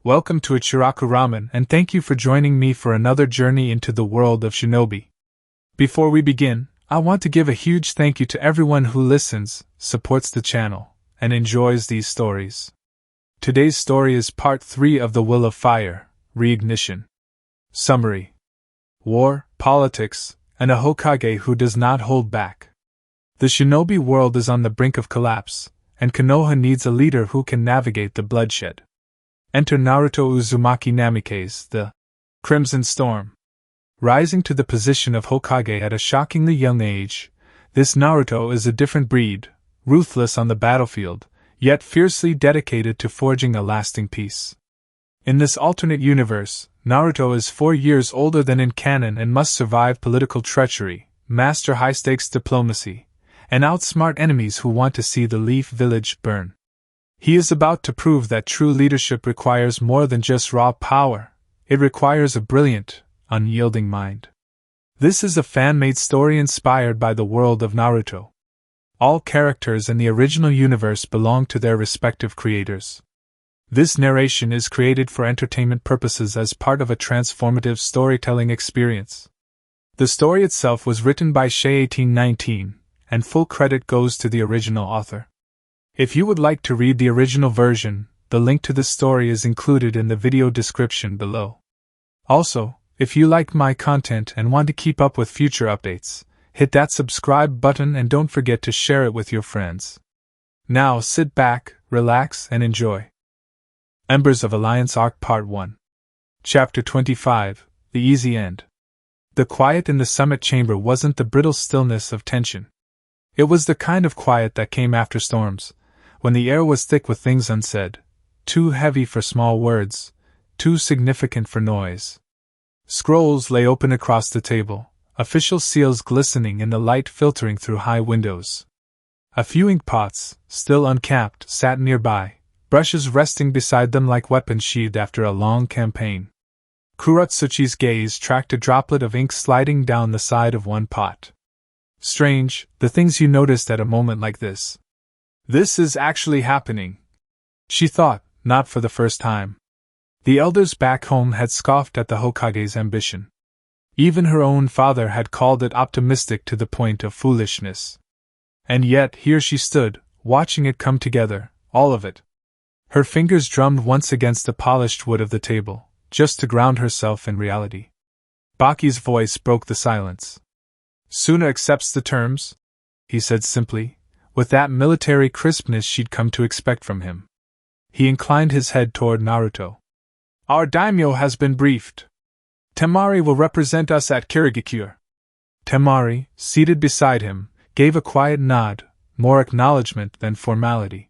Welcome to Ichiraku Ramen and thank you for joining me for another journey into the world of shinobi. Before we begin, I want to give a huge thank you to everyone who listens, supports the channel, and enjoys these stories. Today's story is part 3 of The Will of Fire, Reignition. Summary: War, politics, and a Hokage who does not hold back. The shinobi world is on the brink of collapse, and Konoha needs a leader who can navigate the bloodshed. Enter Naruto Uzumaki Namikaze, the Crimson Storm. Rising to the position of Hokage at a shockingly young age, this Naruto is a different breed, ruthless on the battlefield, yet fiercely dedicated to forging a lasting peace. In this alternate universe, Naruto is 4 years older than in canon and must survive political treachery, master high-stakes diplomacy, and outsmart enemies who want to see the Leaf Village burn. He is about to prove that true leadership requires more than just raw power, it requires a brilliant, unyielding mind. This is a fan-made story inspired by the world of Naruto. All characters in the original universe belong to their respective creators. This narration is created for entertainment purposes as part of a transformative storytelling experience. The story itself was written by Shea 1819, and full credit goes to the original author. If you would like to read the original version, the link to the story is included in the video description below. Also, if you like my content and want to keep up with future updates, hit that subscribe button and don't forget to share it with your friends. Now sit back, relax, and enjoy. Embers of Alliance Arc Part 1. Chapter 25, The Easy End. The quiet in the summit chamber wasn't the brittle stillness of tension. It was the kind of quiet that came after storms, when the air was thick with things unsaid, too heavy for small words, too significant for noise. Scrolls lay open across the table, official seals glistening in the light filtering through high windows. A few ink pots, still uncapped, sat nearby, brushes resting beside them like weapons sheathed after a long campaign. Kuratsuchi's gaze tracked a droplet of ink sliding down the side of one pot. Strange, the things you noticed at a moment like this. This is actually happening, she thought, not for the first time. The elders back home had scoffed at the Hokage's ambition. Even her own father had called it optimistic to the point of foolishness. And yet here she stood, watching it come together, all of it. Her fingers drummed once against the polished wood of the table, just to ground herself in reality. Baki's voice broke the silence. "Suna accepts the terms," he said simply, with that military crispness she'd come to expect from him. He inclined his head toward Naruto. "Our daimyo has been briefed. Temari will represent us at Kirigakure." Temari, seated beside him, gave a quiet nod, more acknowledgement than formality.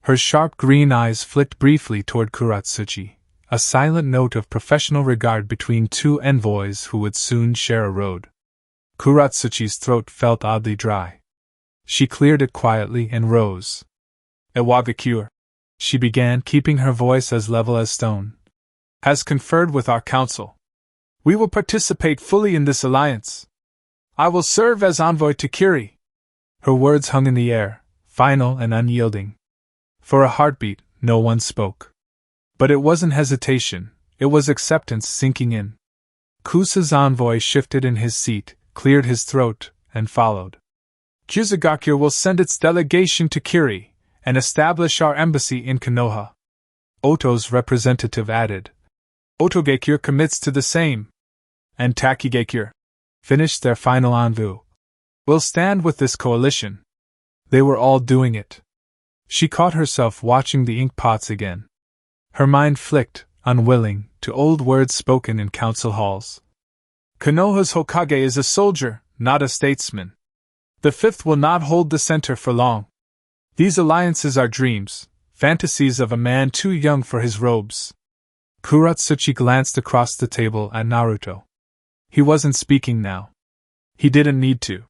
Her sharp green eyes flicked briefly toward Kuratsuchi, a silent note of professional regard between two envoys who would soon share a road. Kuratsuchi's throat felt oddly dry. She cleared it quietly and rose. "Iwagakure," she began, keeping her voice as level as stone, "has conferred with our council. We will participate fully in this alliance. I will serve as envoy to Kiri." Her words hung in the air, final and unyielding. For a heartbeat, no one spoke. But it wasn't hesitation, it was acceptance sinking in. Kusa's envoy shifted in his seat, cleared his throat, and followed. "Kuzugakure will send its delegation to Kiri, and establish our embassy in Konoha." Oto's representative added. "Otogakure commits to the same." And Takigakure finished their final envoy. "Will stand with this coalition." They were all doing it. She caught herself watching the ink pots again. Her mind flicked, unwilling, to old words spoken in council halls. "Konoha's Hokage is a soldier, not a statesman. The fifth will not hold the center for long. These alliances are dreams, fantasies of a man too young for his robes." Kuratsuchi glanced across the table at Naruto. He wasn't speaking now. He didn't need to.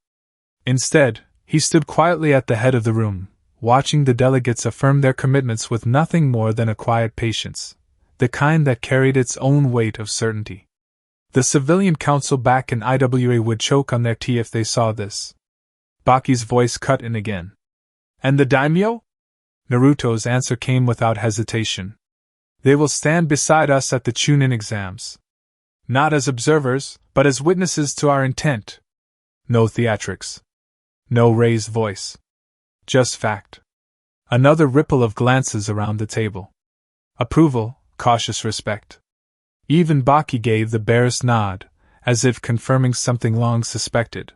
Instead, he stood quietly at the head of the room, watching the delegates affirm their commitments with nothing more than a quiet patience, the kind that carried its own weight of certainty. The civilian council back in IWA would choke on their tea if they saw this. Baki's voice cut in again. "And the daimyo?" Naruto's answer came without hesitation. They will stand beside us at the Chunin exams. Not as observers, but as witnesses to our intent. No theatrics. No raised voice. Just fact. Another ripple of glances around the table. Approval, cautious respect. Even Baki gave the barest nod, as if confirming something long suspected.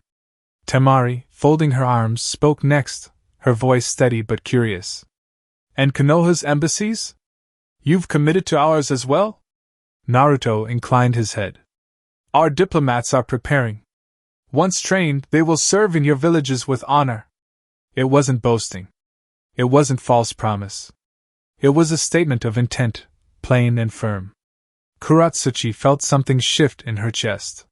Temari, folding her arms, spoke next, her voice steady but curious. And Konoha's embassies? You've committed to ours as well? Naruto inclined his head. Our diplomats are preparing. Once trained, they will serve in your villages with honor. It wasn't boasting. It wasn't false promise. It was a statement of intent, plain and firm. Kuratsuchi felt something shift in her chest.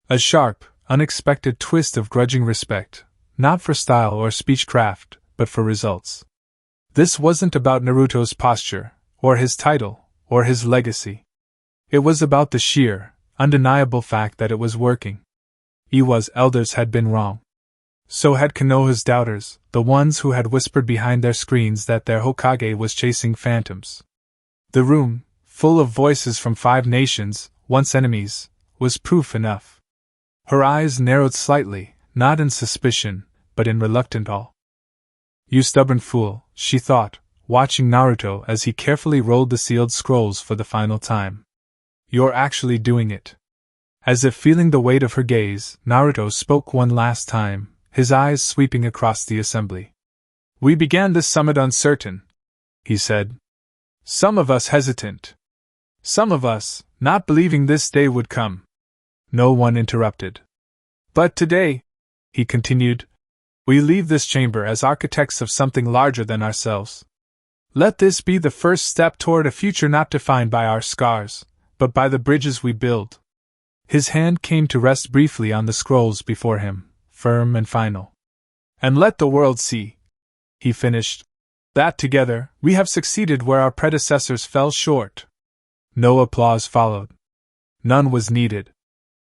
A sharp, unexpected twist of grudging respect, not for style or speechcraft, but for results. This wasn't about Naruto's posture, or his title, or his legacy. It was about the sheer, undeniable fact that it was working. Iwa's elders had been wrong. So had Konoha's doubters, the ones who had whispered behind their screens that their Hokage was chasing phantoms. The room, full of voices from 5 nations, once enemies, was proof enough. Her eyes narrowed slightly, not in suspicion, but in reluctant awe. You stubborn fool, she thought, watching Naruto as he carefully rolled the sealed scrolls for the final time. You're actually doing it. As if feeling the weight of her gaze, Naruto spoke one last time, his eyes sweeping across the assembly. We began this summit uncertain, he said. Some of us hesitant. Some of us, not believing this day would come. No one interrupted. But today, he continued, we leave this chamber as architects of something larger than ourselves. Let this be the first step toward a future not defined by our scars, but by the bridges we build. His hand came to rest briefly on the scrolls before him, firm and final. And let the world see, he finished, that together we have succeeded where our predecessors fell short. No applause followed. None was needed.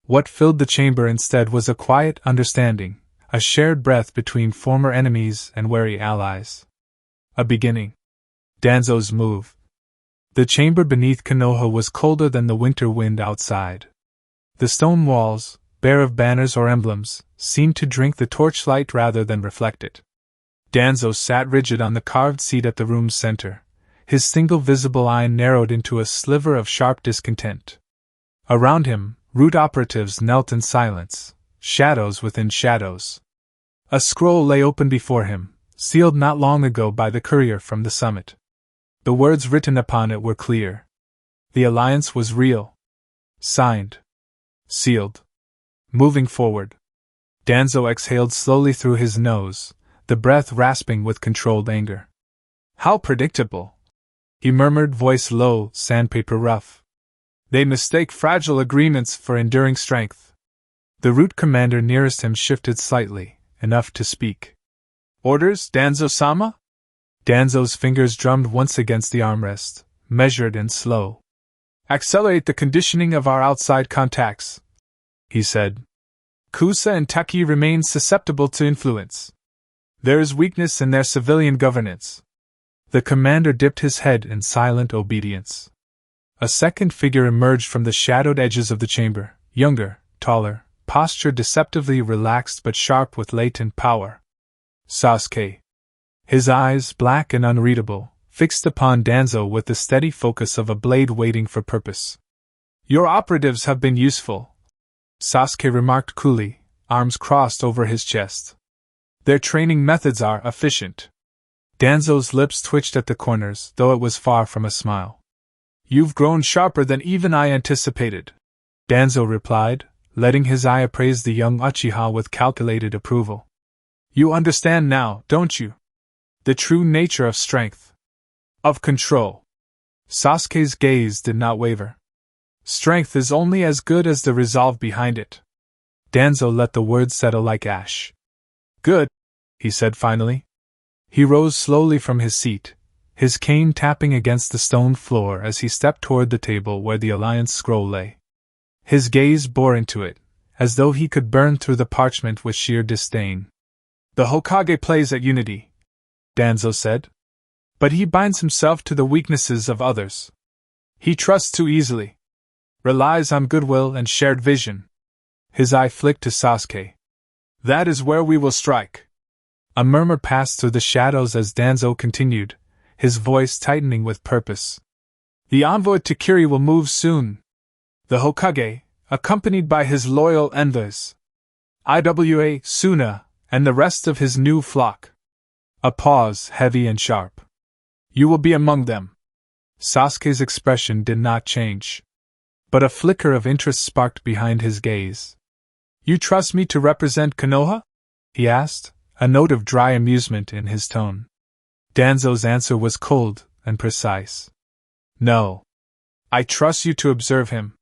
What filled the chamber instead was a quiet understanding, a shared breath between former enemies and wary allies. A beginning. Danzo's move. The chamber beneath Konoha was colder than the winter wind outside. The stone walls, bare of banners or emblems, seemed to drink the torchlight rather than reflect it. Danzo sat rigid on the carved seat at the room's center, his single visible eye narrowed into a sliver of sharp discontent. Around him, root operatives knelt in silence, shadows within shadows. A scroll lay open before him, sealed not long ago by the courier from the summit. The words written upon it were clear. The alliance was real. Signed. Sealed. Moving forward. Danzo exhaled slowly through his nose, the breath rasping with controlled anger. How predictable! He murmured, voice low, sandpaper rough. They mistake fragile agreements for enduring strength. The root commander nearest him shifted slightly, enough to speak. Orders, Danzo-sama? Danzo's fingers drummed once against the armrest, measured and slow. Accelerate the conditioning of our outside contacts, he said. Kusa and Taki remain susceptible to influence. There is weakness in their civilian governance. The commander dipped his head in silent obedience. A second figure emerged from the shadowed edges of the chamber, younger, taller, posture deceptively relaxed but sharp with latent power. Sasuke. His eyes, black and unreadable, fixed upon Danzo with the steady focus of a blade waiting for purpose. Your operatives have been useful, Sasuke remarked coolly, arms crossed over his chest. Their training methods are efficient. Danzo's lips twitched at the corners, though it was far from a smile. You've grown sharper than even I anticipated, Danzo replied, letting his eye appraise the young Uchiha with calculated approval. You understand now, don't you? The true nature of strength. Of control. Sasuke's gaze did not waver. Strength is only as good as the resolve behind it. Danzo let the words settle like ash. Good, he said finally. He rose slowly from his seat, his cane tapping against the stone floor as he stepped toward the table where the alliance scroll lay. His gaze bore into it, as though he could burn through the parchment with sheer disdain. The Hokage plays at unity, Danzo said. But he binds himself to the weaknesses of others. He trusts too easily. Relies on goodwill and shared vision. His eye flicked to Sasuke. That is where we will strike. A murmur passed through the shadows as Danzo continued, his voice tightening with purpose. The envoy to Kiri will move soon. The Hokage, accompanied by his loyal envoys, Iwa, Suna, and the rest of his new flock. A pause, heavy and sharp. You will be among them. Sasuke's expression did not change, but a flicker of interest sparked behind his gaze. You trust me to represent Konoha? He asked, a note of dry amusement in his tone. Danzo's answer was cold and precise. No. I trust you to observe him.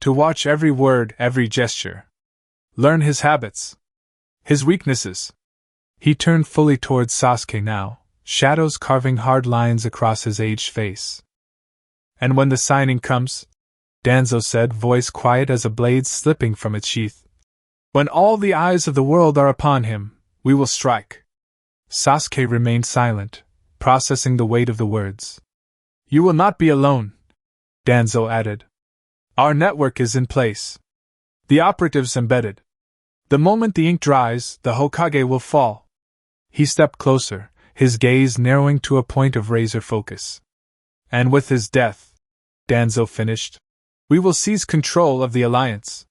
To watch every word, every gesture. Learn his habits. His weaknesses. He turned fully towards Sasuke now, shadows carving hard lines across his aged face. And when the signing comes, Danzo said, voice quiet as a blade slipping from its sheath. When all the eyes of the world are upon him, we will strike. Sasuke remained silent, processing the weight of the words. You will not be alone, Danzo added. Our network is in place. The operatives embedded. The moment the ink dries, the Hokage will fall. He stepped closer, his gaze narrowing to a point of razor focus. And with his death, Danzo finished, we will seize control of the alliance.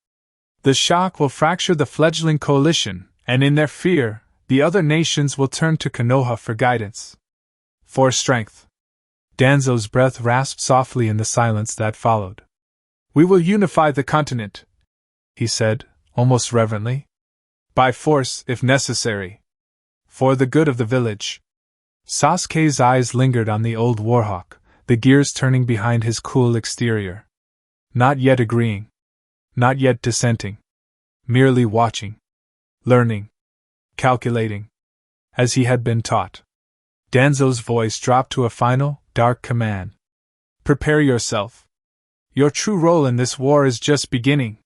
The shock will fracture the fledgling coalition, and in their fear, the other nations will turn to Konoha for guidance. For strength. Danzo's breath rasped softly in the silence that followed. We will unify the continent, he said, almost reverently. By force, if necessary. For the good of the village. Sasuke's eyes lingered on the old warhawk, the gears turning behind his cool exterior. Not yet agreeing. Not yet dissenting. Merely watching. Learning. Calculating. As he had been taught. Danzo's voice dropped to a final, dark command. Prepare yourself. Your true role in this war is just beginning.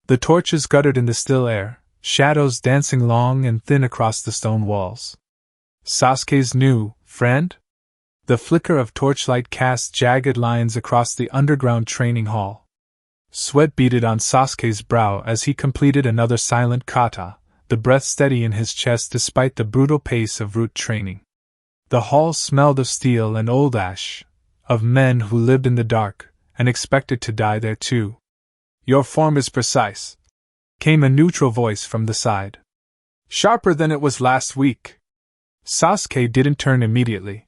The torches guttered in the still air, shadows dancing long and thin across the stone walls. Sasuke's new friend? The flicker of torchlight cast jagged lines across the underground training hall. Sweat beaded on Sasuke's brow as he completed another silent kata, the breath steady in his chest despite the brutal pace of root training. The hall smelled of steel and old ash, of men who lived in the dark, and expected to die there too. Your form is precise, came a neutral voice from the side. Sharper than it was last week. Sasuke didn't turn immediately.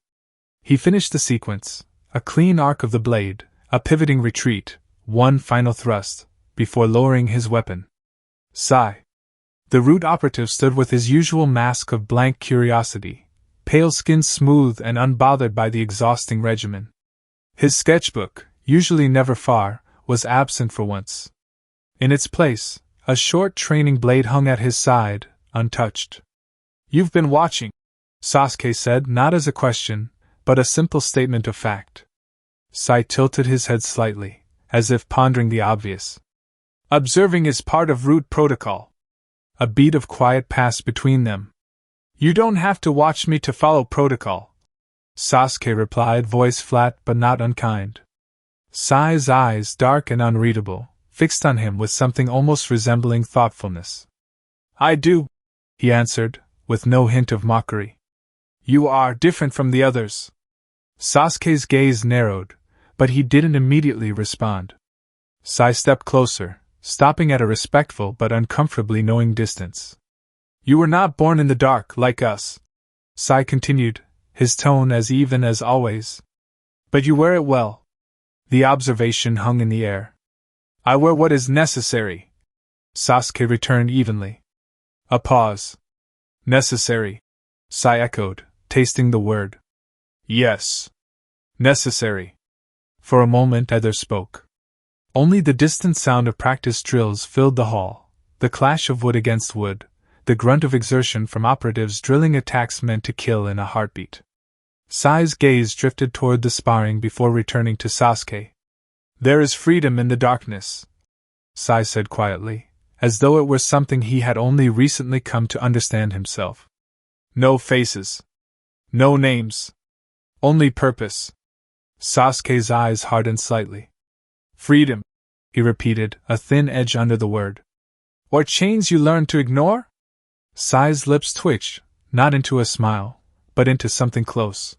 He finished the sequence, a clean arc of the blade, a pivoting retreat, one final thrust, before lowering his weapon. Sigh. The root operative stood with his usual mask of blank curiosity, pale skin smooth and unbothered by the exhausting regimen. His sketchbook, usually never far, was absent for once. In its place, a short training blade hung at his side, untouched. You've been watching, Sasuke said, not as a question, but a simple statement of fact. Sai tilted his head slightly, as if pondering the obvious. Observing is part of root protocol. A beat of quiet passed between them. You don't have to watch me to follow protocol, Sasuke replied, voice flat but not unkind. Sai's eyes, dark and unreadable, fixed on him with something almost resembling thoughtfulness. I do, he answered, with no hint of mockery. You are different from the others. Sasuke's gaze narrowed, but he didn't immediately respond. Sai stepped closer, stopping at a respectful but uncomfortably knowing distance. You were not born in the dark like us, Sai continued, his tone as even as always. But you wear it well. The observation hung in the air. I wear what is necessary, Sasuke returned evenly. A pause. Necessary, Sai echoed, tasting the word. Yes. Necessary. For a moment neither spoke. Only the distant sound of practice drills filled the hall, the clash of wood against wood, the grunt of exertion from operatives drilling attacks meant to kill in a heartbeat. Sai's gaze drifted toward the sparring before returning to Sasuke. There is freedom in the darkness, Sai said quietly, as though it were something he had only recently come to understand himself. No faces. No names. Only purpose. Sasuke's eyes hardened slightly. Freedom, he repeated, a thin edge under the word. Or chains you learn to ignore? Sai's lips twitched, not into a smile, but into something close.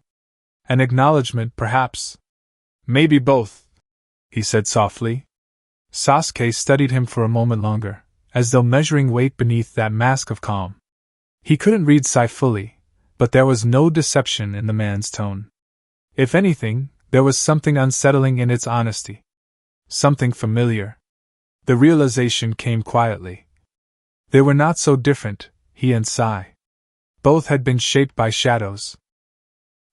An acknowledgement, perhaps. Maybe both, he said softly. Sasuke studied him for a moment longer, as though measuring weight beneath that mask of calm. He couldn't read Sai fully, but there was no deception in the man's tone. If anything, there was something unsettling in its honesty. Something familiar. The realization came quietly. They were not so different, he and Sai. Both had been shaped by shadows.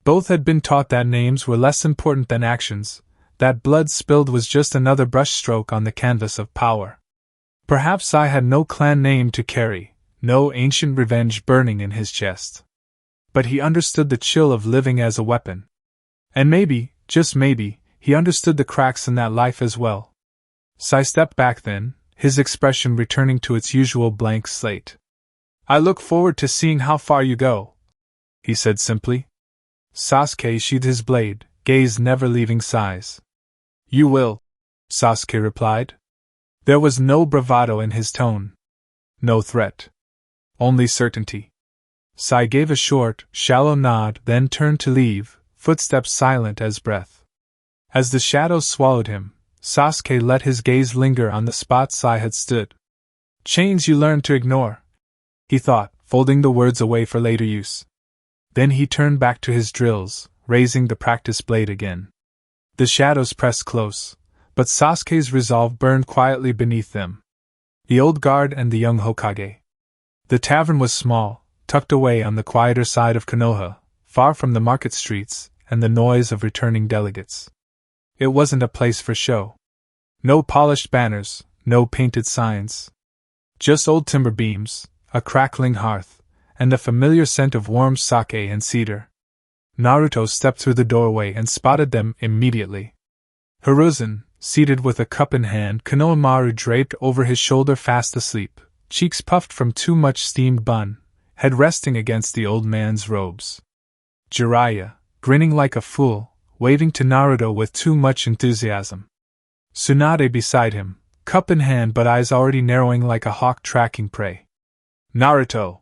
Both had been taught that names were less important than actions, that blood spilled was just another brushstroke on the canvas of power. Perhaps Sai had no clan name to carry, no ancient revenge burning in his chest. But he understood the chill of living as a weapon. And maybe, just maybe, he understood the cracks in that life as well. Sai stepped back then, his expression returning to its usual blank slate. I look forward to seeing how far you go, he said simply. Sasuke sheathed his blade, gaze never leaving Sai's. You will, Sasuke replied. There was no bravado in his tone. No threat. Only certainty. Sai gave a short, shallow nod, then turned to leave, footsteps silent as breath. As the shadows swallowed him, Sasuke let his gaze linger on the spot Sai had stood. Chains you learn to ignore, he thought, folding the words away for later use. Then he turned back to his drills, raising the practice blade again. The shadows pressed close, but Sasuke's resolve burned quietly beneath them. The old guard and the young Hokage. The tavern was small, tucked away on the quieter side of Konoha, far from the market streets and the noise of returning delegates. It wasn't a place for show. No polished banners, no painted signs. Just old timber beams, a crackling hearth, and the familiar scent of warm sake and cedar. Naruto stepped through the doorway and spotted them immediately. Hiruzen, seated with a cup in hand, Konohamaru draped over his shoulder fast asleep, cheeks puffed from too much steamed bun, head resting against the old man's robes. Jiraiya, grinning like a fool, waving to Naruto with too much enthusiasm. Tsunade beside him, cup in hand but eyes already narrowing like a hawk tracking prey. Naruto!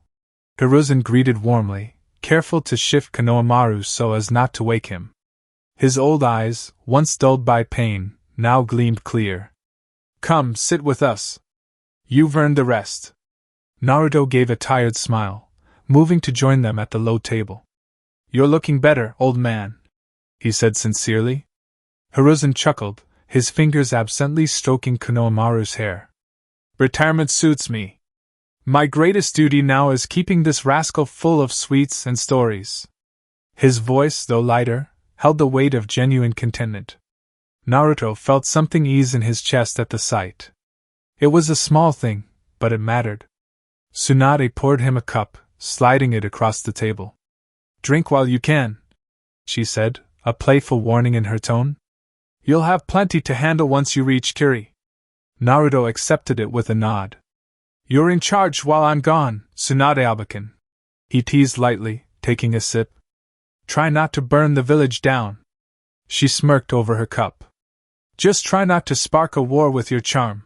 Hiruzen greeted warmly, careful to shift Konohamaru so as not to wake him. His old eyes, once dulled by pain, now gleamed clear. Come, sit with us. You've earned the rest. Naruto gave a tired smile, moving to join them at the low table. You're looking better, old man, he said sincerely. Hiruzen chuckled, his fingers absently stroking Konohamaru's hair. Retirement suits me. My greatest duty now is keeping this rascal full of sweets and stories. His voice, though lighter, held the weight of genuine contentment. Naruto felt something ease in his chest at the sight. It was a small thing, but it mattered. Tsunade poured him a cup, sliding it across the table. Drink while you can, she said, a playful warning in her tone. You'll have plenty to handle once you reach Kiri. Naruto accepted it with a nod. You're in charge while I'm gone, Tsunade-abakin. He teased lightly, taking a sip. Try not to burn the village down. She smirked over her cup. Just try not to spark a war with your charm.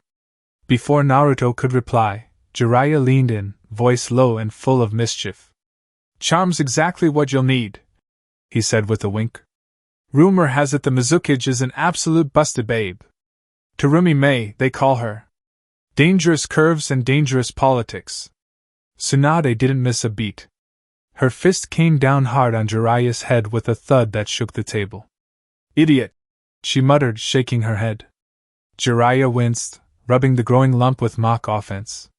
Before Naruto could reply, Jiraiya leaned in, voice low and full of mischief. Charm's exactly what you'll need, he said with a wink. Rumor has it the Mizukage is an absolute busted babe. Terumi Mei, they call her. Dangerous curves and dangerous politics. Tsunade didn't miss a beat. Her fist came down hard on Jiraiya's head with a thud that shook the table. Idiot! She muttered, shaking her head. Jiraiya winced, rubbing the growing lump with mock offense.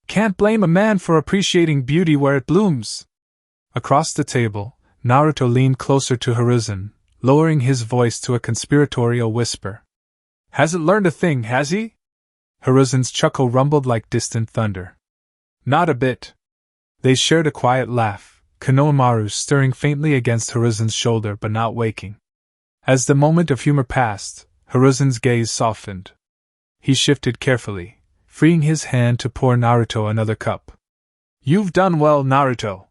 Can't blame a man for appreciating beauty where it blooms. Across the table, Naruto leaned closer to Hiruzen, lowering his voice to a conspiratorial whisper. Hasn't learned a thing, has he? Hiruzen's chuckle rumbled like distant thunder. Not a bit. They shared a quiet laugh, Konohamaru stirring faintly against Hiruzen's shoulder but not waking. As the moment of humor passed, Hiruzen's gaze softened. He shifted carefully, freeing his hand to pour Naruto another cup. You've done well, Naruto,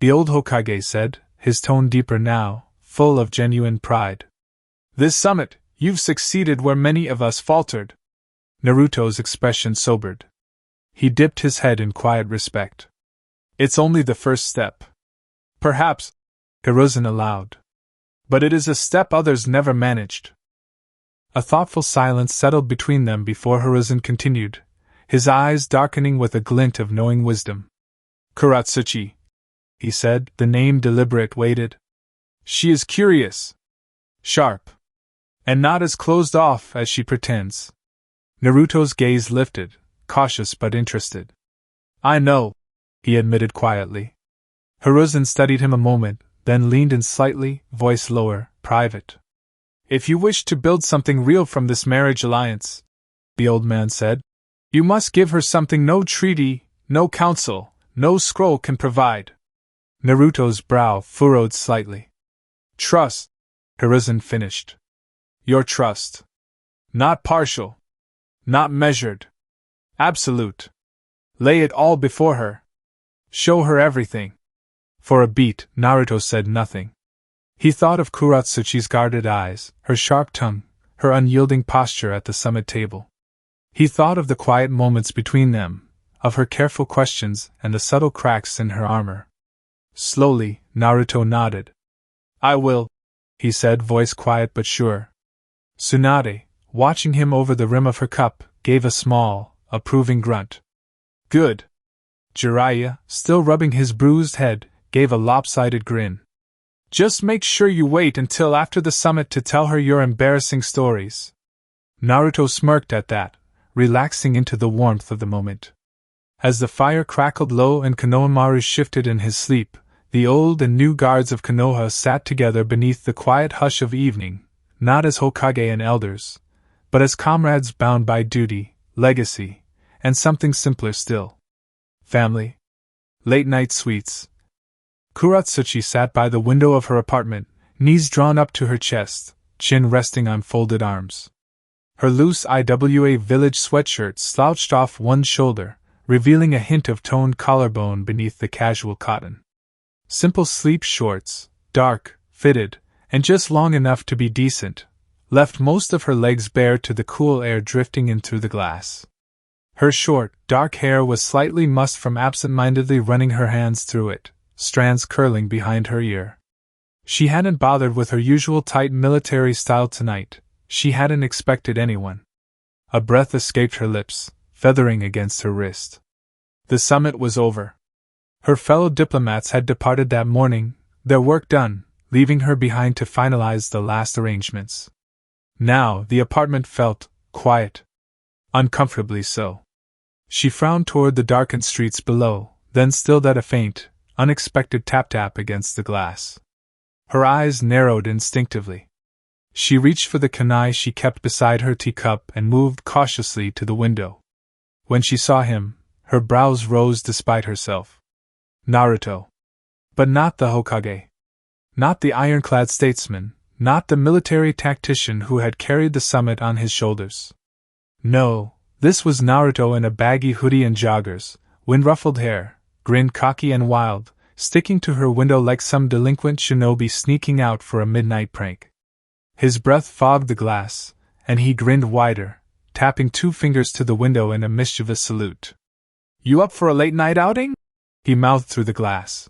the old Hokage said, his tone deeper now, full of genuine pride. This summit, you've succeeded where many of us faltered. Naruto's expression sobered. He dipped his head in quiet respect. It's only the first step. Perhaps, Hiruzen aloud. But it is a step others never managed. A thoughtful silence settled between them before Hiruzen continued, his eyes darkening with a glint of knowing wisdom. Kuratsuchi, he said, the name deliberate weighted. She is curious, sharp, and not as closed off as she pretends. Naruto's gaze lifted, cautious but interested. I know, he admitted quietly. Hiruzen studied him a moment, then leaned in slightly, voice lower, private. If you wish to build something real from this marriage alliance, the old man said, you must give her something no treaty, no council, no scroll can provide. Naruto's brow furrowed slightly. Trust, Hiruzen finished. Your trust. Not partial. Not measured. Absolute. Lay it all before her. Show her everything. For a beat, Naruto said nothing. He thought of Kuratsuchi's guarded eyes, her sharp tongue, her unyielding posture at the summit table. He thought of the quiet moments between them, of her careful questions and the subtle cracks in her armor. Slowly, Naruto nodded. I will, he said, voice quiet but sure. Tsunade, watching him over the rim of her cup, gave a small, approving grunt. Good. Jiraiya, still rubbing his bruised head, gave a lopsided grin. Just make sure you wait until after the summit to tell her your embarrassing stories. Naruto smirked at that, relaxing into the warmth of the moment. As the fire crackled low and Konohamaru shifted in his sleep, the old and new guards of Konoha sat together beneath the quiet hush of evening, not as Hokage and elders, but as comrades bound by duty, legacy, and something simpler still. Family. Late-night sweets. Kuratsuchi sat by the window of her apartment, knees drawn up to her chest, chin resting on folded arms. Her loose IWA village sweatshirt slouched off one shoulder, revealing a hint of toned collarbone beneath the casual cotton. Simple sleep shorts, dark, fitted, and just long enough to be decent, left most of her legs bare to the cool air drifting in through the glass. Her short, dark hair was slightly mussed from absent-mindedly running her hands through it, strands curling behind her ear. She hadn't bothered with her usual tight military style tonight. She hadn't expected anyone. A breath escaped her lips, feathering against her wrist. The summit was over. Her fellow diplomats had departed that morning, their work done, leaving her behind to finalize the last arrangements. Now the apartment felt quiet. Uncomfortably so. She frowned toward the darkened streets below, then stilled at a faint, unexpected tap-tap against the glass. Her eyes narrowed instinctively. She reached for the kunai she kept beside her teacup and moved cautiously to the window. When she saw him, her brows rose despite herself. Naruto. But not the Hokage. Not the ironclad statesman, not the military tactician who had carried the summit on his shoulders. No, this was Naruto in a baggy hoodie and joggers, wind-ruffled hair, grin cocky and wild, sticking to her window like some delinquent shinobi sneaking out for a midnight prank. His breath fogged the glass, and he grinned wider, tapping 2 fingers to the window in a mischievous salute. You up for a late-night outing? He mouthed through the glass.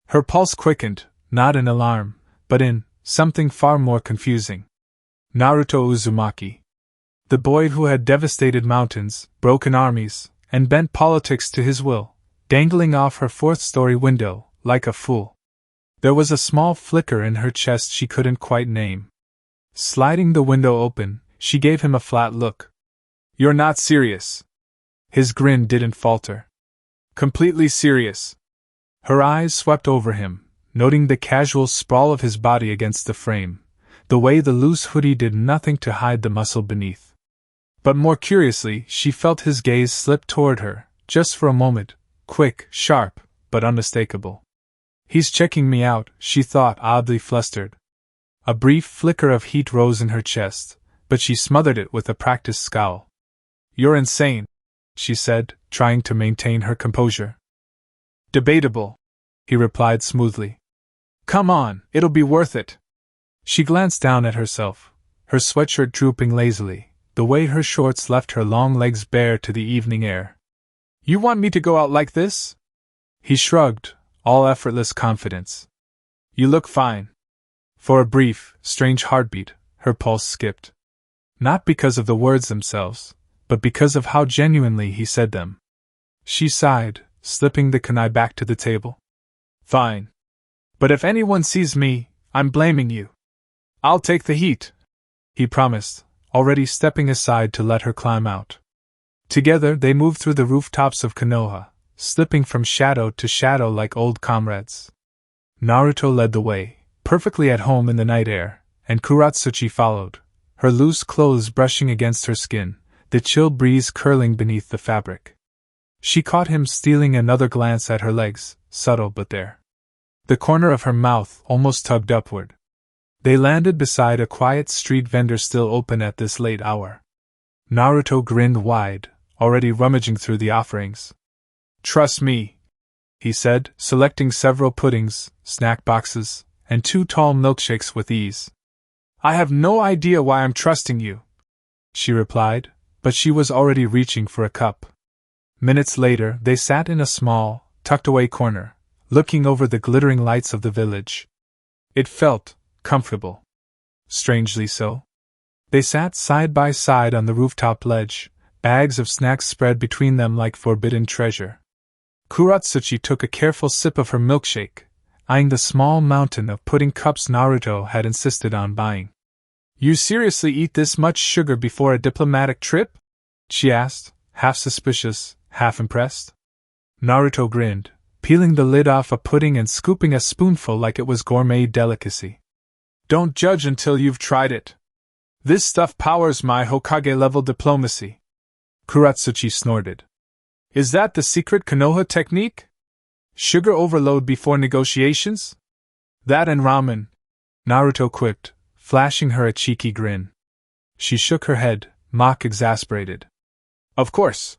Her pulse quickened, not in alarm, but in something far more confusing. Naruto Uzumaki. The boy who had devastated mountains, broken armies, and bent politics to his will, dangling off her 4th-story window, like a fool. There was a small flicker in her chest she couldn't quite name. Sliding the window open, she gave him a flat look. You're not serious. His grin didn't falter. Completely serious. Her eyes swept over him, noting the casual sprawl of his body against the frame, the way the loose hoodie did nothing to hide the muscle beneath. But more curiously, she felt his gaze slip toward her, just for a moment, quick, sharp, but unmistakable. He's checking me out, she thought, oddly flustered. A brief flicker of heat rose in her chest, but she smothered it with a practiced scowl. You're insane, she said, trying to maintain her composure. Debatable, he replied smoothly. Come on, it'll be worth it. She glanced down at herself, her sweatshirt drooping lazily, the way her shorts left her long legs bare to the evening air. "You want me to go out like this?" He shrugged, all effortless confidence. "You look fine." For a brief, strange heartbeat, her pulse skipped. Not because of the words themselves, but because of how genuinely he said them. She sighed, slipping the kunai back to the table. "Fine. But if anyone sees me, I'm blaming you." "I'll take the heat," he promised, already stepping aside to let her climb out. Together they moved through the rooftops of Konoha, slipping from shadow to shadow like old comrades. Naruto led the way, perfectly at home in the night air, and Kuratsuchi followed, her loose clothes brushing against her skin, the chill breeze curling beneath the fabric. She caught him stealing another glance at her legs, subtle but there. The corner of her mouth almost tugged upward. They landed beside a quiet street vendor still open at this late hour. Naruto grinned wide, already rummaging through the offerings. "Trust me," he said, selecting several puddings, snack boxes, and 2 tall milkshakes with ease. "I have no idea why I'm trusting you," she replied, but she was already reaching for a cup. Minutes later, they sat in a small, tucked-away corner, looking over the glittering lights of the village. It felt comfortable. Strangely so. They sat side by side on the rooftop ledge, bags of snacks spread between them like forbidden treasure. Kuratsuchi took a careful sip of her milkshake, eyeing the small mountain of pudding cups Naruto had insisted on buying. "You seriously eat this much sugar before a diplomatic trip?" she asked, half suspicious, half impressed. Naruto grinned, peeling the lid off a pudding and scooping a spoonful like it was gourmet delicacy. "Don't judge until you've tried it. This stuff powers my Hokage-level diplomacy." Kuratsuchi snorted. "Is that the secret Konoha technique? Sugar overload before negotiations?" "That and ramen," Naruto quipped, flashing her a cheeky grin. She shook her head, mock exasperated. "Of course.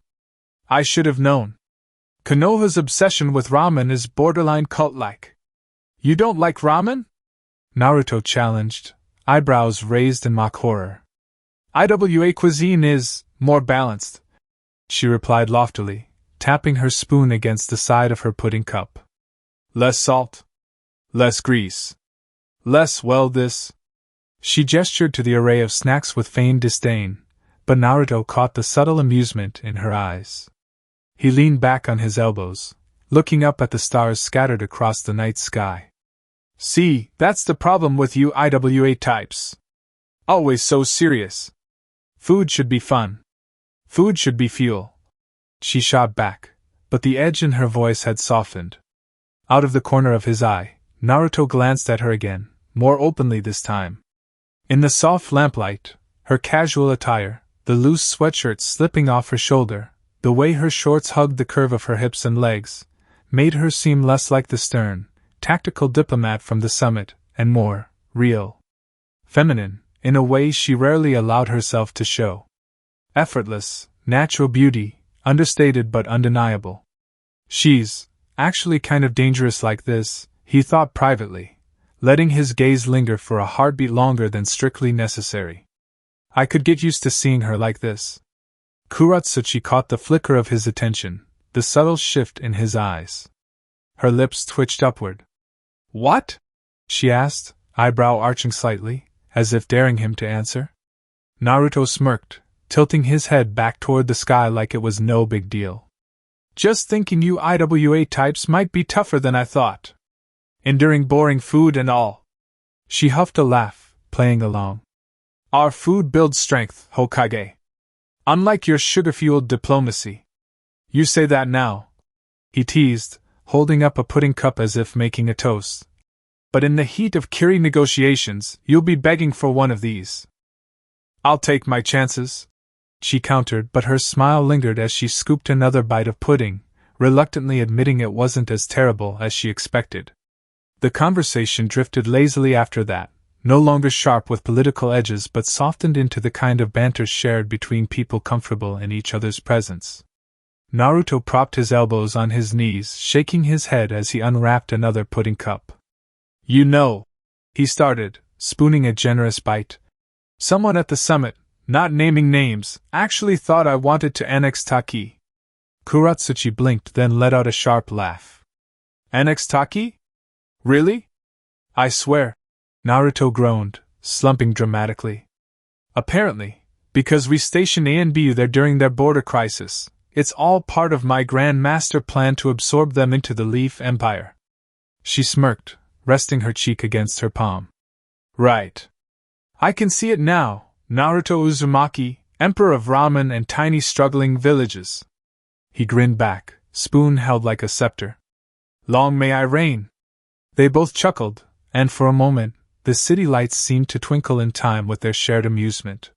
I should have known. Konoha's obsession with ramen is borderline cult-like." "You don't like ramen?" Naruto challenged, eyebrows raised in mock horror. "IWA cuisine is more balanced," she replied loftily, tapping her spoon against the side of her pudding cup. "Less salt. Less grease. Less, well, this." She gestured to the array of snacks with feigned disdain, but Naruto caught the subtle amusement in her eyes. He leaned back on his elbows, looking up at the stars scattered across the night sky. "See, that's the problem with you IWA types. Always so serious. Food should be fun. Food should be fuel." She shot back, but the edge in her voice had softened. Out of the corner of his eye, Naruto glanced at her again, more openly this time. In the soft lamplight, her casual attire, the loose sweatshirt slipping off her shoulder, the way her shorts hugged the curve of her hips and legs, made her seem less like the stern, tactical diplomat from the summit, and more real. Feminine, in a way she rarely allowed herself to show. Effortless, natural beauty, understated but undeniable. "She's actually kind of dangerous like this," he thought privately, letting his gaze linger for a heartbeat longer than strictly necessary. "I could get used to seeing her like this." Kuratsuchi caught the flicker of his attention, the subtle shift in his eyes. Her lips twitched upward. "What?" she asked, eyebrow arching slightly, as if daring him to answer. Naruto smirked, tilting his head back toward the sky like it was no big deal. "Just thinking you IWA types might be tougher than I thought. Enduring boring food and all." She huffed a laugh, playing along. "Our food builds strength, Hokage. Unlike your sugar-fueled diplomacy." "You say that now," he teased, holding up a pudding cup as if making a toast. "But in the heat of Kiri negotiations, you'll be begging for one of these." "I'll take my chances," she countered, but her smile lingered as she scooped another bite of pudding, reluctantly admitting it wasn't as terrible as she expected. The conversation drifted lazily after that, no longer sharp with political edges but softened into the kind of banter shared between people comfortable in each other's presence. Naruto propped his elbows on his knees, shaking his head as he unwrapped another pudding cup. "You know," he started, spooning a generous bite, Someone at the summit, not naming names, actually thought I wanted to annex Taki. Kuratsuchi blinked, then let out a sharp laugh. Annex Taki? Really? I swear. Naruto groaned, slumping dramatically. Apparently, because we stationed A and B there during their border crisis, it's all part of my grand master plan to absorb them into the Leaf Empire. She smirked, resting her cheek against her palm. Right. I can see it now, Naruto Uzumaki, Emperor of Ramen and tiny struggling villages. He grinned back, spoon held like a scepter. Long may I reign. They both chuckled, and for a moment, the city lights seemed to twinkle in time with their shared amusement.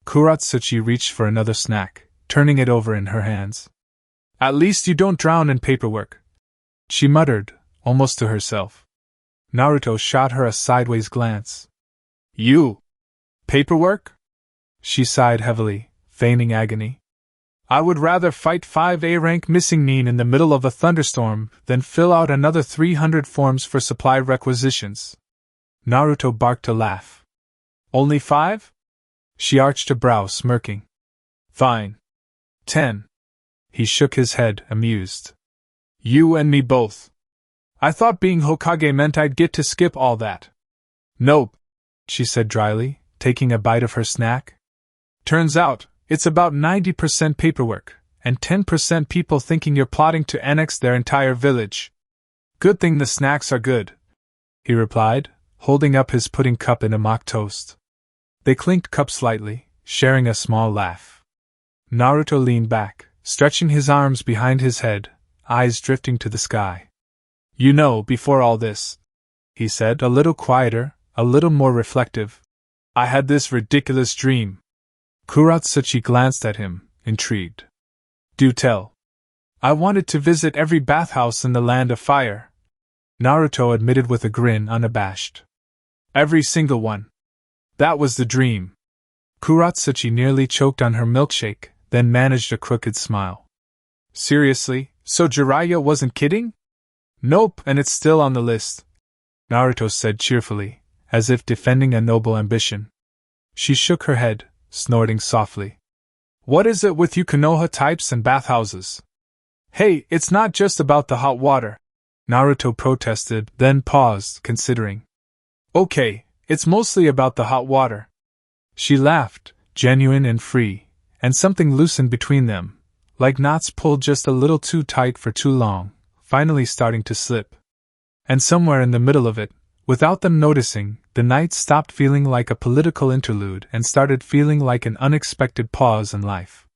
Kuratsuchi reached for another snack, turning it over in her hands. At least you don't drown in paperwork, she muttered, almost to herself. Naruto shot her a sideways glance. You! Paperwork? She sighed heavily, feigning agony. I would rather fight 5A rank missing Nin in the middle of a thunderstorm than fill out another 300 forms for supply requisitions. Naruto barked a laugh. Only 5? She arched a brow, smirking. Fine. 10. He shook his head, amused. You and me both. I thought being Hokage meant I'd get to skip all that. Nope, she said dryly, taking a bite of her snack. Turns out, it's about 90% paperwork, and 10% people thinking you're plotting to annex their entire village. Good thing the snacks are good, he replied, holding up his pudding cup in a mock toast. They clinked cups slightly, sharing a small laugh. Naruto leaned back, stretching his arms behind his head, eyes drifting to the sky. You know, before all this, he said, a little quieter, a little more reflective, I had this ridiculous dream. Kuratsuchi glanced at him, intrigued. Do tell. I wanted to visit every bathhouse in the Land of Fire. Naruto admitted with a grin, unabashed. Every single one. That was the dream. Kuratsuchi nearly choked on her milkshake, then managed a crooked smile. Seriously, so Jiraiya wasn't kidding? Nope, and it's still on the list, Naruto said cheerfully, as if defending a noble ambition. She shook her head, snorting softly. What is it with you Konoha types and bathhouses? Hey, it's not just about the hot water, Naruto protested, then paused, considering. Okay, it's mostly about the hot water. She laughed, genuine and free, and something loosened between them, like knots pulled just a little too tight for too long, finally starting to slip. And somewhere in the middle of it, without them noticing, the night stopped feeling like a political interlude and started feeling like an unexpected pause in life.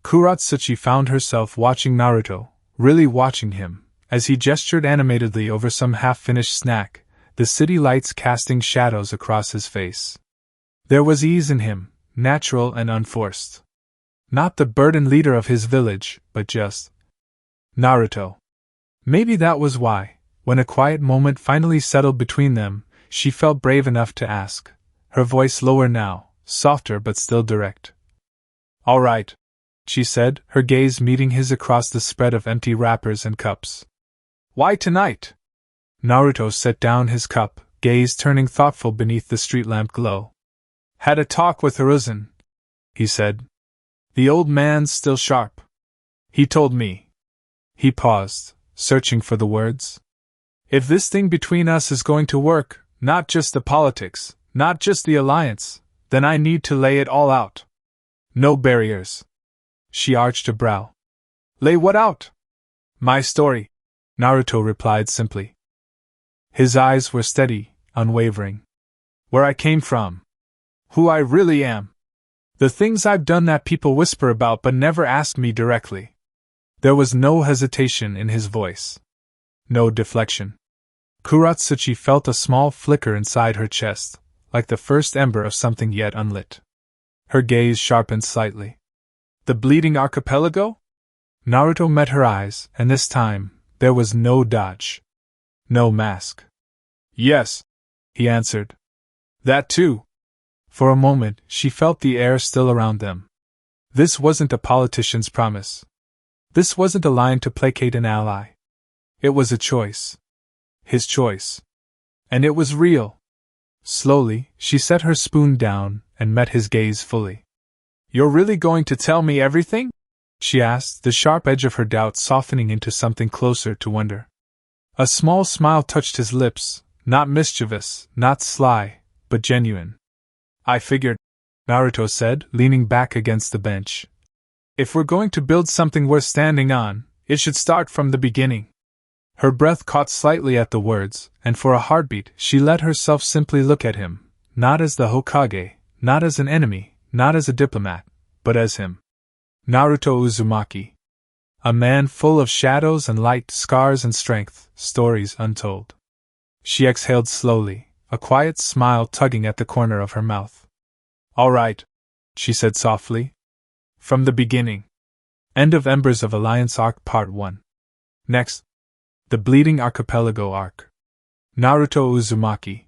Kuratsuchi found herself watching Naruto, really watching him, as he gestured animatedly over some half-finished snack, the city lights casting shadows across his face. There was ease in him, natural and unforced. Not the burdened leader of his village, but just Naruto. Maybe that was why, when a quiet moment finally settled between them, she felt brave enough to ask, her voice lower now, softer but still direct. All right, she said, her gaze meeting his across the spread of empty wrappers and cups. Why tonight? Naruto set down his cup, gaze turning thoughtful beneath the street lamp glow. Had a talk with Hiruzen, he said. The old man's still sharp. He told me. He paused, searching for the words. If this thing between us is going to work, not just the politics, not just the alliance, then I need to lay it all out. No barriers. She arched a brow. Lay what out? My story, Naruto replied simply. His eyes were steady, unwavering. Where I came from. Who I really am. The things I've done that people whisper about but never ask me directly. There was no hesitation in his voice. No deflection. Kuratsuchi felt a small flicker inside her chest, like the first ember of something yet unlit. Her gaze sharpened slightly. The Bleeding Archipelago? Naruto met her eyes, and this time, there was no dodge. No mask. Yes, he answered. That too. For a moment, she felt the air still around them. This wasn't a politician's promise. This wasn't a line to placate an ally. It was a choice. His choice. And it was real. Slowly, she set her spoon down, and met his gaze fully. "You're really going to tell me everything?" she asked, the sharp edge of her doubt softening into something closer to wonder. A small smile touched his lips, not mischievous, not sly, but genuine. "I figured," Naruto said, leaning back against the bench. "If we're going to build something worth standing on, it should start from the beginning." Her breath caught slightly at the words, and for a heartbeat she let herself simply look at him, not as the Hokage, not as an enemy, not as a diplomat, but as him. Naruto Uzumaki. A man full of shadows and light, scars and strength, stories untold. She exhaled slowly, a quiet smile tugging at the corner of her mouth. "All right," she said softly. "From the beginning." End of Embers of Alliance Arc Part 1. Next. The Bleeding Archipelago Arc. Naruto Uzumaki.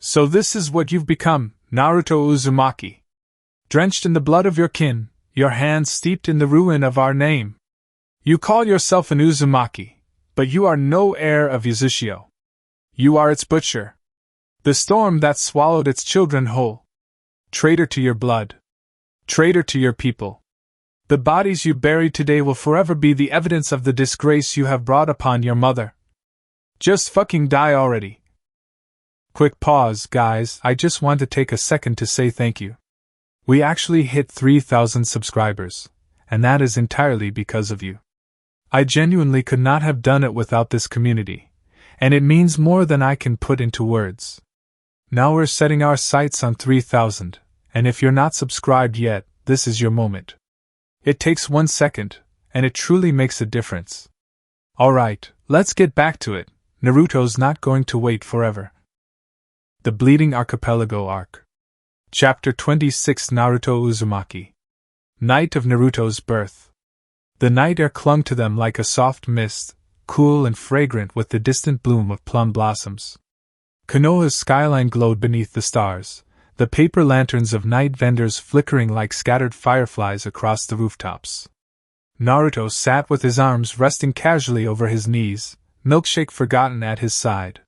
"So this is what you've become, Naruto Uzumaki. Drenched in the blood of your kin, your hands steeped in the ruin of our name. You call yourself an Uzumaki, but you are no heir of Uzushio. You are its butcher. The storm that swallowed its children whole. Traitor to your blood. Traitor to your people. The bodies you bury today will forever be the evidence of the disgrace you have brought upon your mother. Just fucking die already." Quick pause, guys, I just want to take a second to say thank you. We actually hit 3,000 subscribers, and that is entirely because of you. I genuinely could not have done it without this community, and it means more than I can put into words. Now we're setting our sights on 3,000, and if you're not subscribed yet, this is your moment. It takes 1 second, and it truly makes a difference. Alright, let's get back to it. Naruto's not going to wait forever. The Bleeding Archipelago Arc. Chapter 26. Naruto Uzumaki. Night of Naruto's birth. The night air clung to them like a soft mist, cool and fragrant with the distant bloom of plum blossoms. Konoha's skyline glowed beneath the stars, the paper lanterns of night vendors flickering like scattered fireflies across the rooftops. Naruto sat with his arms resting casually over his knees, milkshake forgotten at his side.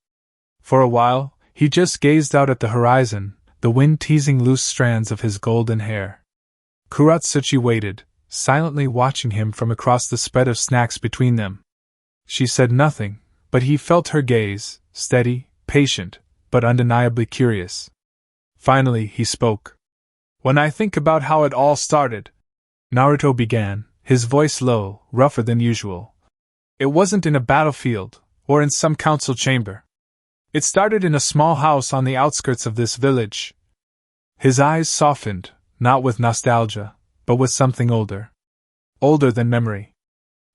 For a while, he just gazed out at the horizon, the wind teasing loose strands of his golden hair. Kuratsuchi waited, silently watching him from across the spread of snacks between them. She said nothing, but he felt her gaze, steady, patient, but undeniably curious. Finally, he spoke. "When I think about how it all started," Naruto began, his voice low, rougher than usual. "It wasn't in a battlefield, or in some council chamber. It started in a small house on the outskirts of this village." His eyes softened, not with nostalgia, but with something older. Older than memory.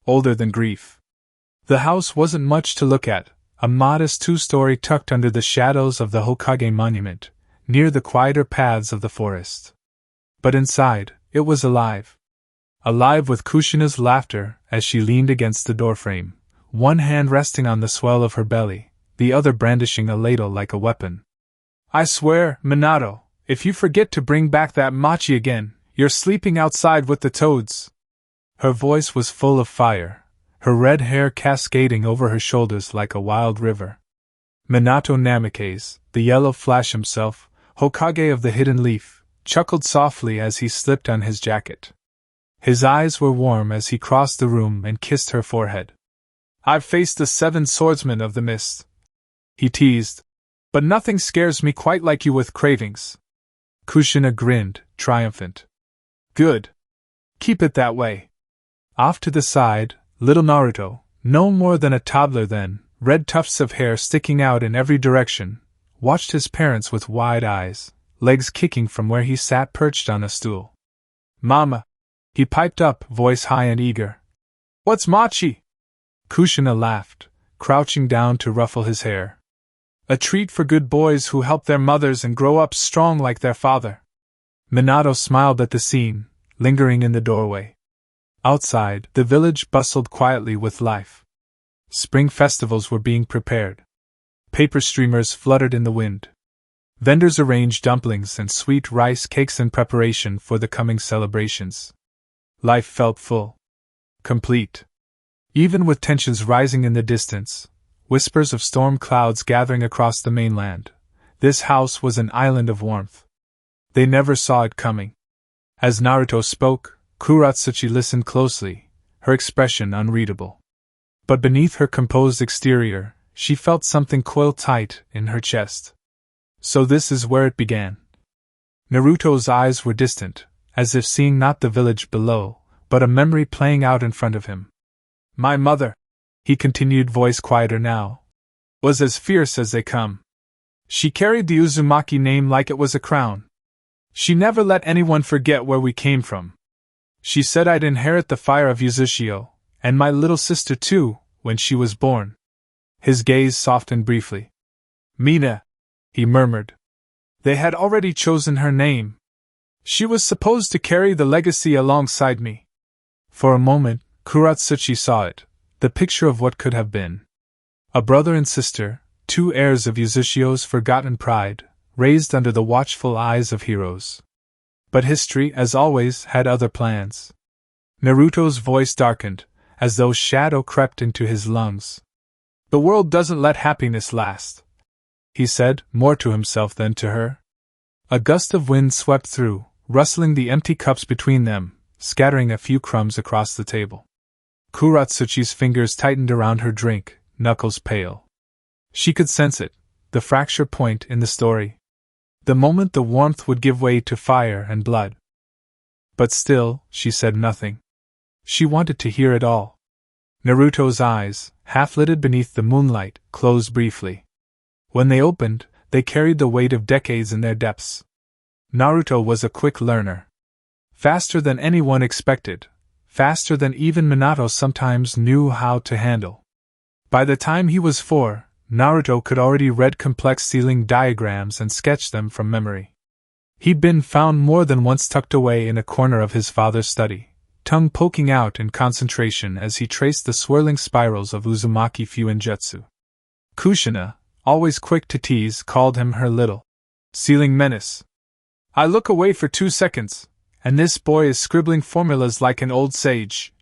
Older than grief. The house wasn't much to look at, a modest 2-story tucked under the shadows of the Hokage monument, near the quieter paths of the forest. But inside, it was alive. Alive with Kushina's laughter as she leaned against the doorframe, one hand resting on the swell of her belly, the other brandishing a ladle like a weapon. "I swear, Minato, if you forget to bring back that mochi again, you're sleeping outside with the toads." Her voice was full of fire, her red hair cascading over her shoulders like a wild river. Minato Namikaze, the yellow flash himself, Hokage of the Hidden Leaf, chuckled softly as he slipped on his jacket. His eyes were warm as he crossed the room and kissed her forehead. "I've faced the 7 swordsmen of the mist," he teased, "but nothing scares me quite like you with cravings." Kushina grinned, triumphant. "Good. Keep it that way." Off to the side, little Naruto, no more than a toddler then, red tufts of hair sticking out in every direction, watched his parents with wide eyes, legs kicking from where he sat perched on a stool. "Mama," he piped up, voice high and eager. "What's mochi?" Kushina laughed, crouching down to ruffle his hair. "A treat for good boys who help their mothers and grow up strong like their father." Minato smiled at the scene, lingering in the doorway. Outside, the village bustled quietly with life. Spring festivals were being prepared. Paper streamers fluttered in the wind. Vendors arranged dumplings and sweet rice cakes in preparation for the coming celebrations. Life felt full. Complete. Even with tensions rising in the distance, whispers of storm clouds gathering across the mainland, this house was an island of warmth. They never saw it coming. As Naruto spoke, Kuratsuchi listened closely, her expression unreadable. But beneath her composed exterior, she felt something coil tight in her chest. So this is where it began. Naruto's eyes were distant, as if seeing not the village below, but a memory playing out in front of him. My mother, he continued, voice quieter now, was as fierce as they come. She carried the Uzumaki name like it was a crown. She never let anyone forget where we came from. She said I'd inherit the fire of Uzushio, and my little sister too, when she was born. His gaze softened briefly. Mina, he murmured. They had already chosen her name. She was supposed to carry the legacy alongside me. For a moment, Kuratsuchi saw it, the picture of what could have been. A brother and sister, two heirs of Uzushio's forgotten pride, raised under the watchful eyes of heroes. But history, as always, had other plans. Naruto's voice darkened, as though shadow crept into his lungs. The world doesn't let happiness last, he said, more to himself than to her. A gust of wind swept through, rustling the empty cups between them, scattering a few crumbs across the table. Kuratsuchi's fingers tightened around her drink, knuckles pale. She could sense it, the fracture point in the story. The moment the warmth would give way to fire and blood. But still, she said nothing. She wanted to hear it all. Naruto's eyes, half-lidded beneath the moonlight, closed briefly. When they opened, they carried the weight of decades in their depths. Naruto was a quick learner. Faster than anyone expected, faster than even Minato sometimes knew how to handle. By the time he was 4, Naruto could already read complex ceiling diagrams and sketch them from memory. He'd been found more than once tucked away in a corner of his father's study, tongue poking out in concentration as he traced the swirling spirals of Uzumaki Fuinjutsu. Kushina, always quick to tease, called him her little ceiling menace. I look away for 2 seconds, and this boy is scribbling formulas like an old sage.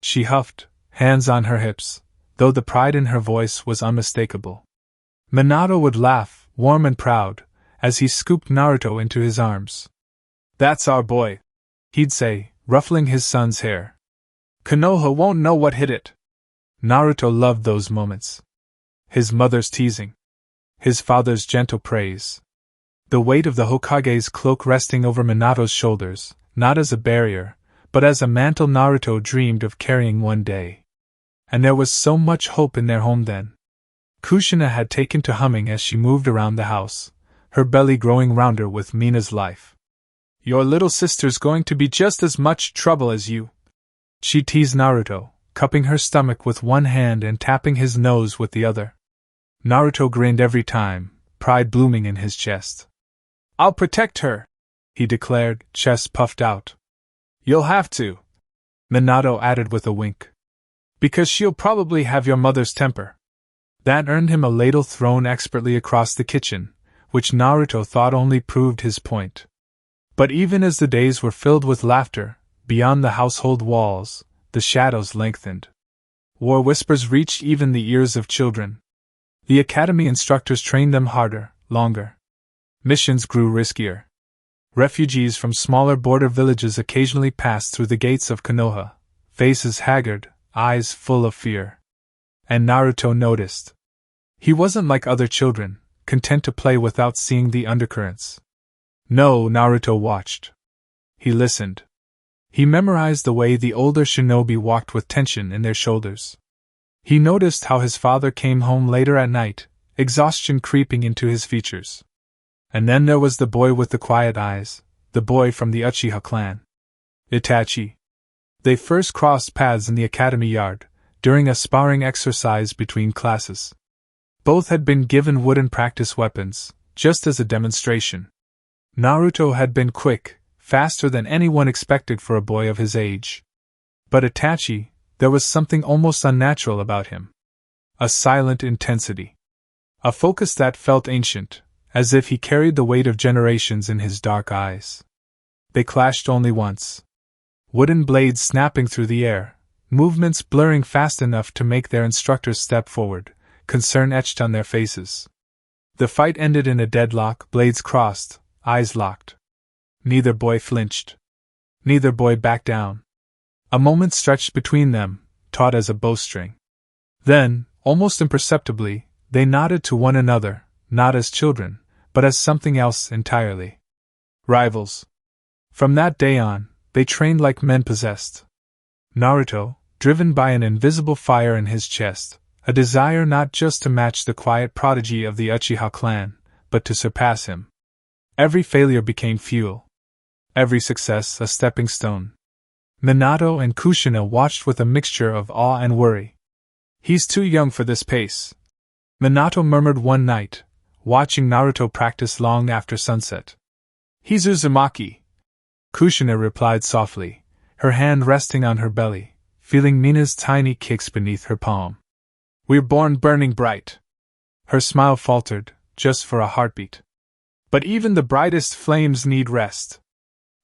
She huffed, hands on her hips, though the pride in her voice was unmistakable. Minato would laugh, warm and proud, as he scooped Naruto into his arms. That's our boy, he'd say, ruffling his son's hair. Konoha won't know what hit it. Naruto loved those moments. His mother's teasing. His father's gentle praise. The weight of the Hokage's cloak resting over Minato's shoulders, not as a barrier, but as a mantle Naruto dreamed of carrying one day. And there was so much hope in their home then. Kushina had taken to humming as she moved around the house, her belly growing rounder with Mina's life. Your little sister's going to be just as much trouble as you. She teased Naruto, cupping her stomach with one hand and tapping his nose with the other. Naruto grinned every time, pride blooming in his chest. I'll protect her, he declared, chest puffed out. You'll have to, Minato added with a wink. Because she'll probably have your mother's temper. That earned him a ladle thrown expertly across the kitchen, which Naruto thought only proved his point. But even as the days were filled with laughter, beyond the household walls, the shadows lengthened. War whispers reached even the ears of children. The academy instructors trained them harder, longer. Missions grew riskier. Refugees from smaller border villages occasionally passed through the gates of Konoha, faces haggard, eyes full of fear. And Naruto noticed. He wasn't like other children, content to play without seeing the undercurrents. No, Naruto watched. He listened. He memorized the way the older shinobi walked with tension in their shoulders. He noticed how his father came home later at night, exhaustion creeping into his features. And then there was the boy with the quiet eyes, the boy from the Uchiha clan. Itachi. They first crossed paths in the academy yard, during a sparring exercise between classes. Both had been given wooden practice weapons, just as a demonstration. Naruto had been quick, faster than anyone expected for a boy of his age. But Itachi, there was something almost unnatural about him. A silent intensity. A focus that felt ancient, as if he carried the weight of generations in his dark eyes. They clashed only once. Wooden blades snapping through the air, movements blurring fast enough to make their instructors step forward, concern etched on their faces. The fight ended in a deadlock, blades crossed, eyes locked. Neither boy flinched. Neither boy backed down. A moment stretched between them, taut as a bowstring. Then, almost imperceptibly, they nodded to one another, not as children, but as something else entirely. Rivals. From that day on, they trained like men possessed. Naruto, driven by an invisible fire in his chest, a desire not just to match the quiet prodigy of the Uchiha clan, but to surpass him. Every failure became fuel. Every success a stepping stone. Minato and Kushina watched with a mixture of awe and worry. "He's too young for this pace," Minato murmured one night, watching Naruto practice long after sunset. "He's Uzumaki," Kushina replied softly, her hand resting on her belly, feeling Mina's tiny kicks beneath her palm. "We're born burning bright." Her smile faltered, just for a heartbeat. "But even the brightest flames need rest."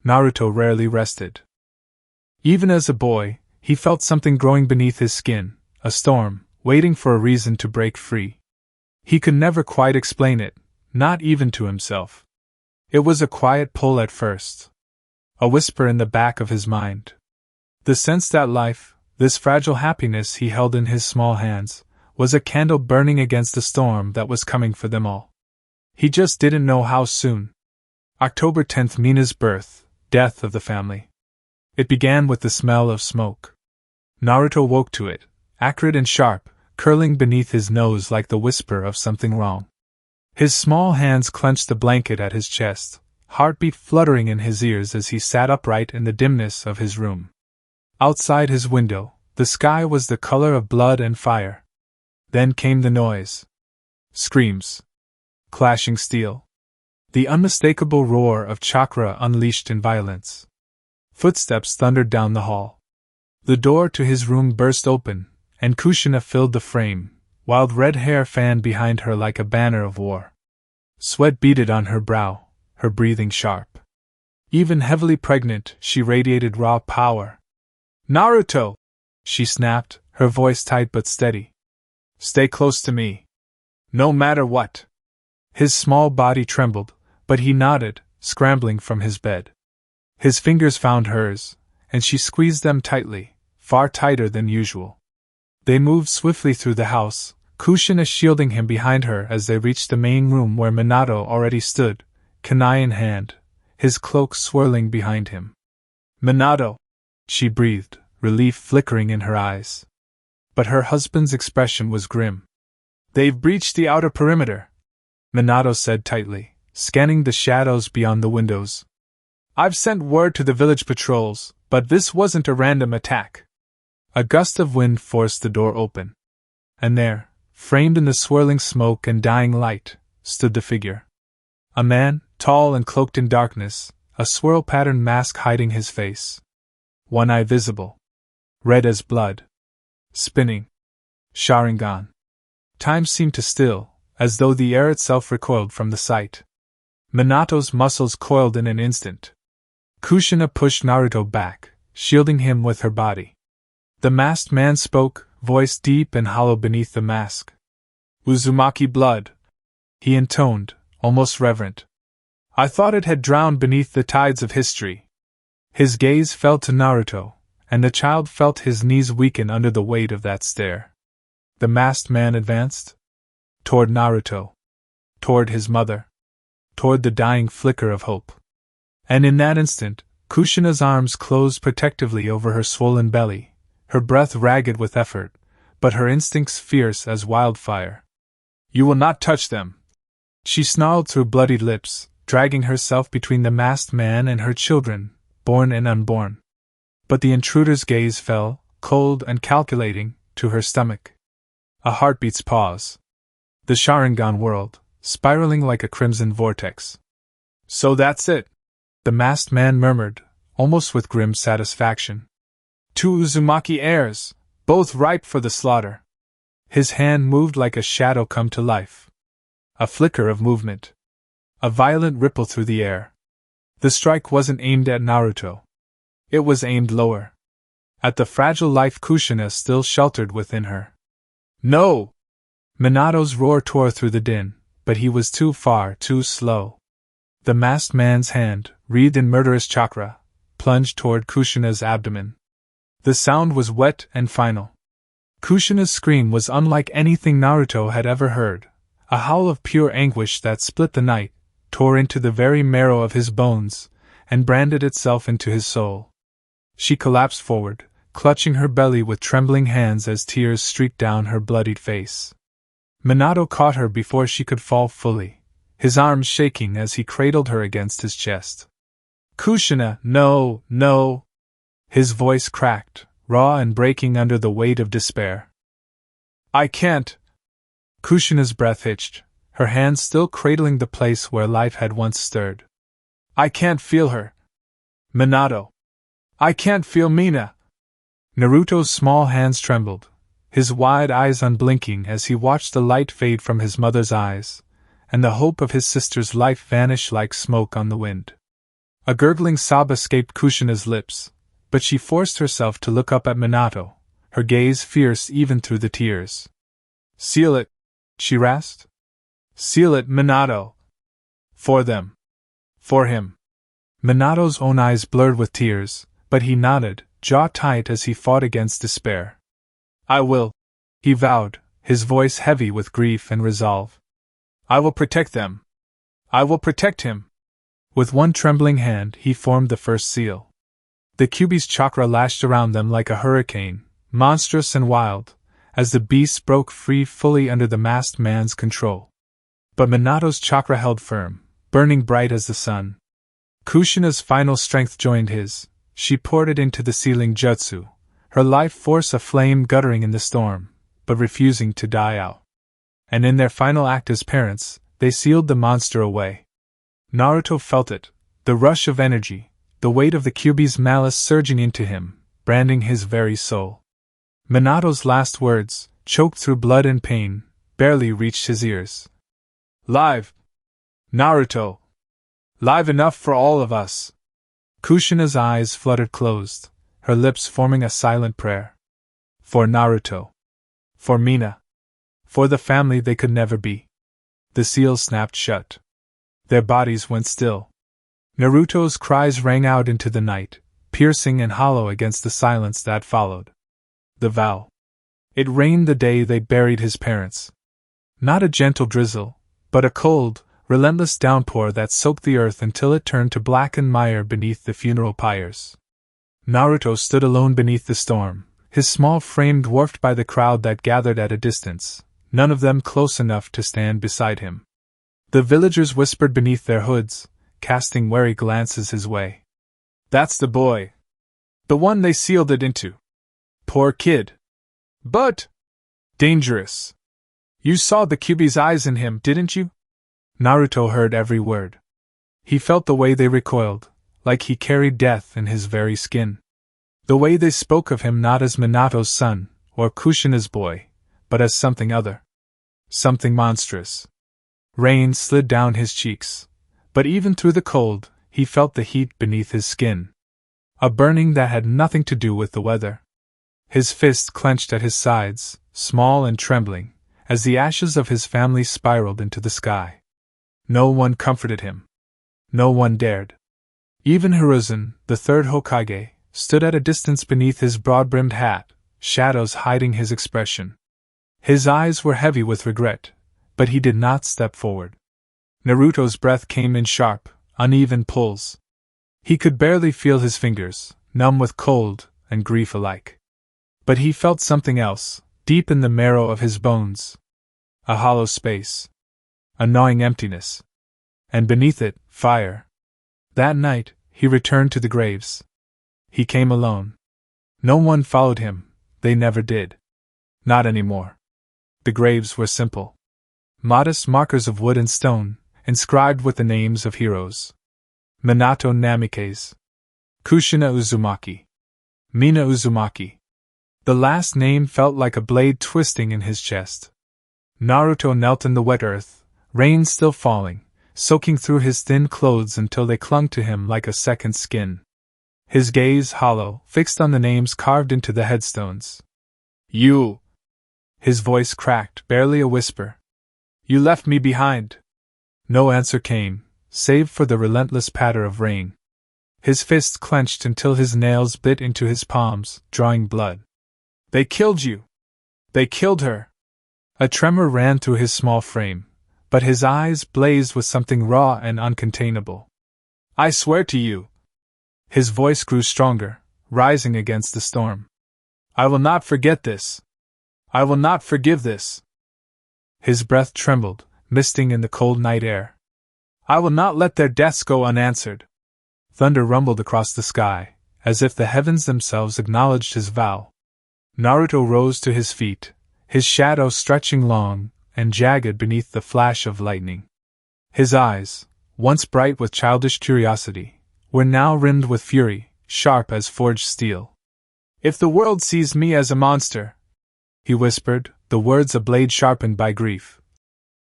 Naruto rarely rested. Even as a boy, he felt something growing beneath his skin, a storm, waiting for a reason to break free. He could never quite explain it, not even to himself. It was a quiet pull at first. A whisper in the back of his mind. The sense that life, this fragile happiness he held in his small hands, was a candle burning against the storm that was coming for them all. He just didn't know how soon. October 10th, Mina's birth, death of the family. It began with the smell of smoke. Naruto woke to it, acrid and sharp, curling beneath his nose like the whisper of something wrong. His small hands clenched the blanket at his chest, heartbeat fluttering in his ears as he sat upright in the dimness of his room. Outside his window, the sky was the color of blood and fire. Then came the noise. Screams. Clashing steel. The unmistakable roar of chakra unleashed in violence. Footsteps thundered down the hall. The door to his room burst open, and Kushina filled the frame, wild red hair fanned behind her like a banner of war. Sweat beaded on her brow, her breathing sharp. Even heavily pregnant, she radiated raw power. "Naruto!" she snapped, her voice tight but steady. "Stay close to me. No matter what." His small body trembled, but he nodded, scrambling from his bed. His fingers found hers, and she squeezed them tightly, far tighter than usual. They moved swiftly through the house, Kushina shielding him behind her as they reached the main room where Minato already stood, kunai in hand, his cloak swirling behind him. "Minato!" she breathed, relief flickering in her eyes. But her husband's expression was grim. "They've breached the outer perimeter," Minato said tightly, scanning the shadows beyond the windows. "I've sent word to the village patrols, but this wasn't a random attack." A gust of wind forced the door open. And there, framed in the swirling smoke and dying light, stood the figure. A man, tall and cloaked in darkness, a swirl-patterned mask hiding his face. One eye visible. Red as blood. Spinning. Sharingan. Time seemed to still, as though the air itself recoiled from the sight. Minato's muscles coiled in an instant. Kushina pushed Naruto back, shielding him with her body. The masked man spoke, voice deep and hollow beneath the mask. "Uzumaki blood," he intoned, almost reverent. "I thought it had drowned beneath the tides of history." His gaze fell to Naruto, and the child felt his knees weaken under the weight of that stare. The masked man advanced. Toward Naruto. Toward his mother. Toward the dying flicker of hope. And in that instant, Kushina's arms closed protectively over her swollen belly, her breath ragged with effort, but her instincts fierce as wildfire. "You will not touch them!" She snarled through bloodied lips, dragging herself between the masked man and her children, born and unborn. But the intruder's gaze fell, cold and calculating, to her stomach. A heartbeat's pause. The Sharingan whirled, spiraling like a crimson vortex. "So that's it," the masked man murmured, almost with grim satisfaction. "Two Uzumaki heirs, both ripe for the slaughter." His hand moved like a shadow come to life. A flicker of movement. A violent ripple through the air. The strike wasn't aimed at Naruto. It was aimed lower. At the fragile life Kushina still sheltered within her. "No!" Minato's roar tore through the din, but he was too far, too slow. The masked man's hand, wreathed in murderous chakra, plunged toward Kushina's abdomen. The sound was wet and final. Kushina's scream was unlike anything Naruto had ever heard, a howl of pure anguish that split the night, tore into the very marrow of his bones, and branded itself into his soul. She collapsed forward, clutching her belly with trembling hands as tears streaked down her bloodied face. Minato caught her before she could fall fully, his arms shaking as he cradled her against his chest. Kushina, no, no! His voice cracked, raw and breaking under the weight of despair. I can't! Kushina's breath hitched, her hands still cradling the place where life had once stirred. I can't feel her! Minato! I can't feel Mina! Naruto's small hands trembled, his wide eyes unblinking as he watched the light fade from his mother's eyes, and the hope of his sister's life vanish like smoke on the wind. A gurgling sob escaped Kushina's lips, but she forced herself to look up at Minato, her gaze fierce even through the tears. Seal it, she rasped. Seal it, Minato. For them. For him. Minato's own eyes blurred with tears, but he nodded, jaw tight as he fought against despair. I will, he vowed, his voice heavy with grief and resolve. I will protect them. I will protect him. With one trembling hand he formed the first seal. The Kyuubi's chakra lashed around them like a hurricane, monstrous and wild, as the beasts broke free fully under the masked man's control. But Minato's chakra held firm, burning bright as the sun. Kushina's final strength joined his. She poured it into the sealing jutsu, her life force aflame guttering in the storm, but refusing to die out. And in their final act as parents, they sealed the monster away. Naruto felt it, the rush of energy, the weight of the Kyuubi's malice surging into him, branding his very soul. Minato's last words, choked through blood and pain, barely reached his ears. Live! Naruto! Live enough for all of us! Kushina's eyes fluttered closed, her lips forming a silent prayer. For Naruto. For Mina. For the family they could never be. The seals snapped shut. Their bodies went still. Naruto's cries rang out into the night, piercing and hollow against the silence that followed. The vow. It rained the day they buried his parents. Not a gentle drizzle, but a cold, relentless downpour that soaked the earth until it turned to blackened mire beneath the funeral pyres. Naruto stood alone beneath the storm, his small frame dwarfed by the crowd that gathered at a distance, none of them close enough to stand beside him. The villagers whispered beneath their hoods, casting wary glances his way. That's the boy. The one they sealed it into. Poor kid. But dangerous. You saw the Kyuubi's eyes in him, didn't you? Naruto heard every word. He felt the way they recoiled, like he carried death in his very skin. The way they spoke of him not as Minato's son, or Kushina's boy, but as something other. Something monstrous. Rain slid down his cheeks, but even through the cold, he felt the heat beneath his skin. A burning that had nothing to do with the weather. His fists clenched at his sides, small and trembling, as the ashes of his family spiraled into the sky. No one comforted him. No one dared. Even Hiruzen, the third Hokage, stood at a distance beneath his broad-brimmed hat, shadows hiding his expression. His eyes were heavy with regret, but he did not step forward. Naruto's breath came in sharp, uneven pulls. He could barely feel his fingers, numb with cold and grief alike. But he felt something else, deep in the marrow of his bones. A hollow space. A gnawing emptiness. And beneath it, fire. That night, he returned to the graves. He came alone. No one followed him, they never did. Not anymore. The graves were simple. Modest markers of wood and stone, inscribed with the names of heroes. Minato Namikaze. Kushina Uzumaki. Mina Uzumaki. The last name felt like a blade twisting in his chest. Naruto knelt in the wet earth, rain still falling, soaking through his thin clothes until they clung to him like a second skin. His gaze hollow, fixed on the names carved into the headstones. You! His voice cracked, barely a whisper. You left me behind. No answer came, save for the relentless patter of rain. His fists clenched until his nails bit into his palms, drawing blood. They killed you! They killed her! A tremor ran through his small frame, but his eyes blazed with something raw and uncontainable. I swear to you! His voice grew stronger, rising against the storm. I will not forget this! I will not forgive this! His breath trembled, misting in the cold night air. I will not let their deaths go unanswered! Thunder rumbled across the sky, as if the heavens themselves acknowledged his vow. Naruto rose to his feet, his shadow stretching long and jagged beneath the flash of lightning. His eyes, once bright with childish curiosity, were now rimmed with fury, sharp as forged steel. If the world sees me as a monster, he whispered, the words a blade sharpened by grief,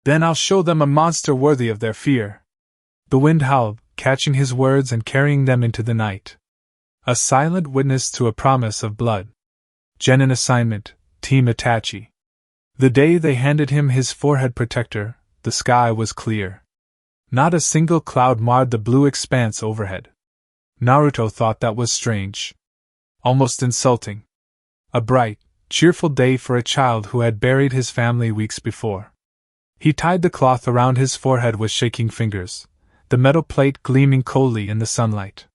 then I'll show them a monster worthy of their fear. The wind howled, catching his words and carrying them into the night. A silent witness to a promise of blood. Genin assignment, Team Itachi. The day they handed him his forehead protector, the sky was clear. Not a single cloud marred the blue expanse overhead. Naruto thought that was strange. Almost insulting. A bright, cheerful day for a child who had buried his family weeks before. He tied the cloth around his forehead with shaking fingers, the metal plate gleaming coldly in the sunlight.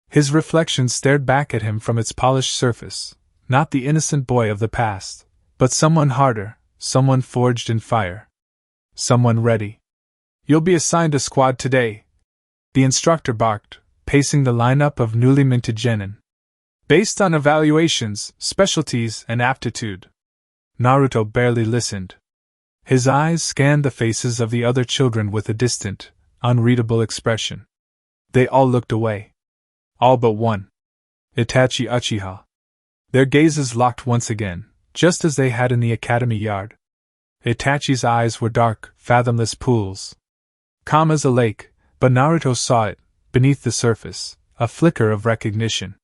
His reflection stared back at him from its polished surface, not the innocent boy of the past, but someone harder, someone forged in fire. Someone ready. You'll be assigned a squad today, the instructor barked, pacing the lineup of newly minted genin. Based on evaluations, specialties, and aptitude. Naruto barely listened. His eyes scanned the faces of the other children with a distant, unreadable expression. They all looked away. All but one. Itachi Uchiha. Their gazes locked once again, just as they had in the academy yard. Itachi's eyes were dark, fathomless pools. Calm as a lake, but Naruto saw it, beneath the surface, a flicker of recognition.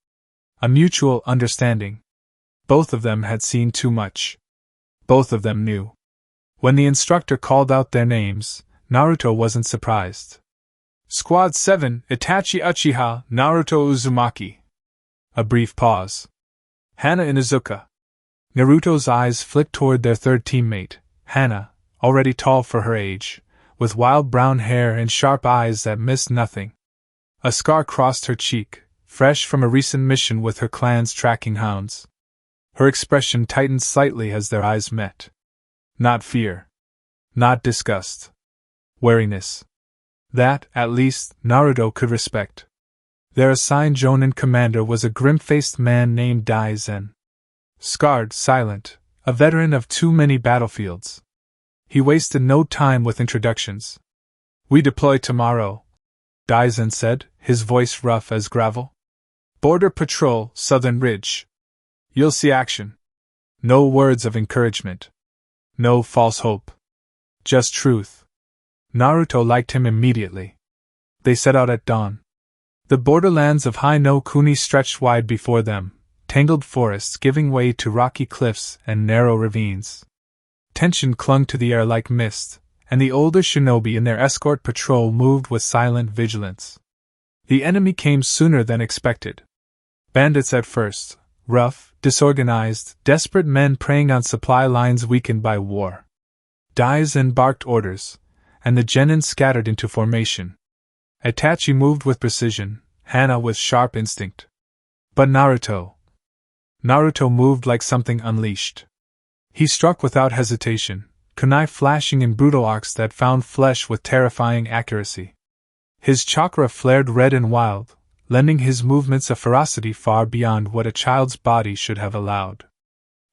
A mutual understanding. Both of them had seen too much. Both of them knew. When the instructor called out their names, Naruto wasn't surprised. Squad 7, Itachi Uchiha, Naruto Uzumaki. A brief pause. Hana and Izuka. Naruto's eyes flicked toward their third teammate, Hana, already tall for her age, with wild brown hair and sharp eyes that missed nothing. A scar crossed her cheek, fresh from a recent mission with her clan's tracking hounds. Her expression tightened slightly as their eyes met. Not fear. Not disgust. Wariness. That, at least, Naruto could respect. Their assigned Jonin commander was a grim-faced man named Daizen. Scarred, silent, a veteran of too many battlefields. He wasted no time with introductions. We deploy tomorrow, Daizen said, his voice rough as gravel. Border Patrol, Southern Ridge. You'll see action. No words of encouragement. No false hope. Just truth. Naruto liked him immediately. They set out at dawn. The borderlands of Hai no Kuni stretched wide before them, tangled forests giving way to rocky cliffs and narrow ravines. Tension clung to the air like mist, and the older shinobi in their escort patrol moved with silent vigilance. The enemy came sooner than expected. Bandits at first, rough, disorganized, desperate men preying on supply lines weakened by war. Daizen barked orders, and the genin scattered into formation. Itachi moved with precision, Hana with sharp instinct. But Naruto moved like something unleashed. He struck without hesitation, kunai flashing in brutal arcs that found flesh with terrifying accuracy. His chakra flared red and wild, lending his movements a ferocity far beyond what a child's body should have allowed.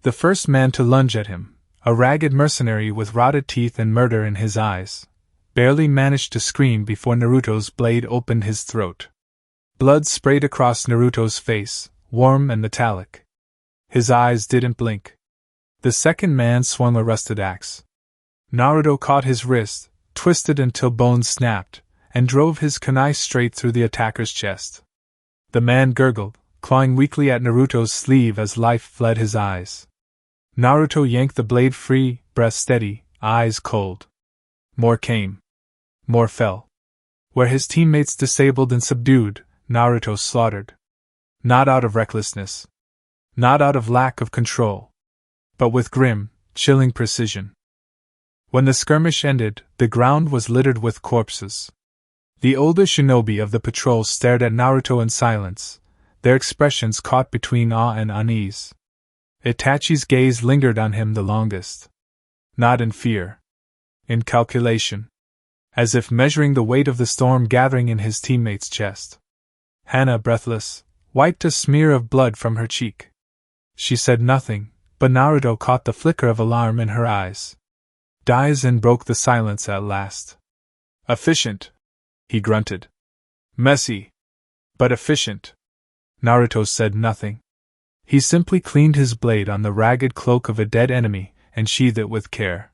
The first man to lunge at him, a ragged mercenary with rotted teeth and murder in his eyes, barely managed to scream before Naruto's blade opened his throat. Blood sprayed across Naruto's face, warm and metallic. His eyes didn't blink. The second man swung a rusted axe. Naruto caught his wrist, twisted until bones snapped, and drove his kunai straight through the attacker's chest. The man gurgled, clawing weakly at Naruto's sleeve as life fled his eyes. Naruto yanked the blade free, breath steady, eyes cold. More came. More fell. Where his teammates disabled and subdued, Naruto slaughtered. Not out of recklessness. Not out of lack of control. But with grim, chilling precision. When the skirmish ended, the ground was littered with corpses. The older shinobi of the patrol stared at Naruto in silence, their expressions caught between awe and unease. Itachi's gaze lingered on him the longest. Not in fear. In calculation. As if measuring the weight of the storm gathering in his teammate's chest. Hana, breathless, wiped a smear of blood from her cheek. She said nothing, but Naruto caught the flicker of alarm in her eyes. Daisen broke the silence at last. Efficient, he grunted. Messy, but efficient. Naruto said nothing. He simply cleaned his blade on the ragged cloak of a dead enemy and sheathed it with care.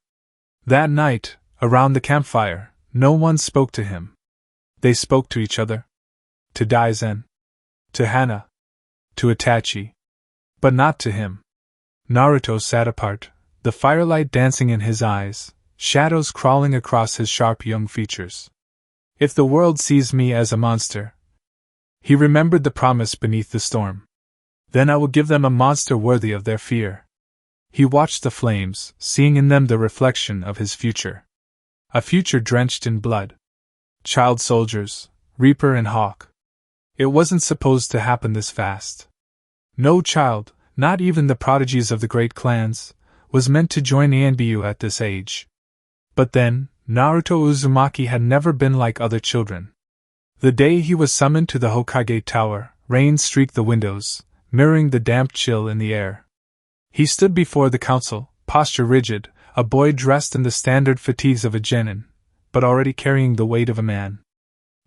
That night, around the campfire, no one spoke to him. They spoke to each other. To Daisen. To Hana. To Itachi. But not to him. Naruto sat apart, the firelight dancing in his eyes, shadows crawling across his sharp young features. If the world sees me as a monster, he remembered the promise beneath the storm. Then I will give them a monster worthy of their fear. He watched the flames, seeing in them the reflection of his future. A future drenched in blood. Child soldiers, Reaper and Hawk. It wasn't supposed to happen this fast. No child, not even the prodigies of the great clans, was meant to join Anbu at this age. But then, Naruto Uzumaki had never been like other children. The day he was summoned to the Hokage Tower, rain streaked the windows, mirroring the damp chill in the air. He stood before the council, posture rigid, a boy dressed in the standard fatigues of a genin, but already carrying the weight of a man.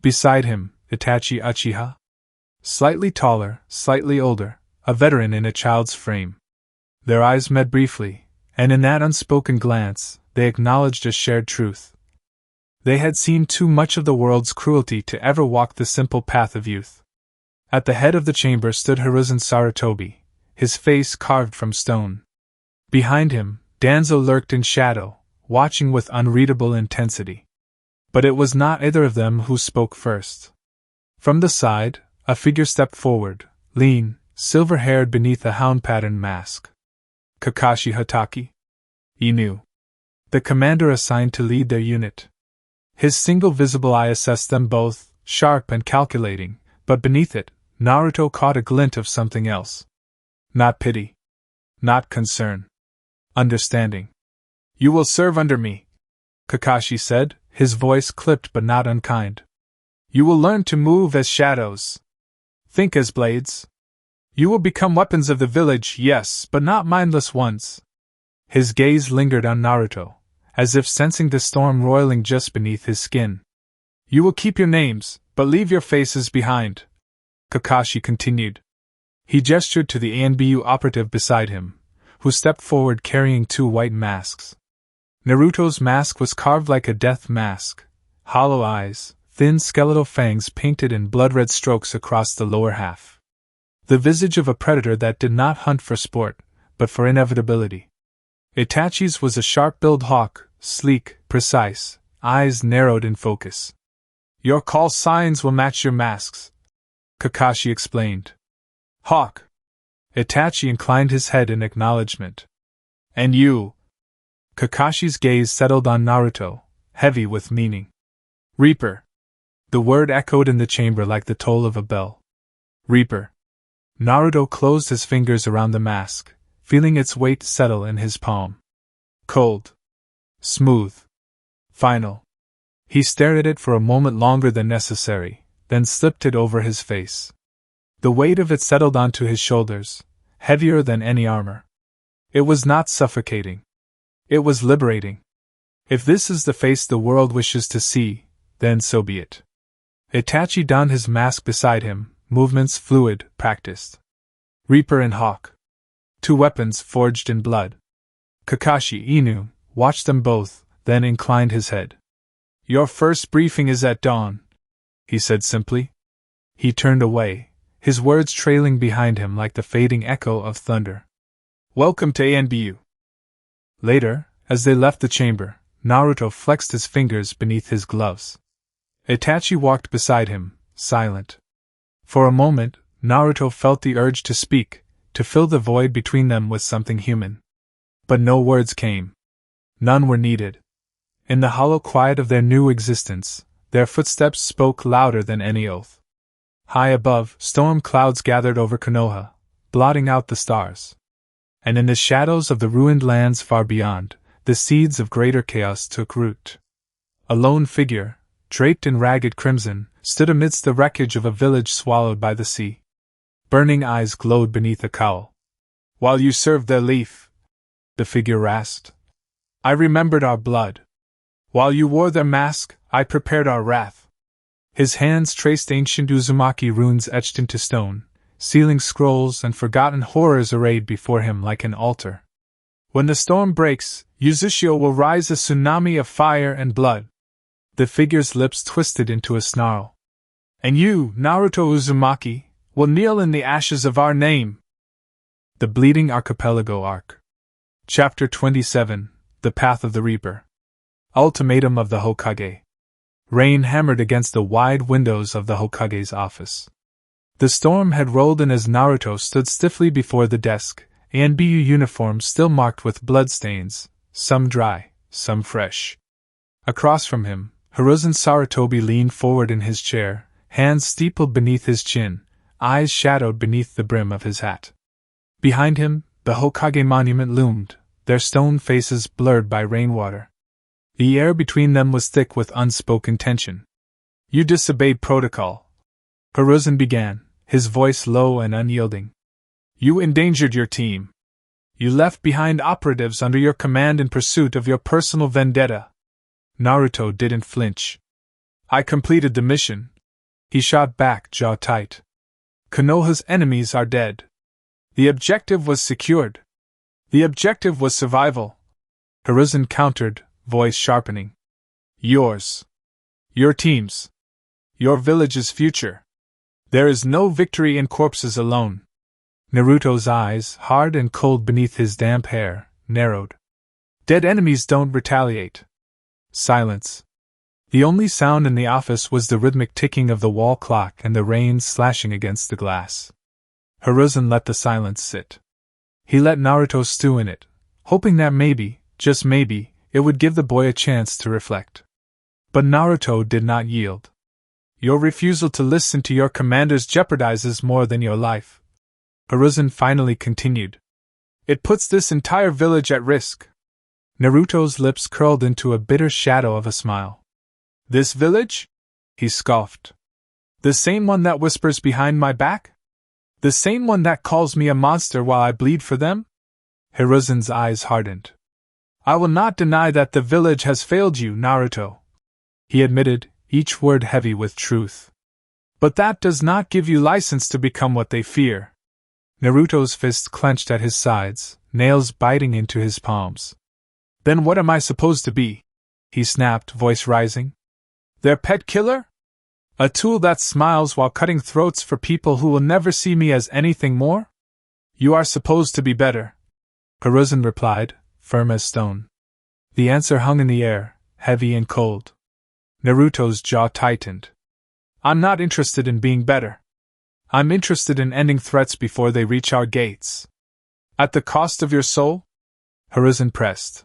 Beside him, Itachi Uchiha. Slightly taller, slightly older, a veteran in a child's frame. Their eyes met briefly, and in that unspoken glance, they acknowledged a shared truth. They had seen too much of the world's cruelty to ever walk the simple path of youth. At the head of the chamber stood Hiruzen Sarutobi, his face carved from stone. Behind him, Danzo lurked in shadow, watching with unreadable intensity. But it was not either of them who spoke first. From the side, a figure stepped forward, lean, silver-haired beneath a hound-patterned mask. Kakashi Hatake? Inu. The commander assigned to lead their unit. His single visible eye assessed them both, sharp and calculating, but beneath it, Naruto caught a glint of something else. Not pity. Not concern. Understanding. You will serve under me, Kakashi said, his voice clipped but not unkind. You will learn to move as shadows. Think as blades. You will become weapons of the village, yes, but not mindless ones. His gaze lingered on Naruto, as if sensing the storm roiling just beneath his skin. You will keep your names, but leave your faces behind, Kakashi continued. He gestured to the Anbu operative beside him, who stepped forward carrying two white masks. Naruto's mask was carved like a death mask, hollow eyes, thin skeletal fangs painted in blood-red strokes across the lower half. The visage of a predator that did not hunt for sport, but for inevitability. Itachi's was a sharp-billed hawk, sleek, precise, eyes narrowed in focus. Your call signs will match your masks, Kakashi explained. Hawk. Itachi inclined his head in acknowledgement. And you? Kakashi's gaze settled on Naruto, heavy with meaning. Reaper. The word echoed in the chamber like the toll of a bell. Reaper. Naruto closed his fingers around the mask, feeling its weight settle in his palm. Cold. Smooth. Final. He stared at it for a moment longer than necessary, then slipped it over his face. The weight of it settled onto his shoulders, heavier than any armor. It was not suffocating. It was liberating. If this is the face the world wishes to see, then so be it. Itachi donned his mask beside him, movements fluid, practiced. Reaper and Hawk. Two weapons forged in blood. Kakashi Inu watched them both, then inclined his head. Your first briefing is at dawn, he said simply. He turned away, his words trailing behind him like the fading echo of thunder. Welcome to Anbu. Later, as they left the chamber, Naruto flexed his fingers beneath his gloves. Itachi walked beside him, silent. For a moment, Naruto felt the urge to speak, to fill the void between them with something human. But no words came. None were needed. In the hollow quiet of their new existence, their footsteps spoke louder than any oath. High above, storm clouds gathered over Konoha, blotting out the stars. And in the shadows of the ruined lands far beyond, the seeds of greater chaos took root. A lone figure, draped in ragged crimson, stood amidst the wreckage of a village swallowed by the sea. Burning eyes glowed beneath a cowl. "While you served their leaf," the figure rasped, "I remembered our blood. While you wore their mask, I prepared our wrath." His hands traced ancient Uzumaki runes etched into stone, sealing scrolls and forgotten horrors arrayed before him like an altar. "When the storm breaks, Uzushio will rise a tsunami of fire and blood." The figure's lips twisted into a snarl. "And you, Naruto Uzumaki, will kneel in the ashes of our name." The Bleeding Archipelago Arc. Chapter 27, The Path of the Reaper. Ultimatum of the Hokage. Rain hammered against the wide windows of the Hokage's office. The storm had rolled in as Naruto stood stiffly before the desk, ANBU uniform still marked with bloodstains, some dry, some fresh. Across from him, Hiruzen Sarutobi leaned forward in his chair, hands steepled beneath his chin, eyes shadowed beneath the brim of his hat. Behind him, the Hokage monument loomed, their stone faces blurred by rainwater. The air between them was thick with unspoken tension. "You disobeyed protocol," Hiruzen began, his voice low and unyielding. "You endangered your team. You left behind operatives under your command in pursuit of your personal vendetta." Naruto didn't flinch. "I completed the mission," he shot back, jaw tight. "Konoha's enemies are dead. The objective was secured. The objective was survival," Hiruzen countered, voice sharpening. "Yours. Your team's. Your village's future. There is no victory in corpses alone." Naruto's eyes, hard and cold beneath his damp hair, narrowed. "Dead enemies don't retaliate." Silence. The only sound in the office was the rhythmic ticking of the wall clock and the rain slashing against the glass. Hiruzen let the silence sit. He let Naruto stew in it, hoping that maybe, just maybe, it would give the boy a chance to reflect. But Naruto did not yield. "Your refusal to listen to your commanders jeopardizes more than your life," Hiruzen finally continued. "It puts this entire village at risk." Naruto's lips curled into a bitter shadow of a smile. "This village?" he scoffed. "The same one that whispers behind my back? The same one that calls me a monster while I bleed for them?" Hiruzen's eyes hardened. "I will not deny that the village has failed you, Naruto," he admitted, each word heavy with truth. "But that does not give you license to become what they fear." Naruto's fists clenched at his sides, nails biting into his palms. "Then what am I supposed to be?" he snapped, voice rising. "Their pet killer? A tool that smiles while cutting throats for people who will never see me as anything more? You are supposed to be better," Hiruzen replied, firm as stone. The answer hung in the air, heavy and cold. Naruto's jaw tightened. "I'm not interested in being better. I'm interested in ending threats before they reach our gates." "At the cost of your soul?" Hiruzen pressed.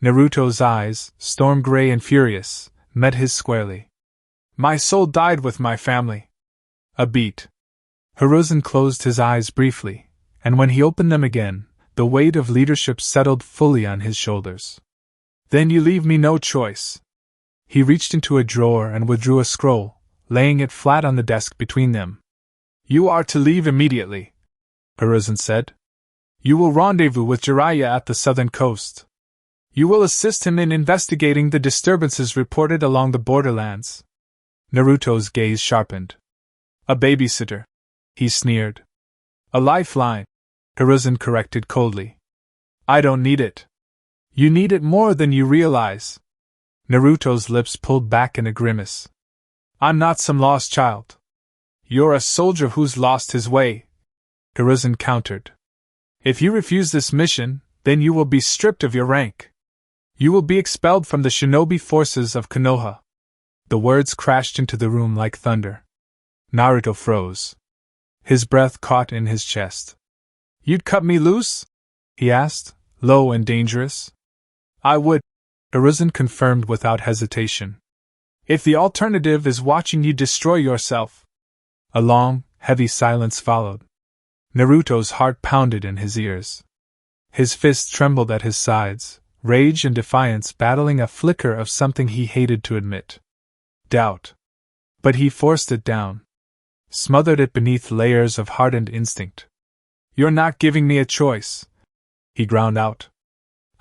Naruto's eyes, storm gray and furious, met his squarely. "My soul died with my family." A beat. Hiruzen closed his eyes briefly, and when he opened them again, the weight of leadership settled fully on his shoulders. "Then you leave me no choice." He reached into a drawer and withdrew a scroll, laying it flat on the desk between them. "You are to leave immediately," Hiruzen said. "You will rendezvous with Jiraiya at the southern coast. You will assist him in investigating the disturbances reported along the borderlands." Naruto's gaze sharpened. "A babysitter," he sneered. "A lifeline," Hiruzen corrected coldly. "I don't need it. You need it more than you realize." Naruto's lips pulled back in a grimace. "I'm not some lost child." "You're a soldier who's lost his way," Hiruzen countered. "If you refuse this mission, then you will be stripped of your rank. You will be expelled from the shinobi forces of Konoha." The words crashed into the room like thunder. Naruto froze. His breath caught in his chest. "You'd cut me loose?" he asked, low and dangerous. "I would," Hiruzen confirmed without hesitation. "If the alternative is watching you destroy yourself." A long, heavy silence followed. Naruto's heart pounded in his ears. His fists trembled at his sides, rage and defiance battling a flicker of something he hated to admit. Doubt. But he forced it down. Smothered it beneath layers of hardened instinct. "You're not giving me a choice," he ground out.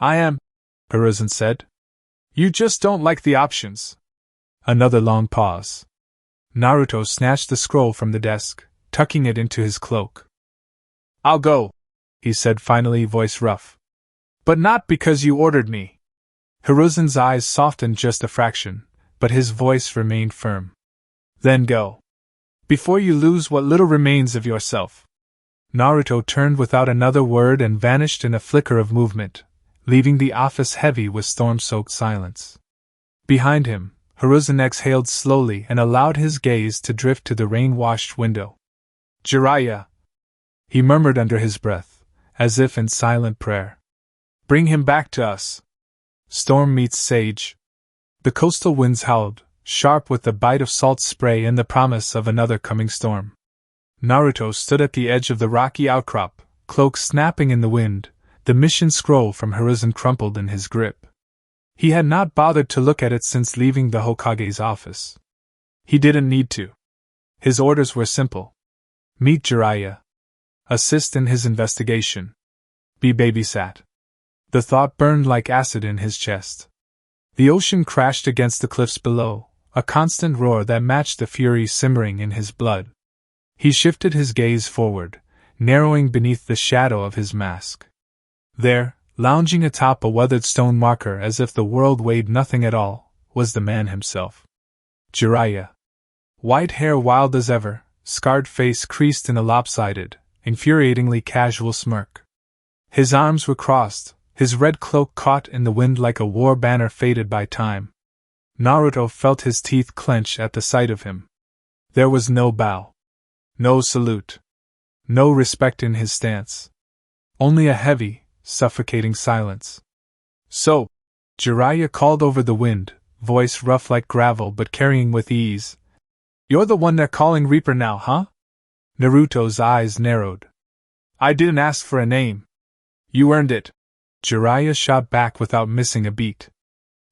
"I am," Hiruzen said. "You just don't like the options." Another long pause. Naruto snatched the scroll from the desk, tucking it into his cloak. "I'll go," he said finally, voice rough. "But not because you ordered me." Hiruzen's eyes softened just a fraction, but his voice remained firm. "Then go. Before you lose what little remains of yourself." Naruto turned without another word and vanished in a flicker of movement, leaving the office heavy with storm-soaked silence. Behind him, Hiruzen exhaled slowly and allowed his gaze to drift to the rain-washed window. "Jiraiya," he murmured under his breath, as if in silent prayer. "Bring him back to us." Storm meets sage. The coastal winds howled, sharp with the bite of salt spray and the promise of another coming storm. Naruto stood at the edge of the rocky outcrop, cloak snapping in the wind, the mission scroll from Hiruzen crumpled in his grip. He had not bothered to look at it since leaving the Hokage's office. He didn't need to. His orders were simple. Meet Jiraiya. Assist in his investigation. Be babysat. The thought burned like acid in his chest. The ocean crashed against the cliffs below, a constant roar that matched the fury simmering in his blood. He shifted his gaze forward, narrowing beneath the shadow of his mask. There, lounging atop a weathered stone marker as if the world weighed nothing at all, was the man himself. Jiraiya. White hair wild as ever, scarred face creased in a lopsided, infuriatingly casual smirk. His arms were crossed, his red cloak caught in the wind like a war banner faded by time. Naruto felt his teeth clench at the sight of him. There was no bow. No salute. No respect in his stance. Only a heavy, suffocating silence. "So," Jiraiya called over the wind, voice rough like gravel but carrying with ease. "You're the one they're calling Reaper now, huh?" Naruto's eyes narrowed. "I didn't ask for a name." "You earned it," Jiraiya shot back without missing a beat.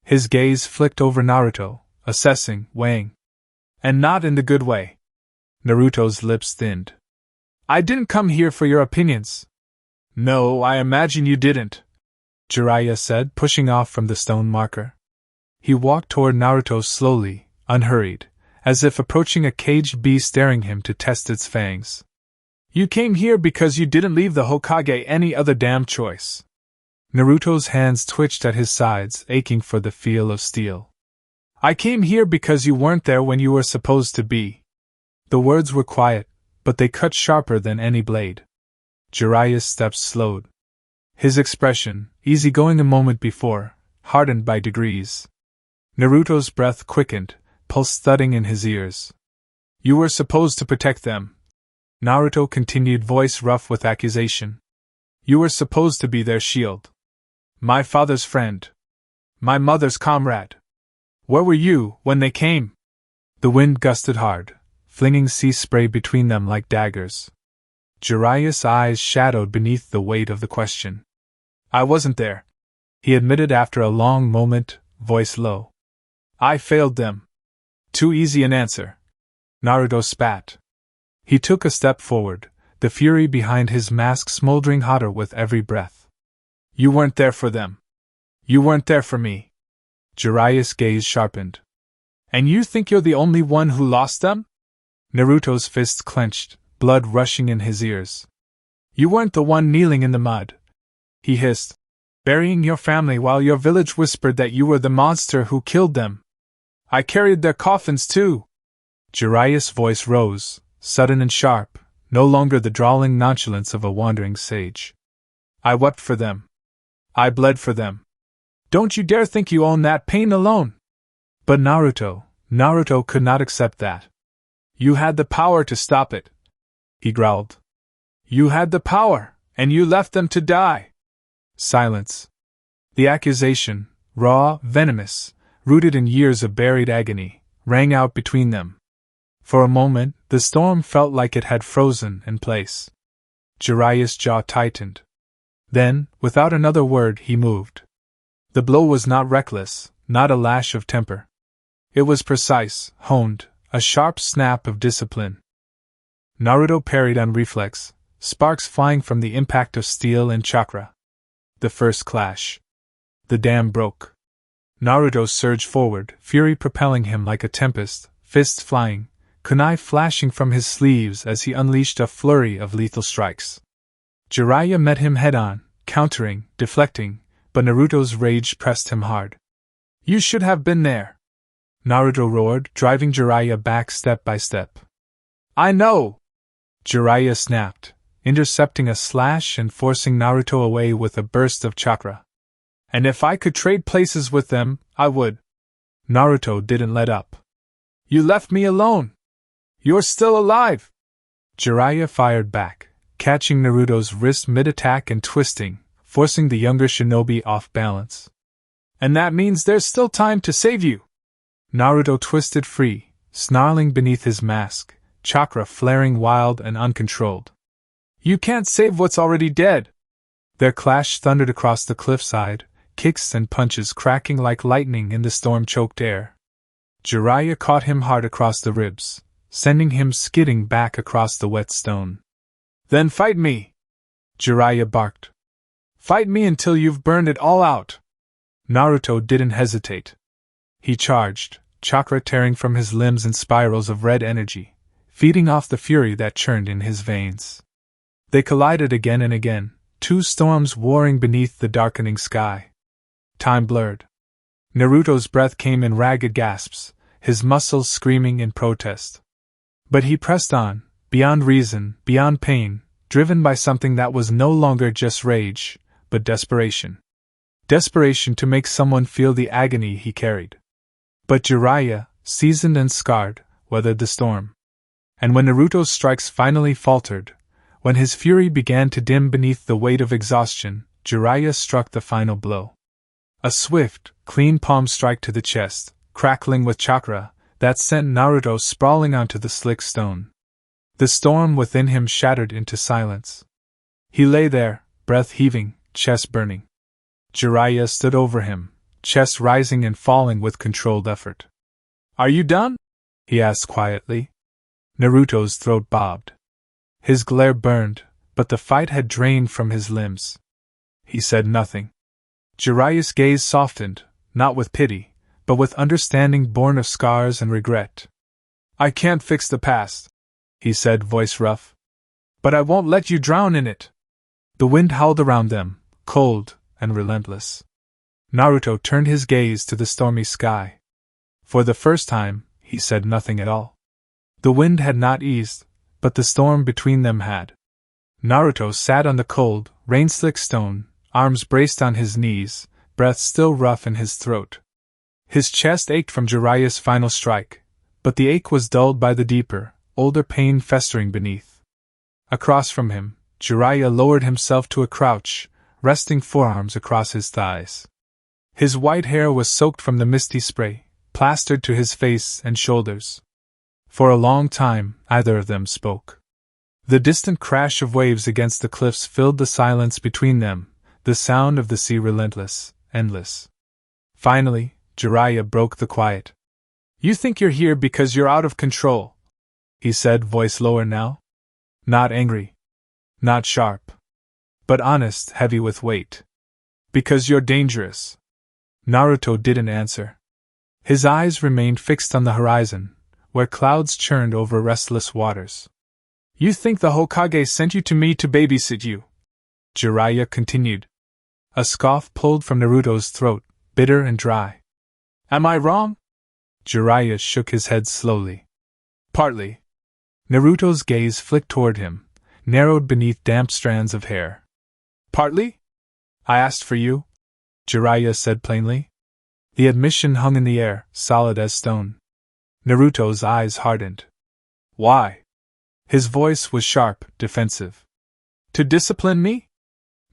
His gaze flicked over Naruto, assessing, weighing. "And not in the good way." Naruto's lips thinned. "I didn't come here for your opinions." "No, I imagine you didn't," Jiraiya said, pushing off from the stone marker. He walked toward Naruto slowly, unhurried, as if approaching a caged bee staring him to test its fangs. "You came here because you didn't leave the Hokage any other damn choice." Naruto's hands twitched at his sides, aching for the feel of steel. "I came here because you weren't there when you were supposed to be." The words were quiet, but they cut sharper than any blade. Jiraiya's steps slowed. His expression, easygoing a moment before, hardened by degrees. Naruto's breath quickened, pulse thudding in his ears. "You were supposed to protect them," Naruto continued, voice rough with accusation. "You were supposed to be their shield. My father's friend. My mother's comrade. Where were you when they came?" The wind gusted hard, flinging sea spray between them like daggers. Jiraiya's eyes shadowed beneath the weight of the question. "I wasn't there," he admitted after a long moment, voice low. "I failed them." "Too easy an answer," Naruto spat. He took a step forward, the fury behind his mask smoldering hotter with every breath. "You weren't there for them. You weren't there for me." Jiraiya's gaze sharpened. "And you think you're the only one who lost them?" Naruto's fists clenched, blood rushing in his ears. "You weren't the one kneeling in the mud," he hissed, "burying your family while your village whispered that you were the monster who killed them. I carried their coffins too." Jiraiya's voice rose, sudden and sharp, no longer the drawling nonchalance of a wandering sage. "I wept for them. I bled for them. Don't you dare think you own that pain alone." But Naruto, Naruto could not accept that. You had the power to stop it, he growled. You had the power, and you left them to die. Silence. The accusation, raw, venomous, rooted in years of buried agony, rang out between them. For a moment, the storm felt like it had frozen in place. Jiraiya's jaw tightened. Then, without another word, he moved. The blow was not reckless, not a lash of temper. It was precise, honed, a sharp snap of discipline. Naruto parried on reflex, sparks flying from the impact of steel and chakra. The first clash. The dam broke. Naruto surged forward, fury propelling him like a tempest, fists flying, kunai flashing from his sleeves as he unleashed a flurry of lethal strikes. Jiraiya met him head-on, countering, deflecting, but Naruto's rage pressed him hard. You should have been there, Naruto roared, driving Jiraiya back step by step. I know! Jiraiya snapped, intercepting a slash and forcing Naruto away with a burst of chakra. And if I could trade places with them, I would. Naruto didn't let up. You left me alone! You're still alive! Jiraiya fired back, catching Naruto's wrist mid-attack and twisting, forcing the younger shinobi off balance. And that means there's still time to save you! Naruto twisted free, snarling beneath his mask, chakra flaring wild and uncontrolled. You can't save what's already dead! Their clash thundered across the cliffside, kicks and punches cracking like lightning in the storm-choked air. Jiraiya caught him hard across the ribs, sending him skidding back across the wet stone. Then fight me! Jiraiya barked. Fight me until you've burned it all out! Naruto didn't hesitate. He charged, chakra tearing from his limbs in spirals of red energy, feeding off the fury that churned in his veins. They collided again and again, two storms warring beneath the darkening sky. Time blurred. Naruto's breath came in ragged gasps, his muscles screaming in protest. But he pressed on, beyond reason, beyond pain, driven by something that was no longer just rage, but desperation. Desperation to make someone feel the agony he carried. But Jiraiya, seasoned and scarred, weathered the storm. And when Naruto's strikes finally faltered, when his fury began to dim beneath the weight of exhaustion, Jiraiya struck the final blow. A swift, clean palm strike to the chest, crackling with chakra, that sent Naruto sprawling onto the slick stone. The storm within him shattered into silence. He lay there, breath heaving, chest burning. Jiraiya stood over him, chest rising and falling with controlled effort. Are you done? He asked quietly. Naruto's throat bobbed. His glare burned, but the fight had drained from his limbs. He said nothing. Jiraiya's gaze softened, not with pity, but with understanding born of scars and regret. I can't fix the past, he said, voice rough. But I won't let you drown in it. The wind howled around them, cold and relentless. Naruto turned his gaze to the stormy sky. For the first time, he said nothing at all. The wind had not eased, but the storm between them had. Naruto sat on the cold, rain-slick stone, arms braced on his knees, breath still rough in his throat. His chest ached from Jiraiya's final strike, but the ache was dulled by the deeper, older pain festering beneath. Across from him, Jiraiya lowered himself to a crouch, resting forearms across his thighs. His white hair was soaked from the misty spray, plastered to his face and shoulders. For a long time, neither of them spoke. The distant crash of waves against the cliffs filled the silence between them, the sound of the sea relentless, endless. Finally, Jiraiya broke the quiet. You think you're here because you're out of control, he said, voice lower now. Not angry. Not sharp. But honest, heavy with weight. Because you're dangerous. Naruto didn't answer. His eyes remained fixed on the horizon, where clouds churned over restless waters. You think the Hokage sent you to me to babysit you? Jiraiya continued. A scoff pulled from Naruto's throat, bitter and dry. Am I wrong? Jiraiya shook his head slowly. Partly. Naruto's gaze flicked toward him, narrowed beneath damp strands of hair. Partly? I asked for you, Jiraiya said plainly. The admission hung in the air, solid as stone. Naruto's eyes hardened. Why? His voice was sharp, defensive. To discipline me?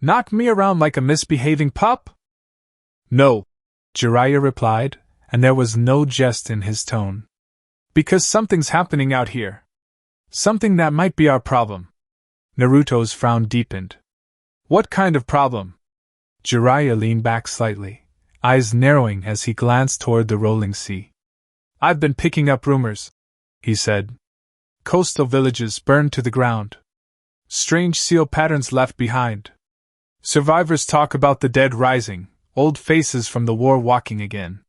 Knock me around like a misbehaving pup? No, Jiraiya replied, and there was no jest in his tone. Because something's happening out here. Something that might be our problem. Naruto's frown deepened. What kind of problem? Jiraiya leaned back slightly, eyes narrowing as he glanced toward the rolling sea. I've been picking up rumors, he said. Coastal villages burned to the ground. Strange seal patterns left behind. Survivors talk about the dead rising, old faces from the war walking again.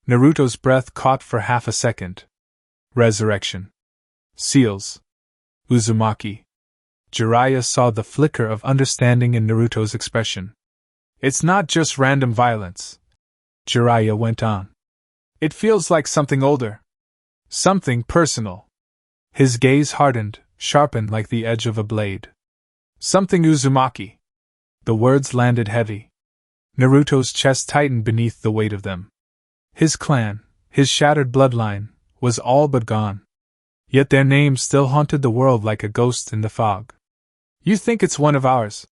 Naruto's breath caught for half a second. Resurrection. Seals. Uzumaki. Jiraiya saw the flicker of understanding in Naruto's expression. It's not just random violence. Jiraiya went on. It feels like something older. Something personal. His gaze hardened, sharpened like the edge of a blade. Something Uzumaki. The words landed heavy. Naruto's chest tightened beneath the weight of them. His clan, his shattered bloodline, was all but gone. Yet their name still haunted the world like a ghost in the fog. You think it's one of ours?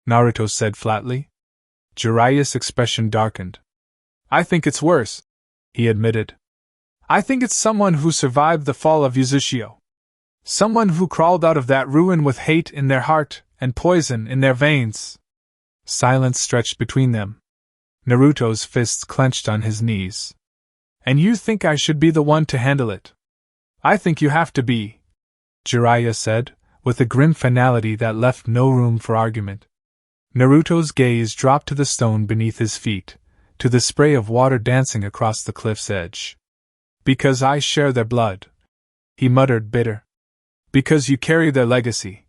Naruto said flatly. Jiraiya's expression darkened. I think it's worse, he admitted. I think it's someone who survived the fall of Uzushio. Someone who crawled out of that ruin with hate in their heart and poison in their veins. Silence stretched between them. Naruto's fists clenched on his knees. And you think I should be the one to handle it? I think you have to be, Jiraiya said, with a grim finality that left no room for argument. Naruto's gaze dropped to the stone beneath his feet, to the spray of water dancing across the cliff's edge. Because I share their blood, he muttered bitter. Because you carry their legacy,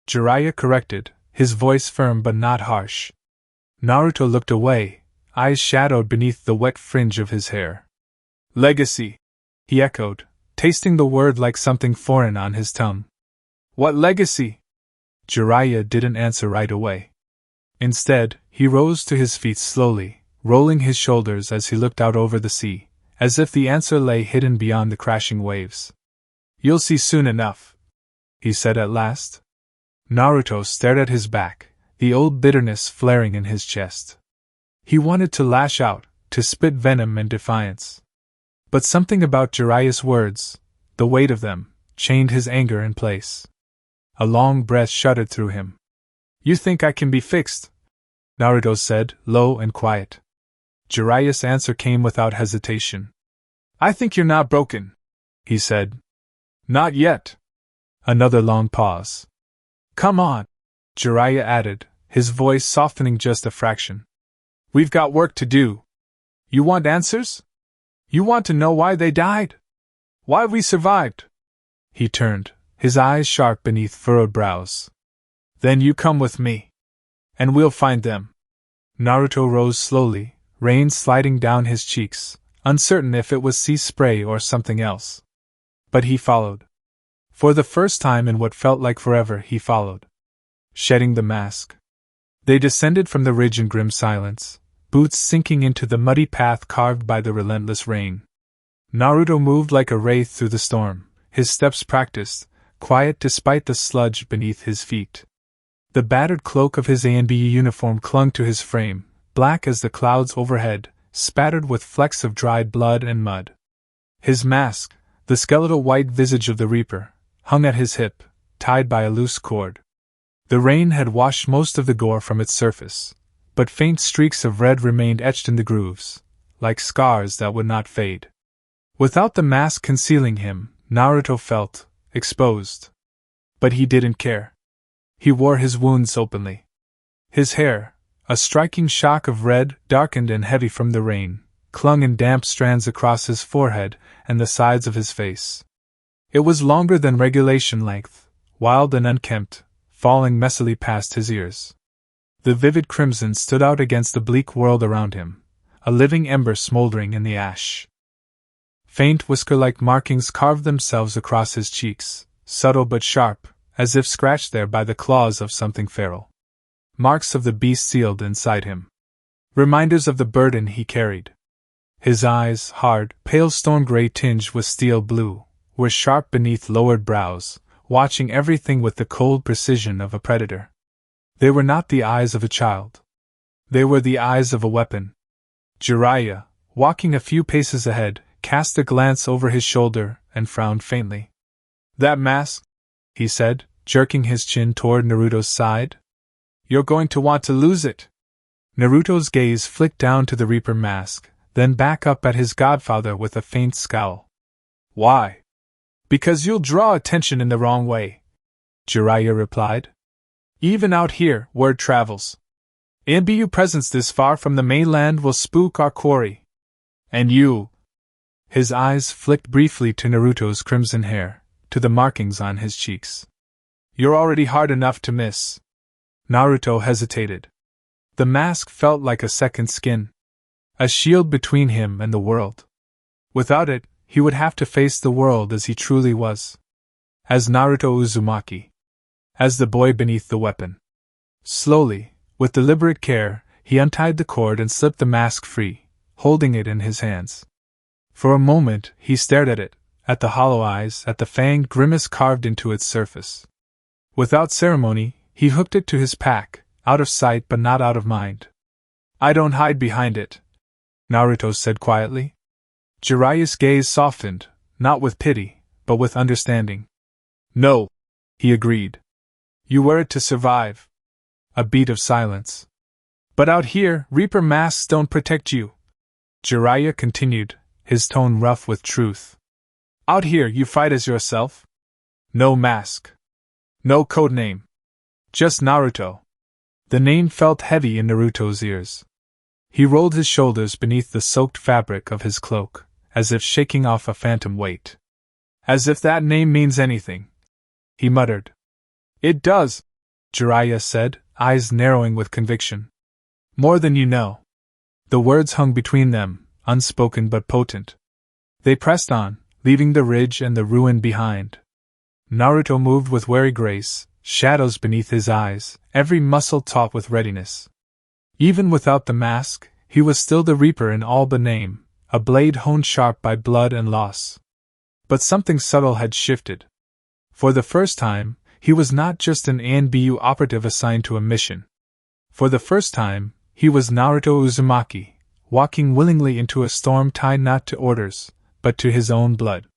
Jiraiya corrected, his voice firm but not harsh. Naruto looked away, eyes shadowed beneath the wet fringe of his hair. Legacy, he echoed, tasting the word like something foreign on his tongue. What legacy? Jiraiya didn't answer right away. Instead, he rose to his feet slowly, rolling his shoulders as he looked out over the sea, as if the answer lay hidden beyond the crashing waves. You'll see soon enough, he said at last. Naruto stared at his back, the old bitterness flaring in his chest. He wanted to lash out, to spit venom and defiance. But something about Jiraiya's words, the weight of them, chained his anger in place. A long breath shuddered through him. You think I can be fixed? Naruto said, low and quiet. Jiraiya's answer came without hesitation. I think you're not broken, he said. Not yet. Another long pause. Come on, Jiraiya added, his voice softening just a fraction. We've got work to do. You want answers? You want to know why they died? Why we survived? He turned, his eyes sharp beneath furrowed brows. Then you come with me. And we'll find them. Naruto rose slowly, rain sliding down his cheeks, uncertain if it was sea spray or something else. But he followed. For the first time in what felt like forever, he followed. Shedding the mask. They descended from the ridge in grim silence, boots sinking into the muddy path carved by the relentless rain. Naruto moved like a wraith through the storm, his steps practiced, quiet despite the sludge beneath his feet. The battered cloak of his ANBU uniform clung to his frame, black as the clouds overhead, spattered with flecks of dried blood and mud. His mask, the skeletal white visage of the Reaper, hung at his hip, tied by a loose cord. The rain had washed most of the gore from its surface, but faint streaks of red remained etched in the grooves, like scars that would not fade. Without the mask concealing him, Naruto felt exposed. But he didn't care. He wore his wounds openly. His hair, a striking shock of red, darkened and heavy from the rain, clung in damp strands across his forehead and the sides of his face. It was longer than regulation length, wild and unkempt, falling messily past his ears. The vivid crimson stood out against the bleak world around him, a living ember smoldering in the ash. Faint whisker-like markings carved themselves across his cheeks, subtle but sharp, as if scratched there by the claws of something feral. Marks of the beast sealed inside him. Reminders of the burden he carried. His eyes, hard, pale storm gray tinged with steel blue, were sharp beneath lowered brows, watching everything with the cold precision of a predator. They were not the eyes of a child. They were the eyes of a weapon. Jiraiya, walking a few paces ahead, cast a glance over his shoulder and frowned faintly. "That mask?" he said, jerking his chin toward Naruto's side. "You're going to want to lose it." Naruto's gaze flicked down to the Reaper mask, then back up at his godfather with a faint scowl. "Why?" "Because you'll draw attention in the wrong way," Jiraiya replied. "Even out here, word travels. ABU presence this far from the mainland will spook our quarry. And you..." His eyes flicked briefly to Naruto's crimson hair, to the markings on his cheeks. "You're already hard enough to miss." Naruto hesitated. The mask felt like a second skin. A shield between him and the world. Without it, he would have to face the world as he truly was. As Naruto Uzumaki. As the boy beneath the weapon. Slowly, with deliberate care, he untied the cord and slipped the mask free, holding it in his hands. For a moment, he stared at it, at the hollow eyes, at the fanged grimace carved into its surface. Without ceremony, he hooked it to his pack, out of sight but not out of mind. "I don't hide behind it," Naruto said quietly. Jiraiya's gaze softened, not with pity, but with understanding. "No," he agreed. "You wear it to survive." A beat of silence. "But out here, Reaper masks don't protect you," Jiraiya continued, his tone rough with truth. "Out here you fight as yourself. No mask. No codename. Just Naruto." The name felt heavy in Naruto's ears. He rolled his shoulders beneath the soaked fabric of his cloak, as if shaking off a phantom weight. "As if that name means anything," he muttered. "It does," Jiraiya said, eyes narrowing with conviction. "More than you know." The words hung between them, unspoken but potent. They pressed on, leaving the ridge and the ruin behind. Naruto moved with wary grace, shadows beneath his eyes, every muscle taut with readiness. Even without the mask, he was still the Reaper in all but name, a blade honed sharp by blood and loss. But something subtle had shifted. For the first time, he was not just an ANBU operative assigned to a mission. For the first time, he was Naruto Uzumaki, walking willingly into a storm tied not to orders, but to his own blood.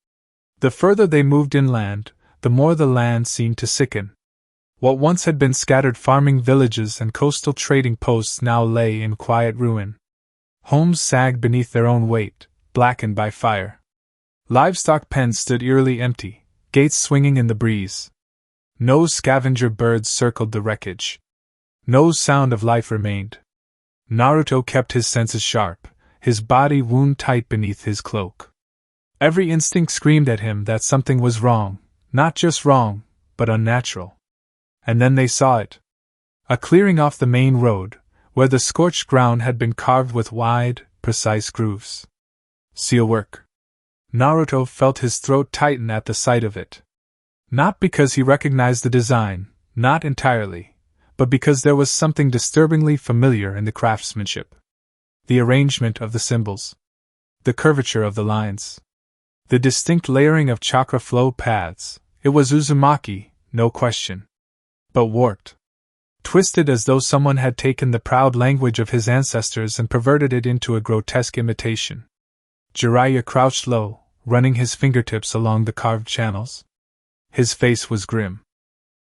The further they moved inland, the more the land seemed to sicken. What once had been scattered farming villages and coastal trading posts now lay in quiet ruin. Homes sagged beneath their own weight, blackened by fire. Livestock pens stood eerily empty, gates swinging in the breeze. No scavenger birds circled the wreckage. No sound of life remained. Naruto kept his senses sharp, his body wound tight beneath his cloak. Every instinct screamed at him that something was wrong, not just wrong, but unnatural. And then they saw it. A clearing off the main road, where the scorched ground had been carved with wide, precise grooves. Sealwork. Naruto felt his throat tighten at the sight of it. Not because he recognized the design, not entirely, but because there was something disturbingly familiar in the craftsmanship. The arrangement of the symbols. The curvature of the lines. The distinct layering of chakra flow paths. It was Uzumaki, no question. But warped. Twisted as though someone had taken the proud language of his ancestors and perverted it into a grotesque imitation. Jiraiya crouched low, running his fingertips along the carved channels. His face was grim.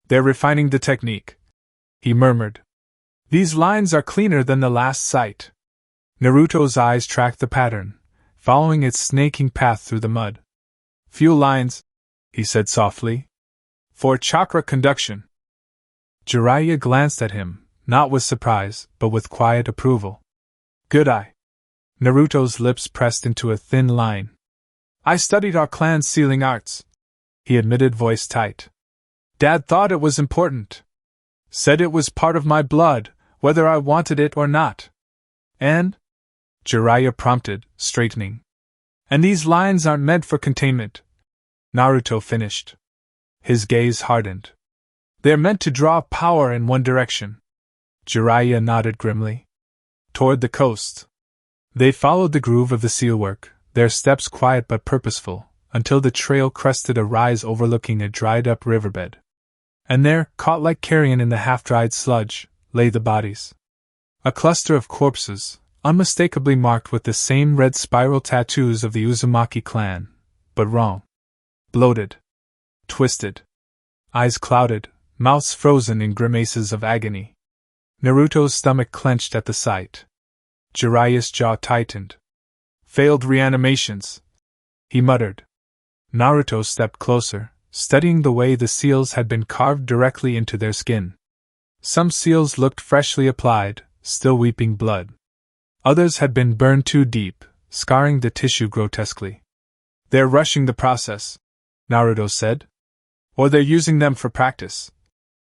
"They're refining the technique," he murmured. "These lines are cleaner than the last sight." Naruto's eyes tracked the pattern, following its snaking path through the mud. "Few lines," he said softly. "For chakra conduction." Jiraiya glanced at him, not with surprise, but with quiet approval. "Good eye." Naruto's lips pressed into a thin line. "I studied our clan's sealing arts," he admitted, voice tight. "Dad thought it was important. Said it was part of my blood, whether I wanted it or not." "And?" Jiraiya prompted, straightening. "And these lines aren't meant for containment," Naruto finished. His gaze hardened. "They're meant to draw power in one direction." Jiraiya nodded grimly. "Toward the coast." They followed the groove of the sealwork, their steps quiet but purposeful, until the trail crested a rise overlooking a dried-up riverbed. And there, caught like carrion in the half-dried sludge, lay the bodies. A cluster of corpses, unmistakably marked with the same red spiral tattoos of the Uzumaki clan, but wrong. Bloated. Twisted. Eyes clouded, mouths frozen in grimaces of agony. Naruto's stomach clenched at the sight. Jiraiya's jaw tightened. Failed reanimations, he muttered. Naruto stepped closer, studying the way the seals had been carved directly into their skin. Some seals looked freshly applied, still weeping blood. Others had been burned too deep, scarring the tissue grotesquely. They're rushing the process, Naruto said. Or they're using them for practice,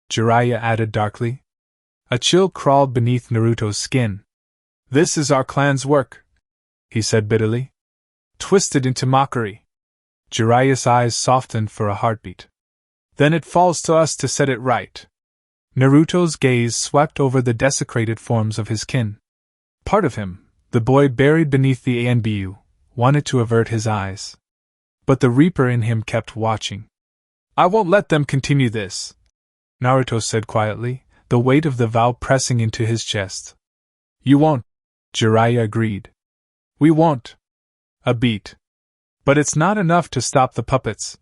Jiraiya added darkly. A chill crawled beneath Naruto's skin. This is our clan's work, he said bitterly. Twisted into mockery. Jiraiya's eyes softened for a heartbeat. Then it falls to us to set it right. Naruto's gaze swept over the desecrated forms of his kin. Part of him, the boy buried beneath the ANBU, wanted to avert his eyes. But the Reaper in him kept watching. I won't let them continue this, Naruto said quietly, the weight of the vow pressing into his chest. You won't, Jiraiya agreed. We won't. A beat. But it's not enough to stop the puppets,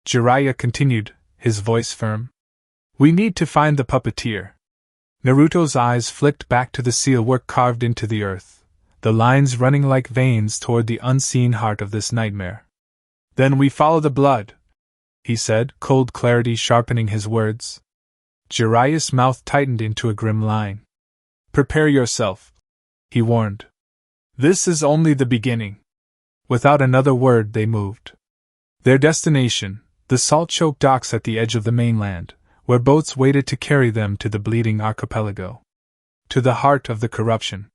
Jiraiya continued, his voice firm. We need to find the puppeteer. Naruto's eyes flicked back to the seal work carved into the earth, the lines running like veins toward the unseen heart of this nightmare. Then we follow the blood, he said, cold clarity sharpening his words. Jiraiya's mouth tightened into a grim line. Prepare yourself, he warned. This is only the beginning. Without another word they moved. Their destination, the salt-choked docks at the edge of the mainland, where boats waited to carry them to the bleeding archipelago. To the heart of the corruption.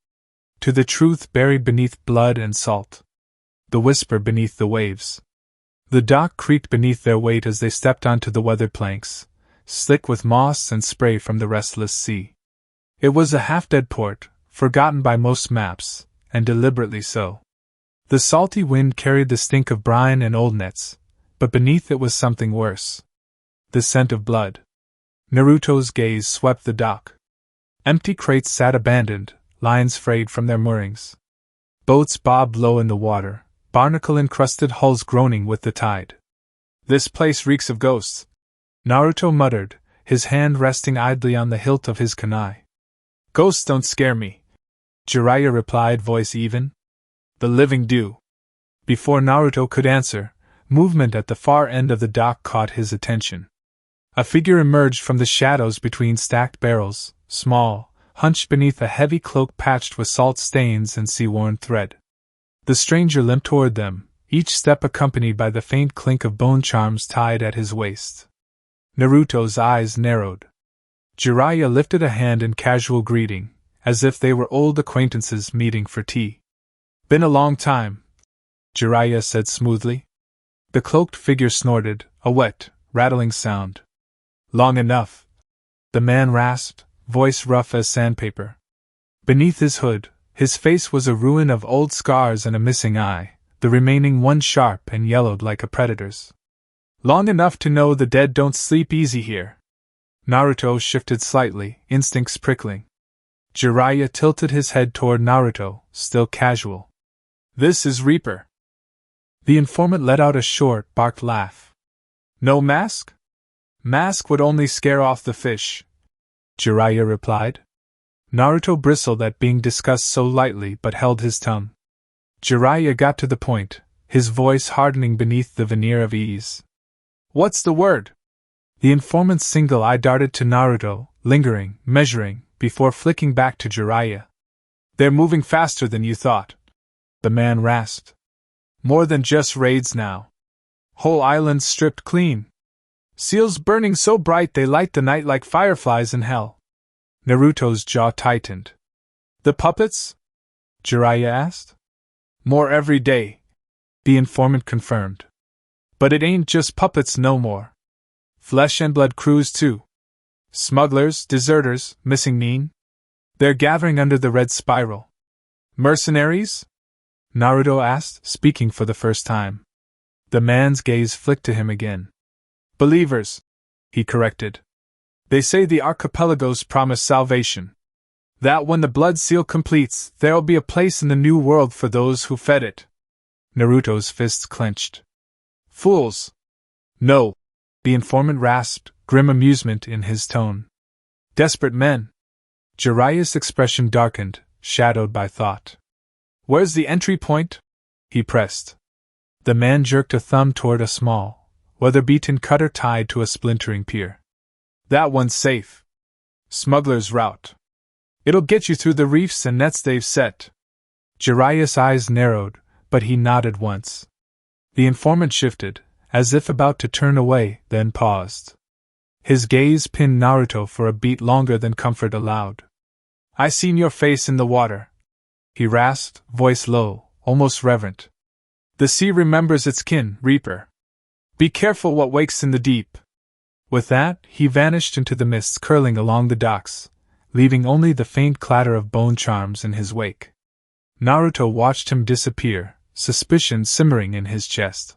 To the truth buried beneath blood and salt. The whisper beneath the waves. The dock creaked beneath their weight as they stepped onto the weathered planks, slick with moss and spray from the restless sea. It was a half-dead port, forgotten by most maps, and deliberately so. The salty wind carried the stink of brine and old nets, but beneath it was something worse. The scent of blood. Naruto's gaze swept the dock. Empty crates sat abandoned, lines frayed from their moorings. Boats bobbed low in the water, barnacle-encrusted hulls groaning with the tide. This place reeks of ghosts, Naruto muttered, his hand resting idly on the hilt of his kunai. Ghosts don't scare me, Jiraiya replied, voice even. The living do. Before Naruto could answer, movement at the far end of the dock caught his attention. A figure emerged from the shadows between stacked barrels, small, hunched beneath a heavy cloak patched with salt stains and sea-worn thread. The stranger limped toward them, each step accompanied by the faint clink of bone charms tied at his waist. Naruto's eyes narrowed. Jiraiya lifted a hand in casual greeting, as if they were old acquaintances meeting for tea. Been a long time, Jiraiya said smoothly. The cloaked figure snorted, a wet, rattling sound. Long enough, the man rasped, voice rough as sandpaper. Beneath his hood, his face was a ruin of old scars and a missing eye, the remaining one sharp and yellowed like a predator's. Long enough to know the dead don't sleep easy here. Naruto shifted slightly, instincts prickling. Jiraiya tilted his head toward Naruto, still casual. This is Reaper. The informant let out a short, barked laugh. No mask? Mask would only scare off the fish, Jiraiya replied. Naruto bristled at being discussed so lightly but held his tongue. Jiraiya got to the point, his voice hardening beneath the veneer of ease. What's the word? The informant's single eye darted to Naruto, lingering, measuring, before flicking back to Jiraiya. They're moving faster than you thought, the man rasped. More than just raids now. Whole islands stripped clean. Seals burning so bright they light the night like fireflies in hell. Naruto's jaw tightened. The puppets? Jiraiya asked. More every day, the informant confirmed. But it ain't just puppets no more. Flesh and blood crews too. Smugglers, deserters, missing Nin. They're gathering under the red spiral. Mercenaries? Naruto asked, speaking for the first time. The man's gaze flicked to him again. Believers, he corrected. They say the archipelagos promise salvation. That when the blood seal completes, there'll be a place in the new world for those who fed it. Naruto's fists clenched. Fools! No, the informant rasped, grim amusement in his tone. Desperate men. Jiraiya's expression darkened, shadowed by thought. Where's the entry point? He pressed. The man jerked a thumb toward a small, weather-beaten cutter tied to a splintering pier. That one's safe. Smuggler's route. It'll get you through the reefs and nets they've set. Jiraiya's eyes narrowed, but he nodded once. The informant shifted, as if about to turn away, then paused. His gaze pinned Naruto for a beat longer than comfort allowed. I seen your face in the water, he rasped, voice low, almost reverent. The sea remembers its kin, Reaper. Be careful what wakes in the deep. With that, he vanished into the mists curling along the docks, leaving only the faint clatter of bone charms in his wake. Naruto watched him disappear, suspicion simmering in his chest.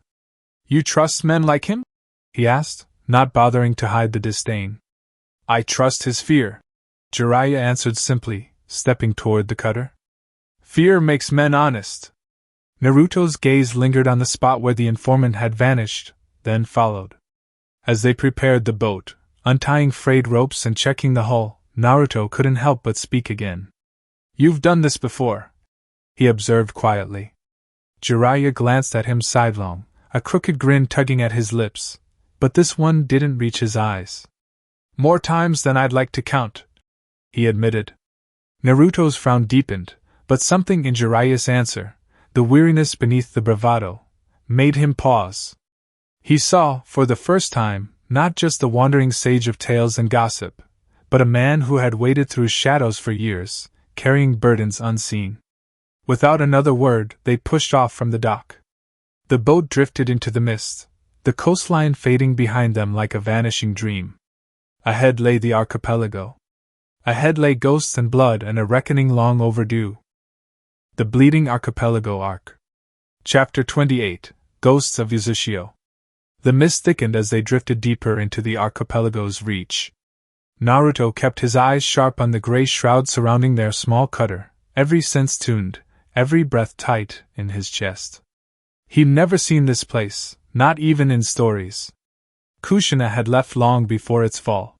You trust men like him? He asked, not bothering to hide the disdain. I trust his fear, Jiraiya answered simply, stepping toward the cutter. Fear makes men honest. Naruto's gaze lingered on the spot where the informant had vanished, then followed. As they prepared the boat, untying frayed ropes and checking the hull, Naruto couldn't help but speak again. You've done this before, he observed quietly. Jiraiya glanced at him sidelong, a crooked grin tugging at his lips, but this one didn't reach his eyes. More times than I'd like to count, he admitted. Naruto's frown deepened, but something in Jiraiya's answer, the weariness beneath the bravado, made him pause. He saw, for the first time, not just the wandering sage of tales and gossip, but a man who had waded through shadows for years, carrying burdens unseen. Without another word, they pushed off from the dock. The boat drifted into the mist, the coastline fading behind them like a vanishing dream. Ahead lay the archipelago. Ahead lay ghosts and blood and a reckoning long overdue. The Bleeding Archipelago Arc. Chapter 28, Ghosts of Uzushio. The mist thickened as they drifted deeper into the archipelago's reach. Naruto kept his eyes sharp on the gray shroud surrounding their small cutter, every sense tuned, every breath tight in his chest. He'd never seen this place, not even in stories. Kushina had left long before its fall.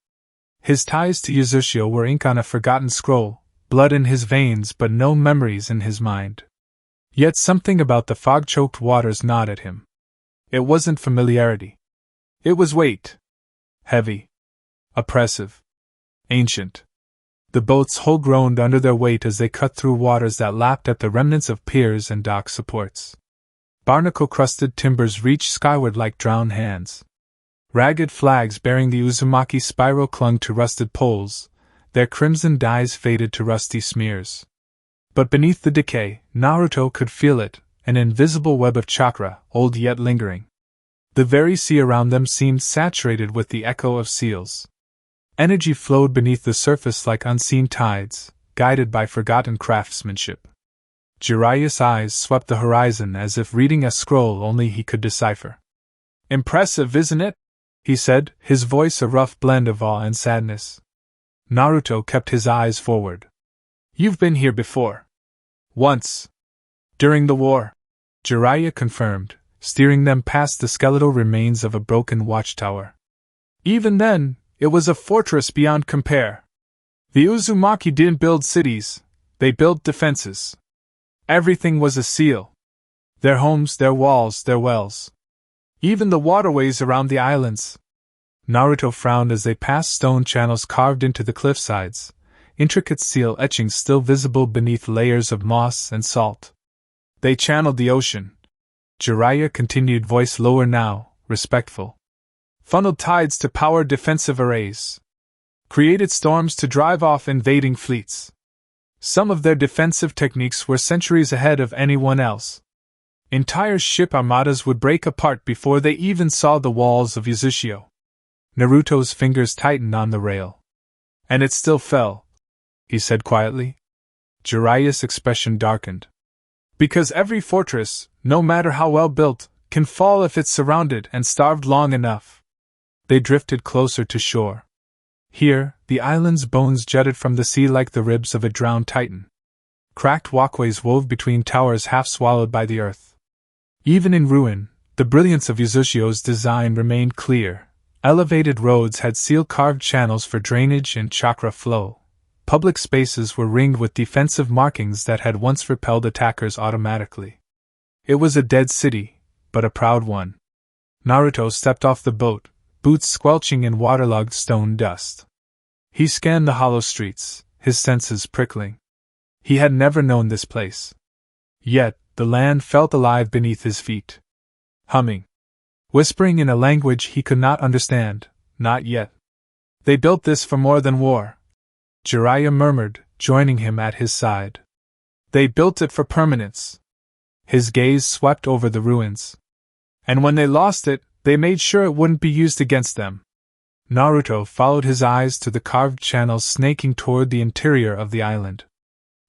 His ties to Uzushio were ink on a forgotten scroll, blood in his veins but no memories in his mind. Yet something about the fog-choked waters gnawed at him. It wasn't familiarity. It was weight. Heavy. Oppressive. Ancient. The boat's hull groaned under their weight as they cut through waters that lapped at the remnants of piers and dock supports. Barnacle-crusted timbers reached skyward like drowned hands. Ragged flags bearing the Uzumaki spiral clung to rusted poles, their crimson dyes faded to rusty smears. But beneath the decay, Naruto could feel it, an invisible web of chakra, old yet lingering. The very sea around them seemed saturated with the echo of seals. Energy flowed beneath the surface like unseen tides, guided by forgotten craftsmanship. Jiraiya's eyes swept the horizon as if reading a scroll only he could decipher. Impressive, isn't it? He said, his voice a rough blend of awe and sadness. Naruto kept his eyes forward. You've been here before. Once. During the war, Jiraiya confirmed, steering them past the skeletal remains of a broken watchtower. Even then, it was a fortress beyond compare. The Uzumaki didn't build cities, they built defenses. Everything was a seal. Their homes, their walls, their wells. Even the waterways around the islands. Naruto frowned as they passed stone channels carved into the cliffsides, intricate seal etchings still visible beneath layers of moss and salt. They channeled the ocean. Jiraiya continued, voice lower now, respectful. Funneled tides to power defensive arrays. Created storms to drive off invading fleets. Some of their defensive techniques were centuries ahead of anyone else. Entire ship armadas would break apart before they even saw the walls of Uzushio. Naruto's fingers tightened on the rail. And it still fell, he said quietly. Jiraiya's expression darkened. Because every fortress, no matter how well built, can fall if it's surrounded and starved long enough. They drifted closer to shore. Here, the island's bones jutted from the sea like the ribs of a drowned titan. Cracked walkways wove between towers half swallowed by the earth. Even in ruin, the brilliance of Uzushio's design remained clear. Elevated roads had seal-carved channels for drainage and chakra flow. Public spaces were ringed with defensive markings that had once repelled attackers automatically. It was a dead city, but a proud one. Naruto stepped off the boat, boots squelching in waterlogged stone dust. He scanned the hollow streets, his senses prickling. He had never known this place. Yet, the land felt alive beneath his feet. Humming. Whispering in a language he could not understand, not yet. They built this for more than war. Jiraiya murmured, joining him at his side. They built it for permanence. His gaze swept over the ruins. And when they lost it, they made sure it wouldn't be used against them. Naruto followed his eyes to the carved channels snaking toward the interior of the island.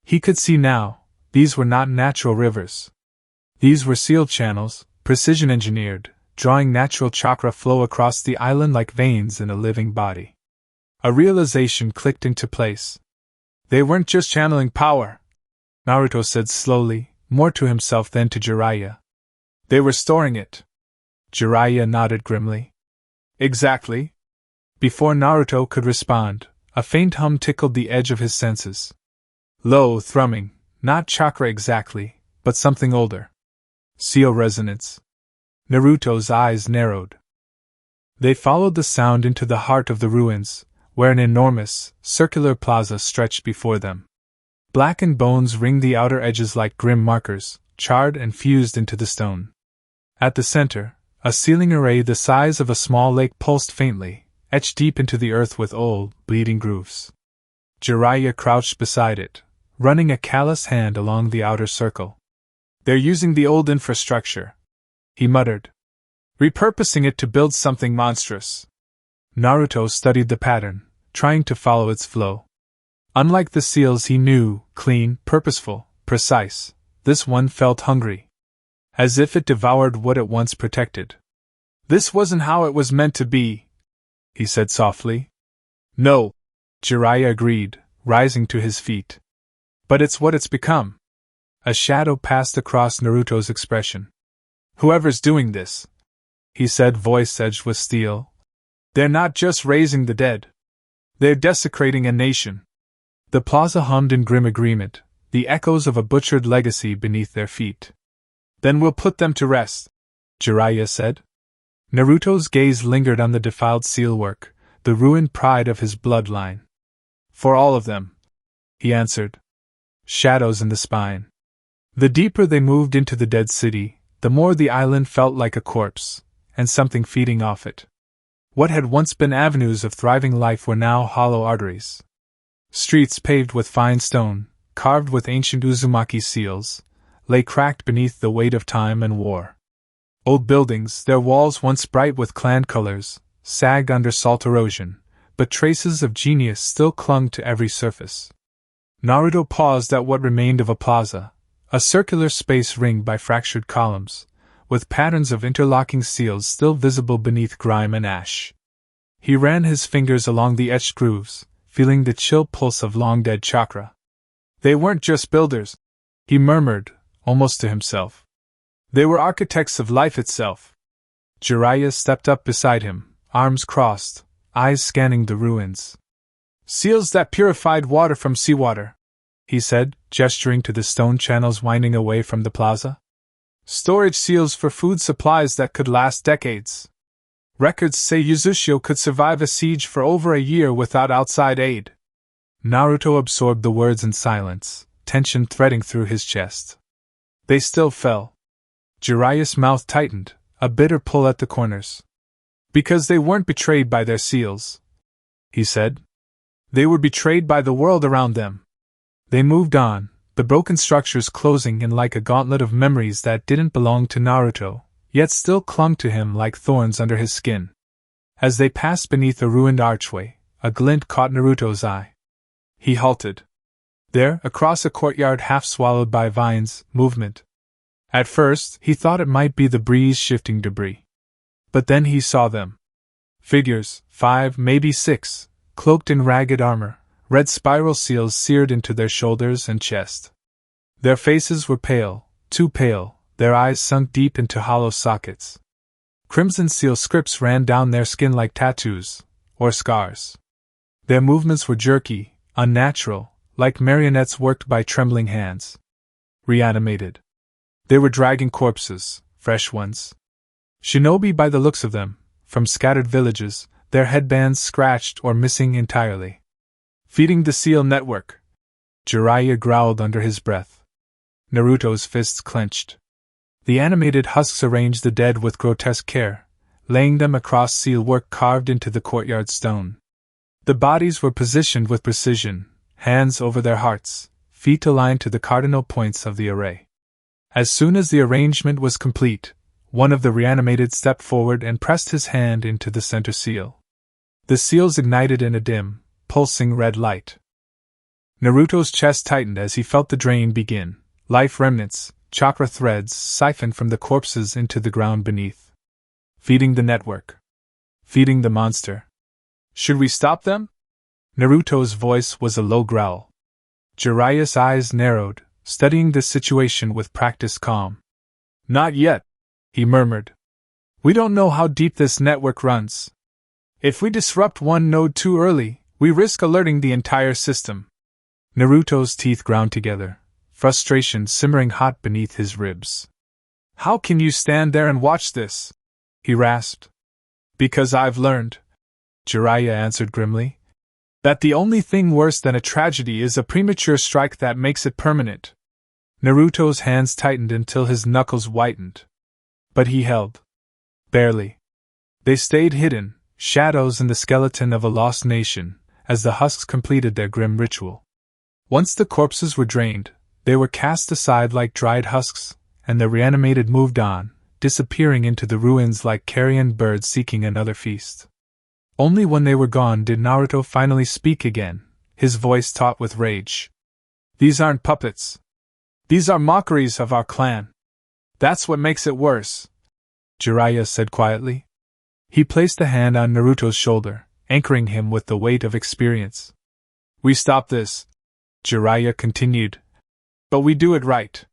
He could see now, these were not natural rivers. These were sealed channels, precision-engineered, drawing natural chakra flow across the island like veins in a living body. A realization clicked into place. They weren't just channeling power, Naruto said slowly, more to himself than to Jiraiya. They were storing it. Jiraiya nodded grimly. Exactly. Before Naruto could respond, a faint hum tickled the edge of his senses. Low thrumming, not chakra exactly, but something older. Seal resonance. Naruto's eyes narrowed. They followed the sound into the heart of the ruins, where an enormous, circular plaza stretched before them. Blackened bones ringed the outer edges like grim markers, charred and fused into the stone. At the center, a ceiling array the size of a small lake pulsed faintly, etched deep into the earth with old, bleeding grooves. Jiraiya crouched beside it, running a callous hand along the outer circle. They're using the old infrastructure, he muttered. Repurposing it to build something monstrous. Naruto studied the pattern, trying to follow its flow. Unlike the seals he knew, clean, purposeful, precise, this one felt hungry. As if it devoured what it once protected. This wasn't how it was meant to be, he said softly. No, Jiraiya agreed, rising to his feet. But it's what it's become. A shadow passed across Naruto's expression. Whoever's doing this, he said, voice edged with steel. They're not just raising the dead. They're desecrating a nation. The plaza hummed in grim agreement, the echoes of a butchered legacy beneath their feet. Then we'll put them to rest, Jiraiya said. Naruto's gaze lingered on the defiled sealwork, the ruined pride of his bloodline. For all of them, he answered. Shadows in the spine. The deeper they moved into the dead city, the more the island felt like a corpse, and something feeding off it. What had once been avenues of thriving life were now hollow arteries. Streets paved with fine stone, carved with ancient Uzumaki seals, lay cracked beneath the weight of time and war. Old buildings, their walls once bright with clan colors, sagged under salt erosion, but traces of genius still clung to every surface. Naruto paused at what remained of a plaza, a circular space ringed by fractured columns, with patterns of interlocking seals still visible beneath grime and ash. He ran his fingers along the etched grooves, feeling the chill pulse of long-dead chakra. They weren't just builders, he murmured, almost to himself. They were architects of life itself. Jiraiya stepped up beside him, arms crossed, eyes scanning the ruins. Seals that purified water from seawater, he said, gesturing to the stone channels winding away from the plaza. Storage seals for food supplies that could last decades. Records say Uzushio could survive a siege for over a year without outside aid. Naruto absorbed the words in silence, tension threading through his chest. They still fell. Jiraiya's mouth tightened, a bitter pull at the corners. Because they weren't betrayed by their seals, he said. They were betrayed by the world around them. They moved on, the broken structures closing in like a gauntlet of memories that didn't belong to Naruto, yet still clung to him like thorns under his skin. As they passed beneath a ruined archway, a glint caught Naruto's eye. He halted. There, across a courtyard half swallowed by vines, movement. At first, he thought it might be the breeze shifting debris. But then he saw them. Figures, 5, maybe 6, cloaked in ragged armor, red spiral seals seared into their shoulders and chest. Their faces were pale, too pale, their eyes sunk deep into hollow sockets. Crimson seal scripts ran down their skin like tattoos, or scars. Their movements were jerky, unnatural, like marionettes worked by trembling hands. Reanimated. They were dragging corpses, fresh ones. Shinobi by the looks of them, from scattered villages, their headbands scratched or missing entirely. Feeding the seal network. Jiraiya growled under his breath. Naruto's fists clenched. The animated husks arranged the dead with grotesque care, laying them across seal work carved into the courtyard stone. The bodies were positioned with precision, hands over their hearts, feet aligned to the cardinal points of the array. As soon as the arrangement was complete, one of the reanimated stepped forward and pressed his hand into the center seal. The seals ignited in a dim, pulsing red light. Naruto's chest tightened as he felt the drain begin, life remnants, chakra threads siphoned from the corpses into the ground beneath. Feeding the network. Feeding the monster. Should we stop them? Naruto's voice was a low growl. Jiraiya's eyes narrowed, studying the situation with practiced calm. Not yet, he murmured. We don't know how deep this network runs. If we disrupt one node too early, we risk alerting the entire system. Naruto's teeth ground together, frustration simmering hot beneath his ribs. How can you stand there and watch this? He rasped. Because I've learned, Jiraiya answered grimly, that the only thing worse than a tragedy is a premature strike that makes it permanent. Naruto's hands tightened until his knuckles whitened. But he held. Barely. They stayed hidden, shadows in the skeleton of a lost nation, as the husks completed their grim ritual. Once the corpses were drained, they were cast aside like dried husks, and the reanimated moved on, disappearing into the ruins like carrion birds seeking another feast. Only when they were gone did Naruto finally speak again, his voice taut with rage. These aren't puppets. These are mockeries of our clan. That's what makes it worse, Jiraiya said quietly. He placed a hand on Naruto's shoulder, anchoring him with the weight of experience. We stop this, Jiraiya continued. But we do it right.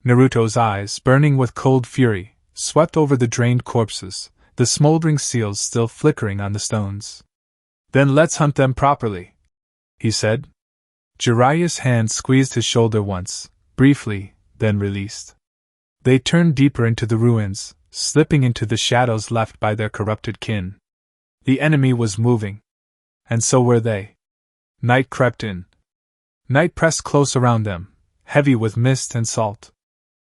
Naruto's eyes, burning with cold fury, swept over the drained corpses, the smoldering seals still flickering on the stones. Then let's hunt them properly, he said. Jiraiya's hand squeezed his shoulder once, briefly, then released. They turned deeper into the ruins, slipping into the shadows left by their corrupted kin. The enemy was moving. And so were they. Night crept in. Night pressed close around them, heavy with mist and salt.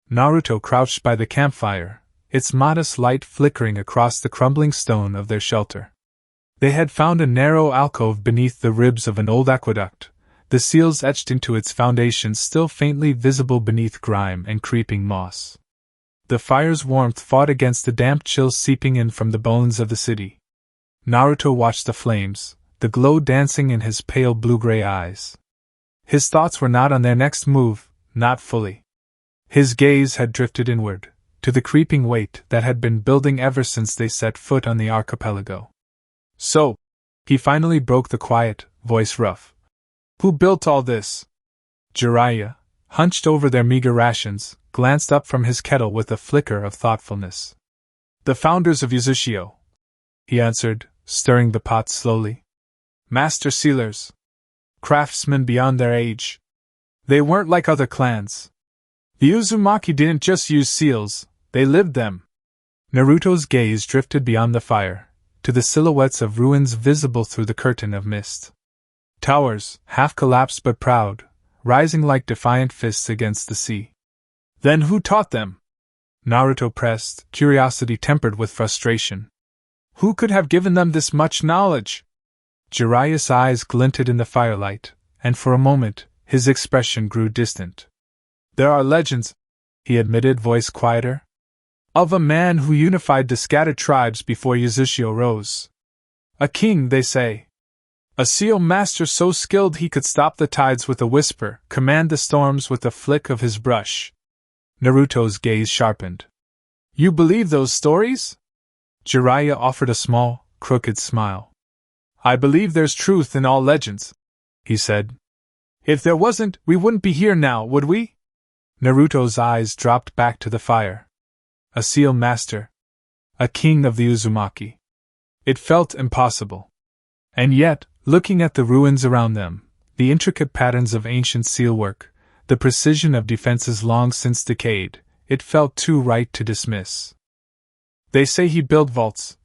Naruto crouched by the campfire, its modest light flickering across the crumbling stone of their shelter. They had found a narrow alcove beneath the ribs of an old aqueduct, the seals etched into its foundations still faintly visible beneath grime and creeping moss. The fire's warmth fought against the damp chill seeping in from the bones of the city. Naruto watched the flames, the glow dancing in his pale blue-gray eyes. His thoughts were not on their next move, not fully. His gaze had drifted inward, to the creeping weight that had been building ever since they set foot on the archipelago. So, he finally broke the quiet, voice rough. Who built all this? Jiraiya, hunched over their meager rations, glanced up from his kettle with a flicker of thoughtfulness. The founders of Uzushio, he answered, stirring the pot slowly. Master sealers. Craftsmen beyond their age. They weren't like other clans. The Uzumaki didn't just use seals, they lived them. Naruto's gaze drifted beyond the fire, to the silhouettes of ruins visible through the curtain of mist. Towers, half collapsed but proud, rising like defiant fists against the sea. Then who taught them? Naruto pressed, curiosity tempered with frustration. Who could have given them this much knowledge? Jiraiya's eyes glinted in the firelight, and for a moment, his expression grew distant. There are legends, he admitted, voice quieter, of a man who unified the scattered tribes before Uzushio rose. A king, they say. A seal master so skilled he could stop the tides with a whisper, command the storms with a flick of his brush. Naruto's gaze sharpened. You believe those stories? Jiraiya offered a small, crooked smile. I believe there's truth in all legends, he said. If there wasn't, we wouldn't be here now, would we? Naruto's eyes dropped back to the fire. A seal master. A king of the Uzumaki. It felt impossible. And yet, looking at the ruins around them, the intricate patterns of ancient sealwork, the precision of defenses long since decayed, it felt too right to dismiss. They say he built vaults,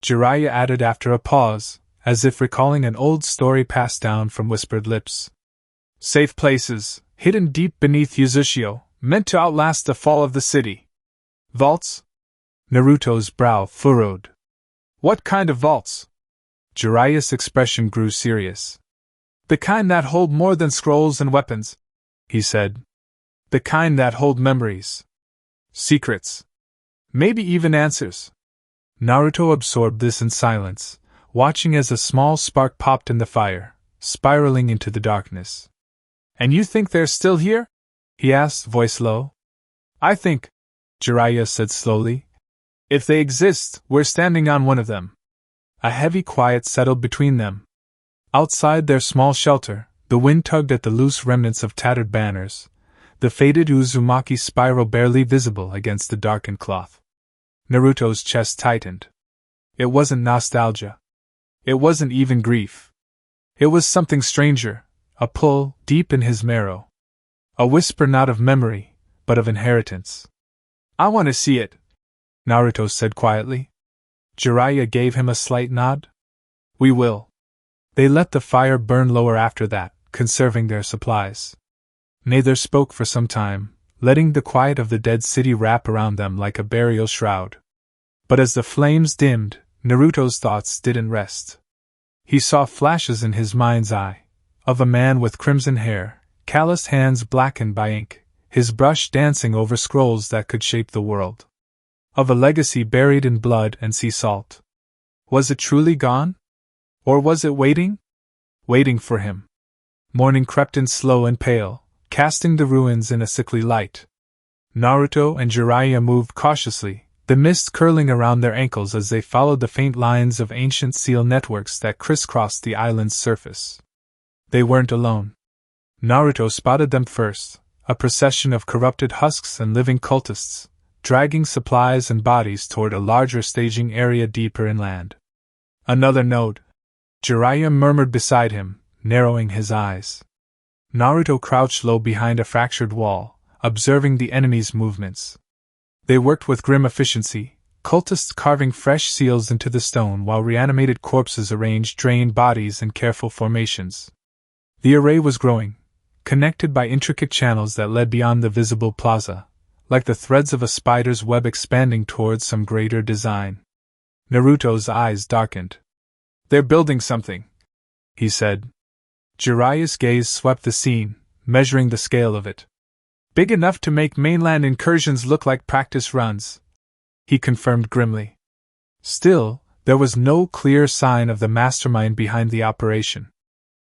Jiraiya added after a pause, as if recalling an old story passed down from whispered lips. Safe places, hidden deep beneath Uzushio, meant to outlast the fall of the city. Vaults? Naruto's brow furrowed. What kind of vaults? Jiraiya's expression grew serious. The kind that hold more than scrolls and weapons, he said. The kind that hold memories. Secrets. Maybe even answers. Naruto absorbed this in silence, watching as a small spark popped in the fire, spiraling into the darkness. And you think they're still here? He asked, voice low. I think, Jiraiya said slowly. If they exist, we're standing on one of them. A heavy quiet settled between them. Outside their small shelter, the wind tugged at the loose remnants of tattered banners, the faded Uzumaki spiral barely visible against the darkened cloth. Naruto's chest tightened. It wasn't nostalgia. It wasn't even grief. It was something stranger, a pull deep in his marrow. A whisper not of memory, but of inheritance. I want to see it, Naruto said quietly. Jiraiya gave him a slight nod. We will. They let the fire burn lower after that, conserving their supplies. Neither spoke for some time, letting the quiet of the dead city wrap around them like a burial shroud. But as the flames dimmed, Naruto's thoughts didn't rest. He saw flashes in his mind's eye, of a man with crimson hair, calloused hands blackened by ink, his brush dancing over scrolls that could shape the world. Of a legacy buried in blood and sea salt. Was it truly gone? Or was it waiting? Waiting for him. Morning crept in slow and pale, casting the ruins in a sickly light. Naruto and Jiraiya moved cautiously, the mist curling around their ankles as they followed the faint lines of ancient seal networks that crisscrossed the island's surface. They weren't alone. Naruto spotted them first, a procession of corrupted husks and living cultists, dragging supplies and bodies toward a larger staging area deeper inland. Another node, Jiraiya murmured beside him, narrowing his eyes. Naruto crouched low behind a fractured wall, observing the enemy's movements. They worked with grim efficiency, cultists carving fresh seals into the stone while reanimated corpses arranged drained bodies in careful formations. The array was growing, connected by intricate channels that led beyond the visible plaza, like the threads of a spider's web expanding towards some greater design. Naruto's eyes darkened. They're building something, he said. Jiraiya's gaze swept the scene, measuring the scale of it. Big enough to make mainland incursions look like practice runs, he confirmed grimly. Still, there was no clear sign of the mastermind behind the operation.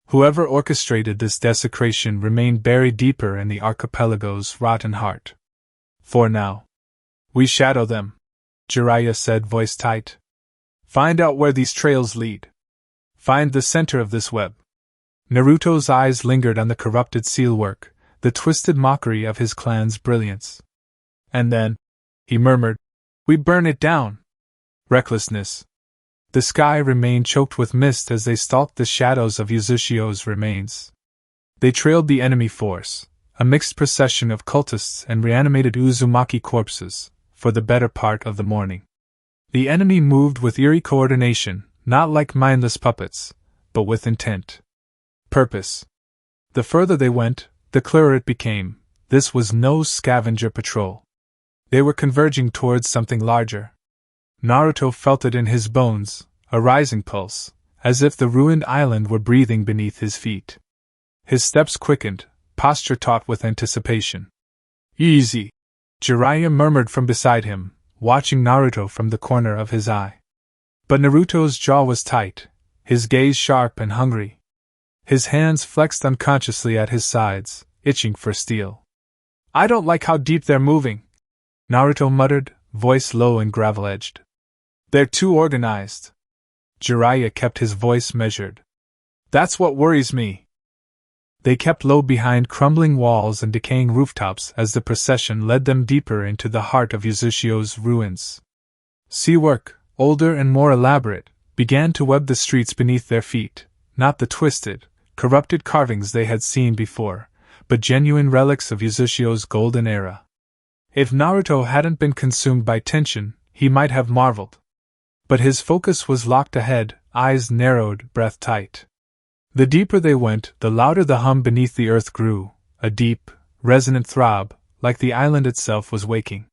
Whoever orchestrated this desecration remained buried deeper in the archipelago's rotten heart. For now. We shadow them, Jiraiya said, voice tight. Find out where these trails lead. Find the center of this web. Naruto's eyes lingered on the corrupted sealwork, the twisted mockery of his clan's brilliance. And then, he murmured, we burn it down. Recklessness. The sky remained choked with mist as they stalked the shadows of Uzushio's remains. They trailed the enemy force, a mixed procession of cultists and reanimated Uzumaki corpses, for the better part of the morning. The enemy moved with eerie coordination, not like mindless puppets, but with intent. Purpose. The further they went, the clearer it became, this was no scavenger patrol. They were converging towards something larger. Naruto felt it in his bones, a rising pulse, as if the ruined island were breathing beneath his feet. His steps quickened, posture taut with anticipation. Easy, Jiraiya murmured from beside him, watching Naruto from the corner of his eye. But Naruto's jaw was tight, his gaze sharp and hungry. His hands flexed unconsciously at his sides, itching for steel. "I don't like how deep they're moving," Naruto muttered, voice low and gravel-edged. "They're too organized." Jiraiya kept his voice measured. "That's what worries me." They kept low behind crumbling walls and decaying rooftops as the procession led them deeper into the heart of Uzushio's ruins. Sea work, older and more elaborate, began to web the streets beneath their feet, not the twisted, corrupted carvings they had seen before, but genuine relics of Uzushio's golden era. If Naruto hadn't been consumed by tension, he might have marveled. But his focus was locked ahead, eyes narrowed, breath tight. The deeper they went, the louder the hum beneath the earth grew, a deep, resonant throb, like the island itself was waking.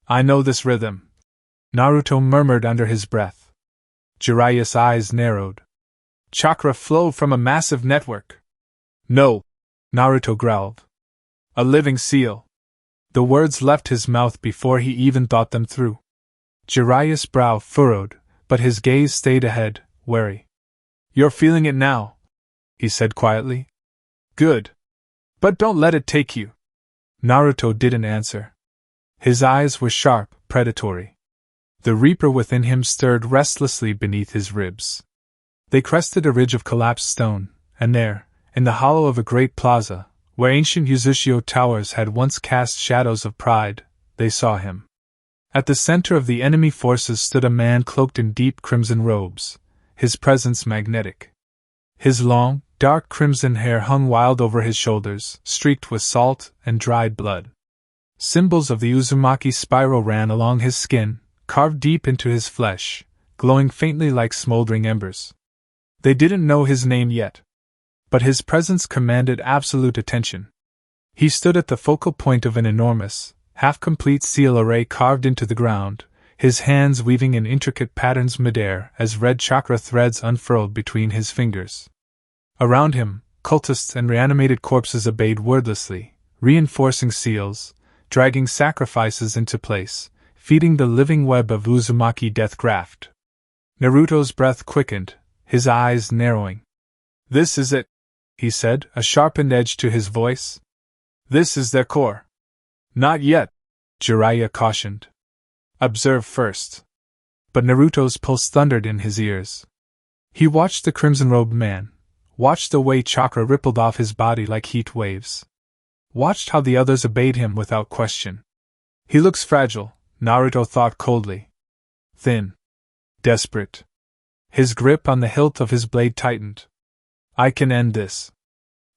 "I know this rhythm," Naruto murmured under his breath. Jiraiya's eyes narrowed. "Chakra flow from a massive network." "No," Naruto growled. "A living seal." The words left his mouth before he even thought them through. Jiraiya's brow furrowed, but his gaze stayed ahead, wary. "You're feeling it now," he said quietly. "Good. But don't let it take you." Naruto didn't answer. His eyes were sharp, predatory. The reaper within him stirred restlessly beneath his ribs. They crested a ridge of collapsed stone, and there, in the hollow of a great plaza, where ancient Uzushio towers had once cast shadows of pride, they saw him. At the center of the enemy forces stood a man cloaked in deep crimson robes, his presence magnetic. His long, dark crimson hair hung wild over his shoulders, streaked with salt and dried blood. Symbols of the Uzumaki spiral ran along his skin, carved deep into his flesh, glowing faintly like smoldering embers. They didn't know his name yet, but his presence commanded absolute attention. He stood at the focal point of an enormous, half-complete seal array carved into the ground, his hands weaving in intricate patterns midair as red chakra threads unfurled between his fingers. Around him, cultists and reanimated corpses obeyed wordlessly, reinforcing seals, dragging sacrifices into place, feeding the living web of Uzumaki deathcraft. Naruto's breath quickened, his eyes narrowing. "This is it," he said, a sharpened edge to his voice. "This is their core." "Not yet," Jiraiya cautioned. "Observe first." But Naruto's pulse thundered in his ears. He watched the crimson-robed man, watched the way chakra rippled off his body like heat waves. Watched how the others obeyed him without question. "He looks fragile," Naruto thought coldly. "Thin. Desperate." His grip on the hilt of his blade tightened. "I can end this."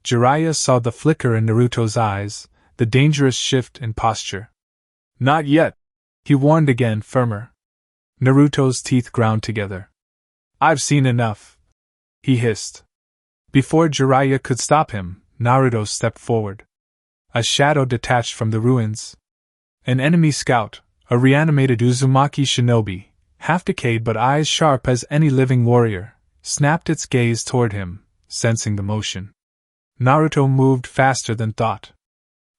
Jiraiya saw the flicker in Naruto's eyes, the dangerous shift in posture. "Not yet," he warned again, firmer. Naruto's teeth ground together. "I've seen enough," he hissed. Before Jiraiya could stop him, Naruto stepped forward. A shadow detached from the ruins. An enemy scout, a reanimated Uzumaki shinobi, half-decayed but eyes sharp as any living warrior, snapped its gaze toward him, sensing the motion. Naruto moved faster than thought.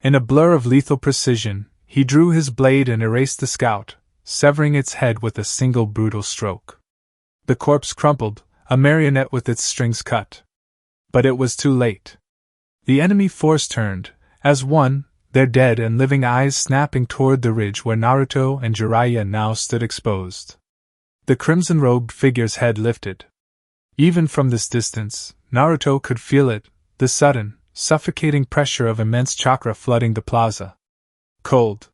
In a blur of lethal precision, he drew his blade and erased the scout, severing its head with a single brutal stroke. The corpse crumpled, a marionette with its strings cut. But it was too late. The enemy force turned, as one, their dead and living eyes snapping toward the ridge where Naruto and Jiraiya now stood exposed. The crimson-robed figure's head lifted. Even from this distance, Naruto could feel it, the sudden, suffocating pressure of immense chakra flooding the plaza. Cold.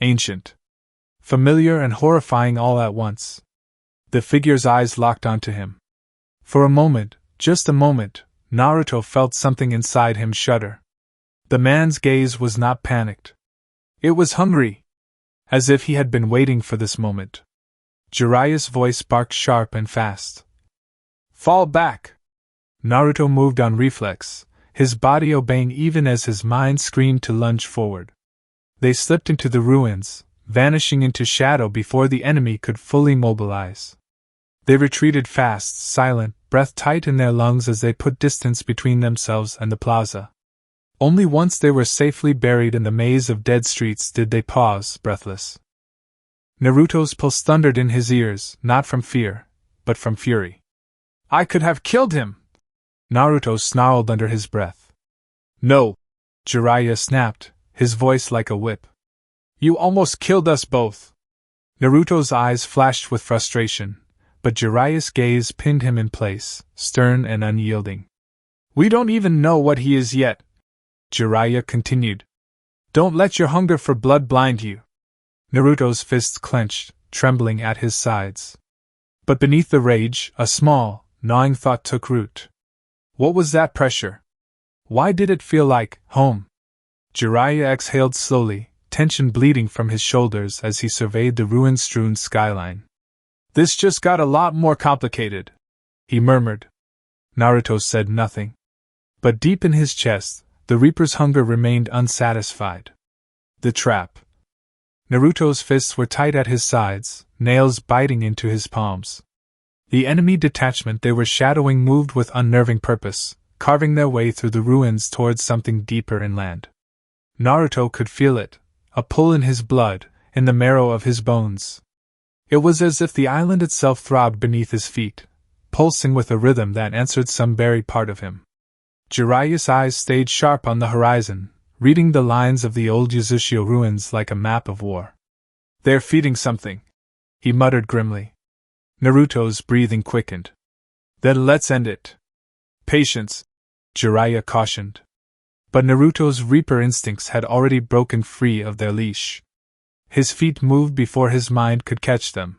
Ancient. Familiar and horrifying all at once. The figure's eyes locked onto him. For a moment, just a moment, Naruto felt something inside him shudder. The man's gaze was not panicked. It was hungry. As if he had been waiting for this moment. Jiraiya's voice barked sharp and fast. "Fall back!" Naruto moved on reflex, his body obeying even as his mind screamed to lunge forward. They slipped into the ruins, vanishing into shadow before the enemy could fully mobilize. They retreated fast, silent, breath tight in their lungs as they put distance between themselves and the plaza. Only once they were safely buried in the maze of dead streets did they pause, breathless. Naruto's pulse thundered in his ears, not from fear, but from fury. I could have killed him! Naruto snarled under his breath. No! Jiraiya snapped, his voice like a whip. You almost killed us both! Naruto's eyes flashed with frustration, but Jiraiya's gaze pinned him in place, stern and unyielding. We don't even know what he is yet, Jiraiya continued. Don't let your hunger for blood blind you. Naruto's fists clenched, trembling at his sides. But beneath the rage, a small, gnawing thought took root. What was that pressure? Why did it feel like home? Jiraiya exhaled slowly, tension bleeding from his shoulders as he surveyed the ruin-strewn skyline. This just got a lot more complicated, he murmured. Naruto said nothing. But deep in his chest, the Reaper's hunger remained unsatisfied. The trap. Naruto's fists were tight at his sides, nails biting into his palms. The enemy detachment they were shadowing moved with unnerving purpose, carving their way through the ruins towards something deeper inland. Naruto could feel it, a pull in his blood, in the marrow of his bones. It was as if the island itself throbbed beneath his feet, pulsing with a rhythm that answered some buried part of him. Jiraiya's eyes stayed sharp on the horizon, reading the lines of the old Uzushio ruins like a map of war. They're feeding something, he muttered grimly. Naruto's breathing quickened. Then let's end it. Patience, Jiraiya cautioned. But Naruto's Reaper instincts had already broken free of their leash. His feet moved before his mind could catch them.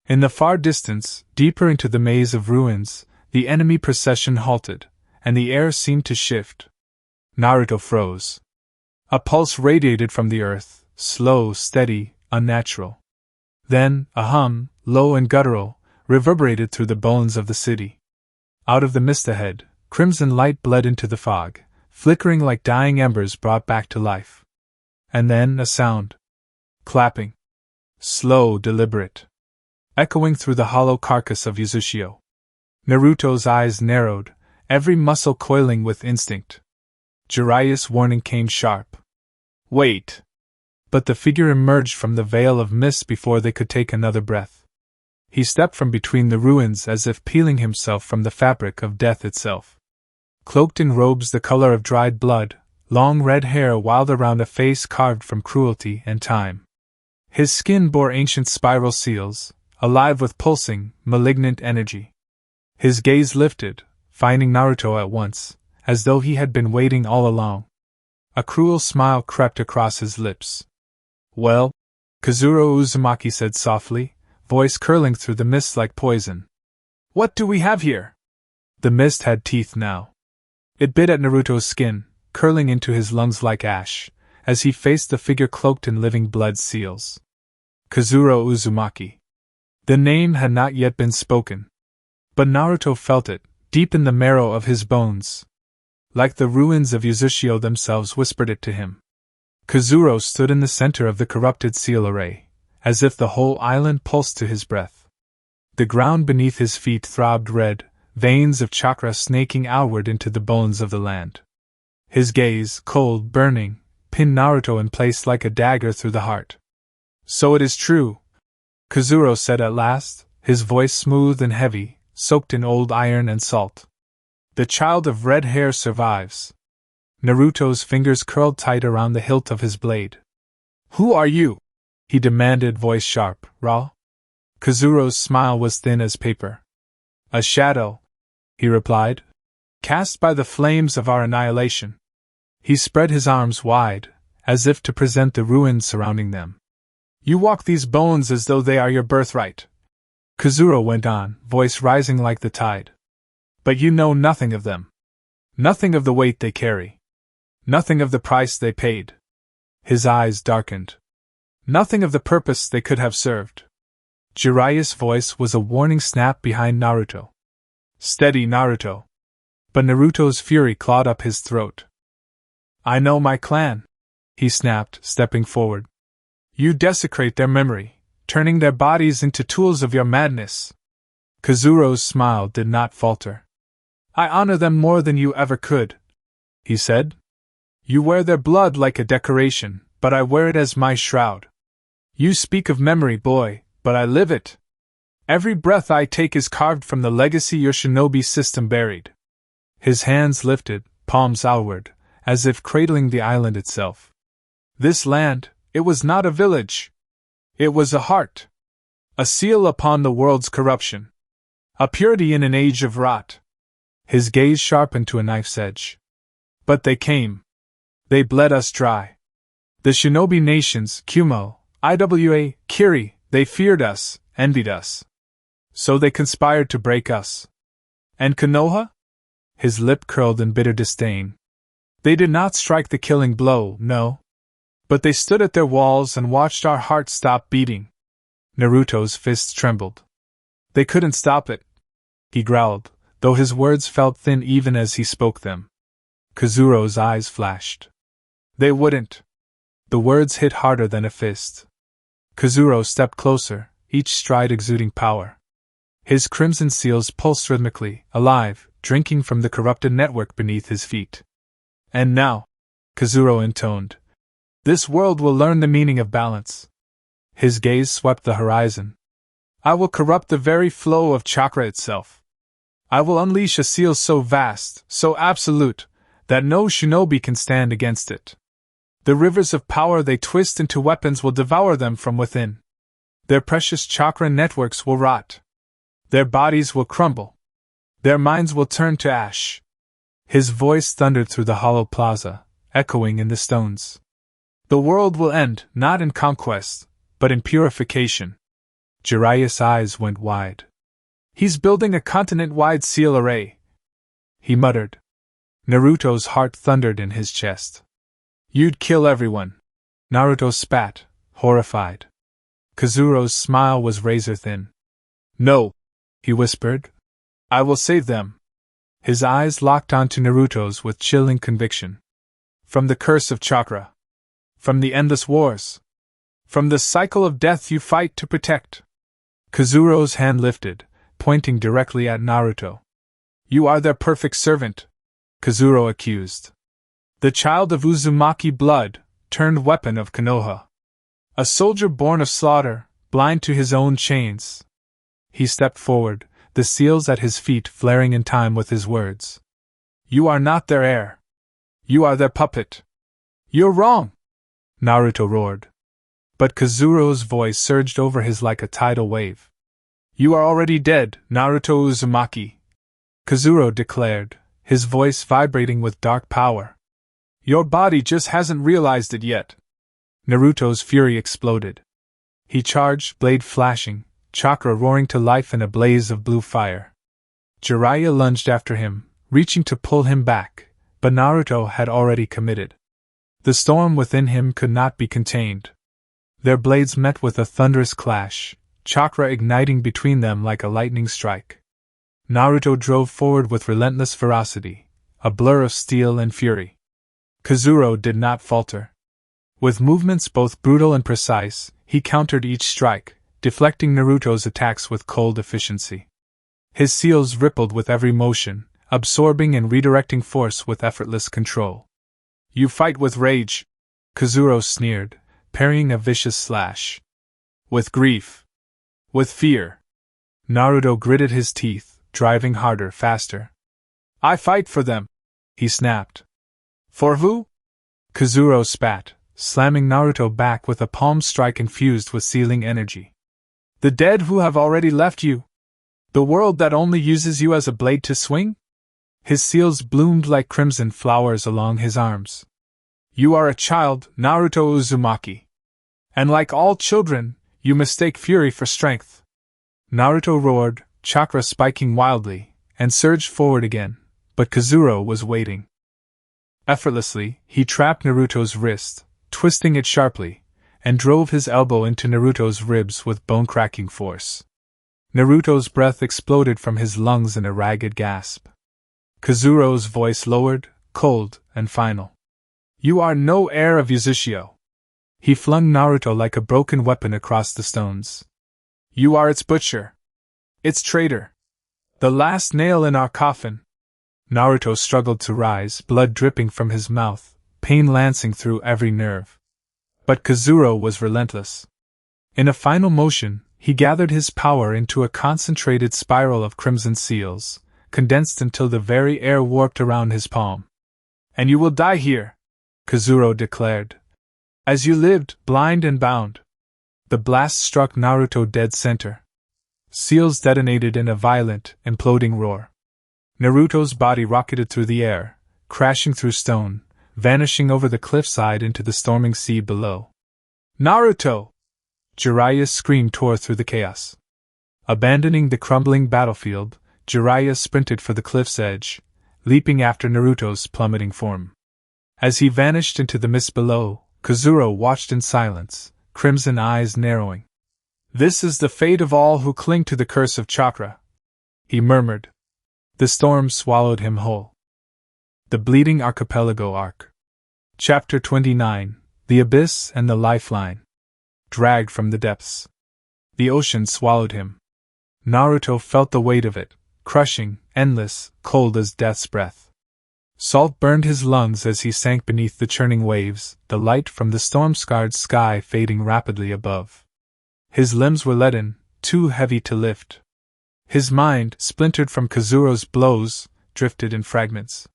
In the far distance, deeper into the maze of ruins, the enemy procession halted, and the air seemed to shift. Naruto froze. A pulse radiated from the earth, slow, steady, unnatural. Then, a hum, low and guttural, reverberated through the bones of the city. Out of the mist ahead, crimson light bled into the fog, flickering like dying embers brought back to life. And then a sound. Clapping. Slow, deliberate. Echoing through the hollow carcass of Uzushio. Naruto's eyes narrowed, every muscle coiling with instinct. Jiraiya's warning came sharp. Wait! But the figure emerged from the veil of mist before they could take another breath. He stepped from between the ruins as if peeling himself from the fabric of death itself. Cloaked in robes the color of dried blood, long red hair wound around a face carved from cruelty and time. His skin bore ancient spiral seals, alive with pulsing, malignant energy. His gaze lifted, finding Naruto at once, as though he had been waiting all along. A cruel smile crept across his lips. Well? Kazuro Uzumaki said softly, voice curling through the mist like poison. What do we have here? The mist had teeth now. It bit at Naruto's skin, curling into his lungs like ash, as he faced the figure cloaked in living blood seals. Kazuro Uzumaki. The name had not yet been spoken. But Naruto felt it, deep in the marrow of his bones. Like the ruins of Uzushio themselves whispered it to him. Kazuro stood in the center of the corrupted seal array, as if the whole island pulsed to his breath. The ground beneath his feet throbbed red, veins of chakra snaking outward into the bones of the land. His gaze, cold, burning, pinned Naruto in place like a dagger through the heart. So it is true, Kazuro said at last, his voice smooth and heavy, soaked in old iron and salt. The child of red hair survives. Naruto's fingers curled tight around the hilt of his blade. Who are you? He demanded, voice sharp, raw. Kazuro's smile was thin as paper. A shadow, he replied, cast by the flames of our annihilation. He spread his arms wide, as if to present the ruins surrounding them. You walk these bones as though they are your birthright. Kazuro went on, voice rising like the tide. But you know nothing of them. Nothing of the weight they carry. Nothing of the price they paid. His eyes darkened. Nothing of the purpose they could have served. Jiraiya's voice was a warning snap behind Naruto. Steady, Naruto. But Naruto's fury clawed up his throat. I know my clan, he snapped, stepping forward. You desecrate their memory, turning their bodies into tools of your madness. Kazuro's smile did not falter. I honor them more than you ever could, he said. You wear their blood like a decoration, but I wear it as my shroud. You speak of memory, boy, but I live it. Every breath I take is carved from the legacy your shinobi system buried. His hands lifted, palms outward, as if cradling the island itself. This land, it was not a village. It was a heart. A seal upon the world's corruption. A purity in an age of rot. His gaze sharpened to a knife's edge. But they came. They bled us dry. The shinobi nations, Kumo, Iwa, Kiri, they feared us, envied us. So they conspired to break us. And Konoha? His lip curled in bitter disdain. They did not strike the killing blow, no. But they stood at their walls and watched our hearts stop beating. Naruto's fists trembled. They couldn't stop it, he growled, though his words felt thin even as he spoke them. Kazuro's eyes flashed. They wouldn't. The words hit harder than a fist. Kazuro stepped closer, each stride exuding power. His crimson seals pulsed rhythmically, alive, drinking from the corrupted network beneath his feet. And now, Kazuro intoned, this world will learn the meaning of balance. His gaze swept the horizon. I will corrupt the very flow of chakra itself. I will unleash a seal so vast, so absolute, that no shinobi can stand against it. The rivers of power they twist into weapons will devour them from within. Their precious chakra networks will rot. Their bodies will crumble. Their minds will turn to ash. His voice thundered through the hollow plaza, echoing in the stones. The world will end, not in conquest, but in purification. Jiraiya's eyes went wide. He's building a continent-wide seal array, he muttered. Naruto's heart thundered in his chest. You'd kill everyone. Naruto spat, horrified. Kazuro's smile was razor-thin. No, he whispered. I will save them. His eyes locked onto Naruto's with chilling conviction. From the curse of chakra. From the endless wars. From the cycle of death you fight to protect. Kazuro's hand lifted, pointing directly at Naruto. You are their perfect servant, Kazuro accused. The child of Uzumaki blood, turned weapon of Konoha. A soldier born of slaughter, blind to his own chains. He stepped forward, the seals at his feet flaring in time with his words. You are not their heir. You are their puppet. You're wrong, Naruto roared. But Kazuro's voice surged over his like a tidal wave. You are already dead, Naruto Uzumaki, Kazuro declared, his voice vibrating with dark power. Your body just hasn't realized it yet. Naruto's fury exploded. He charged, blade flashing, chakra roaring to life in a blaze of blue fire. Jiraiya lunged after him, reaching to pull him back, but Naruto had already committed. The storm within him could not be contained. Their blades met with a thunderous clash, chakra igniting between them like a lightning strike. Naruto drove forward with relentless ferocity, a blur of steel and fury. Kazuro did not falter. With movements both brutal and precise, he countered each strike, deflecting Naruto's attacks with cold efficiency. His seals rippled with every motion, absorbing and redirecting force with effortless control. You fight with rage, Kazuro sneered, parrying a vicious slash. With grief. With fear. Naruto gritted his teeth, driving harder, faster. I fight for them, he snapped. For who? Kazuro spat, slamming Naruto back with a palm strike infused with sealing energy. The dead who have already left you? The world that only uses you as a blade to swing? His seals bloomed like crimson flowers along his arms. You are a child, Naruto Uzumaki. And like all children, you mistake fury for strength. Naruto roared, chakra spiking wildly, and surged forward again, but Kazuro was waiting. Effortlessly, he trapped Naruto's wrist, twisting it sharply, and drove his elbow into Naruto's ribs with bone-cracking force. Naruto's breath exploded from his lungs in a ragged gasp. Kazuro's voice lowered, cold, and final. You are no heir of Uzushio. He flung Naruto like a broken weapon across the stones. You are its butcher. Its traitor. The last nail in our coffin. Naruto struggled to rise, blood dripping from his mouth, pain lancing through every nerve. But Kazuro was relentless. In a final motion, he gathered his power into a concentrated spiral of crimson seals, condensed until the very air warped around his palm. "And you will die here," Kazuro declared. "As you lived, blind and bound." The blast struck Naruto dead center. Seals detonated in a violent, imploding roar. Naruto's body rocketed through the air, crashing through stone, vanishing over the cliffside into the storming sea below. "Naruto!" Jiraiya's scream tore through the chaos. Abandoning the crumbling battlefield, Jiraiya sprinted for the cliff's edge, leaping after Naruto's plummeting form. As he vanished into the mist below, Kazuro watched in silence, crimson eyes narrowing. "This is the fate of all who cling to the curse of chakra," he murmured. The storm swallowed him whole. The Bleeding Archipelago Arc. Chapter 29, The Abyss and the Lifeline. Dragged from the depths. The ocean swallowed him. Naruto felt the weight of it, crushing, endless, cold as death's breath. Salt burned his lungs as he sank beneath the churning waves, the light from the storm-scarred sky fading rapidly above. His limbs were leaden, too heavy to lift. His mind, splintered from Kazuro's blows, drifted in fragments.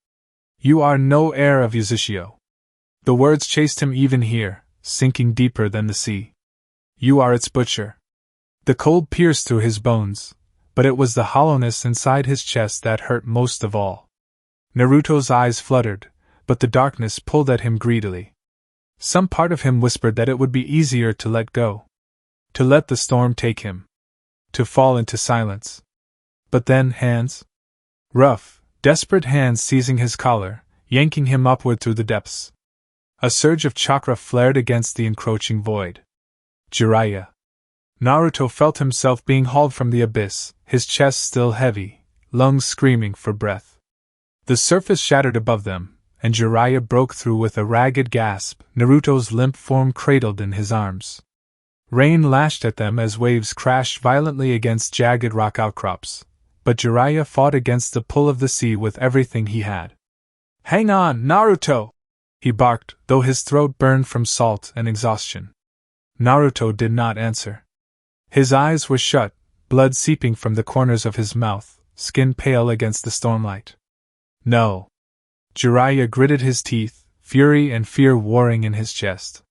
"You are no heir of Uzushio." The words chased him even here, sinking deeper than the sea. "You are its butcher." The cold pierced through his bones, but it was the hollowness inside his chest that hurt most of all. Naruto's eyes fluttered, but the darkness pulled at him greedily. Some part of him whispered that it would be easier to let go. To let the storm take him. To fall into silence. But then hands. Rough, desperate hands seizing his collar, yanking him upward through the depths. A surge of chakra flared against the encroaching void. Jiraiya. Naruto felt himself being hauled from the abyss, his chest still heavy, lungs screaming for breath. The surface shattered above them, and Jiraiya broke through with a ragged gasp, Naruto's limp form cradled in his arms. Rain lashed at them as waves crashed violently against jagged rock outcrops, but Jiraiya fought against the pull of the sea with everything he had. "Hang on, Naruto!" he barked, though his throat burned from salt and exhaustion. Naruto did not answer. His eyes were shut, blood seeping from the corners of his mouth, skin pale against the stormlight. "No." Jiraiya gritted his teeth, fury and fear warring in his chest.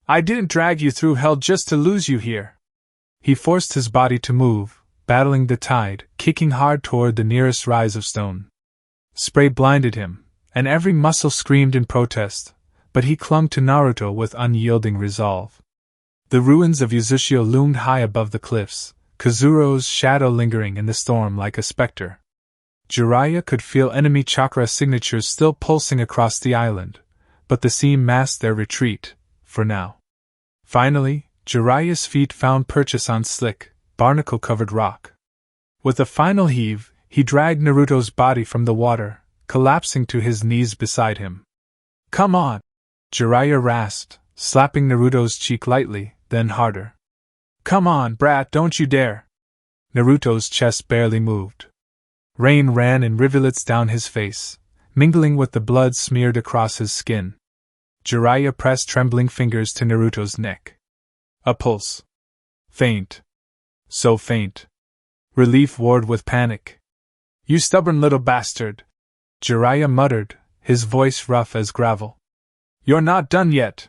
"I didn't drag you through hell just to lose you here." He forced his body to move, battling the tide, kicking hard toward the nearest rise of stone. Spray blinded him, and every muscle screamed in protest, but he clung to Naruto with unyielding resolve. The ruins of Uzushio loomed high above the cliffs, Kazuro's shadow lingering in the storm like a specter. Jiraiya could feel enemy chakra signatures still pulsing across the island, but the sea masked their retreat, for now. Finally, Jiraiya's feet found purchase on slick, barnacle-covered rock. With a final heave, he dragged Naruto's body from the water, collapsing to his knees beside him. "Come on!" Jiraiya rasped, slapping Naruto's cheek lightly, then harder. "Come on, brat, don't you dare!" Naruto's chest barely moved. Rain ran in rivulets down his face, mingling with the blood smeared across his skin. Jiraiya pressed trembling fingers to Naruto's neck. A pulse. Faint. So faint. Relief warred with panic. "You stubborn little bastard!" Jiraiya muttered, his voice rough as gravel. "You're not done yet!"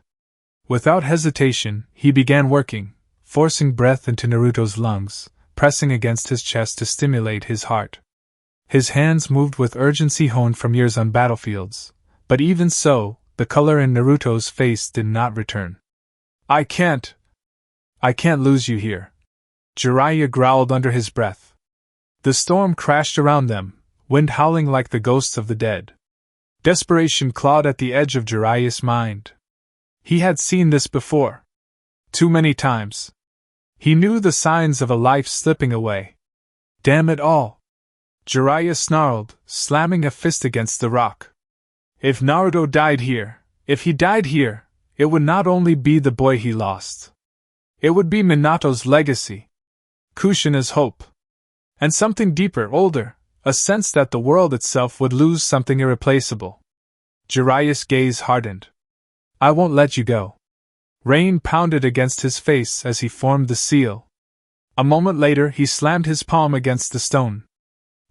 Without hesitation, he began working, forcing breath into Naruto's lungs, pressing against his chest to stimulate his heart. His hands moved with urgency honed from years on battlefields, but even so, the color in Naruto's face did not return. I can't lose you here," Jiraiya growled under his breath. The storm crashed around them, wind howling like the ghosts of the dead. Desperation clawed at the edge of Jiraiya's mind. He had seen this before. Too many times. He knew the signs of a life slipping away. Damn it all! Jiraiya snarled, slamming a fist against the rock. If Naruto died here, if he died here, it would not only be the boy he lost. It would be Minato's legacy. Kushina's hope. And something deeper, older, a sense that the world itself would lose something irreplaceable. Jiraiya's gaze hardened. "I won't let you go." Rain pounded against his face as he formed the seal. A moment later, he slammed his palm against the stone.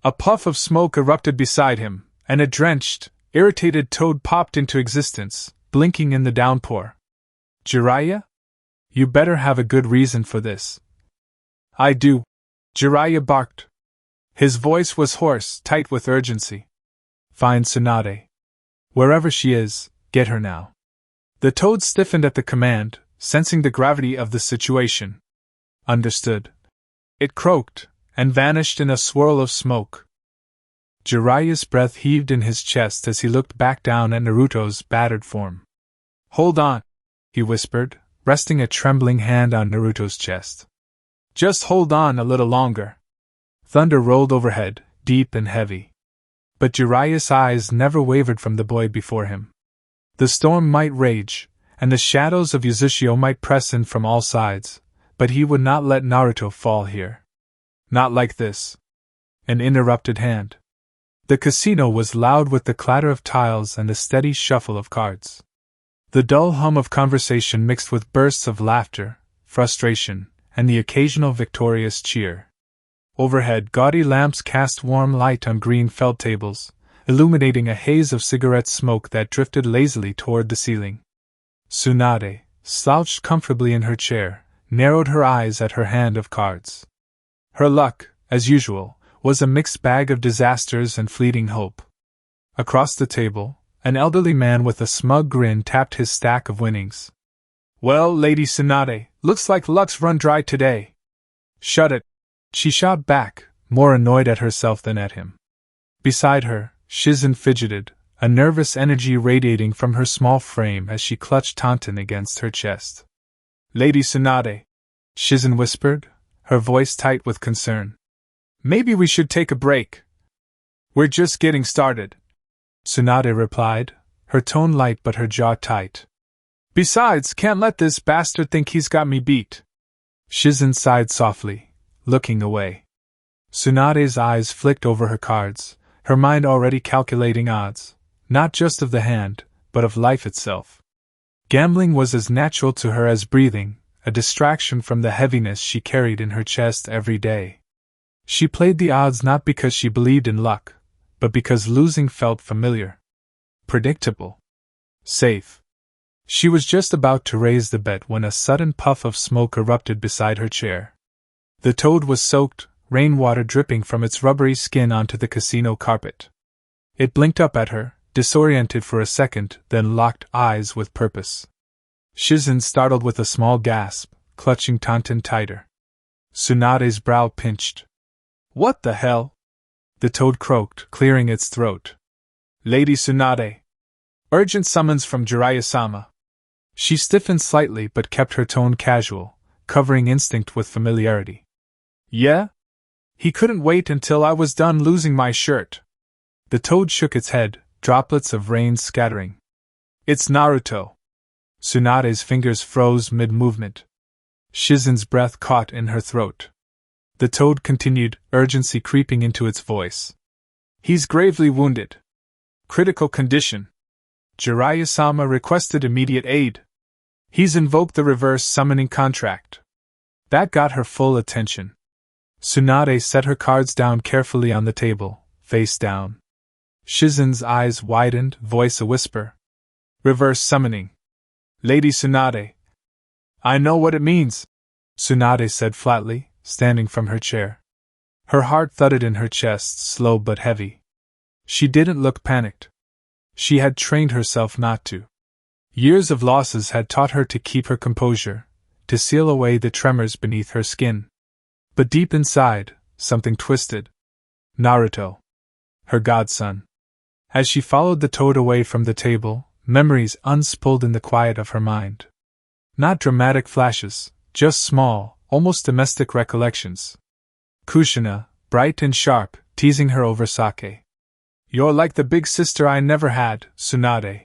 A puff of smoke erupted beside him, and a drenched, irritated toad popped into existence, blinking in the downpour. Jiraiya? You better have a good reason for this. I do. Jiraiya barked. His voice was hoarse, tight with urgency. Find Tsunade. Wherever she is, get her now. The toad stiffened at the command, sensing the gravity of the situation. Understood. It croaked, and vanished in a swirl of smoke. Jiraiya's breath heaved in his chest as he looked back down at Naruto's battered form. Hold on, he whispered, resting a trembling hand on Naruto's chest. Just hold on a little longer. Thunder rolled overhead, deep and heavy. But Jiraiya's eyes never wavered from the boy before him. The storm might rage, and the shadows of Uzushio might press in from all sides, but he would not let Naruto fall here. Not like this. An interrupted hand. The casino was loud with the clatter of tiles and the steady shuffle of cards. The dull hum of conversation mixed with bursts of laughter, frustration, and the occasional victorious cheer. Overhead, gaudy lamps cast warm light on green felt tables, illuminating a haze of cigarette smoke that drifted lazily toward the ceiling. Tsunade, slouched comfortably in her chair, narrowed her eyes at her hand of cards. Her luck, as usual, was a mixed bag of disasters and fleeting hope. Across the table, an elderly man with a smug grin tapped his stack of winnings. Well, Lady Tsunade, looks like luck's run dry today. Shut it, she shot back, more annoyed at herself than at him. Beside her, Shizen fidgeted, a nervous energy radiating from her small frame as she clutched Taunton against her chest. Lady Tsunade, Shizen whispered, her voice tight with concern. Maybe we should take a break. We're just getting started. Tsunade replied, her tone light but her jaw tight. Besides, can't let this bastard think he's got me beat. Shizen sighed softly, looking away. Tsunade's eyes flicked over her cards, her mind already calculating odds, not just of the hand, but of life itself. Gambling was as natural to her as breathing, a distraction from the heaviness she carried in her chest every day. She played the odds not because she believed in luck, but because losing felt familiar. Predictable. Safe. She was just about to raise the bet when a sudden puff of smoke erupted beside her chair. The toad was soaked, rainwater dripping from its rubbery skin onto the casino carpet. It blinked up at her, disoriented for a second, then locked eyes with purpose. Shizen startled with a small gasp, clutching Taunton tighter. Tsunade's brow pinched. What the hell? The toad croaked, clearing its throat. Lady Tsunade. Urgent summons from Jiraiya-sama. She stiffened slightly but kept her tone casual, covering instinct with familiarity. Yeah? He couldn't wait until I was done losing my shirt. The toad shook its head, droplets of rain scattering. It's Naruto. Tsunade's fingers froze mid-movement. Shizen's breath caught in her throat. The toad continued, urgency creeping into its voice. He's gravely wounded. Critical condition. Jiraiya-sama requested immediate aid. He's invoked the reverse summoning contract. That got her full attention. Tsunade set her cards down carefully on the table, face down. Shizen's eyes widened, voice a whisper. Reverse summoning. Lady Tsunade. I know what it means, Tsunade said flatly, standing from her chair. Her heart thudded in her chest, slow but heavy. She didn't look panicked. She had trained herself not to. Years of losses had taught her to keep her composure, to seal away the tremors beneath her skin. But deep inside, something twisted. Naruto. Her godson. As she followed the toad away from the table, memories unspooled in the quiet of her mind. Not dramatic flashes, just small, almost domestic recollections. Kushina, bright and sharp, teasing her over sake. You're like the big sister I never had, Tsunade.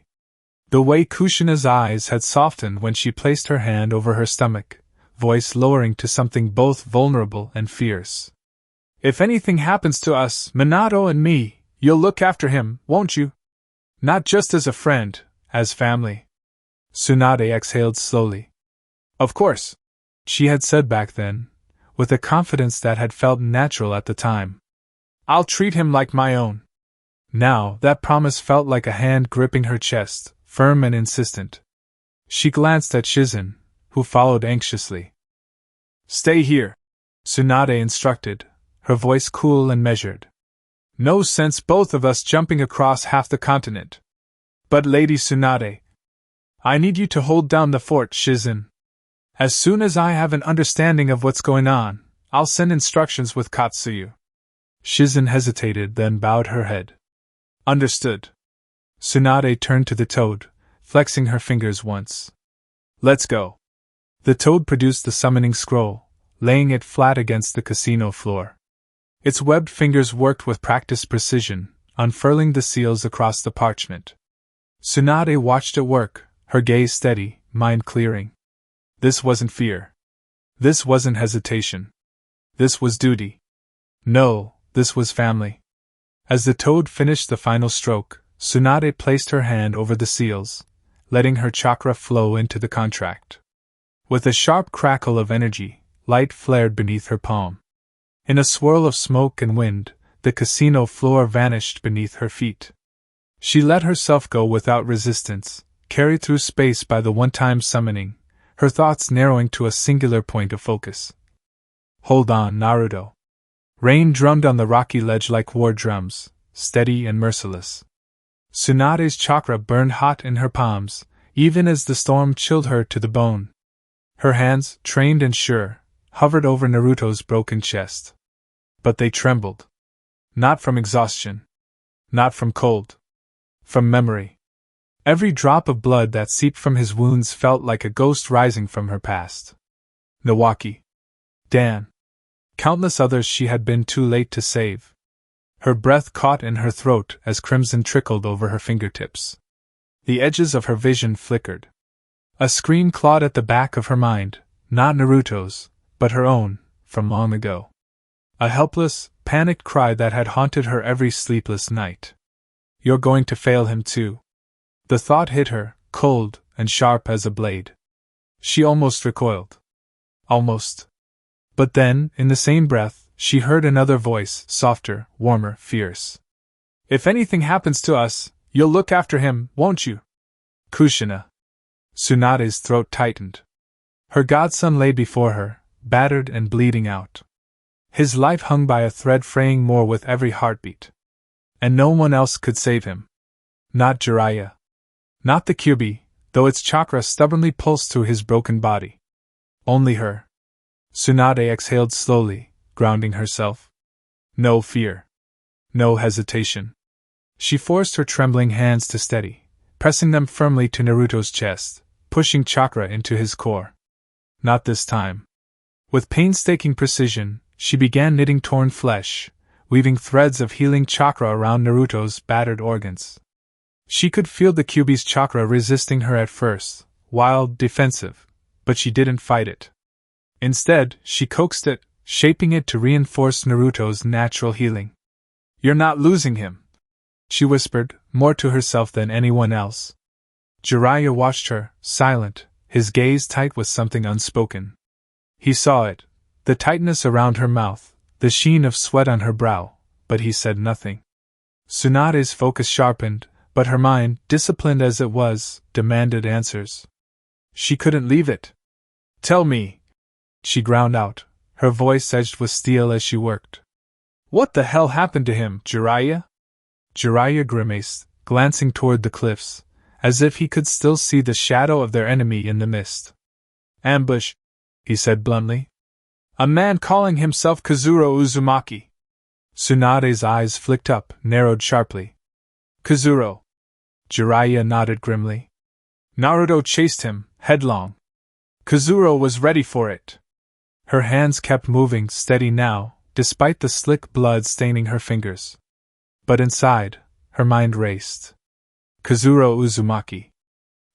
The way Kushina's eyes had softened when she placed her hand over her stomach, voice lowering to something both vulnerable and fierce. If anything happens to us, Minato and me, you'll look after him, won't you? Not just as a friend, as family. Tsunade exhaled slowly. Of course, she had said back then, with a confidence that had felt natural at the time. "I'll treat him like my own." Now, that promise felt like a hand gripping her chest, firm and insistent. She glanced at Shizen, who followed anxiously. "Stay here," Tsunade instructed, her voice cool and measured. "No sense both of us jumping across half the continent." "But Lady Tsunade, I need you to hold down the fort, Shizen. As soon as I have an understanding of what's going on, I'll send instructions with Katsuyu." Shizen hesitated, then bowed her head. "Understood." Tsunade turned to the toad, flexing her fingers once. "Let's go." The toad produced the summoning scroll, laying it flat against the casino floor. Its webbed fingers worked with practiced precision, unfurling the seals across the parchment. Tsunade watched it work, her gaze steady, mind clearing. This wasn't fear. This wasn't hesitation. This was duty. No, this was family. As the toad finished the final stroke, Tsunade placed her hand over the seals, letting her chakra flow into the contract. With a sharp crackle of energy, light flared beneath her palm. In a swirl of smoke and wind, the casino floor vanished beneath her feet. She let herself go without resistance, carried through space by the one-time summoning, her thoughts narrowing to a singular point of focus. "Hold on, Naruto." Rain drummed on the rocky ledge like war drums, steady and merciless. Tsunade's chakra burned hot in her palms, even as the storm chilled her to the bone. Her hands, trained and sure, hovered over Naruto's broken chest. But they trembled. Not from exhaustion. Not from cold. From memory. Every drop of blood that seeped from his wounds felt like a ghost rising from her past. Nawaki. Dan. Countless others she had been too late to save. Her breath caught in her throat as crimson trickled over her fingertips. The edges of her vision flickered. A scream clawed at the back of her mind, not Naruto's, but her own, from long ago. A helpless, panicked cry that had haunted her every sleepless night. "You're going to fail him too." The thought hit her, cold and sharp as a blade. She almost recoiled. Almost. But then, in the same breath, she heard another voice, softer, warmer, fierce. "If anything happens to us, you'll look after him, won't you?" Kushina. Tsunade's throat tightened. Her godson lay before her, battered and bleeding out. His life hung by a thread, fraying more with every heartbeat. And no one else could save him. Not Jiraiya. Not the Kyuubi, though its chakra stubbornly pulsed through his broken body. Only her. Tsunade exhaled slowly, grounding herself. No fear. No hesitation. She forced her trembling hands to steady, pressing them firmly to Naruto's chest, pushing chakra into his core. Not this time. With painstaking precision, she began knitting torn flesh, weaving threads of healing chakra around Naruto's battered organs. She could feel the Kyuubi's chakra resisting her at first, wild, defensive, but she didn't fight it. Instead, she coaxed it, shaping it to reinforce Naruto's natural healing. "You're not losing him," she whispered, more to herself than anyone else. Jiraiya watched her, silent, his gaze tight with something unspoken. He saw it, the tightness around her mouth, the sheen of sweat on her brow, but he said nothing. Tsunade's focus sharpened, but her mind, disciplined as it was, demanded answers. She couldn't leave it. "Tell me," she ground out, her voice edged with steel as she worked. "What the hell happened to him, Jiraiya?" Jiraiya grimaced, glancing toward the cliffs, as if he could still see the shadow of their enemy in the mist. "Ambush," he said bluntly. "A man calling himself Kazuro Uzumaki." Tsunade's eyes flicked up, narrowed sharply. "Kazuro." Jiraiya nodded grimly. "Naruto chased him, headlong. Kazuro was ready for it." Her hands kept moving, steady now, despite the slick blood staining her fingers. But inside, her mind raced. Kazuro Uzumaki.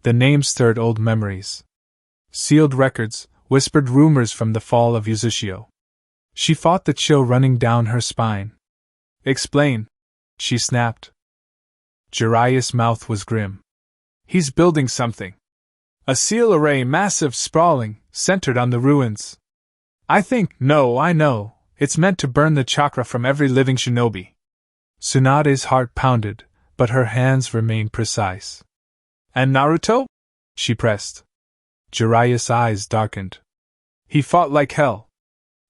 The name stirred old memories. Sealed records, whispered rumors from the fall of Uzushio. She fought the chill running down her spine. "Explain," she snapped. Jiraiya's mouth was grim. "He's building something. A seal array, massive, sprawling, centered on the ruins." No, I know, it's meant to burn the chakra from every living shinobi. Tsunade's heart pounded, but her hands remained precise. And Naruto? She pressed. Jiraiya's eyes darkened. He fought like hell.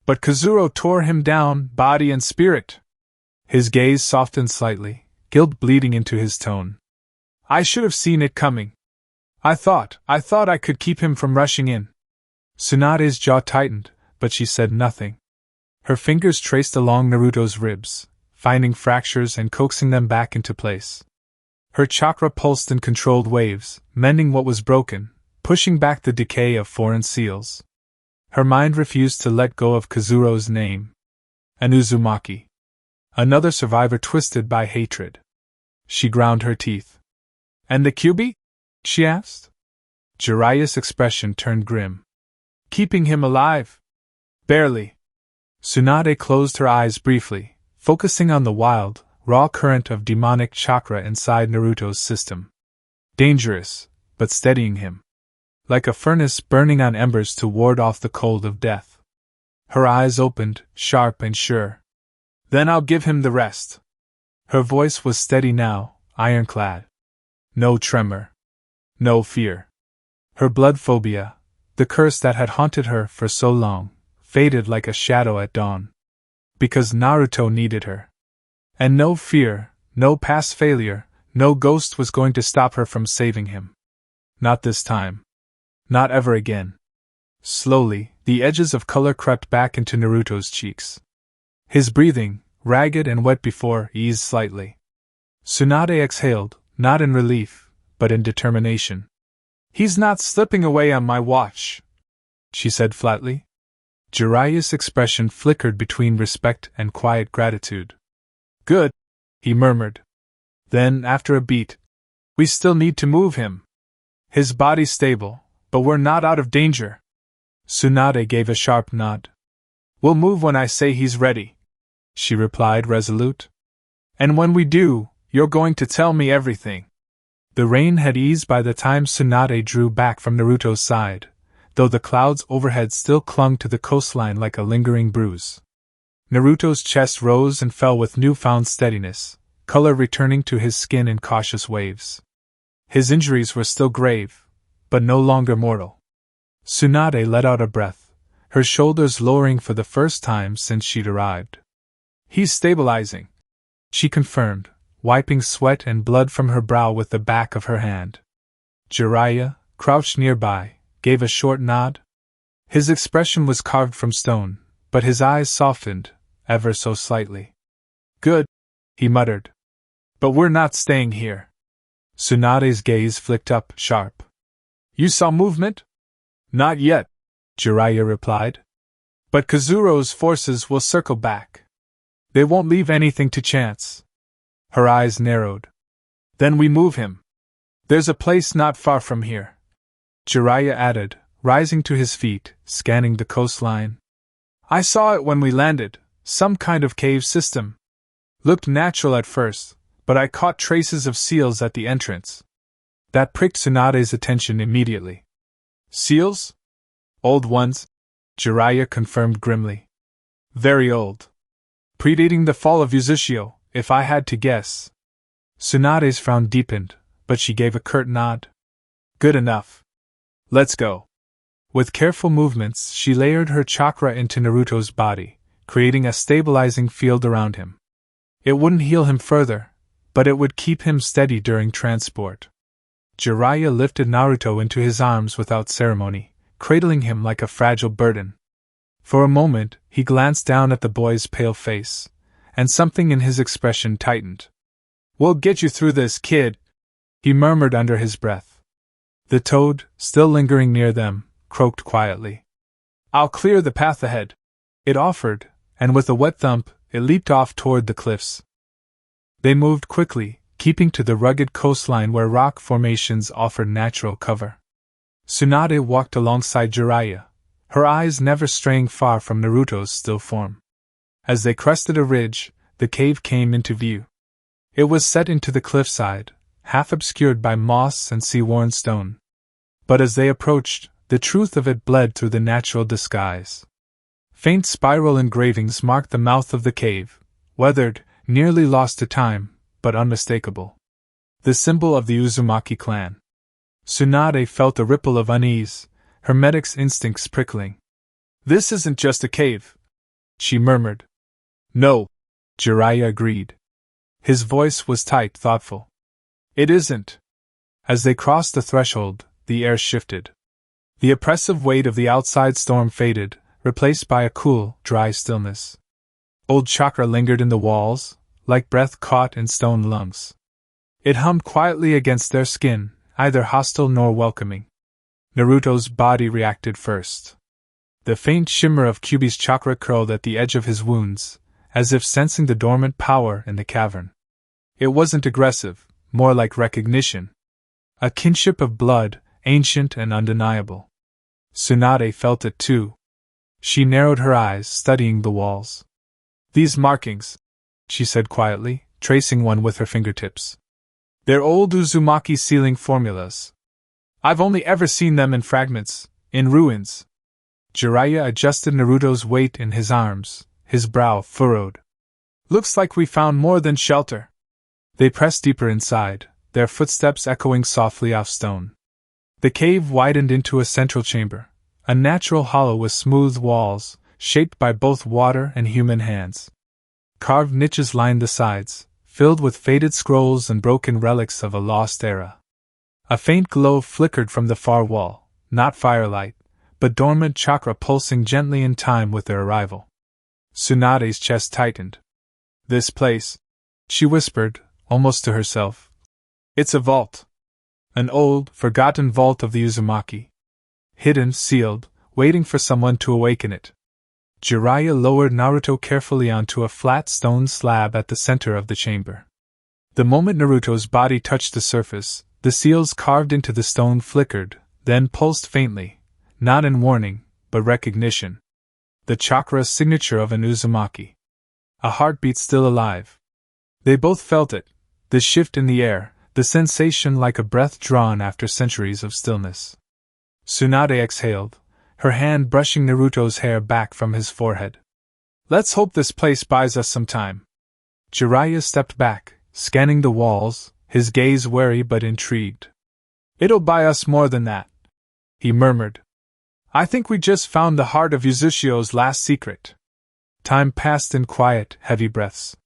But Kazuro tore him down, body and spirit. His gaze softened slightly, guilt bleeding into his tone. I should have seen it coming. I thought I could keep him from rushing in. Tsunade's jaw tightened, but she said nothing. Her fingers traced along Naruto's ribs, finding fractures and coaxing them back into place. Her chakra pulsed in controlled waves, mending what was broken, pushing back the decay of foreign seals. Her mind refused to let go of Kazuro's name. An Uzumaki. Another survivor twisted by hatred. She ground her teeth. And the Kyuubi? She asked. Jiraiya's expression turned grim. Keeping him alive? Barely. Tsunade closed her eyes briefly, focusing on the wild, raw current of demonic chakra inside Naruto's system. Dangerous, but steadying him. Like a furnace burning on embers to ward off the cold of death. Her eyes opened, sharp and sure. Then I'll give him the rest. Her voice was steady now, ironclad. No tremor. No fear. Her blood phobia, the curse that had haunted her for so long, faded like a shadow at dawn. Because Naruto needed her. And no fear, no past failure, no ghost was going to stop her from saving him. Not this time. Not ever again. Slowly, the edges of color crept back into Naruto's cheeks. His breathing, ragged and wet before, eased slightly. Tsunade exhaled, not in relief, but in determination. He's not slipping away on my watch, she said flatly. Jiraiya's expression flickered between respect and quiet gratitude. Good, he murmured. Then, after a beat, we still need to move him. His body's stable, but we're not out of danger. Tsunade gave a sharp nod. We'll move when I say he's ready, she replied resolute. And when we do, you're going to tell me everything. The rain had eased by the time Tsunade drew back from Naruto's side, though the clouds overhead still clung to the coastline like a lingering bruise. Naruto's chest rose and fell with newfound steadiness, color returning to his skin in cautious waves. His injuries were still grave, but no longer mortal. Tsunade let out a breath, her shoulders lowering for the first time since she'd arrived. He's stabilizing, she confirmed, wiping sweat and blood from her brow with the back of her hand. Jiraiya, crouched nearby, gave a short nod. His expression was carved from stone, but his eyes softened, ever so slightly. Good, he muttered. But we're not staying here. Tsunade's gaze flicked up, sharp. You saw movement? Not yet, Jiraiya replied. But Kazuro's forces will circle back. They won't leave anything to chance. Her eyes narrowed. Then we move him. There's a place not far from here, Jiraiya added, rising to his feet, scanning the coastline. I saw it when we landed, some kind of cave system. Looked natural at first, but I caught traces of seals at the entrance. That pricked Tsunade's attention immediately. Seals? Old ones, Jiraiya confirmed grimly. Very old. Predating the fall of Uzushio, if I had to guess. Tsunade's frown deepened, but she gave a curt nod. Good enough. Let's go. With careful movements, she layered her chakra into Naruto's body, creating a stabilizing field around him. It wouldn't heal him further, but it would keep him steady during transport. Jiraiya lifted Naruto into his arms without ceremony, cradling him like a fragile burden. For a moment, he glanced down at the boy's pale face, and something in his expression tightened. We'll get you through this, kid, he murmured under his breath. The toad, still lingering near them, croaked quietly. I'll clear the path ahead, it offered, and with a wet thump, it leaped off toward the cliffs. They moved quickly, keeping to the rugged coastline where rock formations offered natural cover. Tsunade walked alongside Jiraiya, her eyes never straying far from Naruto's still form. As they crested a ridge, the cave came into view. It was set into the cliffside, half obscured by moss and sea-worn stone. But as they approached, the truth of it bled through the natural disguise. Faint spiral engravings marked the mouth of the cave, weathered, nearly lost to time, but unmistakable. The symbol of the Uzumaki clan. Tsunade felt a ripple of unease, her medic's instincts prickling. "This isn't just a cave," she murmured. "No," Jiraiya agreed. His voice was tight, thoughtful. "It isn't." As they crossed the threshold, the air shifted. The oppressive weight of the outside storm faded, replaced by a cool, dry stillness. Old chakra lingered in the walls, like breath caught in stone lungs. It hummed quietly against their skin, neither hostile nor welcoming. Naruto's body reacted first. The faint shimmer of Kyuubi's chakra curled at the edge of his wounds, as if sensing the dormant power in the cavern. It wasn't aggressive, more like recognition. A kinship of blood, ancient and undeniable. Tsunade felt it too. She narrowed her eyes, studying the walls. "These markings," she said quietly, tracing one with her fingertips. "They're old Uzumaki sealing formulas. I've only ever seen them in fragments, in ruins." Jiraiya adjusted Naruto's weight in his arms, his brow furrowed. "Looks like we found more than shelter." They pressed deeper inside, their footsteps echoing softly off stone. The cave widened into a central chamber, a natural hollow with smooth walls, shaped by both water and human hands. Carved niches lined the sides, filled with faded scrolls and broken relics of a lost era. A faint glow flickered from the far wall, not firelight, but dormant chakra pulsing gently in time with their arrival. Tsunade's chest tightened. "This place," she whispered, almost to herself. "It's a vault. An old, forgotten vault of the Uzumaki. Hidden, sealed, waiting for someone to awaken it." Jiraiya lowered Naruto carefully onto a flat stone slab at the center of the chamber. The moment Naruto's body touched the surface, the seals carved into the stone flickered, then pulsed faintly, not in warning, but recognition. The chakra signature of an Uzumaki. A heartbeat still alive. They both felt it, the shift in the air, the sensation like a breath drawn after centuries of stillness. Tsunade exhaled, her hand brushing Naruto's hair back from his forehead. "Let's hope this place buys us some time." Jiraiya stepped back, scanning the walls, his gaze wary but intrigued. "It'll buy us more than that," he murmured. "I think we just found the heart of Uzushio's last secret." Time passed in quiet, heavy breaths.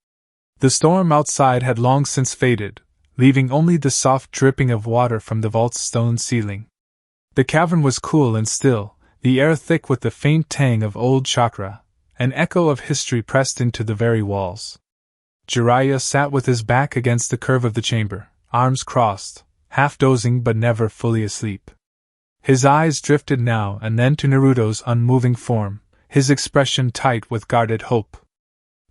The storm outside had long since faded, leaving only the soft dripping of water from the vault's stone ceiling. The cavern was cool and still, the air thick with the faint tang of old chakra, an echo of history pressed into the very walls. Jiraiya sat with his back against the curve of the chamber, arms crossed, half dozing but never fully asleep. His eyes drifted now and then to Naruto's unmoving form, his expression tight with guarded hope.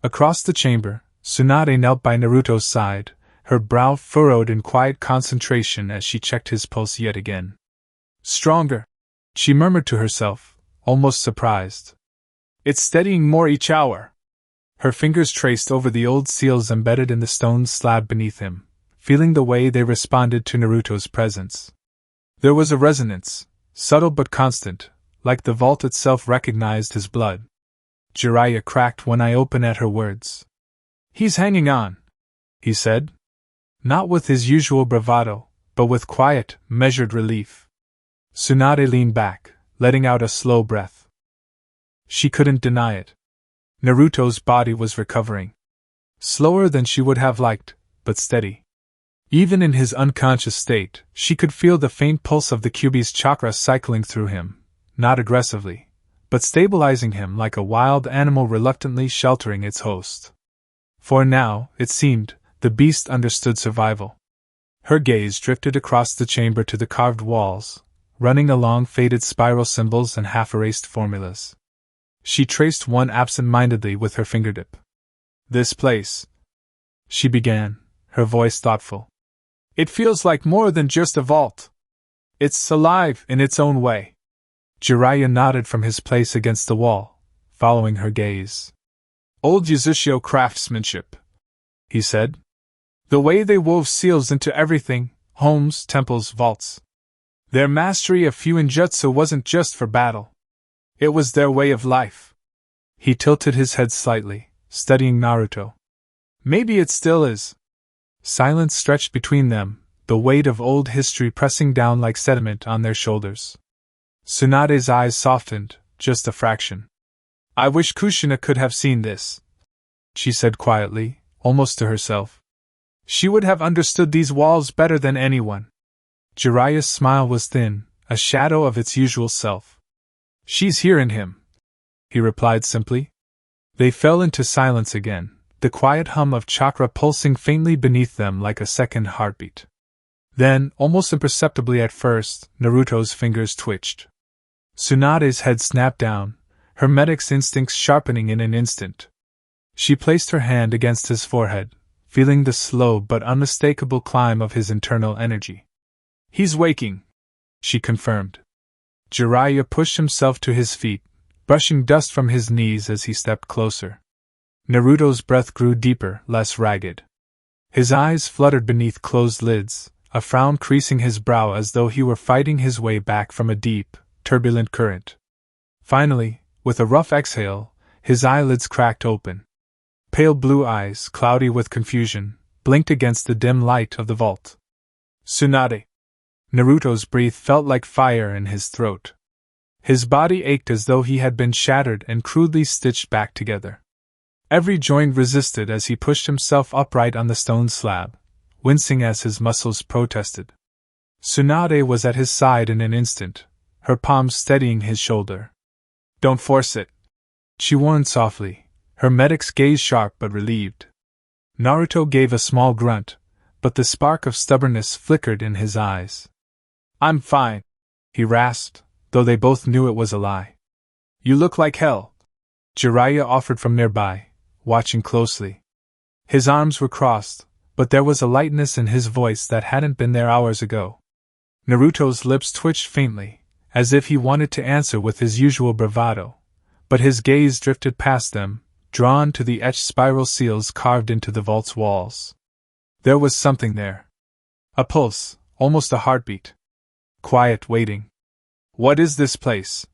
Across the chamber, Tsunade knelt by Naruto's side, her brow furrowed in quiet concentration as she checked his pulse yet again. "Stronger," she murmured to herself, almost surprised. "It's steadying more each hour." Her fingers traced over the old seals embedded in the stone slab beneath him, feeling the way they responded to Naruto's presence. There was a resonance, subtle but constant, like the vault itself recognized his blood. Jiraiya cracked one eye open at her words. "He's hanging on," he said. Not with his usual bravado, but with quiet, measured relief. Tsunade leaned back, letting out a slow breath. She couldn't deny it. Naruto's body was recovering. Slower than she would have liked, but steady. Even in his unconscious state, she could feel the faint pulse of the Kyuubi's chakra cycling through him, not aggressively, but stabilizing him like a wild animal reluctantly sheltering its host. For now, it seemed, the beast understood survival. Her gaze drifted across the chamber to the carved walls, running along faded spiral symbols and half-erased formulas. She traced one absent-mindedly with her fingertip. "This place," she began, her voice thoughtful. "It feels like more than just a vault. It's alive in its own way." Jiraiya nodded from his place against the wall, following her gaze. "Old Uzushio craftsmanship," he said. "The way they wove seals into everything, homes, temples, vaults. Their mastery of fuinjutsu wasn't just for battle. It was their way of life." He tilted his head slightly, studying Naruto. Maybe it still is. Silence stretched between them, the weight of old history pressing down like sediment on their shoulders. Tsunade's eyes softened, just a fraction. I wish Kushina could have seen this, she said quietly, almost to herself. She would have understood these walls better than anyone. Jiraiya's smile was thin, a shadow of its usual self. She's here in him, he replied simply. They fell into silence again, the quiet hum of chakra pulsing faintly beneath them like a second heartbeat. Then, almost imperceptibly at first, Naruto's fingers twitched. Tsunade's head snapped down, her medic's instincts sharpening in an instant. She placed her hand against his forehead, feeling the slow but unmistakable climb of his internal energy. He's waking, she confirmed. Jiraiya pushed himself to his feet, brushing dust from his knees as he stepped closer. Naruto's breath grew deeper, less ragged. His eyes fluttered beneath closed lids, a frown creasing his brow as though he were fighting his way back from a deep, turbulent current. Finally, with a rough exhale, his eyelids cracked open. Pale blue eyes, cloudy with confusion, blinked against the dim light of the vault. Tsunade! Naruto's breath felt like fire in his throat. His body ached as though he had been shattered and crudely stitched back together. Every joint resisted as he pushed himself upright on the stone slab, wincing as his muscles protested. Tsunade was at his side in an instant, her palms steadying his shoulder. Don't force it, she warned softly, her medic's gaze sharp but relieved. Naruto gave a small grunt, but the spark of stubbornness flickered in his eyes. I'm fine, he rasped, though they both knew it was a lie. You look like hell, Jiraiya offered from nearby, watching closely. His arms were crossed, but there was a lightness in his voice that hadn't been there hours ago. Naruto's lips twitched faintly, as if he wanted to answer with his usual bravado, but his gaze drifted past them, drawn to the etched spiral seals carved into the vault's walls. There was something there. A pulse, almost a heartbeat. Quiet waiting. What is this place?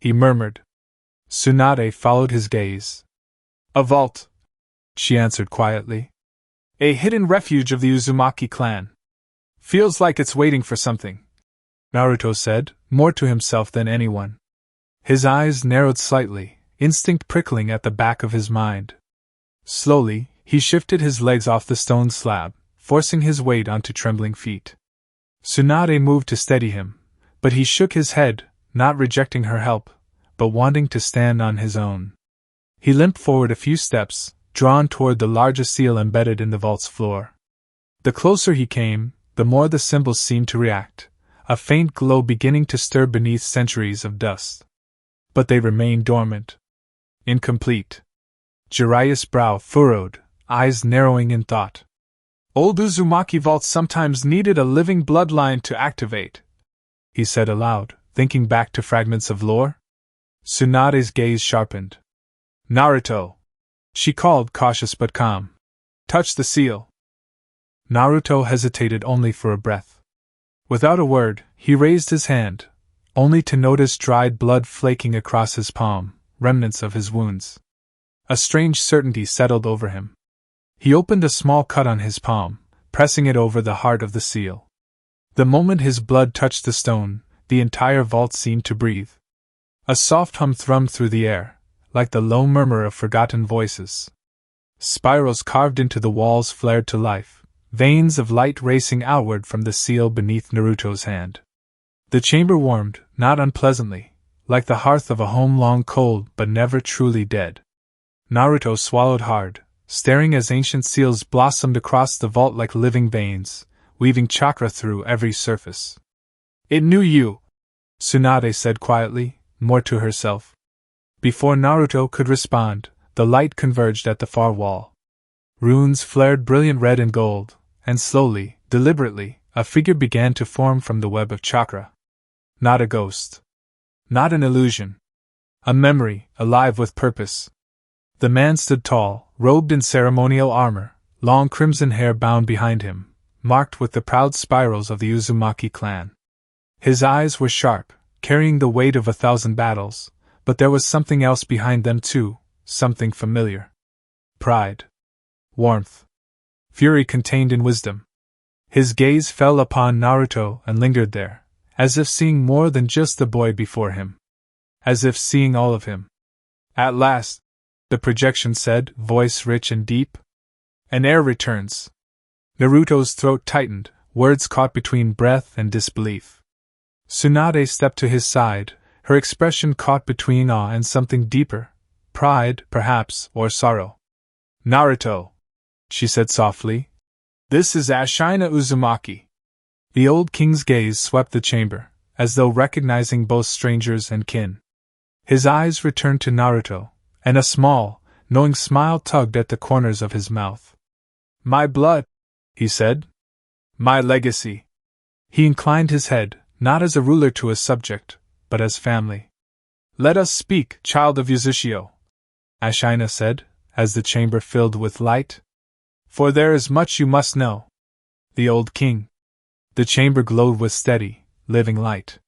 He murmured. Tsunade followed his gaze. A vault, she answered quietly. A hidden refuge of the Uzumaki clan. Feels like it's waiting for something, Naruto said, more to himself than anyone. His eyes narrowed slightly, instinct prickling at the back of his mind. Slowly, he shifted his legs off the stone slab, forcing his weight onto trembling feet. Tsunade moved to steady him, but he shook his head, not rejecting her help, but wanting to stand on his own. He limped forward a few steps, drawn toward the largest seal embedded in the vault's floor. The closer he came, the more the symbols seemed to react, a faint glow beginning to stir beneath centuries of dust. But they remained dormant. Incomplete. Jiraiya's brow furrowed, eyes narrowing in thought. Old Uzumaki vaults sometimes needed a living bloodline to activate, he said aloud, thinking back to fragments of lore. Tsunade's gaze sharpened. Naruto, she called, cautious but calm. Touch the seal. Naruto hesitated only for a breath. Without a word, he raised his hand, only to notice dried blood flaking across his palm, remnants of his wounds. A strange certainty settled over him. He opened a small cut on his palm, pressing it over the heart of the seal. The moment his blood touched the stone, the entire vault seemed to breathe. A soft hum thrummed through the air, like the low murmur of forgotten voices. Spirals carved into the walls flared to life, veins of light racing outward from the seal beneath Naruto's hand. The chamber warmed, not unpleasantly, like the hearth of a home long cold but never truly dead. Naruto swallowed hard, staring as ancient seals blossomed across the vault like living veins, weaving chakra through every surface. It knew you, Tsunade said quietly, more to herself. Before Naruto could respond, the light converged at the far wall. Runes flared brilliant red and gold, and slowly, deliberately, a figure began to form from the web of chakra. Not a ghost. Not an illusion. A memory, alive with purpose. The man stood tall, robed in ceremonial armor, long crimson hair bound behind him, marked with the proud spirals of the Uzumaki clan. His eyes were sharp, carrying the weight of 1,000 battles, But there was something else behind them too, something familiar. Pride. Warmth. Fury contained in wisdom. His gaze fell upon Naruto and lingered there, as if seeing more than just the boy before him. As if seeing all of him. At last, the projection said, voice rich and deep. An air returns. Naruto's throat tightened, words caught between breath and disbelief. Tsunade stepped to his side, her expression caught between awe and something deeper, pride, perhaps, or sorrow. Naruto, she said softly. This is Ashina Uzumaki. The old king's gaze swept the chamber, as though recognizing both strangers and kin. His eyes returned to Naruto, and a small, knowing smile tugged at the corners of his mouth. My blood, he said. My legacy. He inclined his head, not as a ruler to a subject, but as family. Let us speak, child of Uzushio, Ashina said, as the chamber filled with light. For there is much you must know. The old king. The chamber glowed with steady, living light.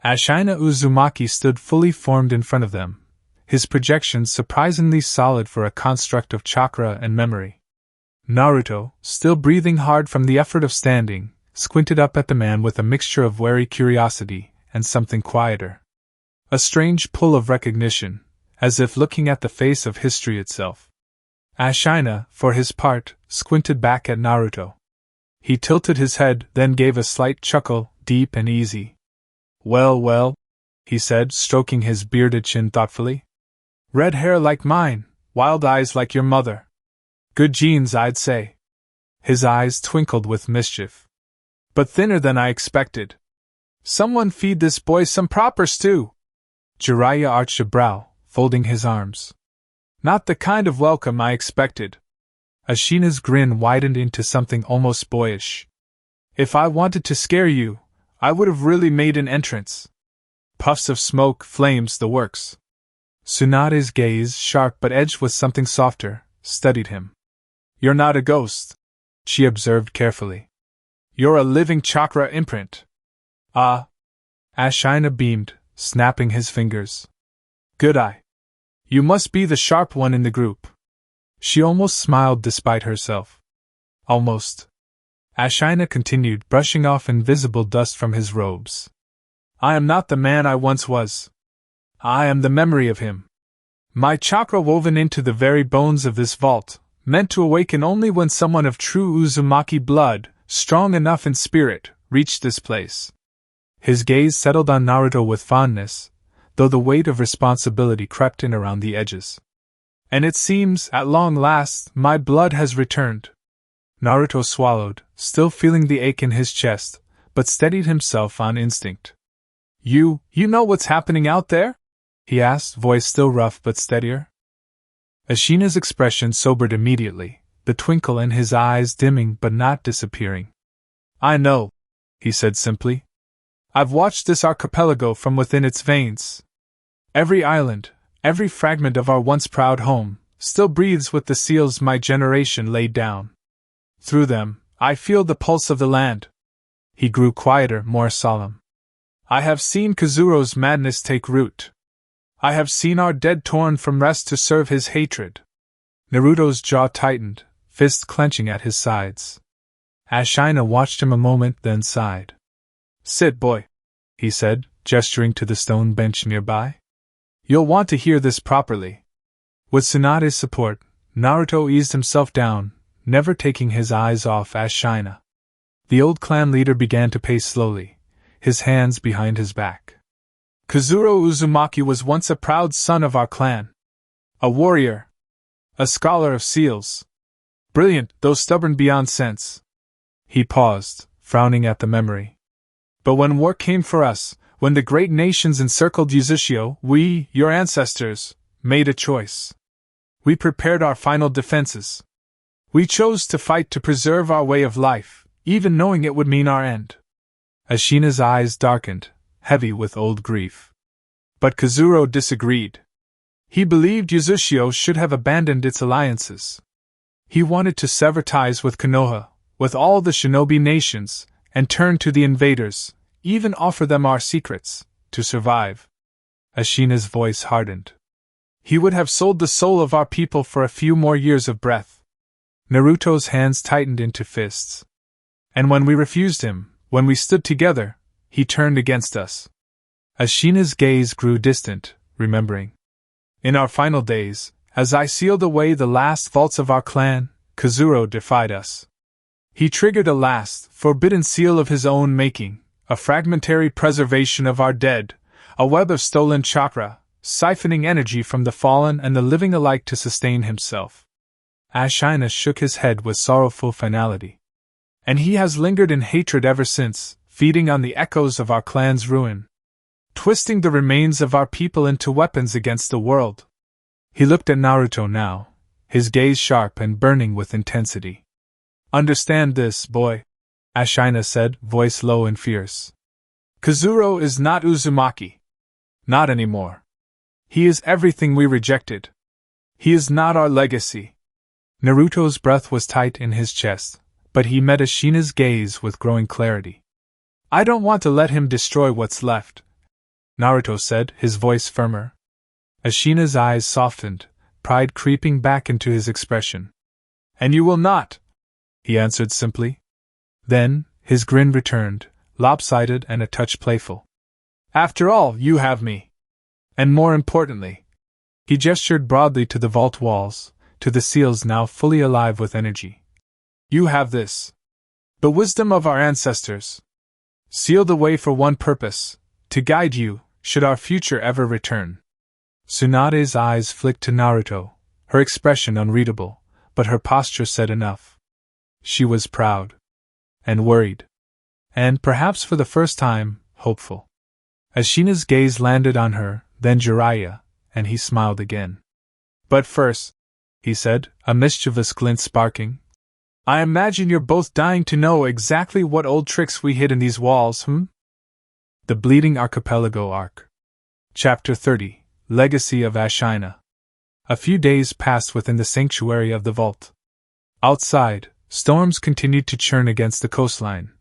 Ashina Uzumaki stood fully formed in front of them, his projections surprisingly solid for a construct of chakra and memory. Naruto, still breathing hard from the effort of standing, squinted up at the man with a mixture of wary curiosity and something quieter. A strange pull of recognition, as if looking at the face of history itself. Ashina, for his part, squinted back at Naruto. He tilted his head, then gave a slight chuckle, deep and easy. Well, he said, stroking his bearded chin thoughtfully. Red hair like mine, wild eyes like your mother. Good genes, I'd say. His eyes twinkled with mischief. But thinner than I expected. Someone feed this boy some proper stew. Jiraiya arched a brow, folding his arms. Not the kind of welcome I expected. Ashina's grin widened into something almost boyish. If I wanted to scare you, I would have really made an entrance. Puffs of smoke, flames, the works. Tsunade's gaze, sharp but edged with something softer, studied him. You're not a ghost, she observed carefully. You're a living chakra imprint. Ah. Ashina beamed, snapping his fingers. Good eye. You must be the sharp one in the group. She almost smiled despite herself. Almost. Ashina continued, brushing off invisible dust from his robes. I am not the man I once was. I am the memory of him. My chakra woven into the very bones of this vault, meant to awaken only when someone of true Uzumaki blood, strong enough in spirit, reached this place. His gaze settled on Naruto with fondness, though the weight of responsibility crept in around the edges. And it seems, at long last, my blood has returned. Naruto swallowed, still feeling the ache in his chest, but steadied himself on instinct. You know what's happening out there? He asked, voice still rough but steadier. Ashina's expression sobered immediately, the twinkle in his eyes dimming but not disappearing. I know, he said simply. I've watched this archipelago from within its veins. Every island, every fragment of our once proud home, still breathes with the seals my generation laid down. Through them, I feel the pulse of the land. He grew quieter, more solemn. I have seen Kazuro's madness take root. I have seen our dead torn from rest to serve his hatred. Naruto's jaw tightened, fist clenching at his sides. Ashina watched him a moment, then sighed. Sit, boy, he said, gesturing to the stone bench nearby. You'll want to hear this properly. With Tsunade's support, Naruto eased himself down, never taking his eyes off Ashina. The old clan leader began to pace slowly, his hands behind his back. Kazuro Uzumaki was once a proud son of our clan. A warrior. A scholar of seals. Brilliant, though stubborn beyond sense. He paused, frowning at the memory. But when war came for us, when the great nations encircled Uzushio, we, your ancestors, made a choice. We prepared our final defenses. We chose to fight to preserve our way of life, even knowing it would mean our end. Ashina's eyes darkened, heavy with old grief. But Kazuro disagreed. He believed Uzushio should have abandoned its alliances. He wanted to sever ties with Konoha, with all the shinobi nations, and turn to the invaders, even offer them our secrets, to survive. Ashina's voice hardened. He would have sold the soul of our people for a few more years of breath. Naruto's hands tightened into fists. And when we refused him, when we stood together, he turned against us. Ashina's gaze grew distant, remembering. In our final days, as I sealed away the last vaults of our clan, Kazuro defied us. He triggered a last, forbidden seal of his own making, a fragmentary preservation of our dead, a web of stolen chakra, siphoning energy from the fallen and the living alike to sustain himself. Ashina shook his head with sorrowful finality. And he has lingered in hatred ever since, feeding on the echoes of our clan's ruin, twisting the remains of our people into weapons against the world. He looked at Naruto now, his gaze sharp and burning with intensity. Understand this, boy, Ashina said, voice low and fierce. Kazuro is not Uzumaki. Not anymore. He is everything we rejected. He is not our legacy. Naruto's breath was tight in his chest, but he met Ashina's gaze with growing clarity. I don't want to let him destroy what's left, Naruto said, his voice firmer. Ashina's eyes softened, pride creeping back into his expression. And you will not, he answered simply. Then, his grin returned, lopsided and a touch playful. After all, you have me. And more importantly, he gestured broadly to the vault walls, to the seals now fully alive with energy. You have this. The wisdom of our ancestors. Sealed away for one purpose, to guide you, should our future ever return. Tsunade's eyes flicked to Naruto, her expression unreadable, but her posture said enough. She was proud. And worried. And, perhaps for the first time, hopeful. Ashina's gaze landed on her, then Jiraiya, and he smiled again. But first, he said, a mischievous glint sparking, I imagine you're both dying to know exactly what old tricks we hid in these walls, The Bleeding Archipelago Arc. Chapter 30, Legacy of Ashina. A few days passed within the sanctuary of the vault. Outside, storms continued to churn against the coastline,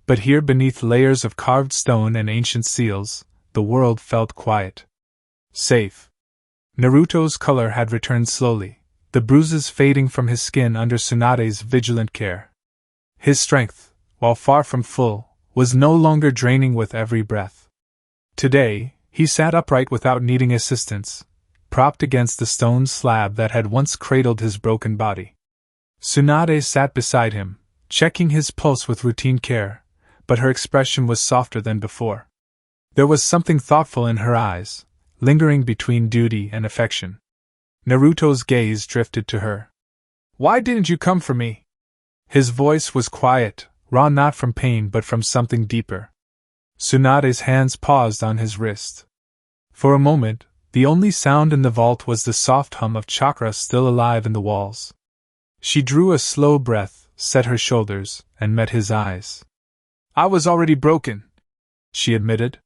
but here beneath layers of carved stone and ancient seals, the world felt quiet. Safe. Naruto's color had returned slowly, the bruises fading from his skin under Tsunade's vigilant care. His strength, while far from full, was no longer draining with every breath. Today, he sat upright without needing assistance, propped against the stone slab that had once cradled his broken body. Tsunade sat beside him, checking his pulse with routine care, but her expression was softer than before. There was something thoughtful in her eyes, lingering between duty and affection. Naruto's gaze drifted to her. Why didn't you come for me? His voice was quiet, raw not from pain but from something deeper. Tsunade's hands paused on his wrist. For a moment, the only sound in the vault was the soft hum of chakra still alive in the walls. She drew a slow breath, set her shoulders, and met his eyes. I was already broken, she admitted.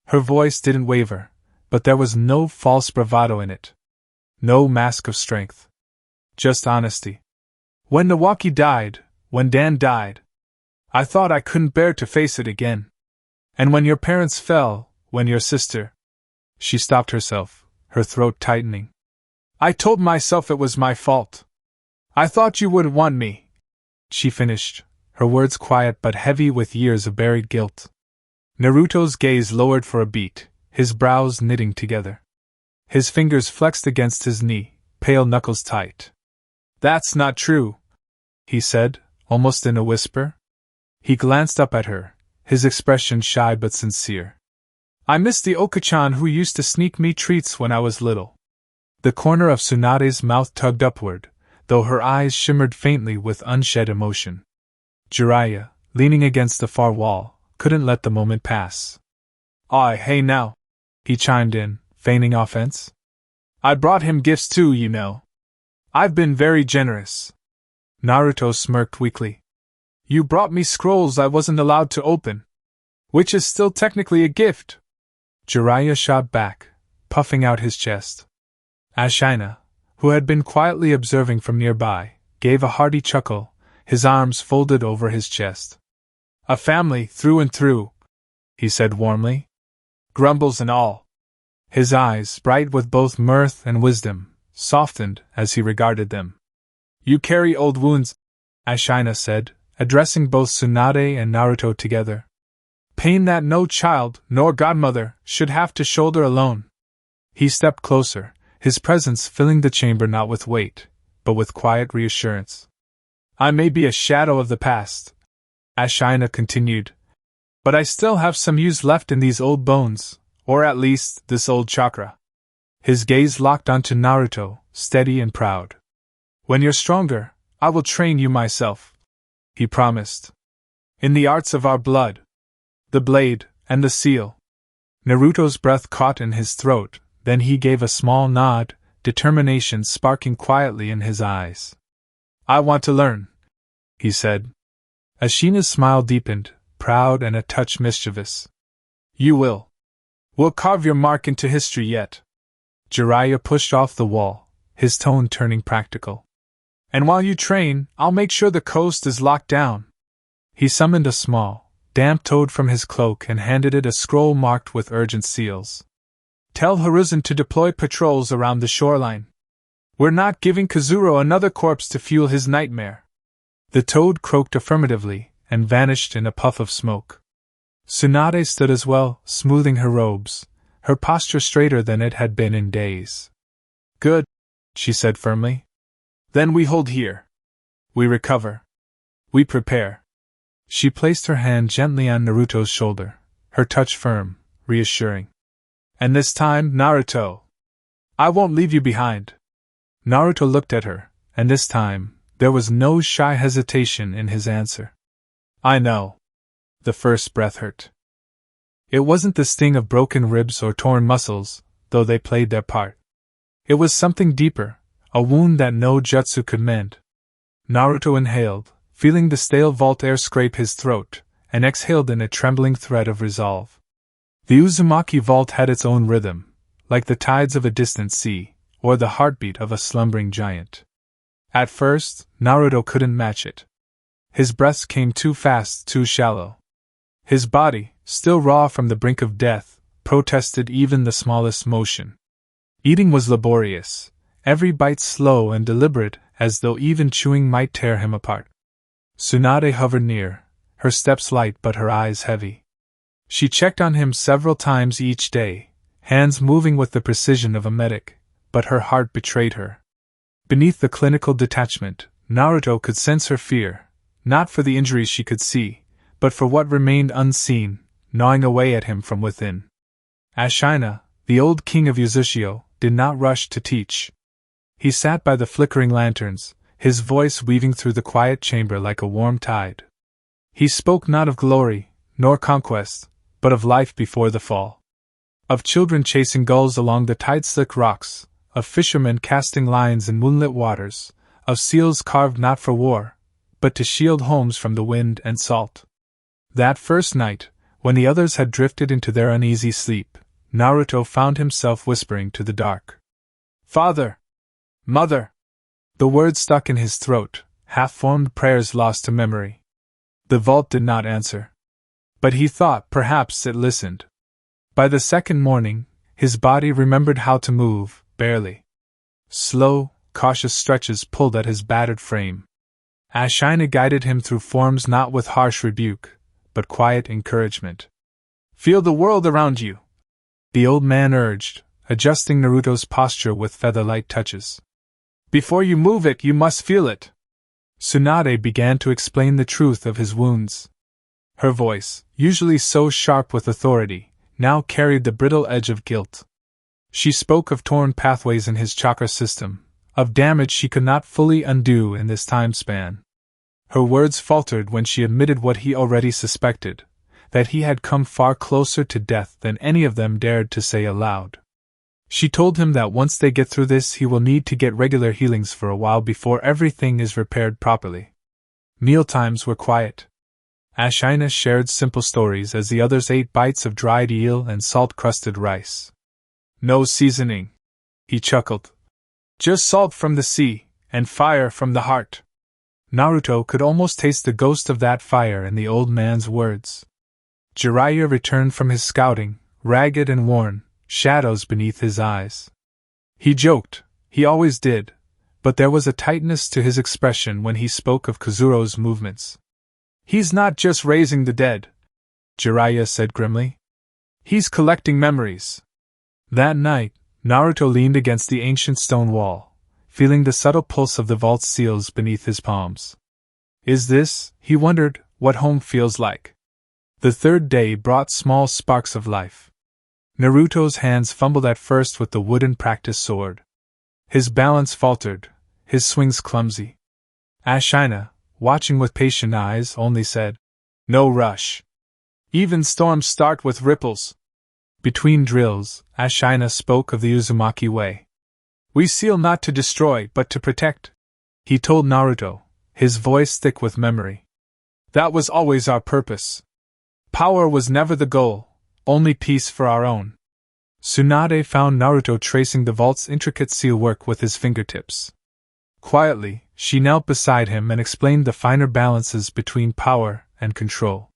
Her voice didn't waver, but there was no false bravado in it. No mask of strength. Just honesty. When Nawaki died, when Dan died, I thought I couldn't bear to face it again. And when your parents fell, when your sister... She stopped herself, her throat tightening. I told myself it was my fault. I thought you wouldn't want me, she finished, her words quiet but heavy with years of buried guilt. Naruto's gaze lowered for a beat, his brows knitting together. His fingers flexed against his knee, pale knuckles tight. That's not true, he said, almost in a whisper. He glanced up at her, his expression shy but sincere. I miss the Okachan who used to sneak me treats when I was little. The corner of Tsunade's mouth tugged upward, though her eyes shimmered faintly with unshed emotion. Jiraiya, leaning against the far wall, couldn't let the moment pass. Hey now, he chimed in, feigning offense. I brought him gifts too, you know. I've been very generous. Naruto smirked weakly. You brought me scrolls I wasn't allowed to open. Which is still technically a gift. Jiraiya shot back, puffing out his chest. Ashina, who had been quietly observing from nearby, gave a hearty chuckle, his arms folded over his chest. A family through and through, he said warmly. Grumbles and all. His eyes, bright with both mirth and wisdom, softened as he regarded them. You carry old wounds, Ashina said, addressing both Tsunade and Naruto together. Pain that no child, nor godmother, should have to shoulder alone. He stepped closer, his presence filling the chamber not with weight, but with quiet reassurance. I may be a shadow of the past, Ashina continued, but I still have some use left in these old bones, or at least this old chakra. His gaze locked onto Naruto, steady and proud. When you're stronger, I will train you myself, he promised. In the arts of our blood, the blade, and the seal. Naruto's breath caught in his throat, then he gave a small nod, determination sparking quietly in his eyes. I want to learn, he said. Ashina's smile deepened, proud and a touch mischievous. You will. We'll carve your mark into history yet. Jiraiya pushed off the wall, his tone turning practical. And while you train, I'll make sure the coast is locked down. He summoned a small, damp toad from his cloak and handed it a scroll marked with urgent seals. Tell Hiruzen to deploy patrols around the shoreline. We're not giving Kazuro another corpse to fuel his nightmare. The toad croaked affirmatively and vanished in a puff of smoke. Tsunade stood as well, smoothing her robes, her posture straighter than it had been in days. Good, she said firmly. Then we hold here. We recover. We prepare. She placed her hand gently on Naruto's shoulder, her touch firm, reassuring. And this time, Naruto, I won't leave you behind. Naruto looked at her, and this time, there was no shy hesitation in his answer. I know. The first breath hurt. It wasn't the sting of broken ribs or torn muscles, though they played their part. It was something deeper, a wound that no jutsu could mend. Naruto inhaled, feeling the stale vault air scrape his throat, and exhaled in a trembling thread of resolve. The Uzumaki vault had its own rhythm, like the tides of a distant sea, or the heartbeat of a slumbering giant. At first, Naruto couldn't match it. His breaths came too fast, too shallow. His body, still raw from the brink of death, protested even the smallest motion. Eating was laborious, every bite slow and deliberate, as though even chewing might tear him apart. Tsunade hovered near, her steps light but her eyes heavy. She checked on him several times each day, hands moving with the precision of a medic, but her heart betrayed her. Beneath the clinical detachment, Naruto could sense her fear, not for the injuries she could see, but for what remained unseen, gnawing away at him from within. Ashina, the old king of Uzushio, did not rush to teach. He sat by the flickering lanterns, his voice weaving through the quiet chamber like a warm tide. He spoke not of glory, nor conquest, but of life before the fall. Of children chasing gulls along the tide-slick rocks, of fishermen casting lines in moonlit waters, of seals carved not for war, but to shield homes from the wind and salt. That first night, when the others had drifted into their uneasy sleep, Naruto found himself whispering to the dark. Father! Mother! The words stuck in his throat, half-formed prayers lost to memory. The vault did not answer. But he thought perhaps it listened. By the second morning, his body remembered how to move, barely. Slow, cautious stretches pulled at his battered frame. Ashina guided him through forms not with harsh rebuke, but quiet encouragement. Feel the world around you, the old man urged, adjusting Naruto's posture with feather-light touches. Before you move it, you must feel it. Tsunade began to explain the truth of his wounds. Her voice, usually so sharp with authority, now carried the brittle edge of guilt. She spoke of torn pathways in his chakra system, of damage she could not fully undo in this time span. Her words faltered when she admitted what he already suspected, that he had come far closer to death than any of them dared to say aloud. She told him that once they get through this he will need to get regular healings for a while before everything is repaired properly. Mealtimes were quiet. Ashina shared simple stories as the others ate bites of dried eel and salt-crusted rice. No seasoning, he chuckled. Just salt from the sea, and fire from the heart. Naruto could almost taste the ghost of that fire in the old man's words. Jiraiya returned from his scouting, ragged and worn, shadows beneath his eyes. He joked, he always did, but there was a tightness to his expression when he spoke of Kazuro's movements. "He's not just raising the dead," Jiraiya said grimly. "He's collecting memories." That night, Naruto leaned against the ancient stone wall, feeling the subtle pulse of the vault's seals beneath his palms. Is this, he wondered, what home feels like? The third day brought small sparks of life. Naruto's hands fumbled at first with the wooden practice sword. His balance faltered, his swings clumsy. Ashina, watching with patient eyes, only said, "No rush. Even storms start with ripples." Between drills, Ashina spoke of the Uzumaki way. "We seal not to destroy but to protect," he told Naruto, his voice thick with memory. "That was always our purpose. Power was never the goal, only peace for our own." Tsunade found Naruto tracing the vault's intricate seal work with his fingertips. Quietly, she knelt beside him and explained the finer balances between power and control.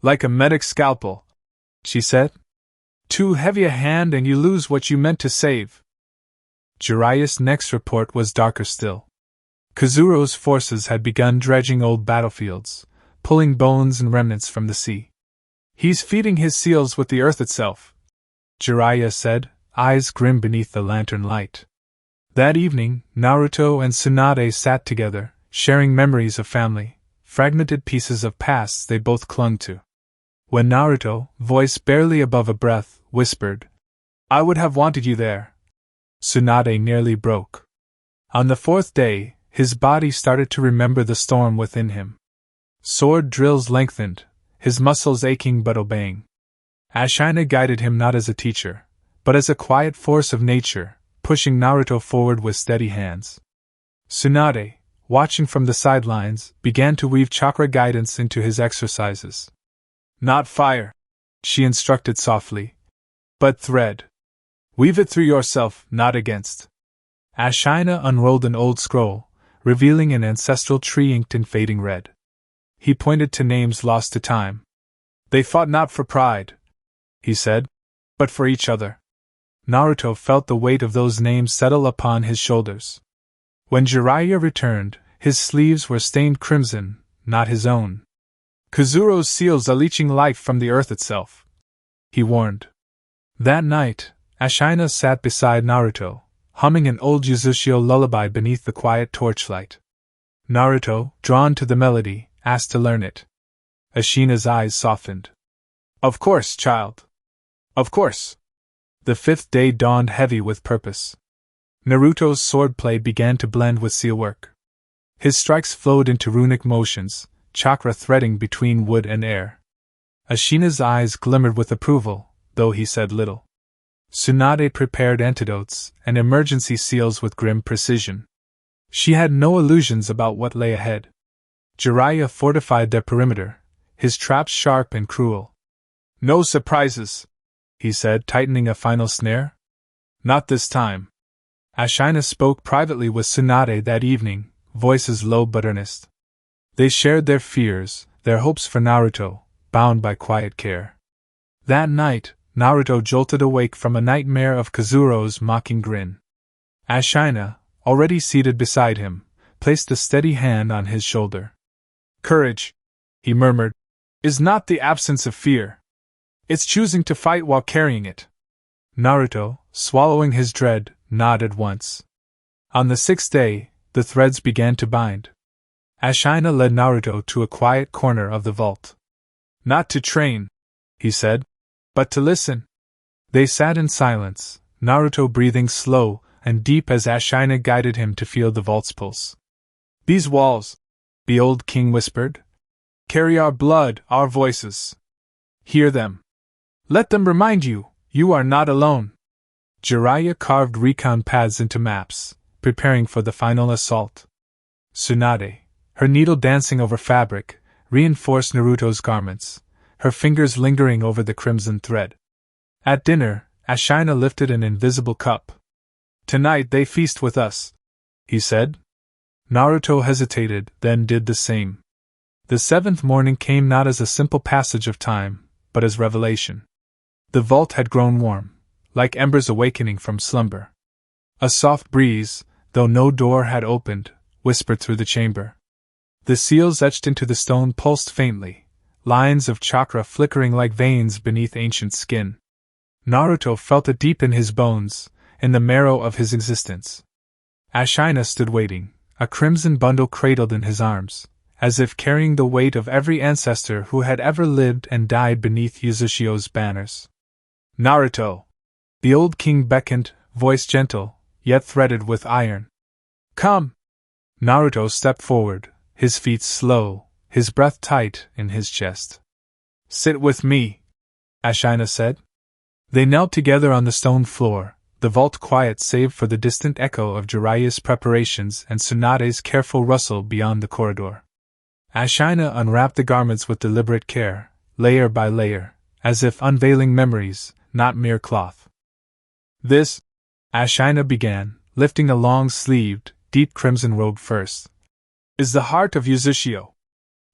"Like a medic scalpel," she said. "Too heavy a hand and you lose what you meant to save." Jiraiya's next report was darker still. Kazuro's forces had begun dredging old battlefields, pulling bones and remnants from the sea. "He's feeding his seals with the earth itself," Jiraiya said, eyes grim beneath the lantern light. That evening, Naruto and Tsunade sat together, sharing memories of family, fragmented pieces of pasts they both clung to. When Naruto, voice barely above a breath, whispered, "I would have wanted you there," Tsunade nearly broke. On the fourth day, his body started to remember the storm within him. Sword drills lengthened, his muscles aching but obeying. Ashina guided him not as a teacher, but as a quiet force of nature, pushing Naruto forward with steady hands. Tsunade, watching from the sidelines, began to weave chakra guidance into his exercises. "Not fire," she instructed softly, "but thread. Weave it through yourself, not against." Ashina unrolled an old scroll, revealing an ancestral tree inked in fading red. He pointed to names lost to time. "They fought not for pride," he said, "but for each other." Naruto felt the weight of those names settle upon his shoulders. When Jiraiya returned, his sleeves were stained crimson, not his own. "Kazuro's seals are leeching life from the earth itself," he warned. That night, Ashina sat beside Naruto, humming an old Uzushio lullaby beneath the quiet torchlight. Naruto, drawn to the melody, asked to learn it. Ashina's eyes softened. "Of course, child. Of course." The fifth day dawned heavy with purpose. Naruto's swordplay began to blend with sealwork. His strikes flowed into runic motions, chakra threading between wood and air. Ashina's eyes glimmered with approval, though he said little. Tsunade prepared antidotes and emergency seals with grim precision. She had no illusions about what lay ahead. Jiraiya fortified their perimeter, his traps sharp and cruel. "No surprises," he said, tightening a final snare. "Not this time." Ashina spoke privately with Tsunade that evening, voices low but earnest. They shared their fears, their hopes for Naruto, bound by quiet care. That night, Naruto jolted awake from a nightmare of Kazuro's mocking grin. Ashina, already seated beside him, placed a steady hand on his shoulder. "Courage," he murmured, "is not the absence of fear. It's choosing to fight while carrying it." Naruto, swallowing his dread, nodded once. On the sixth day, the threads began to bind. Ashina led Naruto to a quiet corner of the vault. "Not to train," he said, "but to listen." They sat in silence, Naruto breathing slow and deep as Ashina guided him to feel the vault's pulse. "These walls," the old king whispered, "carry our blood, our voices. Hear them. Let them remind you, you are not alone." Jiraiya carved recon paths into maps, preparing for the final assault. Tsunade, her needle dancing over fabric, reinforced Naruto's garments, her fingers lingering over the crimson thread. At dinner, Ashina lifted an invisible cup. "Tonight they feast with us," he said. Naruto hesitated, then did the same. The seventh morning came not as a simple passage of time, but as revelation. The vault had grown warm, like embers awakening from slumber. A soft breeze, though no door had opened, whispered through the chamber. The seals etched into the stone pulsed faintly, lines of chakra flickering like veins beneath ancient skin. Naruto felt it deep in his bones, in the marrow of his existence. Ashina stood waiting, a crimson bundle cradled in his arms, as if carrying the weight of every ancestor who had ever lived and died beneath Uzushio's banners. Naruto! The old king beckoned, voice gentle, yet threaded with iron. Come! Naruto stepped forward, his feet slow, his breath tight in his chest. Sit with me, Ashina said. They knelt together on the stone floor, the vault quiet save for the distant echo of Jiraiya's preparations and Tsunade's careful rustle beyond the corridor. Ashina unwrapped the garments with deliberate care, layer by layer, as if unveiling memories, not mere cloth. This, Ashina began, lifting a long-sleeved, deep crimson robe first, is the heart of Uzushio.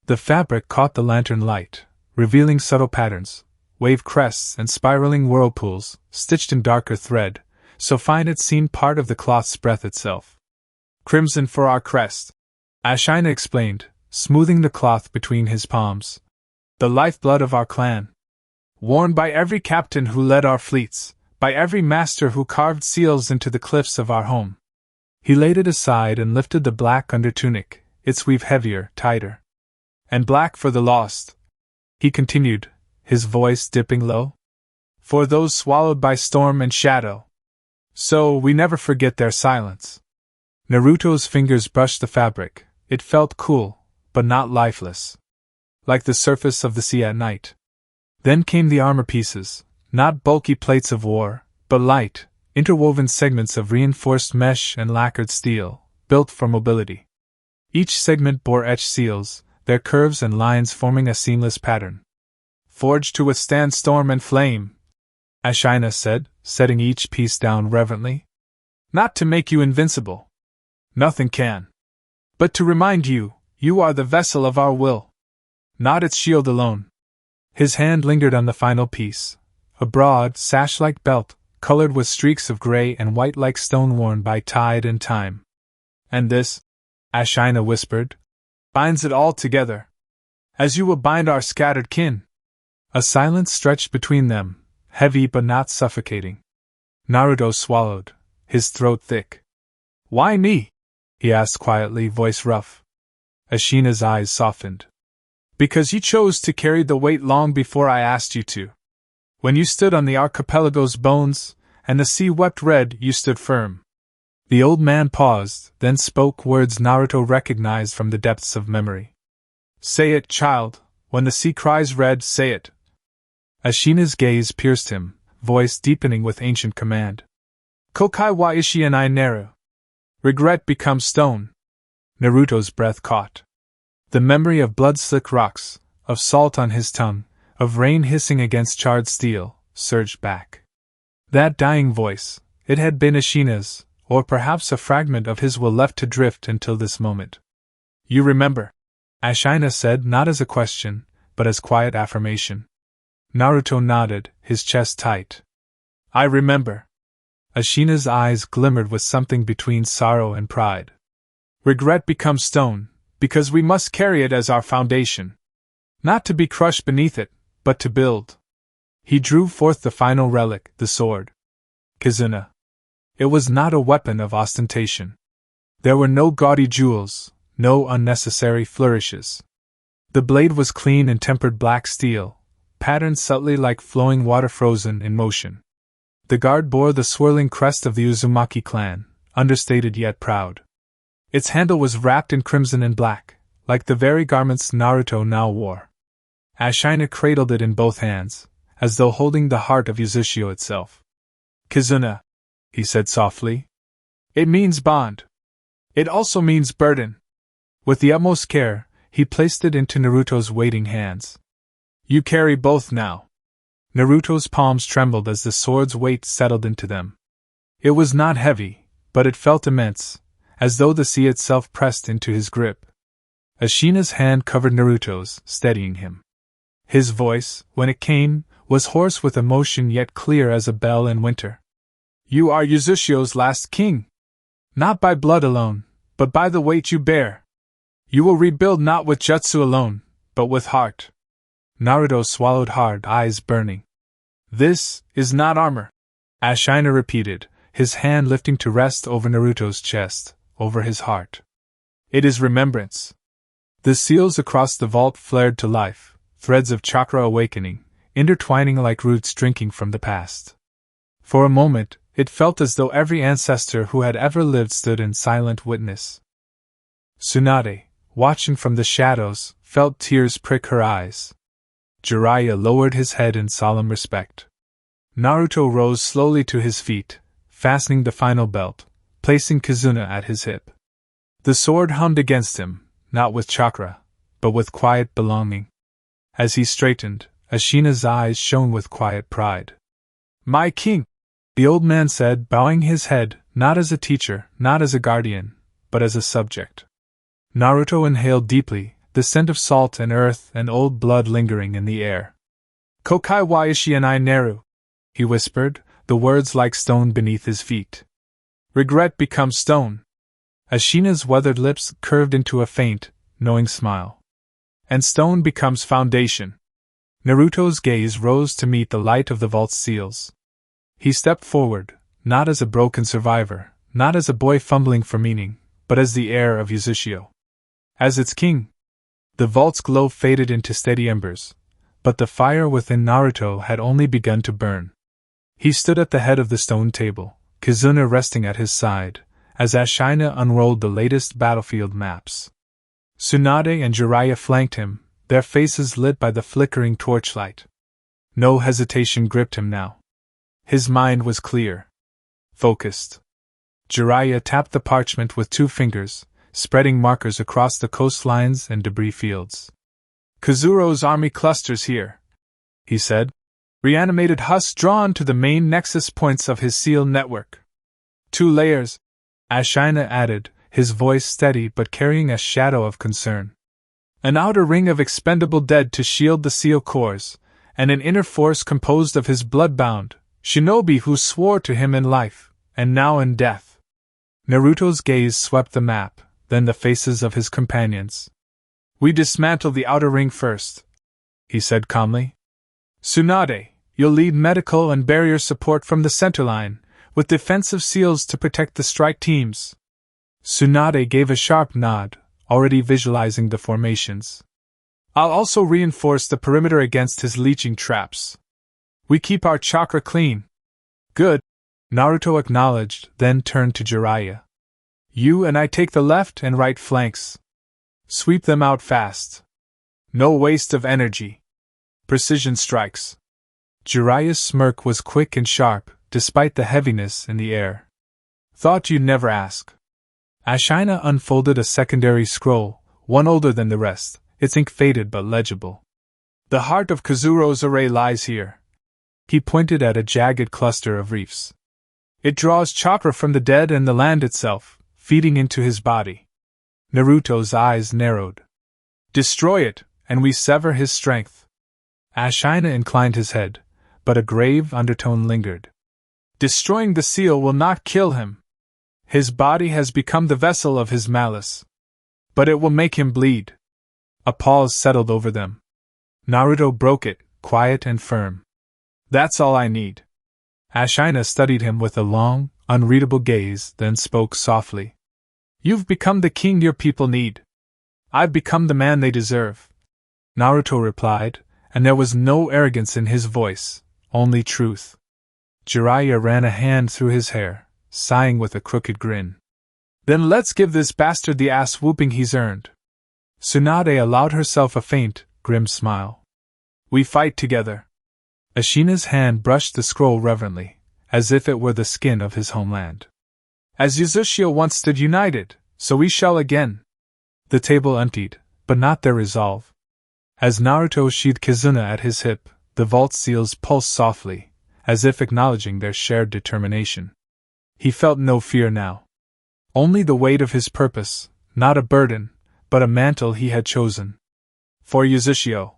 The fabric caught the lantern light, revealing subtle patterns, wave crests and spiraling whirlpools, stitched in darker thread, so fine it seemed part of the cloth's breath itself. Crimson for our crest, Ashina explained, smoothing the cloth between his palms. The lifeblood of our clan. Worn by every captain who led our fleets, by every master who carved seals into the cliffs of our home. He laid it aside and lifted the black undertunic, its weave heavier, tighter. And black for the lost, he continued, his voice dipping low. For those swallowed by storm and shadow. So we never forget their silence. Naruto's fingers brushed the fabric. It felt cool, but not lifeless. Like the surface of the sea at night. Then came the armor pieces, not bulky plates of war, but light, interwoven segments of reinforced mesh and lacquered steel, built for mobility. Each segment bore etched seals, their curves and lines forming a seamless pattern. Forged to withstand storm and flame, Ashina said, setting each piece down reverently. Not to make you invincible. Nothing can. But to remind you, you are the vessel of our will. Not its shield alone. His hand lingered on the final piece, a broad, sash-like belt, colored with streaks of gray and white like stone worn by tide and time. And this, Ashina whispered, binds it all together. As you will bind our scattered kin. A silence stretched between them, heavy but not suffocating. Naruto swallowed, his throat thick. Why me? He asked quietly, voice rough. Ashina's eyes softened. Because you chose to carry the weight long before I asked you to. When you stood on the archipelago's bones, and the sea wept red, you stood firm. The old man paused, then spoke words Naruto recognized from the depths of memory. Say it, child, when the sea cries red, say it. Ashina's gaze pierced him, voice deepening with ancient command. Kokai wa ishi and I naru. Regret becomes stone. Naruto's breath caught. The memory of blood-slick rocks, of salt on his tongue, of rain hissing against charred steel, surged back. That dying voice, it had been Ashina's, or perhaps a fragment of his will left to drift until this moment. You remember? Ashina said, not as a question, but as quiet affirmation. Naruto nodded, his chest tight. I remember. Ashina's eyes glimmered with something between sorrow and pride. Regret becomes stone, because we must carry it as our foundation. Not to be crushed beneath it, but to build. He drew forth the final relic, the sword. Kizuna. It was not a weapon of ostentation. There were no gaudy jewels, no unnecessary flourishes. The blade was clean and tempered black steel, patterned subtly like flowing water frozen in motion. The guard bore the swirling crest of the Uzumaki clan, understated yet proud. Its handle was wrapped in crimson and black, like the very garments Naruto now wore. Ashina cradled it in both hands, as though holding the heart of Uzushio itself. Kizuna, he said softly. It means bond. It also means burden. With the utmost care, he placed it into Naruto's waiting hands. You carry both now. Naruto's palms trembled as the sword's weight settled into them. It was not heavy, but it felt immense, as though the sea itself pressed into his grip. Ashina's hand covered Naruto's, steadying him. His voice, when it came, was hoarse with emotion yet clear as a bell in winter. You are Uzushio's last king. Not by blood alone, but by the weight you bear. You will rebuild not with jutsu alone, but with heart. Naruto swallowed hard, eyes burning. This is not armor, Ashina repeated, his hand lifting to rest over Naruto's chest, over his heart. It is remembrance. The seals across the vault flared to life, threads of chakra awakening, intertwining like roots drinking from the past. For a moment, it felt as though every ancestor who had ever lived stood in silent witness. Tsunade, watching from the shadows, felt tears prick her eyes. Jiraiya lowered his head in solemn respect. Naruto rose slowly to his feet, fastening the final belt, placing Kizuna at his hip. The sword hummed against him, not with chakra, but with quiet belonging. As he straightened, Ashina's eyes shone with quiet pride. My king, the old man said, bowing his head, not as a teacher, not as a guardian, but as a subject. Naruto inhaled deeply, the scent of salt and earth and old blood lingering in the air. Kokai wa Ishianai Neru, he whispered, the words like stone beneath his feet. Regret becomes stone. Ashina's weathered lips curved into a faint, knowing smile. And stone becomes foundation. Naruto's gaze rose to meet the light of the vault's seals. He stepped forward, not as a broken survivor, not as a boy fumbling for meaning, but as the heir of Uzushio. As its king. The vault's glow faded into steady embers, but the fire within Naruto had only begun to burn. He stood at the head of the stone table, Kizuna resting at his side, as Ashina unrolled the latest battlefield maps. Tsunade and Jiraiya flanked him, their faces lit by the flickering torchlight. No hesitation gripped him now. His mind was clear. Focused. Jiraiya tapped the parchment with 2 fingers, spreading markers across the coastlines and debris fields. Kazuro's army clusters here, he said. Reanimated husks drawn to the main nexus points of his seal network. 2 layers, Ashina added, his voice steady but carrying a shadow of concern. An outer ring of expendable dead to shield the seal cores, and an inner force composed of his blood-bound shinobi who swore to him in life, and now in death. Naruto's gaze swept the map, then the faces of his companions. We dismantle the outer ring first, he said calmly. Tsunade, you'll lead medical and barrier support from the center line, with defensive seals to protect the strike teams. Tsunade gave a sharp nod, already visualizing the formations. I'll also reinforce the perimeter against his leeching traps. We keep our chakra clean. Good, Naruto acknowledged, then turned to Jiraiya. You and I take the left and right flanks. Sweep them out fast. No waste of energy. Precision strikes. Jiraiya's smirk was quick and sharp, despite the heaviness in the air. Thought you'd never ask. Ashina unfolded a secondary scroll, one older than the rest, its ink faded but legible. The heart of Kazuro's array lies here. He pointed at a jagged cluster of reefs. It draws chakra from the dead and the land itself, feeding into his body. Naruto's eyes narrowed. Destroy it, and we sever his strength. Ashina inclined his head, but a grave undertone lingered. Destroying the seal will not kill him. His body has become the vessel of his malice. But it will make him bleed. A pause settled over them. Naruto broke it, quiet and firm. That's all I need. Ashina studied him with a long, unreadable gaze, then spoke softly. You've become the king your people need. I've become the man they deserve. Naruto replied, and there was no arrogance in his voice, only truth. Jiraiya ran a hand through his hair, sighing with a crooked grin. Then let's give this bastard the ass whooping he's earned. Tsunade allowed herself a faint, grim smile. We fight together. Ashina's hand brushed the scroll reverently, as if it were the skin of his homeland. As Uzushio once stood united, so we shall again. The table emptied, but not their resolve. As Naruto sheathed Kizuna at his hip, the vault seals pulsed softly, as if acknowledging their shared determination. He felt no fear now. Only the weight of his purpose, not a burden, but a mantle he had chosen. For Uzushio,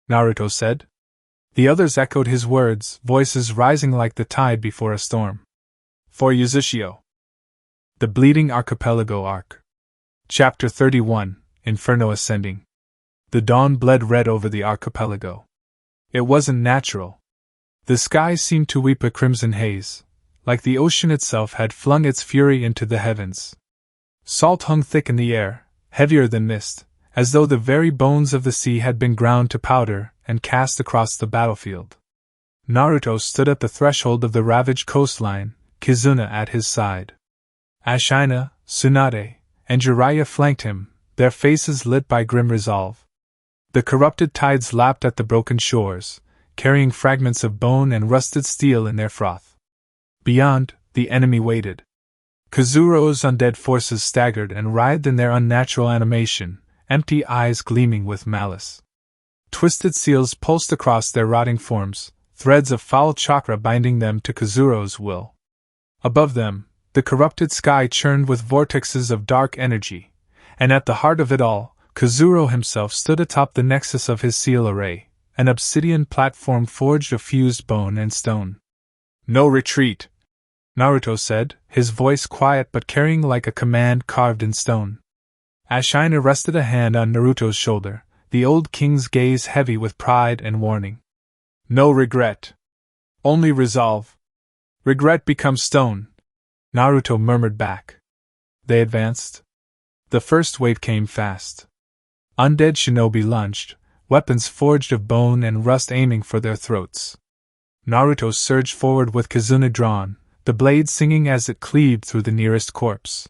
Naruto said. The others echoed his words, voices rising like the tide before a storm. For Uzushio. The Bleeding Archipelago Arc. Chapter 31, Inferno Ascending. The dawn bled red over the archipelago. It wasn't natural. The sky seemed to weep a crimson haze, like the ocean itself had flung its fury into the heavens. Salt hung thick in the air, heavier than mist, as though the very bones of the sea had been ground to powder and cast across the battlefield. Naruto stood at the threshold of the ravaged coastline, Kizuna at his side. Ashina, Tsunade, and Jiraiya flanked him, their faces lit by grim resolve. The corrupted tides lapped at the broken shores, carrying fragments of bone and rusted steel in their froth. Beyond, the enemy waited. Kazuro's undead forces staggered and writhed in their unnatural animation, empty eyes gleaming with malice. Twisted seals pulsed across their rotting forms, threads of foul chakra binding them to Kazuro's will. Above them, the corrupted sky churned with vortexes of dark energy, and at the heart of it all, Kazuro himself stood atop the nexus of his seal array, an obsidian platform forged of fused bone and stone. "No retreat," Naruto said, his voice quiet but carrying like a command carved in stone. Ashina rested a hand on Naruto's shoulder, the old king's gaze heavy with pride and warning. "No regret. Only resolve. Regret becomes stone," Naruto murmured back. They advanced. The first wave came fast. Undead shinobi lunged, weapons forged of bone and rust aiming for their throats. Naruto surged forward with Kizuna drawn, the blade singing as it cleaved through the nearest corpse.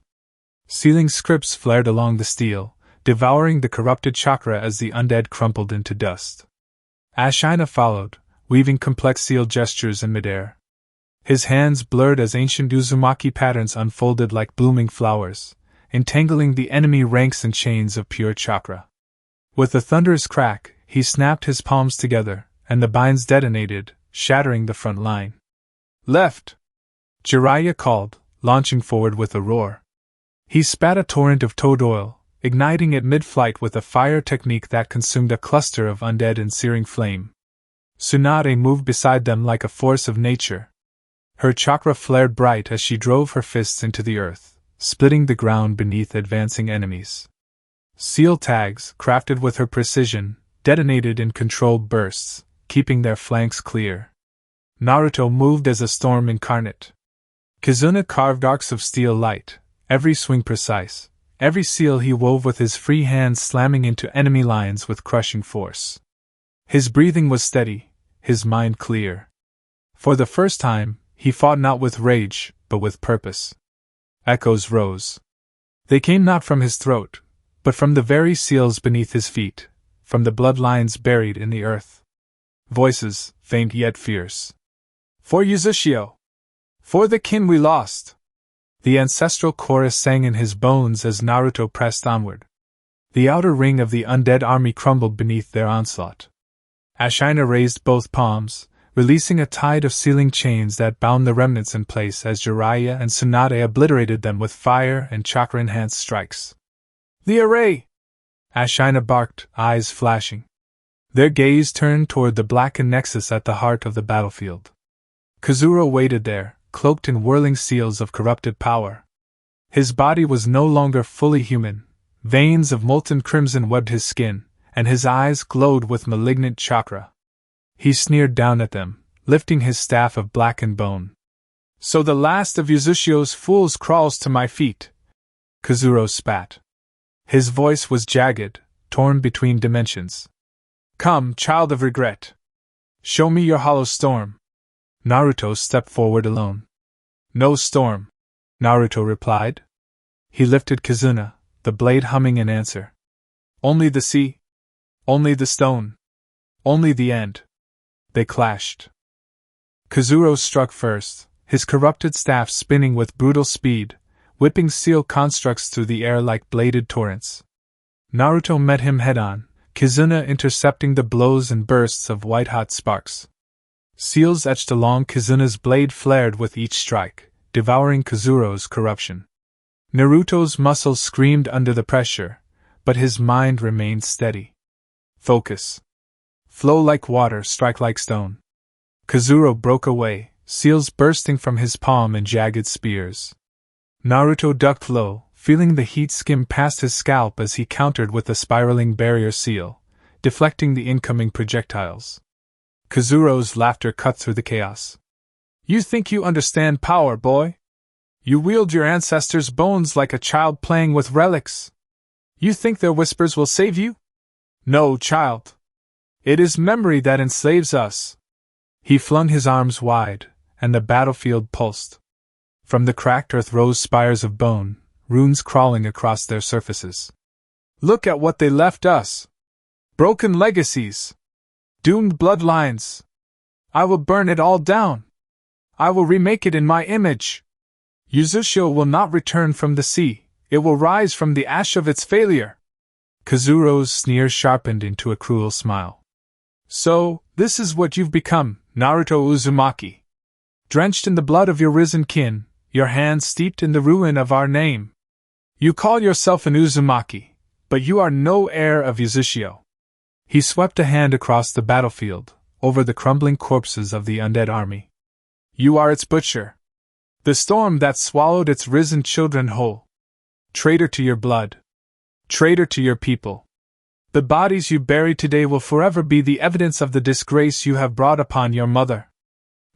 Sealing scripts flared along the steel, devouring the corrupted chakra as the undead crumpled into dust. Ashina followed, weaving complex seal gestures in midair. His hands blurred as ancient Uzumaki patterns unfolded like blooming flowers, entangling the enemy ranks in chains of pure chakra. With a thunderous crack, he snapped his palms together, and the binds detonated, shattering the front line. "Left!" Jiraiya called, launching forward with a roar. He spat a torrent of toad oil, igniting it mid-flight with a fire technique that consumed a cluster of undead in searing flame. Tsunade moved beside them like a force of nature. Her chakra flared bright as she drove her fists into the earth, splitting the ground beneath advancing enemies. Seal tags, crafted with her precision, detonated in controlled bursts, keeping their flanks clear. Naruto moved as a storm incarnate. Kizuna carved arcs of steel light, every swing precise, every seal he wove with his free hands slamming into enemy lines with crushing force. His breathing was steady, his mind clear. For the first time, he fought not with rage, but with purpose. Echoes rose. They came not from his throat, but from the very seals beneath his feet, from the bloodlines buried in the earth. Voices, faint yet fierce. "For Uzushio! For the kin we lost!" The ancestral chorus sang in his bones as Naruto pressed onward. The outer ring of the undead army crumbled beneath their onslaught. Ashina raised both palms, releasing a tide of sealing chains that bound the remnants in place as Jiraiya and Tsunade obliterated them with fire and chakra-enhanced strikes. "The array!" Ashina barked, eyes flashing. Their gaze turned toward the blackened nexus at the heart of the battlefield. Kazuro waited there, cloaked in whirling seals of corrupted power. His body was no longer fully human, veins of molten crimson webbed his skin, and his eyes glowed with malignant chakra. He sneered down at them, lifting his staff of blackened bone. "So the last of Uzushio's fools crawls to my feet!" Kazuro spat. His voice was jagged, torn between dimensions. "Come, child of regret. Show me your hollow storm." Naruto stepped forward alone. "No storm," Naruto replied. He lifted Kizuna, the blade humming in answer. "Only the sea. Only the stone. Only the end." They clashed. Kazuro struck first, his corrupted staff spinning with brutal speed, whipping seal constructs through the air like bladed torrents. Naruto met him head-on, Kizuna intercepting the blows in bursts of white-hot sparks. Seals etched along Kizuna's blade flared with each strike, devouring Kazuro's corruption. Naruto's muscles screamed under the pressure, but his mind remained steady. Focus. Flow like water, strike like stone. Kazuro broke away, seals bursting from his palm in jagged spears. Naruto ducked low, feeling the heat skim past his scalp as he countered with a spiraling barrier seal, deflecting the incoming projectiles. Kazuro's laughter cut through the chaos. You think you understand power, boy? You wield your ancestors' bones like a child playing with relics. You think their whispers will save you? No, child. It is memory that enslaves us. He flung his arms wide, and the battlefield pulsed. From the cracked earth rose spires of bone, runes crawling across their surfaces. Look at what they left us. Broken legacies. Doomed bloodlines. I will burn it all down. I will remake it in my image. Uzushio will not return from the sea, it will rise from the ash of its failure. Kazuro's sneer sharpened into a cruel smile. So, this is what you've become, Naruto Uzumaki. Drenched in the blood of your risen kin, your hands steeped in the ruin of our name. You call yourself an Uzumaki, but you are no heir of Uzushio. He swept a hand across the battlefield, over the crumbling corpses of the undead army. You are its butcher. The storm that swallowed its risen children whole. Traitor to your blood. Traitor to your people. The bodies you bury today will forever be the evidence of the disgrace you have brought upon your mother.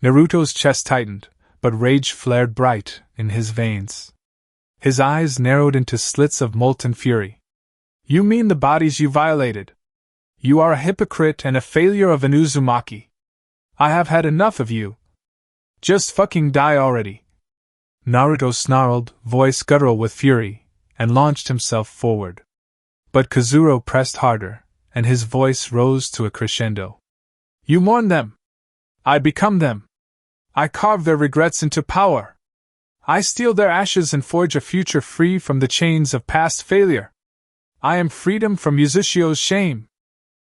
Naruto's chest tightened, but rage flared bright in his veins. His eyes narrowed into slits of molten fury. You mean the bodies you violated? You are a hypocrite and a failure of an Uzumaki. I have had enough of you. Just fucking die already. Naruto snarled, voice guttural with fury, and launched himself forward. But Kazuro pressed harder, and his voice rose to a crescendo. You mourn them. I become them. I carve their regrets into power. I steal their ashes and forge a future free from the chains of past failure. I am freedom from Uzushio's shame.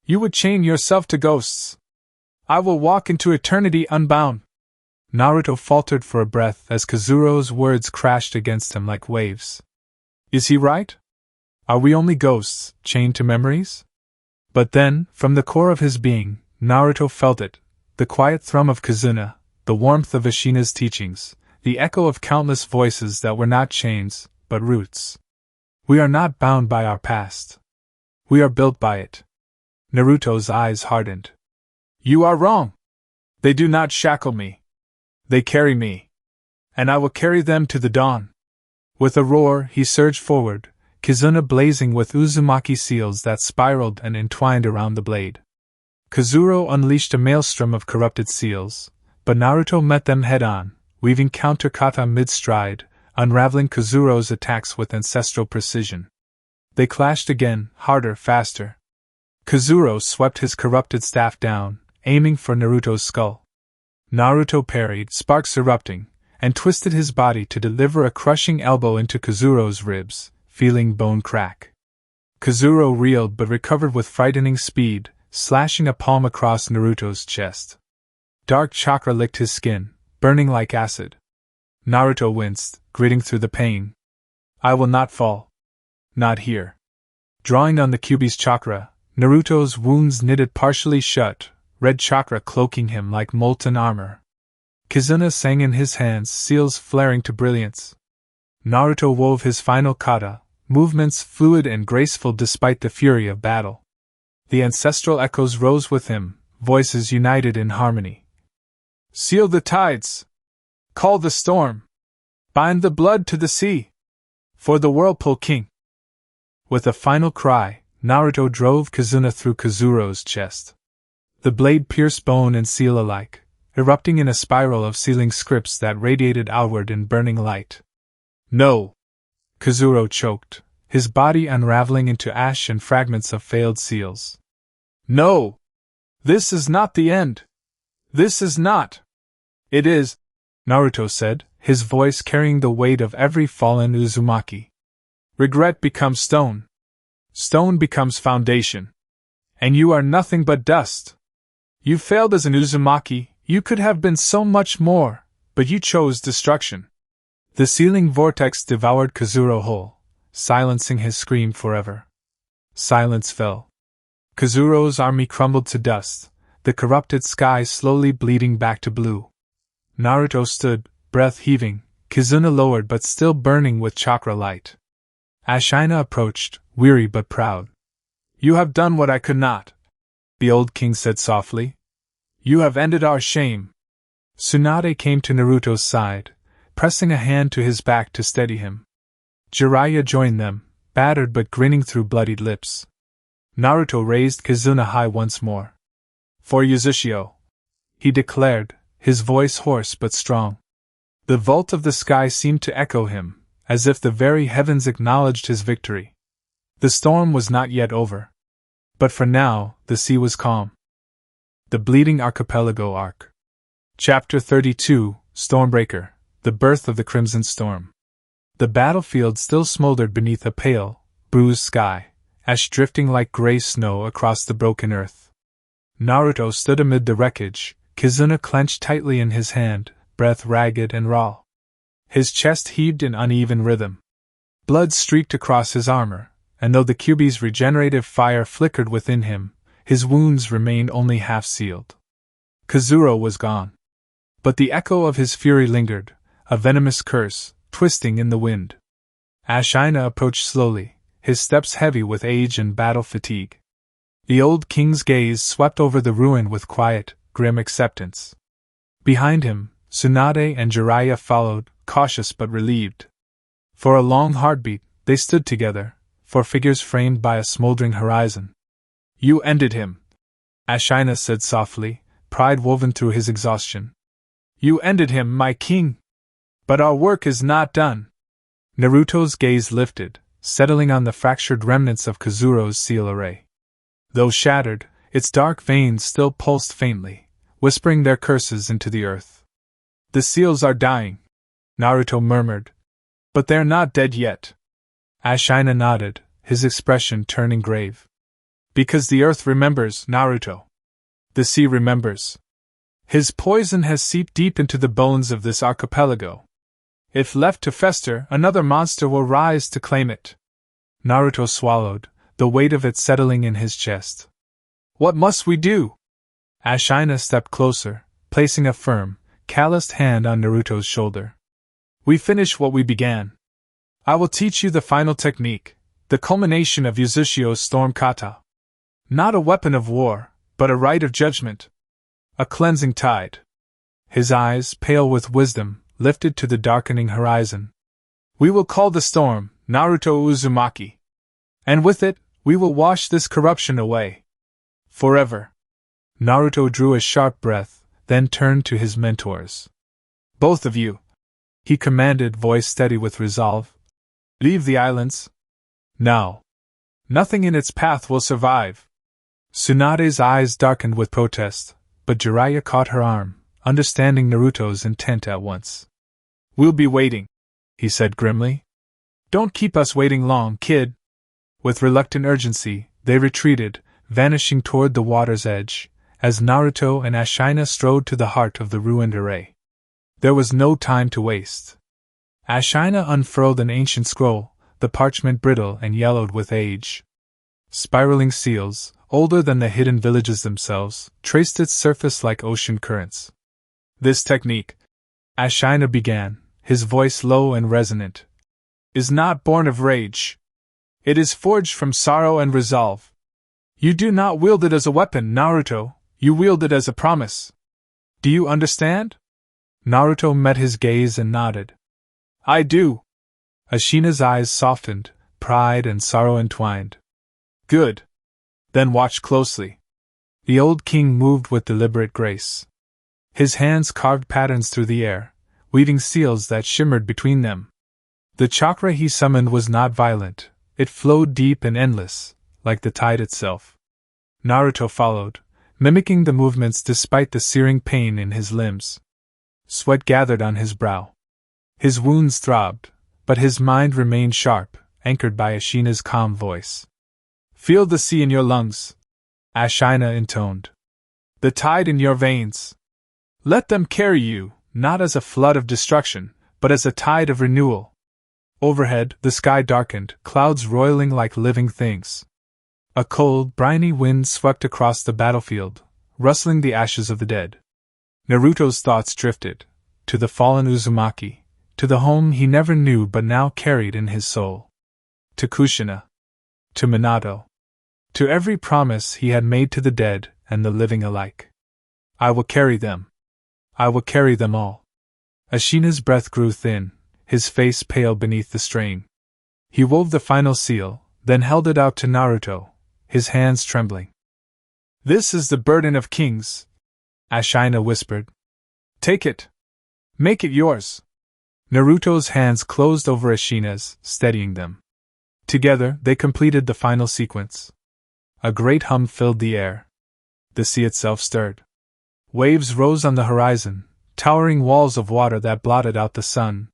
You would chain yourself to ghosts. I will walk into eternity unbound. Naruto faltered for a breath as Kazuro's words crashed against him like waves. Is he right? Are we only ghosts, chained to memories? But then, from the core of his being, Naruto felt it, the quiet thrum of Kazuna, the warmth of Ashina's teachings, the echo of countless voices that were not chains, but roots. We are not bound by our past. We are built by it. Naruto's eyes hardened. You are wrong. They do not shackle me. They carry me. And I will carry them to the dawn. With a roar, he surged forward, Kizuna blazing with Uzumaki seals that spiraled and entwined around the blade. Kazuro unleashed a maelstrom of corrupted seals, but Naruto met them head-on, weaving counter-kata mid-stride, unraveling Kazuro's attacks with ancestral precision. They clashed again, harder, faster. Kazuro swept his corrupted staff down, aiming for Naruto's skull. Naruto parried, sparks erupting, and twisted his body to deliver a crushing elbow into Kazuro's ribs, feeling bone crack. Kazuro reeled but recovered with frightening speed, slashing a palm across Naruto's chest. Dark chakra licked his skin, burning like acid. Naruto winced, gritting through the pain. I will not fall. Not here. Drawing on the Kyuubi's chakra, Naruto's wounds knitted partially shut, red chakra cloaking him like molten armor. Kizuna sang in his hands, seals flaring to brilliance. Naruto wove his final kata, movements fluid and graceful despite the fury of battle. The ancestral echoes rose with him, voices united in harmony. Seal the tides! Call the storm! Bind the blood to the sea! For the Whirlpool King! With a final cry, Naruto drove Kizuna through Kazuro's chest. The blade pierced bone and seal alike, erupting in a spiral of sealing scripts that radiated outward in burning light. No! Kazuro choked, his body unraveling into ash and fragments of failed seals. No! This is not the end! This is not! It is, Naruto said, his voice carrying the weight of every fallen Uzumaki. Regret becomes stone. Stone becomes foundation. And you are nothing but dust. You failed as an Uzumaki, you could have been so much more, but you chose destruction. The sealing vortex devoured Kazuro whole, silencing his scream forever. Silence fell. Kazuro's army crumbled to dust, the corrupted sky slowly bleeding back to blue. Naruto stood, breath heaving, Kizuna lowered but still burning with chakra light. Ashina approached, weary but proud. "You have done what I could not," the old king said softly. "You have ended our shame." Tsunade came to Naruto's side, pressing a hand to his back to steady him. Jiraiya joined them, battered but grinning through bloodied lips. Naruto raised Kizuna high once more. "For Uzushio," he declared, his voice hoarse but strong. The vault of the sky seemed to echo him, as if the very heavens acknowledged his victory. The storm was not yet over. But for now, the sea was calm. The Bleeding Archipelago Arc. Chapter 32, Stormbreaker, The Birth of the Crimson Storm. The battlefield still smoldered beneath a pale, bruised sky, ash drifting like gray snow across the broken earth. Naruto stood amid the wreckage, Kizuna clenched tightly in his hand, breath ragged and raw. His chest heaved in uneven rhythm. Blood streaked across his armor, and though the Kyuubi's regenerative fire flickered within him, his wounds remained only half-sealed. Kazuro was gone. But the echo of his fury lingered, a venomous curse, twisting in the wind. Ashina approached slowly, his steps heavy with age and battle fatigue. The old king's gaze swept over the ruin with quiet, grim acceptance. Behind him, Tsunade and Jiraiya followed, cautious but relieved. For a long heartbeat, they stood together, four figures framed by a smoldering horizon. "You ended him," Ashina said softly, pride woven through his exhaustion. "You ended him, my king! But our work is not done." Naruto's gaze lifted, settling on the fractured remnants of Kazuro's seal array. Though shattered, its dark veins still pulsed faintly, whispering their curses into the earth. "The seals are dying," Naruto murmured. "But they're not dead yet." Ashina nodded, his expression turning grave. "Because the earth remembers, Naruto. The sea remembers. His poison has seeped deep into the bones of this archipelago. If left to fester, another monster will rise to claim it." Naruto swallowed, the weight of it settling in his chest. "What must we do?" Ashina stepped closer, placing a firm, calloused hand on Naruto's shoulder. "We finish what we began. I will teach you the final technique, the culmination of Uzushio's storm kata. Not a weapon of war, but a rite of judgment. A cleansing tide." His eyes, pale with wisdom, lifted to the darkening horizon. "We will call the storm Naruto Uzumaki. And with it, we will wash this corruption away. Forever." Naruto drew a sharp breath, then turned to his mentors. "Both of you," he commanded, voice steady with resolve. "Leave the islands. Now. Nothing in its path will survive." Tsunade's eyes darkened with protest, but Jiraiya caught her arm, understanding Naruto's intent at once. "We'll be waiting," he said grimly. "Don't keep us waiting long, kid." With reluctant urgency, they retreated, vanishing toward the water's edge, as Naruto and Ashina strode to the heart of the ruined array. There was no time to waste. Ashina unfurled an ancient scroll, the parchment brittle and yellowed with age. Spiraling seals, older than the hidden villages themselves, traced its surface like ocean currents. "This technique," Ashina began, his voice low and resonant, "is not born of rage. It is forged from sorrow and resolve. You do not wield it as a weapon, Naruto, you wield it as a promise. Do you understand?" Naruto met his gaze and nodded. "I do." Ashina's eyes softened, pride and sorrow entwined. "Good. Then watch closely." The old king moved with deliberate grace. His hands carved patterns through the air, weaving seals that shimmered between them. The chakra he summoned was not violent, it flowed deep and endless, like the tide itself. Naruto followed, mimicking the movements despite the searing pain in his limbs. Sweat gathered on his brow. His wounds throbbed, but his mind remained sharp, anchored by Ashina's calm voice. "Feel the sea in your lungs," Ashina intoned. "The tide in your veins. Let them carry you, not as a flood of destruction, but as a tide of renewal." Overhead, the sky darkened, clouds roiling like living things. A cold, briny wind swept across the battlefield, rustling the ashes of the dead. Naruto's thoughts drifted, to the fallen Uzumaki, to the home he never knew but now carried in his soul. To Kushina. To Minato. To every promise he had made to the dead and the living alike. I will carry them. I will carry them all. Ashina's breath grew thin, his face pale beneath the strain. He wove the final seal, then held it out to Naruto, his hands trembling. This is the burden of kings, Ashina whispered. Take it. Make it yours. Naruto's hands closed over Ashina's, steadying them. Together, they completed the final sequence. A great hum filled the air. The sea itself stirred. Waves rose on the horizon, towering walls of water that blotted out the sun.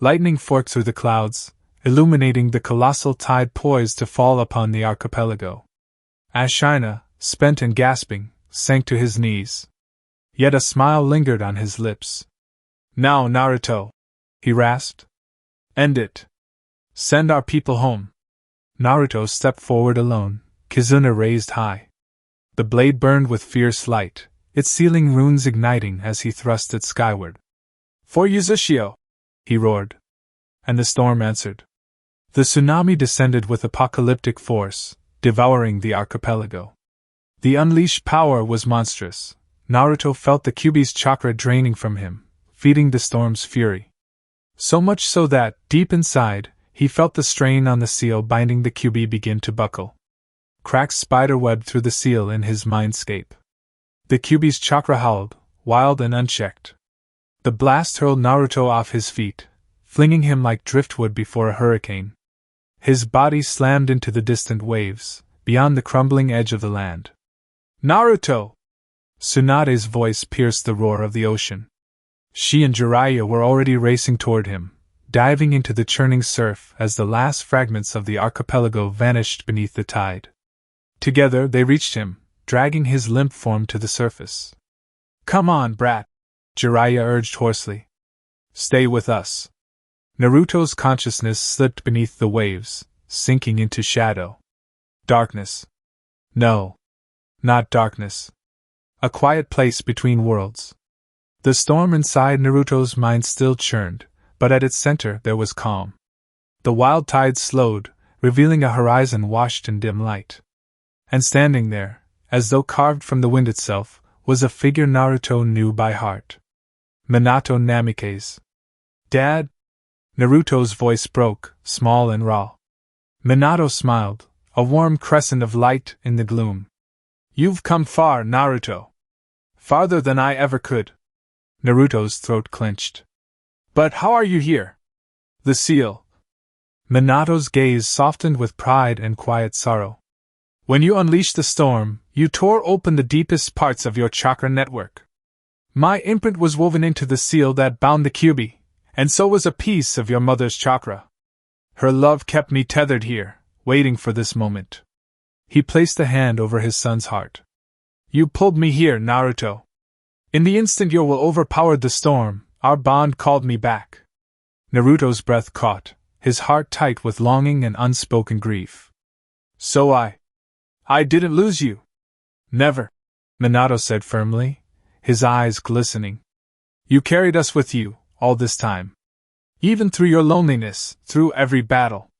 Lightning forked through the clouds, illuminating the colossal tide poised to fall upon the archipelago. Ashina, spent and gasping, sank to his knees. Yet a smile lingered on his lips. Now, Naruto, he rasped. End it. Send our people home. Naruto stepped forward alone, Kizuna raised high. The blade burned with fierce light, its sealing runes igniting as he thrust it skyward. For Uzushio! He roared. And the storm answered. The tsunami descended with apocalyptic force, devouring the archipelago. The unleashed power was monstrous. Naruto felt the Kyuubi's chakra draining from him, feeding the storm's fury. So much so that, deep inside, he felt the strain on the seal binding the Kyuubi begin to buckle. Cracks spiderwebbed through the seal in his mindscape. The Kyuubi's chakra howled, wild and unchecked. The blast hurled Naruto off his feet, flinging him like driftwood before a hurricane. His body slammed into the distant waves, beyond the crumbling edge of the land. Naruto! Tsunade's voice pierced the roar of the ocean. She and Jiraiya were already racing toward him, diving into the churning surf as the last fragments of the archipelago vanished beneath the tide. Together they reached him, dragging his limp form to the surface. Come on, brat, Jiraiya urged hoarsely. Stay with us. Naruto's consciousness slipped beneath the waves, sinking into shadow. Darkness. No. Not darkness. A quiet place between worlds. The storm inside Naruto's mind still churned, but at its center there was calm. The wild tide slowed, revealing a horizon washed in dim light. And standing there, as though carved from the wind itself, was a figure Naruto knew by heart. Minato Namikaze. Dad? Naruto's voice broke, small and raw. Minato smiled, a warm crescent of light in the gloom. You've come far, Naruto. Farther than I ever could. Naruto's throat clenched. But how are you here? The seal. Minato's gaze softened with pride and quiet sorrow. When you unleashed the storm, you tore open the deepest parts of your chakra network. My imprint was woven into the seal that bound the Kyuubi, and so was a piece of your mother's chakra. Her love kept me tethered here, waiting for this moment. He placed a hand over his son's heart. You pulled me here, Naruto. In the instant your will overpowered the storm, our bond called me back. Naruto's breath caught, his heart tight with longing and unspoken grief. So I didn't lose you. Never, Minato said firmly, his eyes glistening. You carried us with you, all this time. Even through your loneliness, through every battle.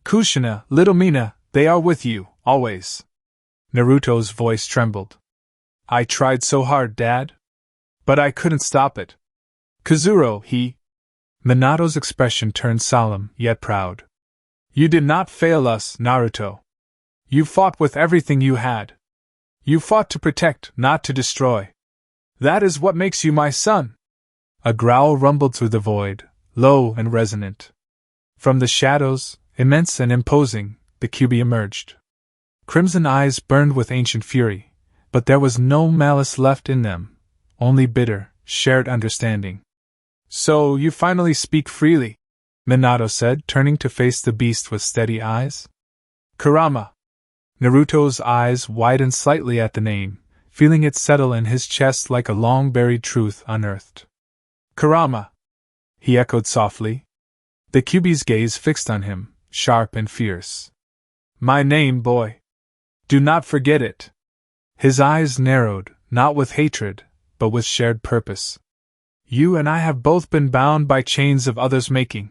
Kushina, little Mina, they are with you, always. Naruto's voice trembled. I tried so hard, Dad. But I couldn't stop it. Kazuro, Minato's expression turned solemn, yet proud. You did not fail us, Naruto. You fought with everything you had. You fought to protect, not to destroy. That is what makes you my son. A growl rumbled through the void, low and resonant. From the shadows, immense and imposing, the Kyuubi emerged. Crimson eyes burned with ancient fury, but there was no malice left in them, only bitter, shared understanding. So you finally speak freely, Minato said, turning to face the beast with steady eyes. Kurama. Naruto's eyes widened slightly at the name, feeling it settle in his chest like a long-buried truth unearthed. Kurama, he echoed softly. The Kyuubi's gaze fixed on him, sharp and fierce. My name, boy. Do not forget it. His eyes narrowed, not with hatred, but with shared purpose. You and I have both been bound by chains of others' making.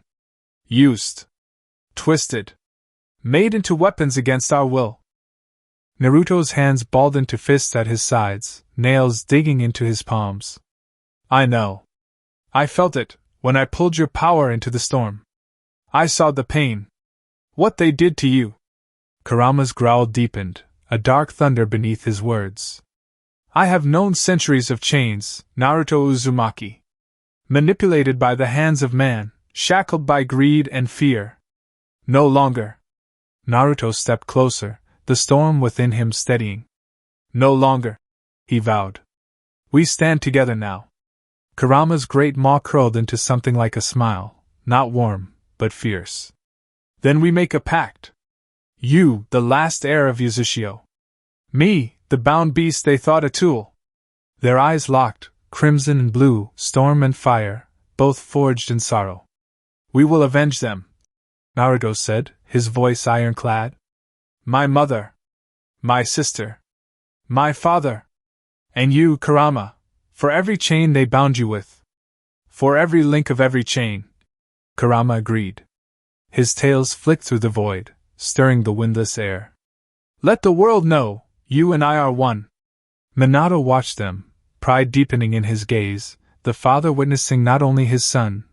Used. Twisted. Made into weapons against our will. Naruto's hands balled into fists at his sides, nails digging into his palms. I know. I felt it, when I pulled your power into the storm. I saw the pain. What they did to you. Kurama's growl deepened, a dark thunder beneath his words. I have known centuries of chains, Naruto Uzumaki. Manipulated by the hands of man, shackled by greed and fear. No longer. Naruto stepped closer, the storm within him steadying. No longer, he vowed. We stand together now. Kurama's great maw curled into something like a smile, not warm, but fierce. Then we make a pact. You, the last heir of Uzushio. Me, the bound beast they thought a tool. Their eyes locked, crimson and blue, storm and fire, both forged in sorrow. We will avenge them, Naruto said, his voice ironclad. My mother. My sister. My father. And you, Kurama, for every chain they bound you with. For every link of every chain. Kurama agreed. His tails flicked through the void, stirring the windless air. Let the world know, you and I are one. Minato watched them, pride deepening in his gaze, the father witnessing not only his son,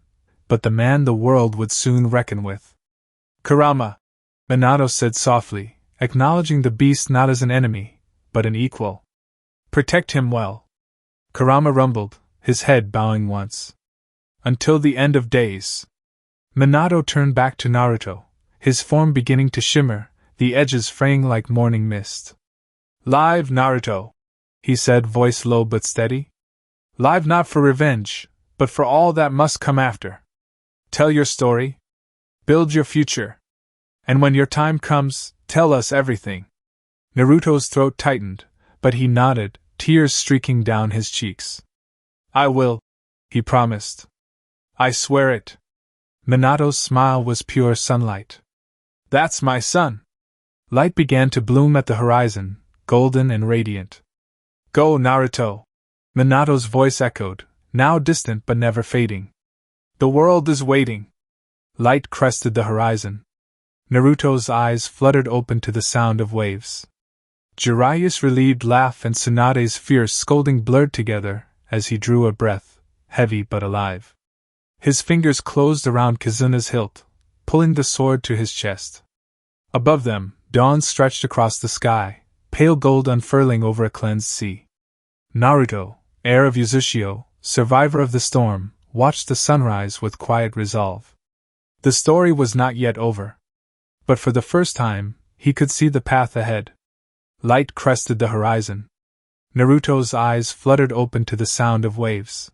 but the man the world would soon reckon with. Kurama, Minato said softly, acknowledging the beast not as an enemy, but an equal. Protect him well. Kurama rumbled, his head bowing once. Until the end of days. Minato turned back to Naruto, his form beginning to shimmer, the edges fraying like morning mist. Live, Naruto, he said, voice low but steady. Live not for revenge, but for all that must come after. Tell your story. Build your future. And when your time comes, tell us everything. Naruto's throat tightened, but he nodded, tears streaking down his cheeks. I will, he promised. I swear it. Minato's smile was pure sunlight. That's my son. Light began to bloom at the horizon, golden and radiant. Go, Naruto. Minato's voice echoed, now distant but never fading. The world is waiting. Light crested the horizon. Naruto's eyes fluttered open to the sound of waves. Jiraiya's relieved laugh and Tsunade's fierce scolding blurred together as he drew a breath, heavy but alive. His fingers closed around Kazuna's hilt, pulling the sword to his chest. Above them, dawn stretched across the sky, pale gold unfurling over a cleansed sea. Naruto, heir of Uzushio, survivor of the storm, watched the sunrise with quiet resolve. The story was not yet over. But for the first time, he could see the path ahead. Light crested the horizon. Naruto's eyes fluttered open to the sound of waves.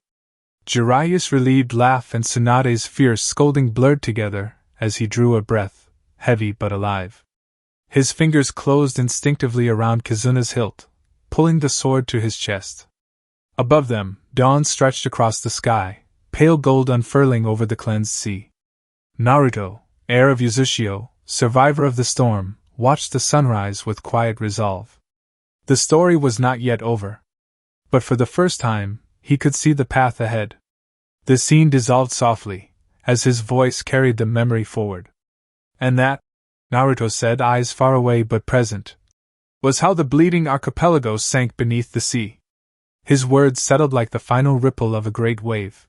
Jiraiya's relieved laugh and Tsunade's fierce scolding blurred together as he drew a breath, heavy but alive. His fingers closed instinctively around Kazuna's hilt, pulling the sword to his chest. Above them, dawn stretched across the sky, pale gold unfurling over the cleansed sea. Naruto, heir of Uzushio, survivor of the storm, watched the sunrise with quiet resolve. The story was not yet over. But for the first time, he could see the path ahead. The scene dissolved softly, as his voice carried the memory forward. And that, Naruto said, eyes far away but present, was how the bleeding archipelago sank beneath the sea. His words settled like the final ripple of a great wave.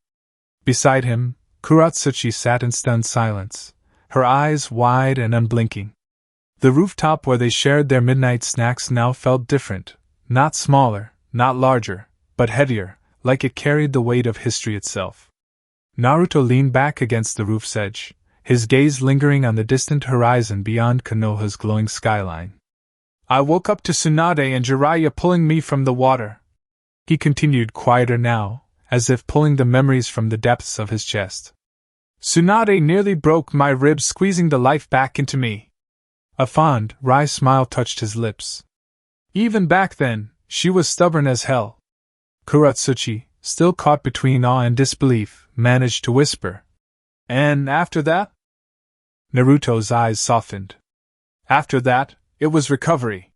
Beside him, Kuratsuchi sat in stunned silence, her eyes wide and unblinking. The rooftop where they shared their midnight snacks now felt different, not smaller, not larger, but heavier, like it carried the weight of history itself. Naruto leaned back against the roof's edge, his gaze lingering on the distant horizon beyond Konoha's glowing skyline. I woke up to Tsunade and Jiraiya pulling me from the water. He continued, quieter now, as if pulling the memories from the depths of his chest. Tsunade nearly broke my ribs, squeezing the life back into me. A fond, wry smile touched his lips. Even back then, she was stubborn as hell. Kuratsuchi, still caught between awe and disbelief, managed to whisper. And after that? Naruto's eyes softened. After that, it was recovery.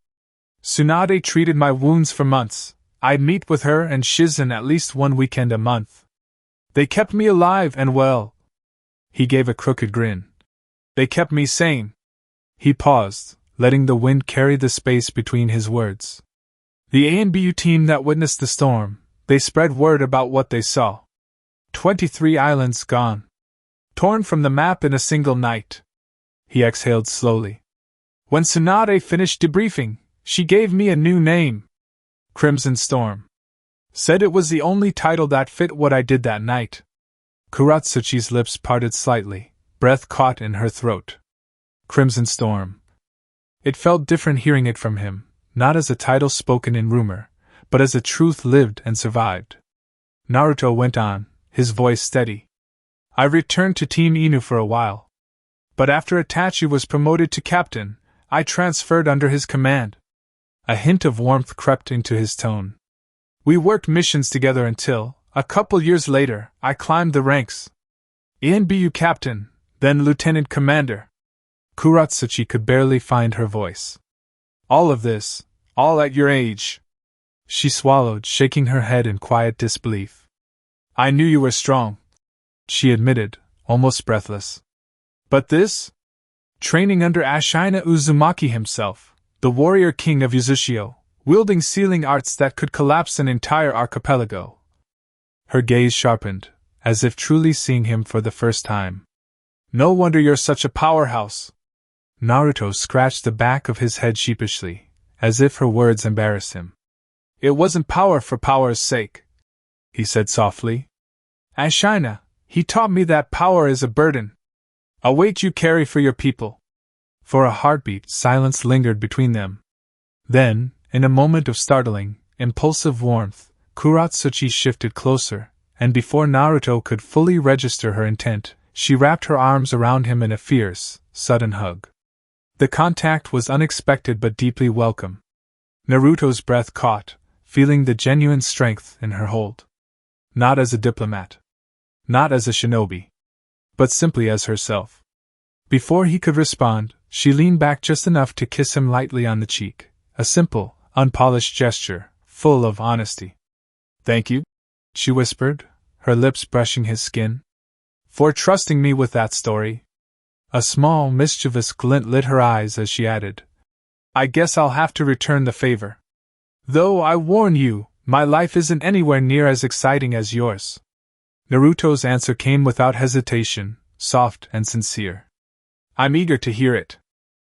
Tsunade treated my wounds for months. I'd meet with her and Shizen at least one weekend a month. They kept me alive and well. He gave a crooked grin. They kept me sane. He paused, letting the wind carry the space between his words. The ANBU team that witnessed the storm, they spread word about what they saw. 23 islands gone. Torn from the map in a single night. He exhaled slowly. When Tsunade finished debriefing, she gave me a new name. Crimson Storm. Said it was the only title that fit what I did that night. Kuratsuchi's lips parted slightly, breath caught in her throat. Crimson Storm. It felt different hearing it from him, not as a title spoken in rumor, but as a truth lived and survived. Naruto went on, his voice steady. I returned to Team Inu for a while. But after Itachi was promoted to captain, I transferred under his command. A hint of warmth crept into his tone. We worked missions together until, a couple years later, I climbed the ranks. ANBU captain, then lieutenant commander. Kuratsuchi could barely find her voice. All of this, all at your age. She swallowed, shaking her head in quiet disbelief. I knew you were strong, she admitted, almost breathless. But this? Training under Ashina Uzumaki himself, the warrior king of Uzushio, wielding sealing arts that could collapse an entire archipelago. Her gaze sharpened, as if truly seeing him for the first time. No wonder you're such a powerhouse. Naruto scratched the back of his head sheepishly, as if her words embarrassed him. It wasn't power for power's sake, he said softly. Ashina, he taught me that power is a burden. A weight you carry for your people. For a heartbeat, silence lingered between them. Then, in a moment of startling, impulsive warmth, Kuratsuchi shifted closer, and before Naruto could fully register her intent, she wrapped her arms around him in a fierce, sudden hug. The contact was unexpected but deeply welcome. Naruto's breath caught, feeling the genuine strength in her hold. Not as a diplomat. Not as a shinobi. But simply as herself. Before he could respond, she leaned back just enough to kiss him lightly on the cheek, a simple, unpolished gesture, full of honesty. Thank you, she whispered, her lips brushing his skin. For trusting me with that story. A small, mischievous glint lit her eyes as she added, I guess I'll have to return the favor. Though I warn you, my life isn't anywhere near as exciting as yours. Naruto's answer came without hesitation, soft and sincere. I'm eager to hear it.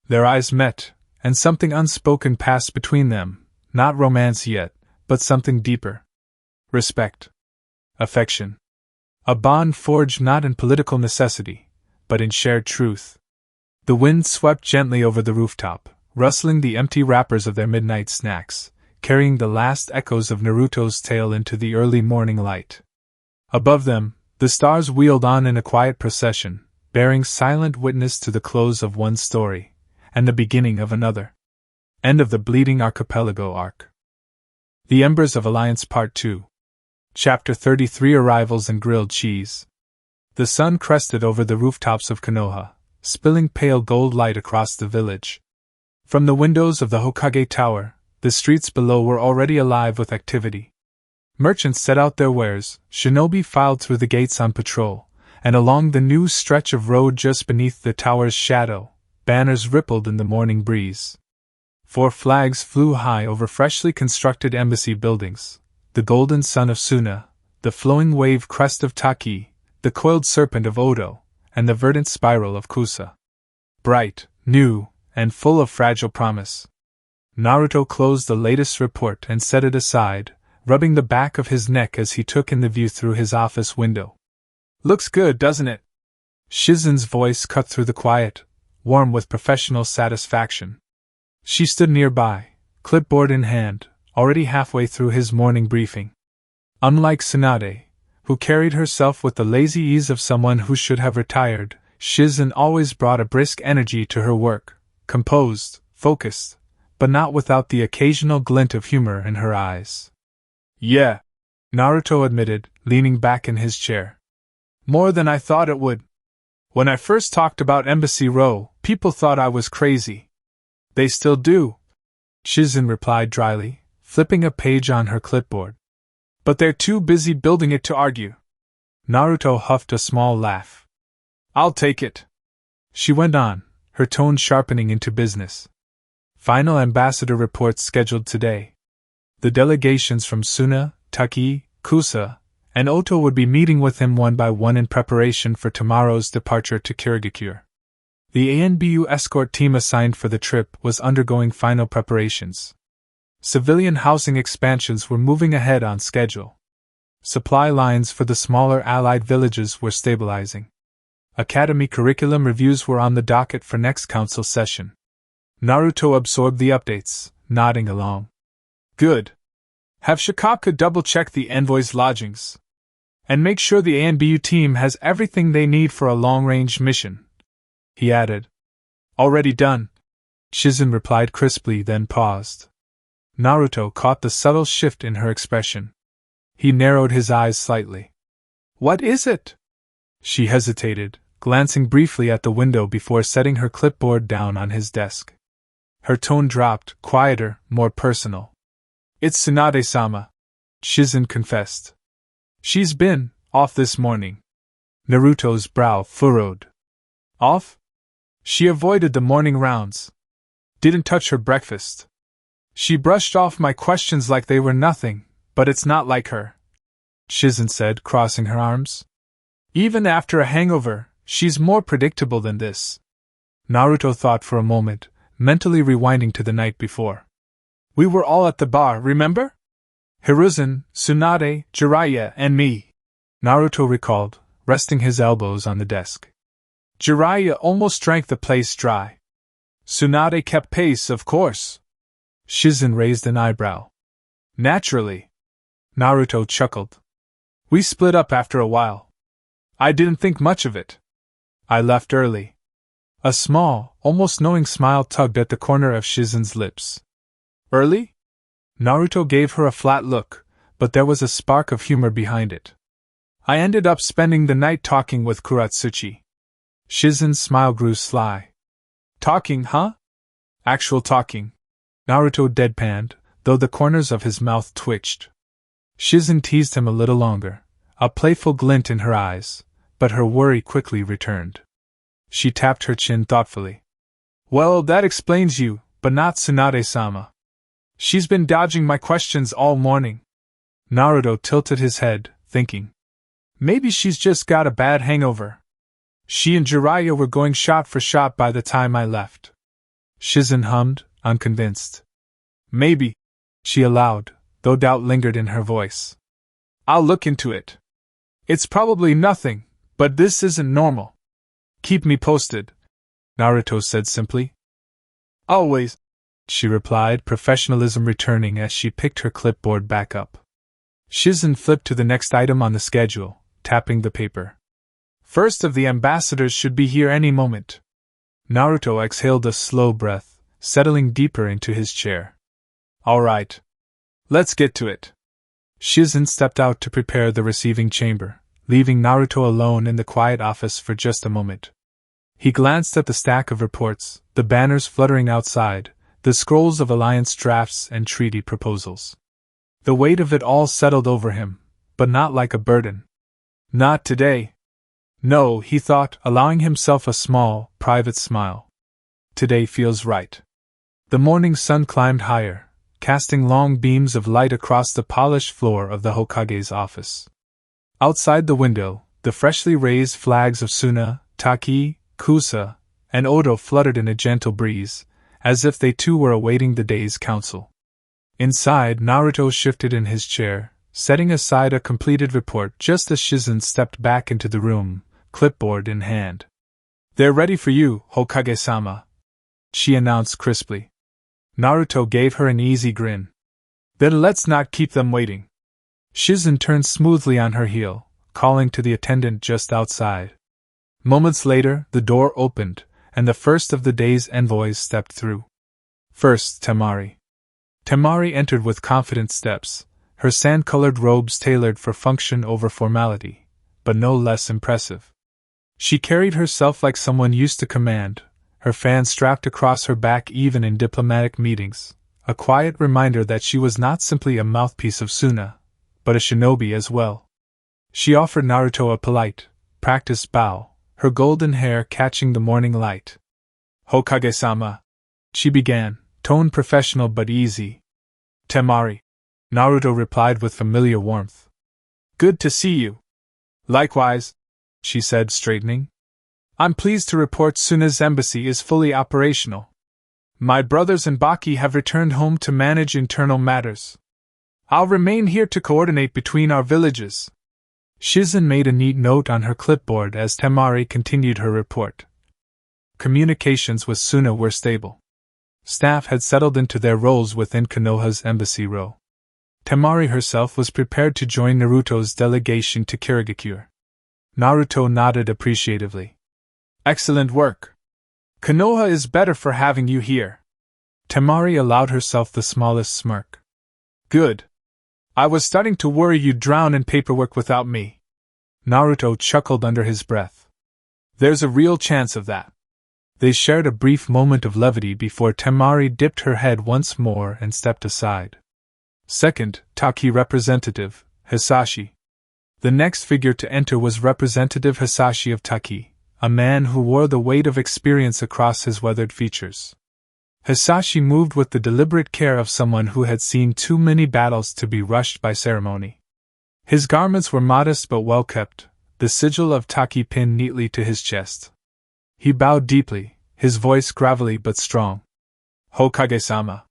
Their eyes met, and something unspoken passed between them, not romance yet, but something deeper. Respect. Affection. A bond forged not in political necessity, but in shared truth. The wind swept gently over the rooftop, rustling the empty wrappers of their midnight snacks, carrying the last echoes of Naruto's tale into the early morning light. Above them, the stars wheeled on in a quiet procession, bearing silent witness to the close of one story, and the beginning of another. End of the Bleeding Archipelago arc. The Embers of Alliance Part 2. Chapter 33 Arrivals and Grilled Cheese. The sun crested over the rooftops of Konoha, spilling pale gold light across the village. From the windows of the Hokage Tower, the streets below were already alive with activity. Merchants set out their wares, shinobi filed through the gates on patrol, and along the new stretch of road just beneath the tower's shadow, banners rippled in the morning breeze. 4 flags flew high over freshly constructed embassy buildings, the golden sun of Suna, the flowing wave crest of Taki, the coiled serpent of Odo, and the verdant spiral of Kusa. Bright, new, and full of fragile promise. Naruto closed the latest report and set it aside, rubbing the back of his neck as he took in the view through his office window. Looks good, doesn't it? Shizen's voice cut through the quiet, warm with professional satisfaction. She stood nearby, clipboard in hand, already halfway through his morning briefing. Unlike Tsunade, who carried herself with the lazy ease of someone who should have retired, Shizen always brought a brisk energy to her work, composed, focused, but not without the occasional glint of humor in her eyes. Yeah, Naruto admitted, leaning back in his chair. More than I thought it would. When I first talked about Embassy Row, people thought I was crazy. They still do. Shizen replied dryly, flipping a page on her clipboard. But they're too busy building it to argue. Naruto huffed a small laugh. I'll take it. She went on, her tone sharpening into business. Final ambassador reports scheduled today. The delegations from Suna, Taki, Kusa, and Oto would be meeting with him one by one in preparation for tomorrow's departure to Kirigakure. The ANBU escort team assigned for the trip was undergoing final preparations. Civilian housing expansions were moving ahead on schedule. Supply lines for the smaller allied villages were stabilizing. Academy curriculum reviews were on the docket for next council session. Naruto absorbed the updates, nodding along. Good. Have Shikaka double-check the envoy's lodgings. And make sure the ANBU team has everything they need for a long-range mission. He added. Already done. Shizen replied crisply, then paused. Naruto caught the subtle shift in her expression. He narrowed his eyes slightly. What is it? She hesitated, glancing briefly at the window before setting her clipboard down on his desk. Her tone dropped, quieter, more personal. It's Tsunade-sama, Shizen confessed. She's been off this morning. Naruto's brow furrowed. Off? She avoided the morning rounds. Didn't touch her breakfast. She brushed off my questions like they were nothing, but it's not like her, Shizen said, crossing her arms. Even after a hangover, she's more predictable than this. Naruto thought for a moment, mentally rewinding to the night before. We were all at the bar, remember? Hiruzen, Tsunade, Jiraiya, and me. Naruto recalled, resting his elbows on the desk. Jiraiya almost drank the place dry. Tsunade kept pace, of course. Shizen raised an eyebrow. Naturally. Naruto chuckled. We split up after a while. I didn't think much of it. I left early. A small, almost knowing smile tugged at the corner of Shizen's lips. Early? Naruto gave her a flat look, but there was a spark of humor behind it. I ended up spending the night talking with Kuratsuchi. Shizen's smile grew sly. Talking, huh? Actual talking. Naruto deadpanned, though the corners of his mouth twitched. Shizen teased him a little longer, a playful glint in her eyes, but her worry quickly returned. She tapped her chin thoughtfully. Well, that explains you, but not Tsunade-sama. She's been dodging my questions all morning. Naruto tilted his head, thinking. Maybe she's just got a bad hangover. She and Jiraiya were going shot for shot by the time I left. Shizen hummed, unconvinced. Maybe, she allowed, though doubt lingered in her voice. I'll look into it. It's probably nothing, but this isn't normal. Keep me posted, Naruto said simply. Always, she replied, professionalism returning as she picked her clipboard back up. Shizen flipped to the next item on the schedule, tapping the paper. First of the ambassadors should be here any moment. Naruto exhaled a slow breath, settling deeper into his chair. All right. Let's get to it. Shizen stepped out to prepare the receiving chamber, leaving Naruto alone in the quiet office for just a moment. He glanced at the stack of reports, the banners fluttering outside, the scrolls of alliance drafts and treaty proposals. The weight of it all settled over him, but not like a burden. Not today. No, he thought, allowing himself a small, private smile. Today feels right. The morning sun climbed higher, casting long beams of light across the polished floor of the Hokage's office. Outside the window, the freshly raised flags of Suna, Taki, Kusa, and Oto fluttered in a gentle breeze, as if they too were awaiting the day's council. Inside, Naruto shifted in his chair, setting aside a completed report just as Shizen stepped back into the room, clipboard in hand. They're ready for you, Hokage-sama, she announced crisply. Naruto gave her an easy grin. Then let's not keep them waiting. Shizen turned smoothly on her heel, calling to the attendant just outside. Moments later, the door opened, and the first of the day's envoys stepped through. First, Temari. Temari entered with confident steps, her sand-colored robes tailored for function over formality, but no less impressive. She carried herself like someone used to command, her fan strapped across her back even in diplomatic meetings, a quiet reminder that she was not simply a mouthpiece of Suna, but a shinobi as well. She offered Naruto a polite, practiced bow, her golden hair catching the morning light. "Hokage-sama," she began, tone professional but easy. "Temari," Naruto replied with familiar warmth. "Good to see you." "Likewise," she said, straightening. "I'm pleased to report Suna's embassy is fully operational. My brothers and Baki have returned home to manage internal matters. I'll remain here to coordinate between our villages." Shizen made a neat note on her clipboard as Temari continued her report. Communications with Suna were stable. Staff had settled into their roles within Konoha's embassy row. Temari herself was prepared to join Naruto's delegation to Kirigakure. Naruto nodded appreciatively. "Excellent work. Konoha is better for having you here." Temari allowed herself the smallest smirk. "Good. I was starting to worry you'd drown in paperwork without me." Naruto chuckled under his breath. "There's a real chance of that." They shared a brief moment of levity before Temari dipped her head once more and stepped aside. Second, Taki representative, Hisashi. The next figure to enter was Representative Hisashi of Taki, a man who wore the weight of experience across his weathered features. Hisashi moved with the deliberate care of someone who had seen too many battles to be rushed by ceremony. His garments were modest but well kept, the sigil of Taki pinned neatly to his chest. He bowed deeply, his voice gravelly but strong. "Hokage-sama.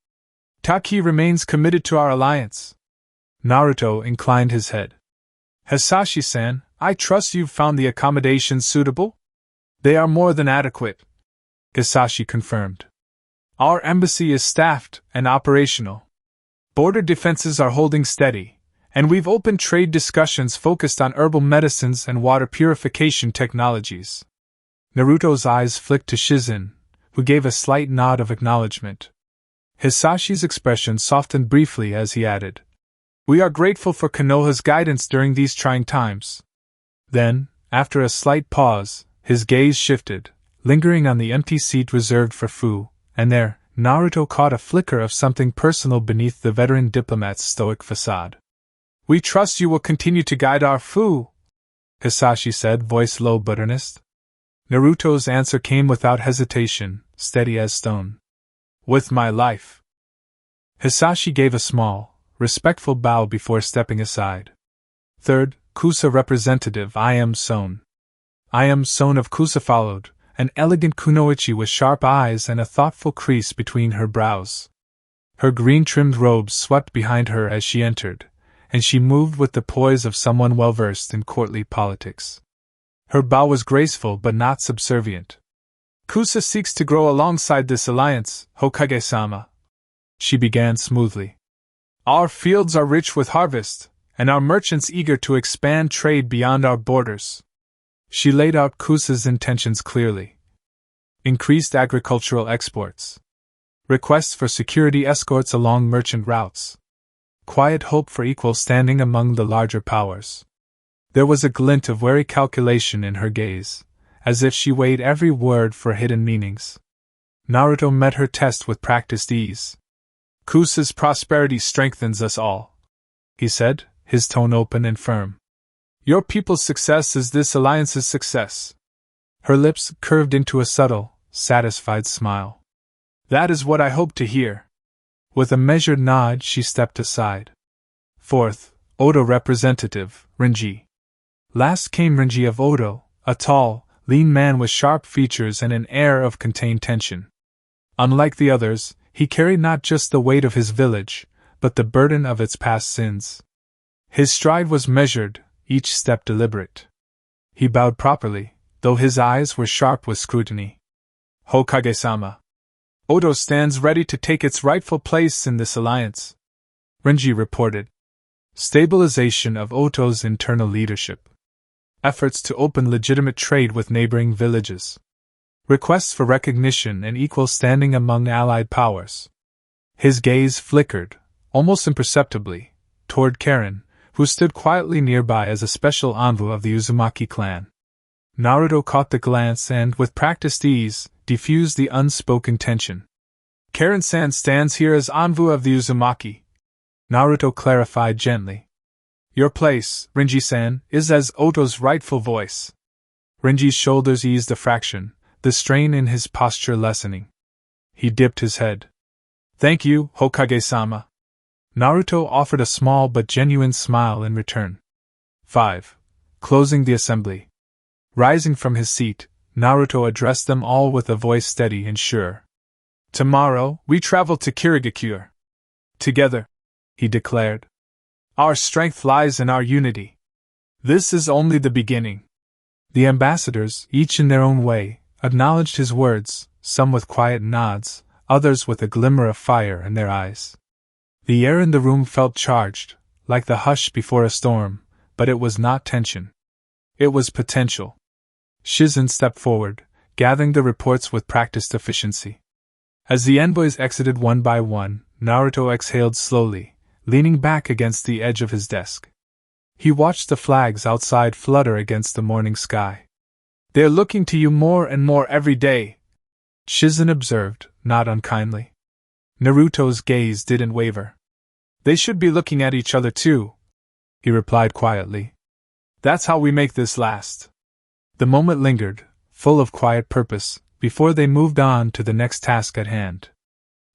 Taki remains committed to our alliance." Naruto inclined his head. "Hisashi-san, I trust you've found the accommodations suitable?" "They are more than adequate," Hisashi confirmed. "Our embassy is staffed and operational. Border defenses are holding steady, and we've opened trade discussions focused on herbal medicines and water purification technologies." Naruto's eyes flicked to Shizen, who gave a slight nod of acknowledgement. Hisashi's expression softened briefly as he added, "We are grateful for Konoha's guidance during these trying times." Then, after a slight pause, his gaze shifted, lingering on the empty seat reserved for Fu, and there, Naruto caught a flicker of something personal beneath the veteran diplomat's stoic facade. "We trust you will continue to guide our Fu," Hisashi said, voice low but earnest. Naruto's answer came without hesitation, steady as stone. "With my life." Hisashi gave a small, respectful bow before stepping aside. Third, Kusa representative I am Son. I am Son of Kusa followed, an elegant kunoichi with sharp eyes and a thoughtful crease between her brows. Her green-trimmed robes swept behind her as she entered, and she moved with the poise of someone well-versed in courtly politics. Her bow was graceful but not subservient. "Kusa seeks to grow alongside this alliance, Hokage-sama," she began smoothly. "Our fields are rich with harvest, and our merchants eager to expand trade beyond our borders." She laid out Kusa's intentions clearly. Increased agricultural exports. Requests for security escorts along merchant routes. Quiet hope for equal standing among the larger powers. There was a glint of wary calculation in her gaze, as if she weighed every word for hidden meanings. Naruto met her test with practiced ease. "Kusa's prosperity strengthens us all," he said, his tone open and firm. "Your people's success is this alliance's success." Her lips curved into a subtle, satisfied smile. "That is what I hope to hear." With a measured nod, she stepped aside. Fourth, Odo representative, Renji. Last came Renji of Odo, a tall, lean man with sharp features and an air of contained tension. Unlike the others, he carried not just the weight of his village, but the burden of its past sins. His stride was measured, each step deliberate. He bowed properly, though his eyes were sharp with scrutiny. "Hokage-sama. Odo stands ready to take its rightful place in this alliance," Renji reported. Stabilization of Odo's internal leadership. Efforts to open legitimate trade with neighboring villages. Requests for recognition and equal standing among allied powers. His gaze flickered, almost imperceptibly, toward Karen, who stood quietly nearby as a special envoy of the Uzumaki clan. Naruto caught the glance and, with practiced ease, diffused the unspoken tension. Karen-san stands here as envoy of the Uzumaki. Naruto clarified gently. Your place, Renji-san, is as Oto's rightful voice. Renji's shoulders eased a fraction, the strain in his posture lessening. He dipped his head. Thank you, Hokage-sama. Naruto offered a small but genuine smile in return. 5. Closing the assembly. Rising from his seat, Naruto addressed them all with a voice steady and sure. Tomorrow, we travel to Kirigakure. Together, he declared. Our strength lies in our unity. This is only the beginning. The ambassadors, each in their own way, acknowledged his words, some with quiet nods, others with a glimmer of fire in their eyes. The air in the room felt charged, like the hush before a storm, but it was not tension. It was potential. Shizen stepped forward, gathering the reports with practiced efficiency. As the envoys exited one by one, Naruto exhaled slowly, leaning back against the edge of his desk. He watched the flags outside flutter against the morning sky. They're looking to you more and more every day, Shizen observed, not unkindly. Naruto's gaze didn't waver. They should be looking at each other too, he replied quietly. That's how we make this last. The moment lingered, full of quiet purpose, before they moved on to the next task at hand.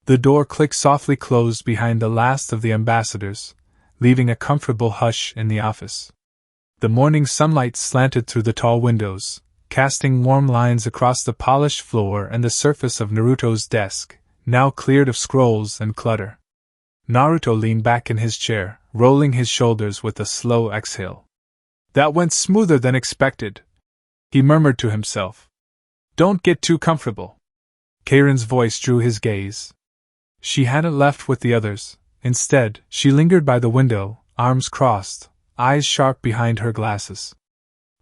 The door clicked softly closed behind the last of the ambassadors, leaving a comfortable hush in the office. The morning sunlight slanted through the tall windows, casting warm lines across the polished floor and the surface of Naruto's desk, now cleared of scrolls and clutter. Naruto leaned back in his chair, rolling his shoulders with a slow exhale. That went smoother than expected, he murmured to himself. Don't get too comfortable. Karen's voice drew his gaze. She hadn't left with the others. Instead, she lingered by the window, arms crossed, eyes sharp behind her glasses.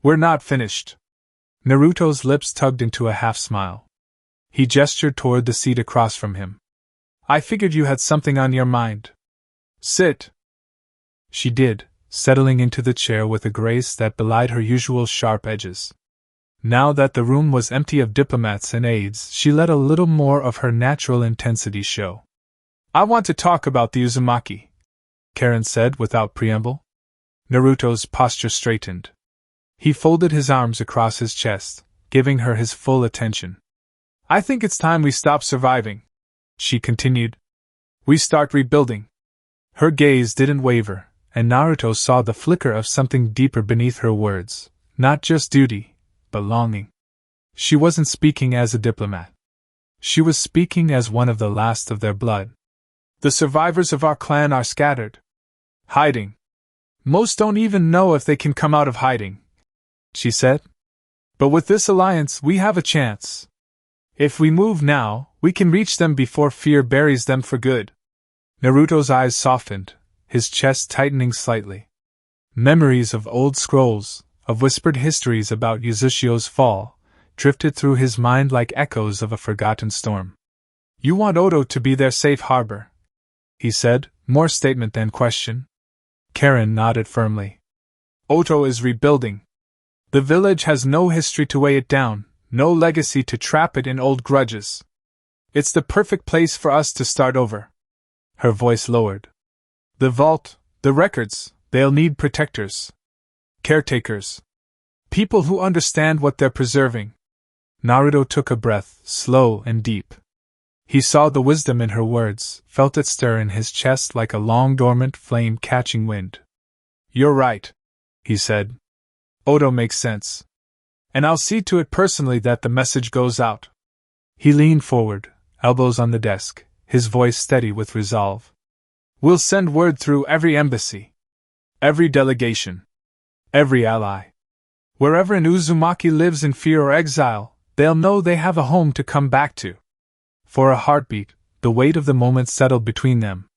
We're not finished. Naruto's lips tugged into a half-smile. He gestured toward the seat across from him. I figured you had something on your mind. Sit. She did, settling into the chair with a grace that belied her usual sharp edges. Now that the room was empty of diplomats and aides, she let a little more of her natural intensity show. I want to talk about the Uzumaki, Karen said without preamble. Naruto's posture straightened. He folded his arms across his chest, giving her his full attention. I think it's time we stop surviving, she continued. We start rebuilding. Her gaze didn't waver, and Naruto saw the flicker of something deeper beneath her words, not just duty, but longing. She wasn't speaking as a diplomat. She was speaking as one of the last of their blood. The survivors of our clan are scattered. Hiding. Most don't even know if they can come out of hiding, she said. But with this alliance, we have a chance. If we move now, we can reach them before fear buries them for good. Naruto's eyes softened, his chest tightening slightly. Memories of old scrolls, of whispered histories about Uzushio's fall, drifted through his mind like echoes of a forgotten storm. You want Oto to be their safe harbor, he said, more statement than question. Karen nodded firmly. Oto is rebuilding. The village has no history to weigh it down, no legacy to trap it in old grudges. It's the perfect place for us to start over. Her voice lowered. The vault, the records, they'll need protectors. Caretakers. People who understand what they're preserving. Naruto took a breath, slow and deep. He saw the wisdom in her words, felt it stir in his chest like a long dormant flame catching wind. You're right, he said. Oto makes sense. And I'll see to it personally that the message goes out. He leaned forward, elbows on the desk, his voice steady with resolve. We'll send word through every embassy, every delegation, every ally. Wherever an Uzumaki lives in fear or exile, they'll know they have a home to come back to. For a heartbeat, the weight of the moment settled between them.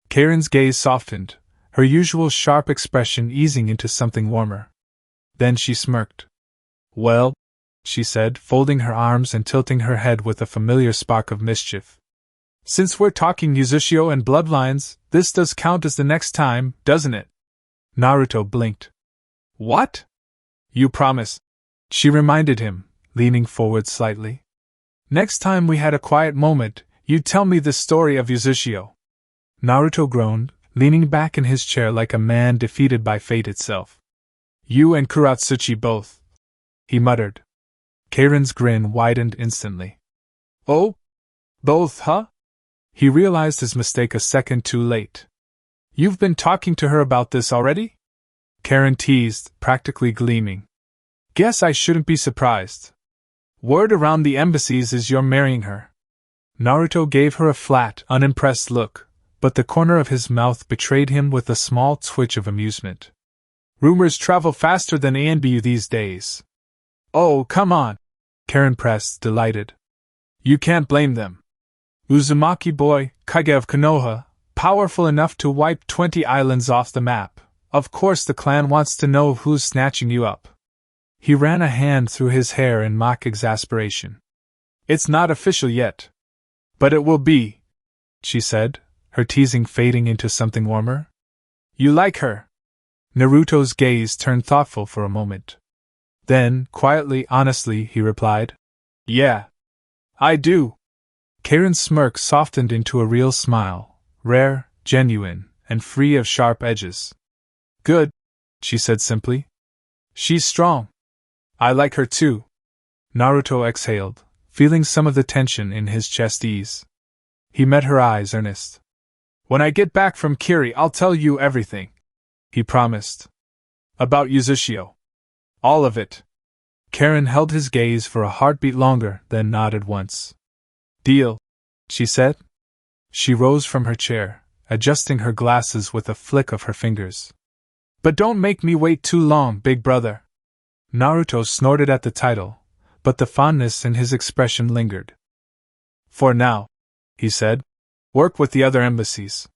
Karen's gaze softened, her usual sharp expression easing into something warmer. Then she smirked. Well, she said, folding her arms and tilting her head with a familiar spark of mischief. Since we're talking Uzushio and bloodlines, this does count as the next time, doesn't it? Naruto blinked. What? You promise, she reminded him, leaning forward slightly. Next time we had a quiet moment, You tell me the story of Uzushio. Naruto groaned, leaning back in his chair like a man defeated by fate itself. You and Kuratsuchi both, he muttered. Keiren's grin widened instantly. Oh? Both, huh? He realized his mistake a second too late. You've been talking to her about this already? Keiren teased, practically gleaming. Guess I shouldn't be surprised. Word around the embassies is you're marrying her. Naruto gave her a flat, unimpressed look, but the corner of his mouth betrayed him with a small twitch of amusement. Rumors travel faster than ANBU these days. Oh, come on, Keiren pressed, delighted. You can't blame them. Uzumaki boy, Kage of Konoha, powerful enough to wipe 20 islands off the map. Of course the clan wants to know who's snatching you up. He ran a hand through his hair in mock exasperation. It's not official yet. But it will be, she said, her teasing fading into something warmer. You like her? Naruto's gaze turned thoughtful for a moment. Then, quietly, honestly, he replied, Yeah. I do. Keiren's smirk softened into a real smile, rare, genuine, and free of sharp edges. Good, she said simply. She's strong. I like her too. Naruto exhaled, feeling some of the tension in his chest ease. He met her eyes earnest. When I get back from Kiri, I'll tell you everything, he promised. About Uzushio. All of it. Keiren held his gaze for a heartbeat longer, then nodded once. Deal, she said. She rose from her chair, adjusting her glasses with a flick of her fingers. But don't make me wait too long, big brother. Naruto snorted at the title, but the fondness in his expression lingered. For now, he said, work with the other embassies.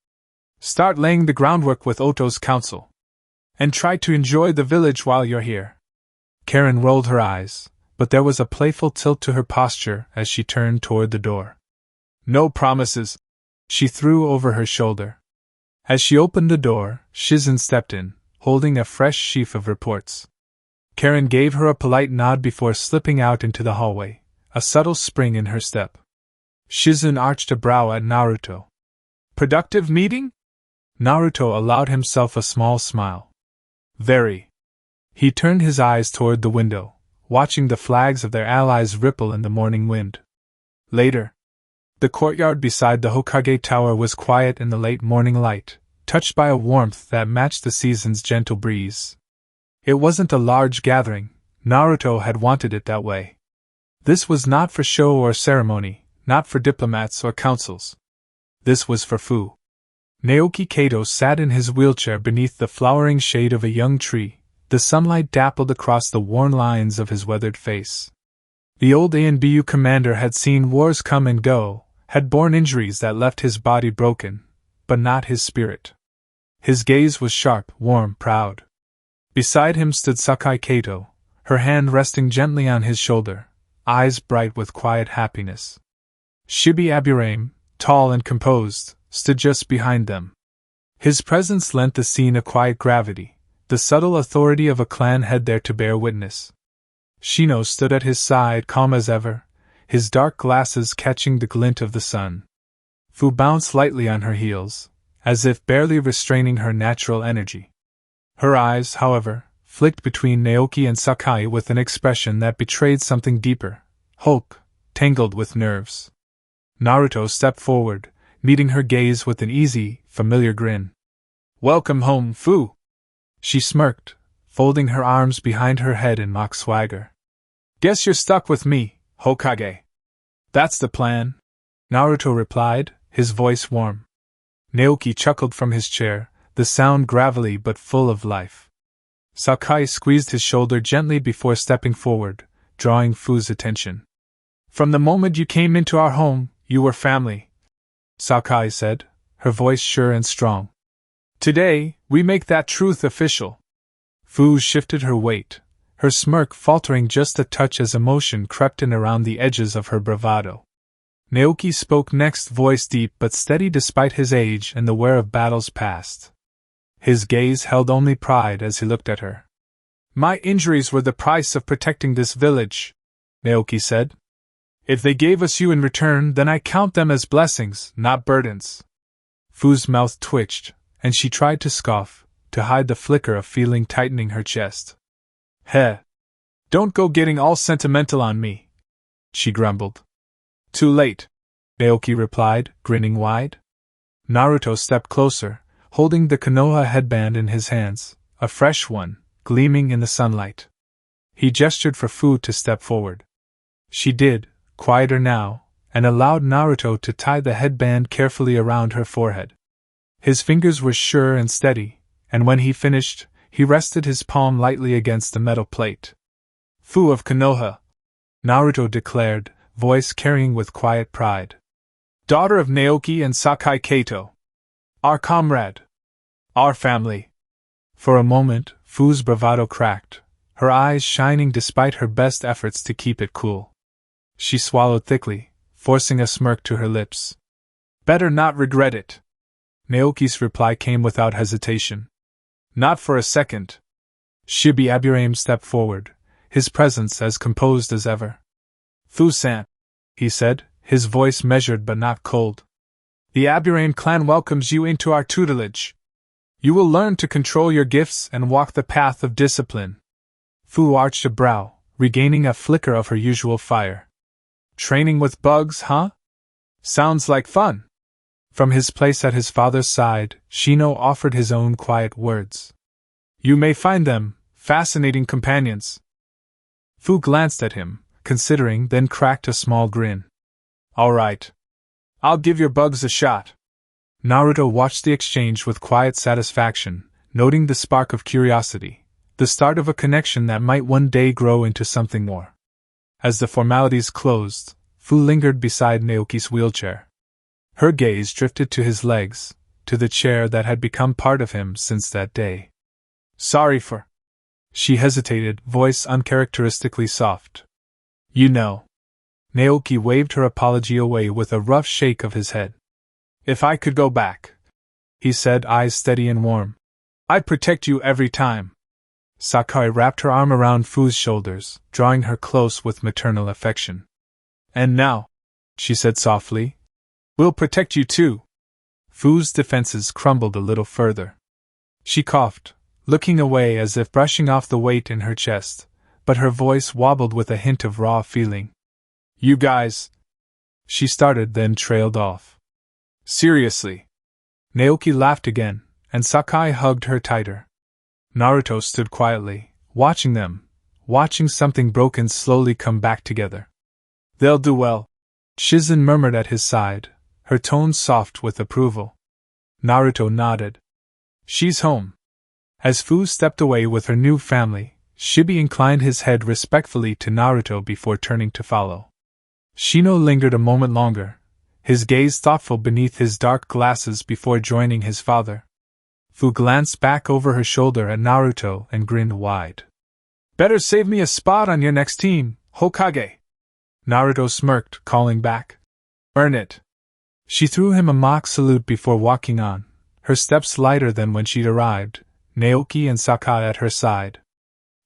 Start laying the groundwork with Oto's council. And try to enjoy the village while you're here. Keiren rolled her eyes, but there was a playful tilt to her posture as she turned toward the door. No promises, she threw over her shoulder. As she opened the door, Shizen stepped in, holding a fresh sheaf of reports. Keiren gave her a polite nod before slipping out into the hallway, a subtle spring in her step. Shizen arched a brow at Naruto. Productive meeting? Naruto allowed himself a small smile. Very. He turned his eyes toward the window, watching the flags of their allies ripple in the morning wind. Later, the courtyard beside the Hokage Tower was quiet in the late morning light, touched by a warmth that matched the season's gentle breeze. It wasn't a large gathering, Naruto had wanted it that way. This was not for show or ceremony, not for diplomats or councils. This was for Fu. Naoki Kato sat in his wheelchair beneath the flowering shade of a young tree, the sunlight dappled across the worn lines of his weathered face. The old ANBU commander had seen wars come and go, had borne injuries that left his body broken, but not his spirit. His gaze was sharp, warm, proud. Beside him stood Sakai Kato, her hand resting gently on his shoulder, eyes bright with quiet happiness. Shibi Aburame, tall and composed, stood just behind them. His presence lent the scene a quiet gravity, the subtle authority of a clan head there to bear witness. Shino stood at his side calm as ever, his dark glasses catching the glint of the sun. Fu bounced lightly on her heels, as if barely restraining her natural energy. Her eyes, however, flicked between Naoki and Sakai with an expression that betrayed something deeper, hope, tangled with nerves. Naruto stepped forward, meeting her gaze with an easy, familiar grin. Welcome home, Fu! She smirked, folding her arms behind her head in mock swagger. Guess you're stuck with me, Hokage. That's the plan, Naruto replied, his voice warm. Naoki chuckled from his chair, the sound gravelly but full of life. Sakai squeezed his shoulder gently before stepping forward, drawing Fu's attention. From the moment you came into our home, you were family, Sakai said, her voice sure and strong. Today, we make that truth official. Fu shifted her weight, her smirk faltering just a touch as emotion crept in around the edges of her bravado. Naoki spoke next, voice deep but steady despite his age and the wear of battles past. His gaze held only pride as he looked at her. My injuries were the price of protecting this village, Naoki said. If they gave us you in return, then I count them as blessings, not burdens. Fu's mouth twitched, and she tried to scoff, to hide the flicker of feeling tightening her chest. Heh. Don't go getting all sentimental on me, she grumbled. Too late, Naoki replied, grinning wide. Naruto stepped closer, holding the Konoha headband in his hands, a fresh one, gleaming in the sunlight. He gestured for Fu to step forward. She did, quieter now, and allowed Naruto to tie the headband carefully around her forehead. His fingers were sure and steady, and when he finished, he rested his palm lightly against the metal plate. Fu of Konoha, Naruto declared, voice carrying with quiet pride. Daughter of Naoki and Sakai Kato. Our comrade. Our family. For a moment, Fu's bravado cracked, her eyes shining despite her best efforts to keep it cool. She swallowed thickly, forcing a smirk to her lips. Better not regret it. Naoki's reply came without hesitation. Not for a second. Shibi Aburame stepped forward, his presence as composed as ever. Fu-san, he said, his voice measured but not cold. The Aburame clan welcomes you into our tutelage. You will learn to control your gifts and walk the path of discipline. Fu arched a brow, regaining a flicker of her usual fire. Training with bugs, huh? Sounds like fun. From his place at his father's side, Shino offered his own quiet words. You may find them fascinating companions. Fu glanced at him, considering, then cracked a small grin. All right. I'll give your bugs a shot. Naruto watched the exchange with quiet satisfaction, noting the spark of curiosity, the start of a connection that might one day grow into something more. As the formalities closed, Fu lingered beside Naoki's wheelchair. Her gaze drifted to his legs, to the chair that had become part of him since that day. Sorry for... She hesitated, voice uncharacteristically soft. You know. Naoki waved her apology away with a rough shake of his head. If I could go back, he said, eyes steady and warm, I'd protect you every time. Sakai wrapped her arm around Fu's shoulders, drawing her close with maternal affection. And now, she said softly, we'll protect you too. Fu's defenses crumbled a little further. She coughed, looking away as if brushing off the weight in her chest, but her voice wobbled with a hint of raw feeling. You guys... She started, then trailed off. Seriously. Naoki laughed again, and Sakai hugged her tighter. Naruto stood quietly, watching them, watching something broken slowly come back together. They'll do well, Shizen murmured at his side, her tone soft with approval. Naruto nodded. She's home. As Fu stepped away with her new family, Shibi inclined his head respectfully to Naruto before turning to follow. Shino lingered a moment longer, his gaze thoughtful beneath his dark glasses before joining his father. Fu glanced back over her shoulder at Naruto and grinned wide. Better save me a spot on your next team, Hokage. Naruto smirked, calling back. Earn it. She threw him a mock salute before walking on, her steps lighter than when she'd arrived, Naoki and Sakai at her side.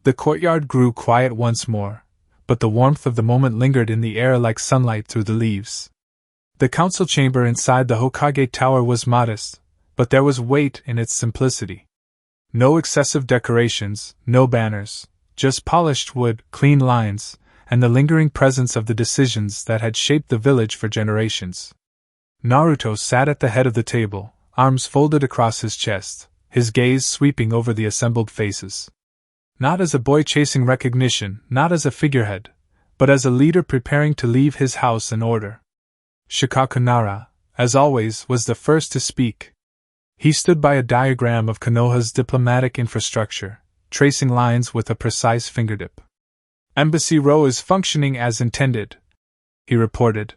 The courtyard grew quiet once more, but the warmth of the moment lingered in the air like sunlight through the leaves. The council chamber inside the Hokage Tower was modest, but there was weight in its simplicity. No excessive decorations, no banners, just polished wood, clean lines, and the lingering presence of the decisions that had shaped the village for generations. Naruto sat at the head of the table, arms folded across his chest, his gaze sweeping over the assembled faces. Not as a boy chasing recognition, not as a figurehead, but as a leader preparing to leave his house in order. Shikaku Nara, as always, was the first to speak. He stood by a diagram of Konoha's diplomatic infrastructure, tracing lines with a precise fingertip. Embassy Row is functioning as intended, he reported.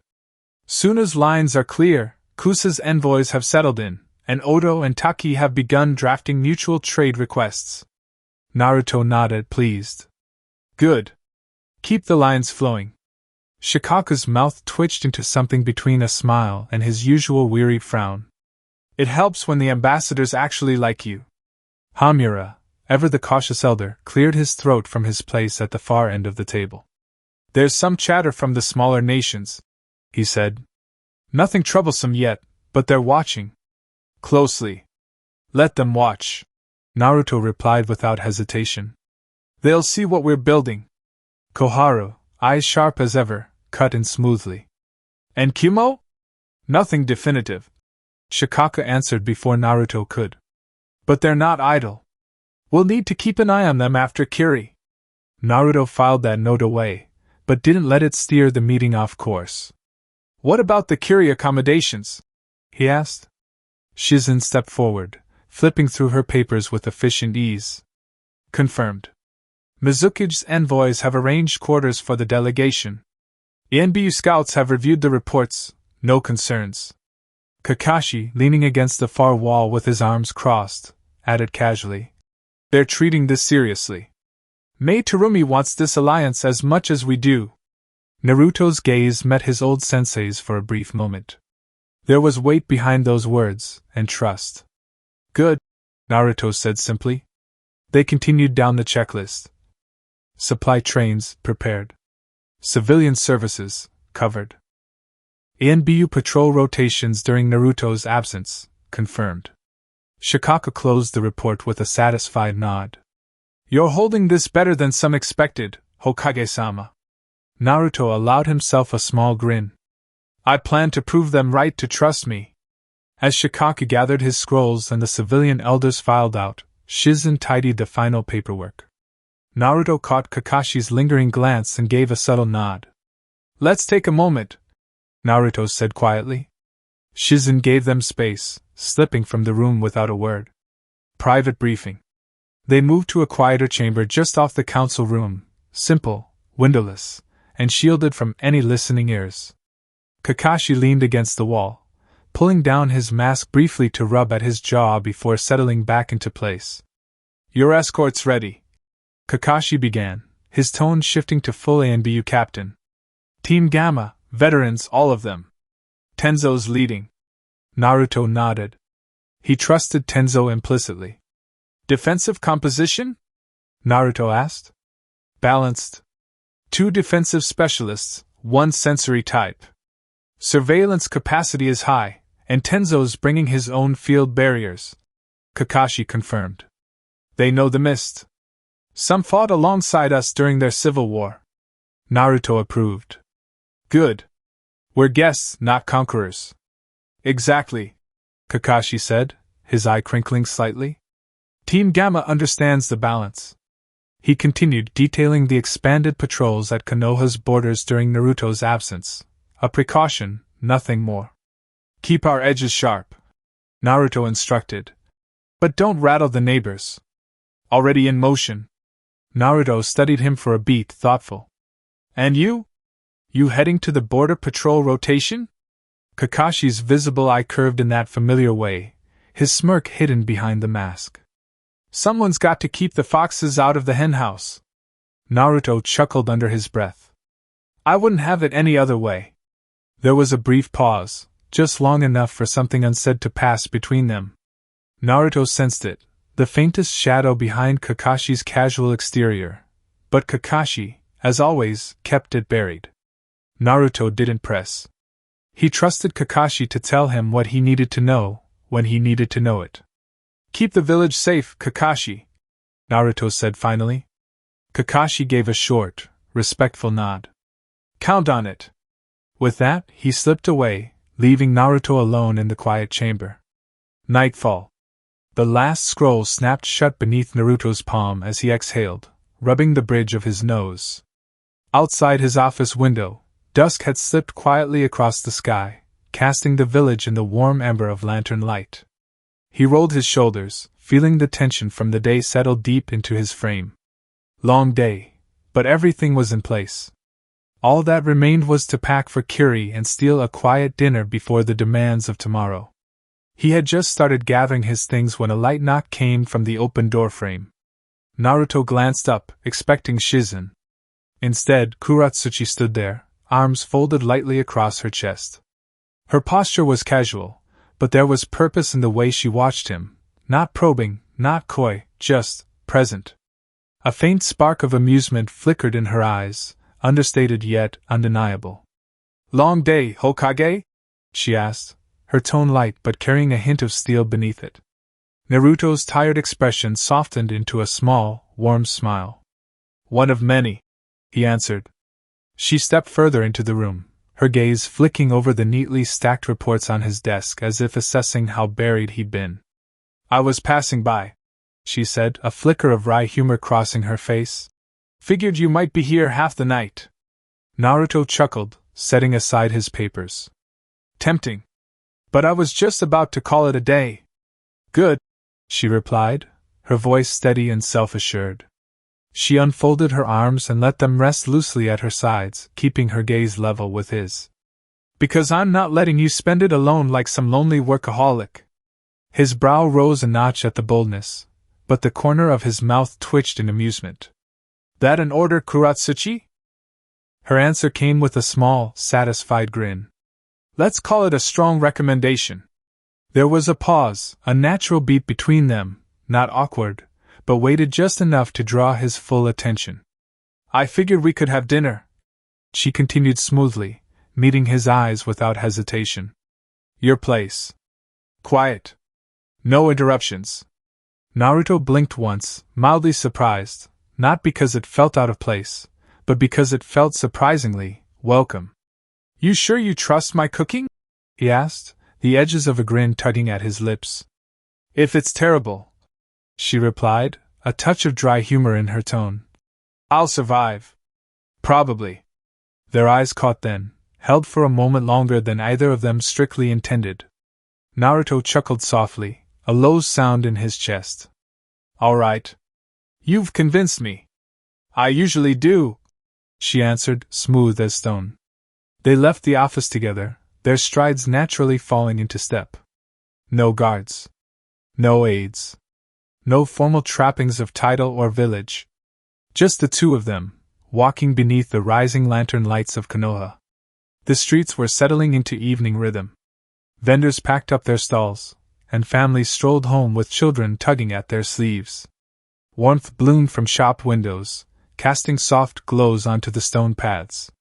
Soon as lines are clear, Kusa's envoys have settled in, and Odo and Taki have begun drafting mutual trade requests. Naruto nodded, pleased. Good. Keep the lines flowing. Shikaku's mouth twitched into something between a smile and his usual weary frown. It helps when the ambassadors actually like you. Hamura, ever the cautious elder, cleared his throat from his place at the far end of the table. There's some chatter from the smaller nations, he said. Nothing troublesome yet, but they're watching closely. Let them watch, Naruto replied without hesitation. They'll see what we're building. Koharu, eyes sharp as ever, cut in smoothly. And Kumo? Nothing definitive, Shikaka answered before Naruto could. But they're not idle. We'll need to keep an eye on them after Kiri. Naruto filed that note away, but didn't let it steer the meeting off course. What about the Kiri accommodations? He asked. Shizen stepped forward, flipping through her papers with efficient ease. Confirmed. Mizuki's envoys have arranged quarters for the delegation. ENBU scouts have reviewed the reports, no concerns. Kakashi, leaning against the far wall with his arms crossed, added casually. They're treating this seriously. Mei Terumi wants this alliance as much as we do. Naruto's gaze met his old sensei's for a brief moment. There was weight behind those words, and trust. Good, Naruto said simply. They continued down the checklist. Supply trains, prepared. Civilian services, covered. ENBU patrol rotations during Naruto's absence, confirmed. Shikaka closed the report with a satisfied nod. You're holding this better than some expected, Hokage-sama. Naruto allowed himself a small grin. I plan to prove them right to trust me. As Shikaka gathered his scrolls and the civilian elders filed out, Shizen tidied the final paperwork. Naruto caught Kakashi's lingering glance and gave a subtle nod. Let's take a moment, Naruto said quietly. Shizen gave them space, slipping from the room without a word. Private briefing. They moved to a quieter chamber just off the council room, simple, windowless, and shielded from any listening ears. Kakashi leaned against the wall, pulling down his mask briefly to rub at his jaw before settling back into place. Your escort's ready, Kakashi began, his tone shifting to full ANBU captain. Team Gamma, veterans, all of them. Tenzo's leading. Naruto nodded. He trusted Tenzo implicitly. Defensive composition? Naruto asked. Balanced. 2 defensive specialists, 1 sensory type. Surveillance capacity is high, and Tenzo's bringing his own field barriers. Kakashi confirmed. They know the mist. Some fought alongside us during their civil war. Naruto approved. Good. We're guests, not conquerors. Exactly, Kakashi said, his eye crinkling slightly. Team Gamma understands the balance. He continued detailing the expanded patrols at Konoha's borders during Naruto's absence. A precaution, nothing more. Keep our edges sharp, Naruto instructed. But don't rattle the neighbors. Already in motion. Naruto studied him for a beat, thoughtful. And you? You heading to the border patrol rotation? Kakashi's visible eye curved in that familiar way, his smirk hidden behind the mask. Someone's got to keep the foxes out of the henhouse. Naruto chuckled under his breath. I wouldn't have it any other way. There was a brief pause, just long enough for something unsaid to pass between them. Naruto sensed it, the faintest shadow behind Kakashi's casual exterior, but Kakashi, as always, kept it buried. Naruto didn't press. He trusted Kakashi to tell him what he needed to know, when he needed to know it. Keep the village safe, Kakashi, Naruto said finally. Kakashi gave a short, respectful nod. Count on it. With that, he slipped away, leaving Naruto alone in the quiet chamber. Nightfall. The last scroll snapped shut beneath Naruto's palm as he exhaled, rubbing the bridge of his nose. Outside his office window, dusk had slipped quietly across the sky, casting the village in the warm ember of lantern light. He rolled his shoulders, feeling the tension from the day settle deep into his frame. Long day, but everything was in place. All that remained was to pack for Kiri and steal a quiet dinner before the demands of tomorrow. He had just started gathering his things when a light knock came from the open doorframe. Naruto glanced up, expecting Shizen. Instead, Kuratsuchi stood there, arms folded lightly across her chest. Her posture was casual, but there was purpose in the way she watched him, not probing, not coy, just present. A faint spark of amusement flickered in her eyes, understated yet undeniable. Long day, Hokage? She asked, her tone light but carrying a hint of steel beneath it. Naruto's tired expression softened into a small, warm smile. One of many, he answered. She stepped further into the room, her gaze flicking over the neatly stacked reports on his desk as if assessing how buried he'd been. I was passing by, she said, a flicker of wry humor crossing her face. Figured you might be here half the night. Naruto chuckled, setting aside his papers. Tempting. But I was just about to call it a day. Good, she replied, her voice steady and self-assured. She unfolded her arms and let them rest loosely at her sides, keeping her gaze level with his. Because I'm not letting you spend it alone like some lonely workaholic. His brow rose a notch at the boldness, but the corner of his mouth twitched in amusement. That an order, Kuratsuchi? Her answer came with a small, satisfied grin. Let's call it a strong recommendation. There was a pause, a natural beat between them, not awkward, but waited just enough to draw his full attention. I figured we could have dinner, she continued smoothly, meeting his eyes without hesitation. Your place. Quiet. No interruptions. Naruto blinked once, mildly surprised, not because it felt out of place, but because it felt surprisingly welcome. You sure you trust my cooking? He asked, the edges of a grin tugging at his lips. If it's terrible, she replied, a touch of dry humor in her tone. I'll survive. Probably. Their eyes caught then, held for a moment longer than either of them strictly intended. Naruto chuckled softly, a low sound in his chest. All right. You've convinced me. I usually do, she answered, smooth as stone. They left the office together, their strides naturally falling into step. No guards. No aides. No formal trappings of title or village. Just the two of them, walking beneath the rising lantern lights of Konoha. The streets were settling into evening rhythm. Vendors packed up their stalls, and families strolled home with children tugging at their sleeves. Warmth bloomed from shop windows, casting soft glows onto the stone paths.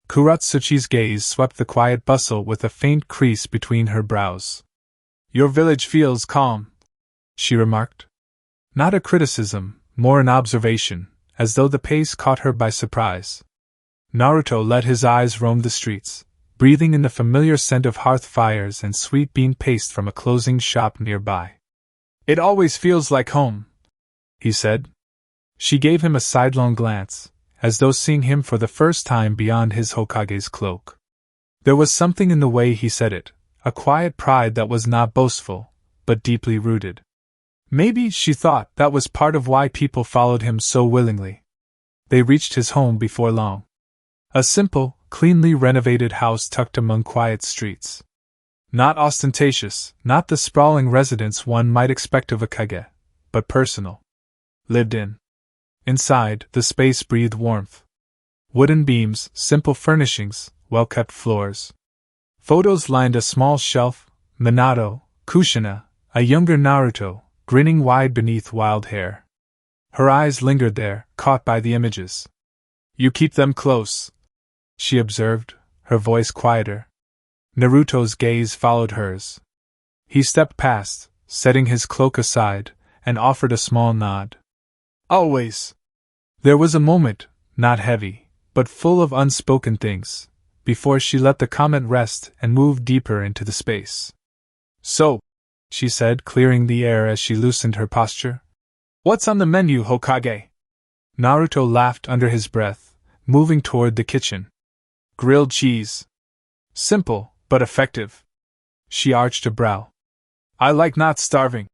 Kuratsuchi's gaze swept the quiet bustle with a faint crease between her brows. Your village feels calm, she remarked. Not a criticism, more an observation, as though the pace caught her by surprise. Naruto let his eyes roam the streets, breathing in the familiar scent of hearth fires and sweet bean paste from a closing shop nearby. It always feels like home, he said. She gave him a sidelong glance, as though seeing him for the first time beyond his Hokage's cloak. There was something in the way he said it, a quiet pride that was not boastful, but deeply rooted. Maybe, she thought, that was part of why people followed him so willingly. They reached his home before long. A simple, cleanly renovated house tucked among quiet streets. Not ostentatious, not the sprawling residence one might expect of a kage, but personal. Lived in. Inside, the space breathed warmth. Wooden beams, simple furnishings, well-kept floors. Photos lined a small shelf, Minato, Kushina, a younger Naruto, grinning wide beneath wild hair. Her eyes lingered there, caught by the images. You keep them close, she observed, her voice quieter. Naruto's gaze followed hers. He stepped past, setting his cloak aside, and offered a small nod. Always. There was a moment, not heavy, but full of unspoken things, before she let the comment rest and moved deeper into the space. So, she said, clearing the air as she loosened her posture. What's on the menu, Hokage? Naruto laughed under his breath, moving toward the kitchen. Grilled cheese. Simple, but effective. She arched a brow. I like not starving,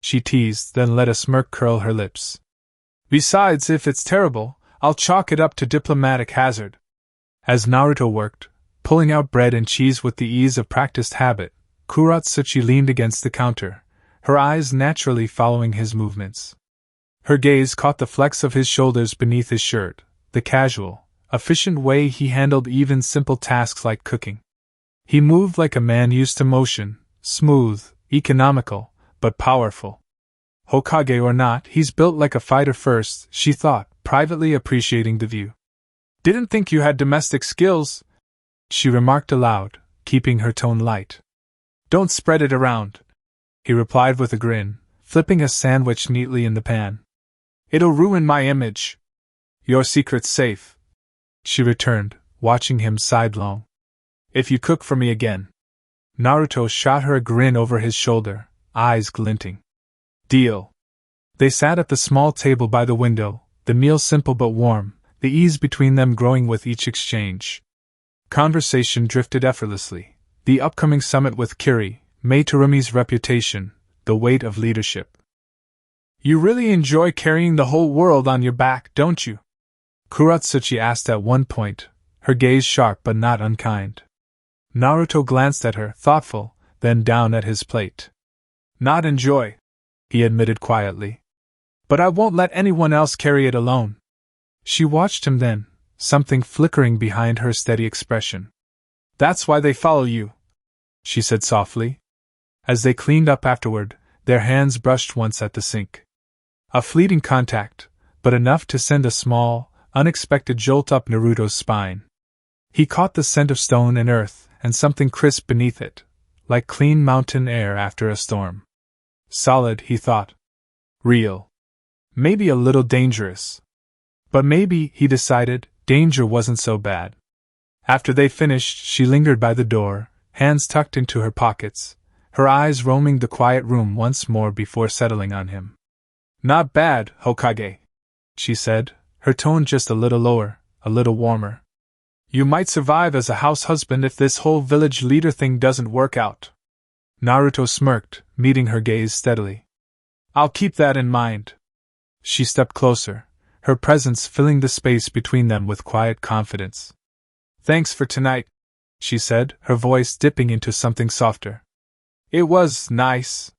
she teased, then let a smirk curl her lips. Besides, if it's terrible, I'll chalk it up to diplomatic hazard. As Naruto worked, pulling out bread and cheese with the ease of practiced habit, Kuratsuchi leaned against the counter, her eyes naturally following his movements. Her gaze caught the flex of his shoulders beneath his shirt, the casual, efficient way he handled even simple tasks like cooking. He moved like a man used to motion, smooth, economical, but powerful. Hokage or not, he's built like a fighter first, she thought, privately appreciating the view. Didn't think you had domestic skills, she remarked aloud, keeping her tone light. Don't spread it around, he replied with a grin, flipping a sandwich neatly in the pan. It'll ruin my image. Your secret's safe, she returned, watching him sidelong. If you cook for me again. Naruto shot her a grin over his shoulder, eyes glinting. Deal. They sat at the small table by the window, the meal simple but warm, the ease between them growing with each exchange. Conversation drifted effortlessly. The upcoming summit with Kiri, Mei Terumi's reputation, the weight of leadership. You really enjoy carrying the whole world on your back, don't you? Kuratsuchi asked at one point, her gaze sharp but not unkind. Naruto glanced at her, thoughtful, then down at his plate. Not enjoy, he admitted quietly. But I won't let anyone else carry it alone. She watched him then, something flickering behind her steady expression. That's why they follow you, she said softly. As they cleaned up afterward, their hands brushed once at the sink. A fleeting contact, but enough to send a small, unexpected jolt up Naruto's spine. He caught the scent of stone and earth, and something crisp beneath it, like clean mountain air after a storm. Solid, he thought. Real. Maybe a little dangerous. But maybe, he decided, danger wasn't so bad. After they finished, she lingered by the door, hands tucked into her pockets, her eyes roaming the quiet room once more before settling on him. Not bad, Hokage, she said, her tone just a little lower, a little warmer. You might survive as a house husband if this whole village leader thing doesn't work out. Naruto smirked, meeting her gaze steadily. I'll keep that in mind. She stepped closer, her presence filling the space between them with quiet confidence. Thanks for tonight, she said, her voice dipping into something softer. It was nice.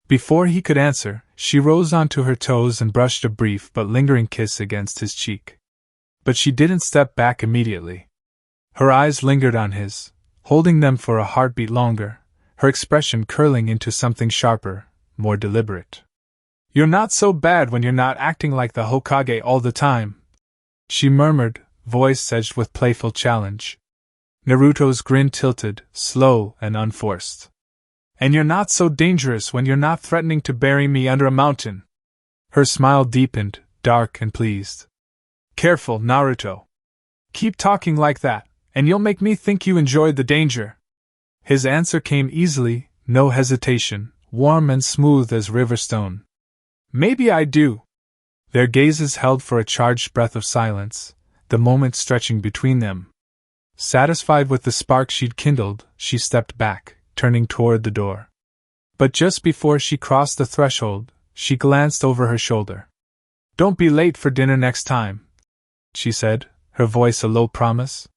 Before he could answer, she rose onto her toes and brushed a brief but lingering kiss against his cheek. But she didn't step back immediately. Her eyes lingered on his, holding them for a heartbeat longer, her expression curling into something sharper, more deliberate. You're not so bad when you're not acting like the Hokage all the time, she murmured, voice edged with playful challenge. Naruto's grin tilted, slow and unforced. And you're not so dangerous when you're not threatening to bury me under a mountain. Her smile deepened, dark and pleased. Careful, Naruto. Keep talking like that, and you'll make me think you enjoyed the danger. His answer came easily, no hesitation, warm and smooth as river stone. Maybe I do. Their gazes held for a charged breath of silence, the moment stretching between them. Satisfied with the spark she'd kindled, she stepped back, turning toward the door. But just before she crossed the threshold, she glanced over her shoulder. Don't be late for dinner next time, she said, her voice a low promise.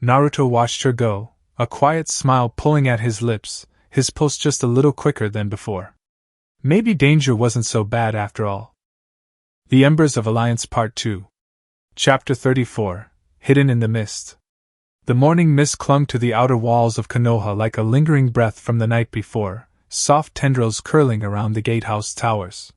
Naruto watched her go, a quiet smile pulling at his lips, his pulse just a little quicker than before. Maybe danger wasn't so bad after all. The Embers of Alliance Part 2. Chapter 34, Hidden in the Mist. The morning mist clung to the outer walls of Konoha like a lingering breath from the night before, soft tendrils curling around the gatehouse towers.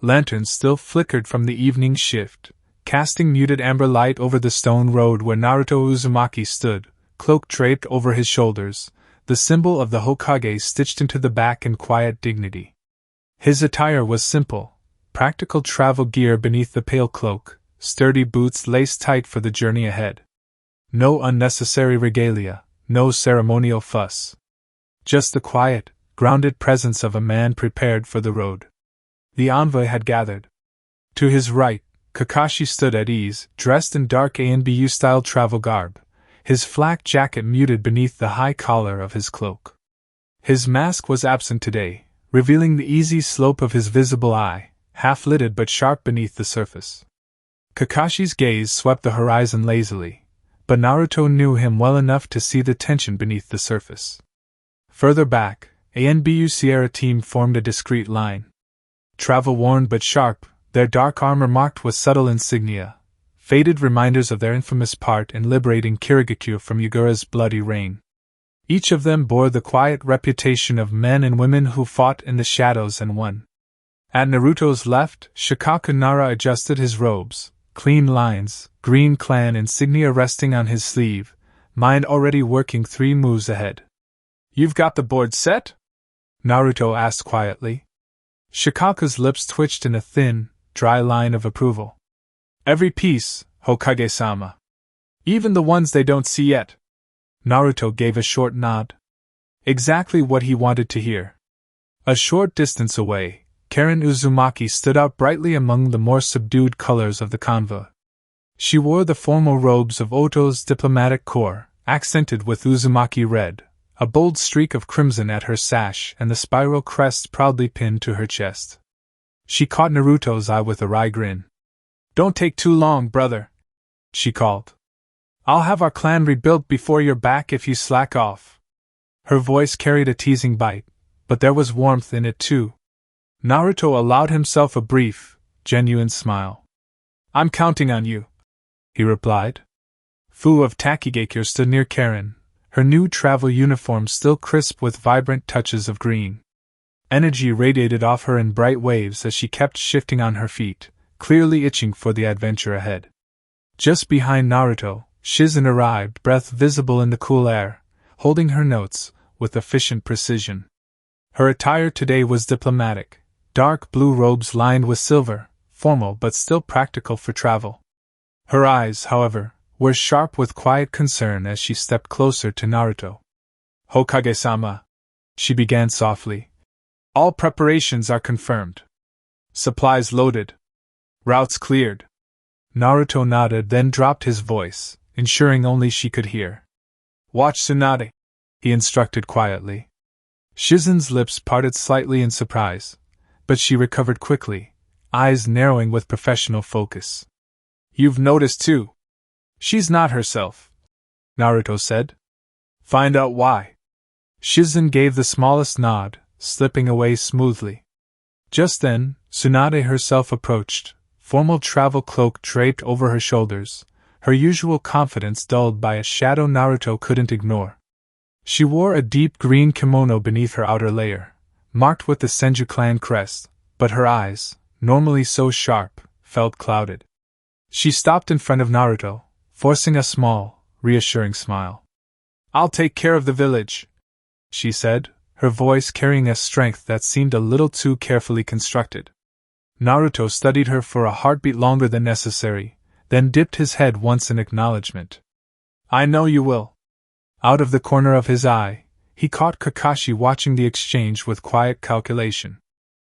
Lanterns still flickered from the evening shift, casting muted amber light over the stone road where Naruto Uzumaki stood, cloak draped over his shoulders, the symbol of the Hokage stitched into the back in quiet dignity. His attire was simple, practical travel gear beneath the pale cloak, sturdy boots laced tight for the journey ahead. No unnecessary regalia, no ceremonial fuss. Just the quiet, grounded presence of a man prepared for the road. The envoy had gathered. To his right, Kakashi stood at ease, dressed in dark ANBU-style travel garb, his flak jacket muted beneath the high collar of his cloak. His mask was absent today, revealing the easy slope of his visible eye, half-lidded but sharp beneath the surface. Kakashi's gaze swept the horizon lazily, but Naruto knew him well enough to see the tension beneath the surface. Further back, ANBU Sierra team formed a discreet line. Travel-worn but sharp, their dark armor marked with subtle insignia, faded reminders of their infamous part in liberating Kirigakure from Yagura's bloody reign. Each of them bore the quiet reputation of men and women who fought in the shadows and won. At Naruto's left, Shikaku Nara adjusted his robes, clean lines, green clan insignia resting on his sleeve, mind already working 3 moves ahead. "You've got the board set?" Naruto asked quietly. Shikaku's lips twitched in a thin, dry line of approval. "Every piece, Hokage-sama. Even the ones they don't see yet." Naruto gave a short nod. Exactly what he wanted to hear. A short distance away, Karen Uzumaki stood out brightly among the more subdued colors of the convoy. She wore the formal robes of Oto's diplomatic corps, accented with Uzumaki red, a bold streak of crimson at her sash and the spiral crest proudly pinned to her chest. She caught Naruto's eye with a wry grin. "Don't take too long, brother," she called. "I'll have our clan rebuilt before you're back if you slack off." Her voice carried a teasing bite, but there was warmth in it too. Naruto allowed himself a brief, genuine smile. "I'm counting on you," he replied. Fu of Takigakure stood near Karen, her new travel uniform still crisp with vibrant touches of green. Energy radiated off her in bright waves as she kept shifting on her feet, clearly itching for the adventure ahead. Just behind Naruto, Shizen arrived, breath visible in the cool air, holding her notes with efficient precision. Her attire today was diplomatic, dark blue robes lined with silver, formal but still practical for travel. Her eyes, however, were sharp with quiet concern as she stepped closer to Naruto. "Hokage-sama," she began softly. "All preparations are confirmed. Supplies loaded. Routes cleared." Naruto nodded, then dropped his voice, ensuring only she could hear. "Watch Tsunade," he instructed quietly. Shizen's lips parted slightly in surprise, but she recovered quickly, eyes narrowing with professional focus. "You've noticed too. She's not herself," Naruto said. "Find out why." Shizen gave the smallest nod, slipping away smoothly. Just then, Tsunade herself approached, formal travel cloak draped over her shoulders, her usual confidence dulled by a shadow Naruto couldn't ignore. She wore a deep green kimono beneath her outer layer, marked with the Senju clan crest, but her eyes, normally so sharp, felt clouded. She stopped in front of Naruto, forcing a small, reassuring smile. "I'll take care of the village," she said, her voice carrying a strength that seemed a little too carefully constructed. Naruto studied her for a heartbeat longer than necessary, then dipped his head once in acknowledgement. "I know you will." Out of the corner of his eye, he caught Kakashi watching the exchange with quiet calculation.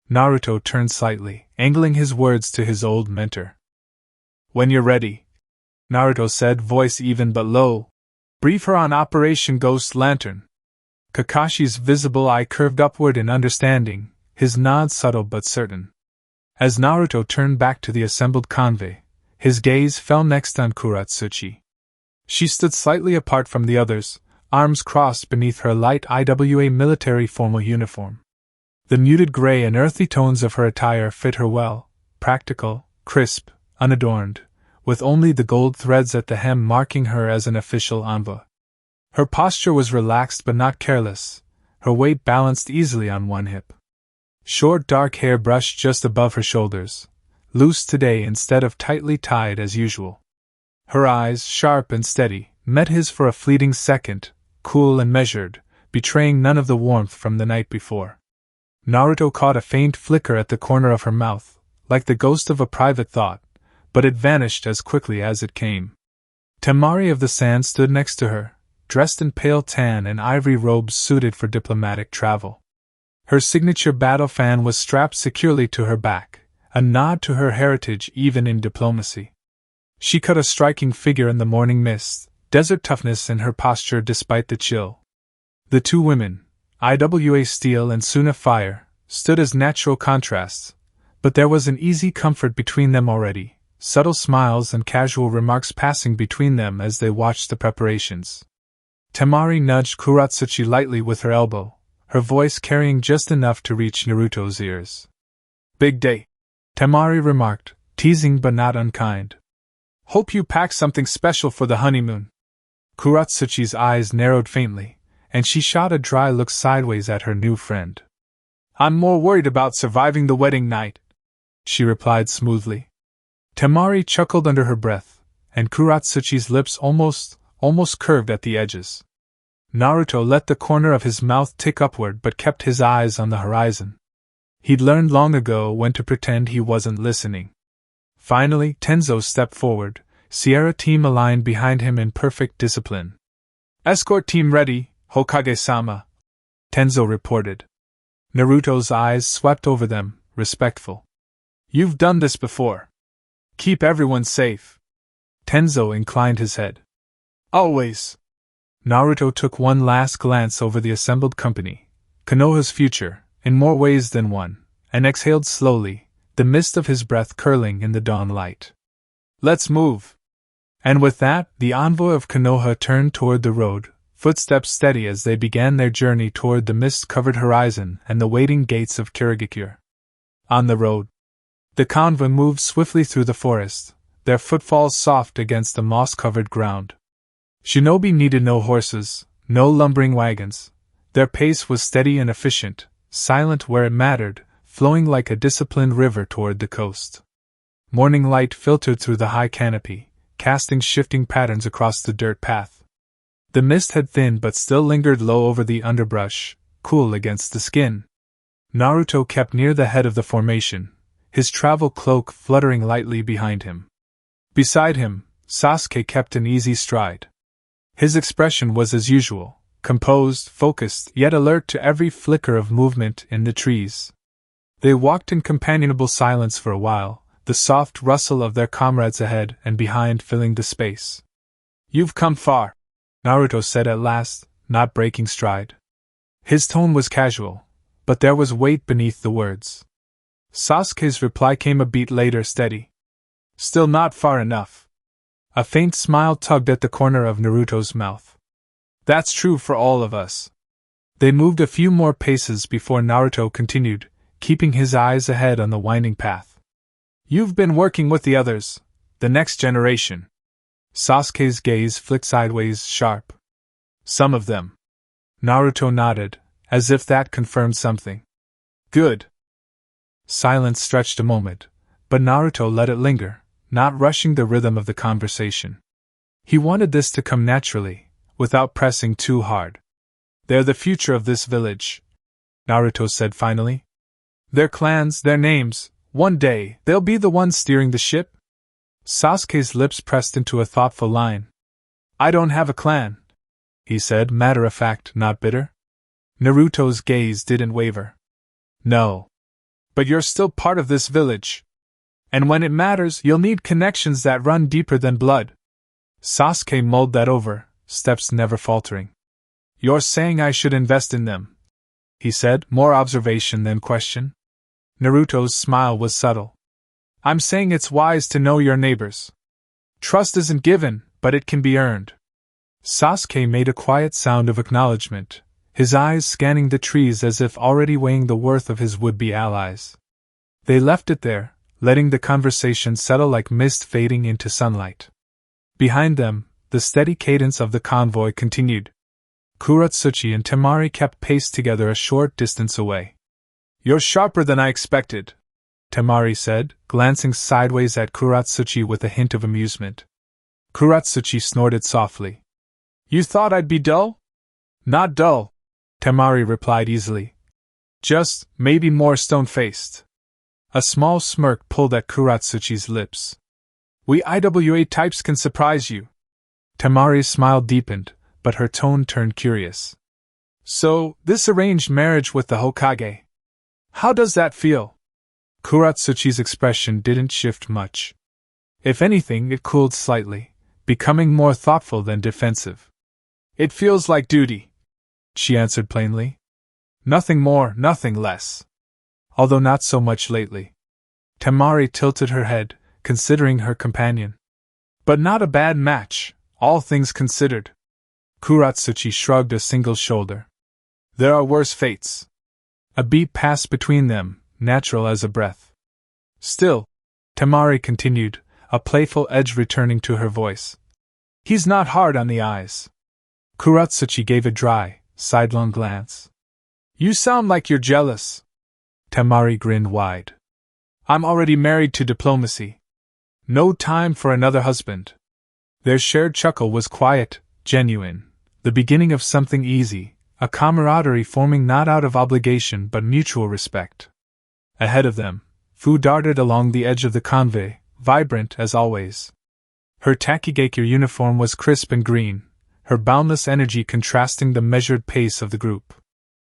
Naruto turned slightly, angling his words to his old mentor. "When you're ready," Naruto said, voice even but low, "brief her on Operation Ghost Lantern." Kakashi's visible eye curved upward in understanding, his nod subtle but certain. As Naruto turned back to the assembled convoy, his gaze fell next on Kuratsuchi. She stood slightly apart from the others, arms crossed beneath her light IWA military formal uniform. The muted gray and earthy tones of her attire fit her well, practical, crisp, unadorned, with only the gold threads at the hem marking her as an official envoy. Her posture was relaxed but not careless, her weight balanced easily on one hip. Short dark hair brushed just above her shoulders, loose today instead of tightly tied as usual. Her eyes, sharp and steady, met his for a fleeting second, cool and measured, betraying none of the warmth from the night before. Naruto caught a faint flicker at the corner of her mouth, like the ghost of a private thought, but it vanished as quickly as it came. Temari of the Sand stood next to her, dressed in pale tan and ivory robes suited for diplomatic travel. Her signature battle fan was strapped securely to her back, a nod to her heritage even in diplomacy. She cut a striking figure in the morning mist, desert toughness in her posture despite the chill. The two women, IWA Steel and Suna Fire, stood as natural contrasts, but there was an easy comfort between them already, subtle smiles and casual remarks passing between them as they watched the preparations. Temari nudged Kuratsuchi lightly with her elbow, her voice carrying just enough to reach Naruto's ears. "Big day," Temari remarked, teasing but not unkind. "Hope you packed something special for the honeymoon." Kuratsuchi's eyes narrowed faintly, and she shot a dry look sideways at her new friend. "I'm more worried about surviving the wedding night," she replied smoothly. Temari chuckled under her breath, and Kuratsuchi's lips almost curved at the edges. Naruto let the corner of his mouth tick upward but kept his eyes on the horizon. He'd learned long ago when to pretend he wasn't listening. Finally, Tenzo stepped forward, Sierra team aligned behind him in perfect discipline. "Escort team ready, Hokage-sama," Tenzo reported. Naruto's eyes swept over them, respectful. "You've done this before. Keep everyone safe." Tenzo inclined his head. "Always." Naruto took one last glance over the assembled company, Konoha's future, in more ways than one, and exhaled slowly, the mist of his breath curling in the dawn light. "Let's move." And with that, the envoy of Konoha turned toward the road, footsteps steady as they began their journey toward the mist-covered horizon and the waiting gates of Kirigakure. On the road, the convoy moved swiftly through the forest, their footfalls soft against the moss-covered ground. Shinobi needed no horses, no lumbering wagons. Their pace was steady and efficient, silent where it mattered, flowing like a disciplined river toward the coast. Morning light filtered through the high canopy, casting shifting patterns across the dirt path. The mist had thinned but still lingered low over the underbrush, cool against the skin. Naruto kept near the head of the formation, his travel cloak fluttering lightly behind him. Beside him, Sasuke kept an easy stride. His expression was as usual, composed, focused, yet alert to every flicker of movement in the trees. They walked in companionable silence for a while, the soft rustle of their comrades ahead and behind filling the space. "You've come far," Naruto said at last, not breaking stride. His tone was casual, but there was weight beneath the words. Sasuke's reply came a beat later, steady. "Still not far enough." A faint smile tugged at the corner of Naruto's mouth. "That's true for all of us." They moved a few more paces before Naruto continued, keeping his eyes ahead on the winding path. "You've been working with the others, the next generation." Sasuke's gaze flicked sideways, sharp. "Some of them." Naruto nodded, as if that confirmed something. "Good." Silence stretched a moment, but Naruto let it linger, not rushing the rhythm of the conversation. He wanted this to come naturally, without pressing too hard. "They're the future of this village," Naruto said finally. "Their clans, their names, one day, they'll be the ones steering the ship?" Sasuke's lips pressed into a thoughtful line. "I don't have a clan," he said, matter-of-fact, not bitter. Naruto's gaze didn't waver. "No. But you're still part of this village. And when it matters, you'll need connections that run deeper than blood." Sasuke mulled that over, steps never faltering. "You're saying I should invest in them," he said, more observation than question. Naruto's smile was subtle. "I'm saying it's wise to know your neighbors. Trust isn't given, but it can be earned." Sasuke made a quiet sound of acknowledgement, his eyes scanning the trees as if already weighing the worth of his would-be allies. They left it there, letting the conversation settle like mist fading into sunlight. Behind them, the steady cadence of the convoy continued. Kuratsuchi and Temari kept pace together a short distance away. "You're sharper than I expected," Temari said, glancing sideways at Kuratsuchi with a hint of amusement. Kuratsuchi snorted softly. "You thought I'd be dull?" "Not dull," Temari replied easily. "Just, maybe more stone-faced." A small smirk pulled at Kuratsuchi's lips. "We IWA types can surprise you." Temari's smile deepened, but her tone turned curious. "So, this arranged marriage with the Hokage. How does that feel?" Kuratsuchi's expression didn't shift much. If anything, it cooled slightly, becoming more thoughtful than defensive. "It feels like duty," she answered plainly. "Nothing more, nothing less. Although not so much lately." Temari tilted her head, considering her companion. "But not a bad match, all things considered." Kuratsuchi shrugged a single shoulder. "There are worse fates." A beat passed between them, natural as a breath. "Still," Temari continued, a playful edge returning to her voice, "he's not hard on the eyes." Kuratsuchi gave a dry, sidelong glance. "You sound like you're jealous." Temari grinned wide. "I'm already married to diplomacy." No time for another husband. Their shared chuckle was quiet, genuine, the beginning of something easy, a camaraderie forming not out of obligation but mutual respect. Ahead of them, Fu darted along the edge of the convoy, vibrant as always. Her Takigakure uniform was crisp and green, her boundless energy contrasting the measured pace of the group.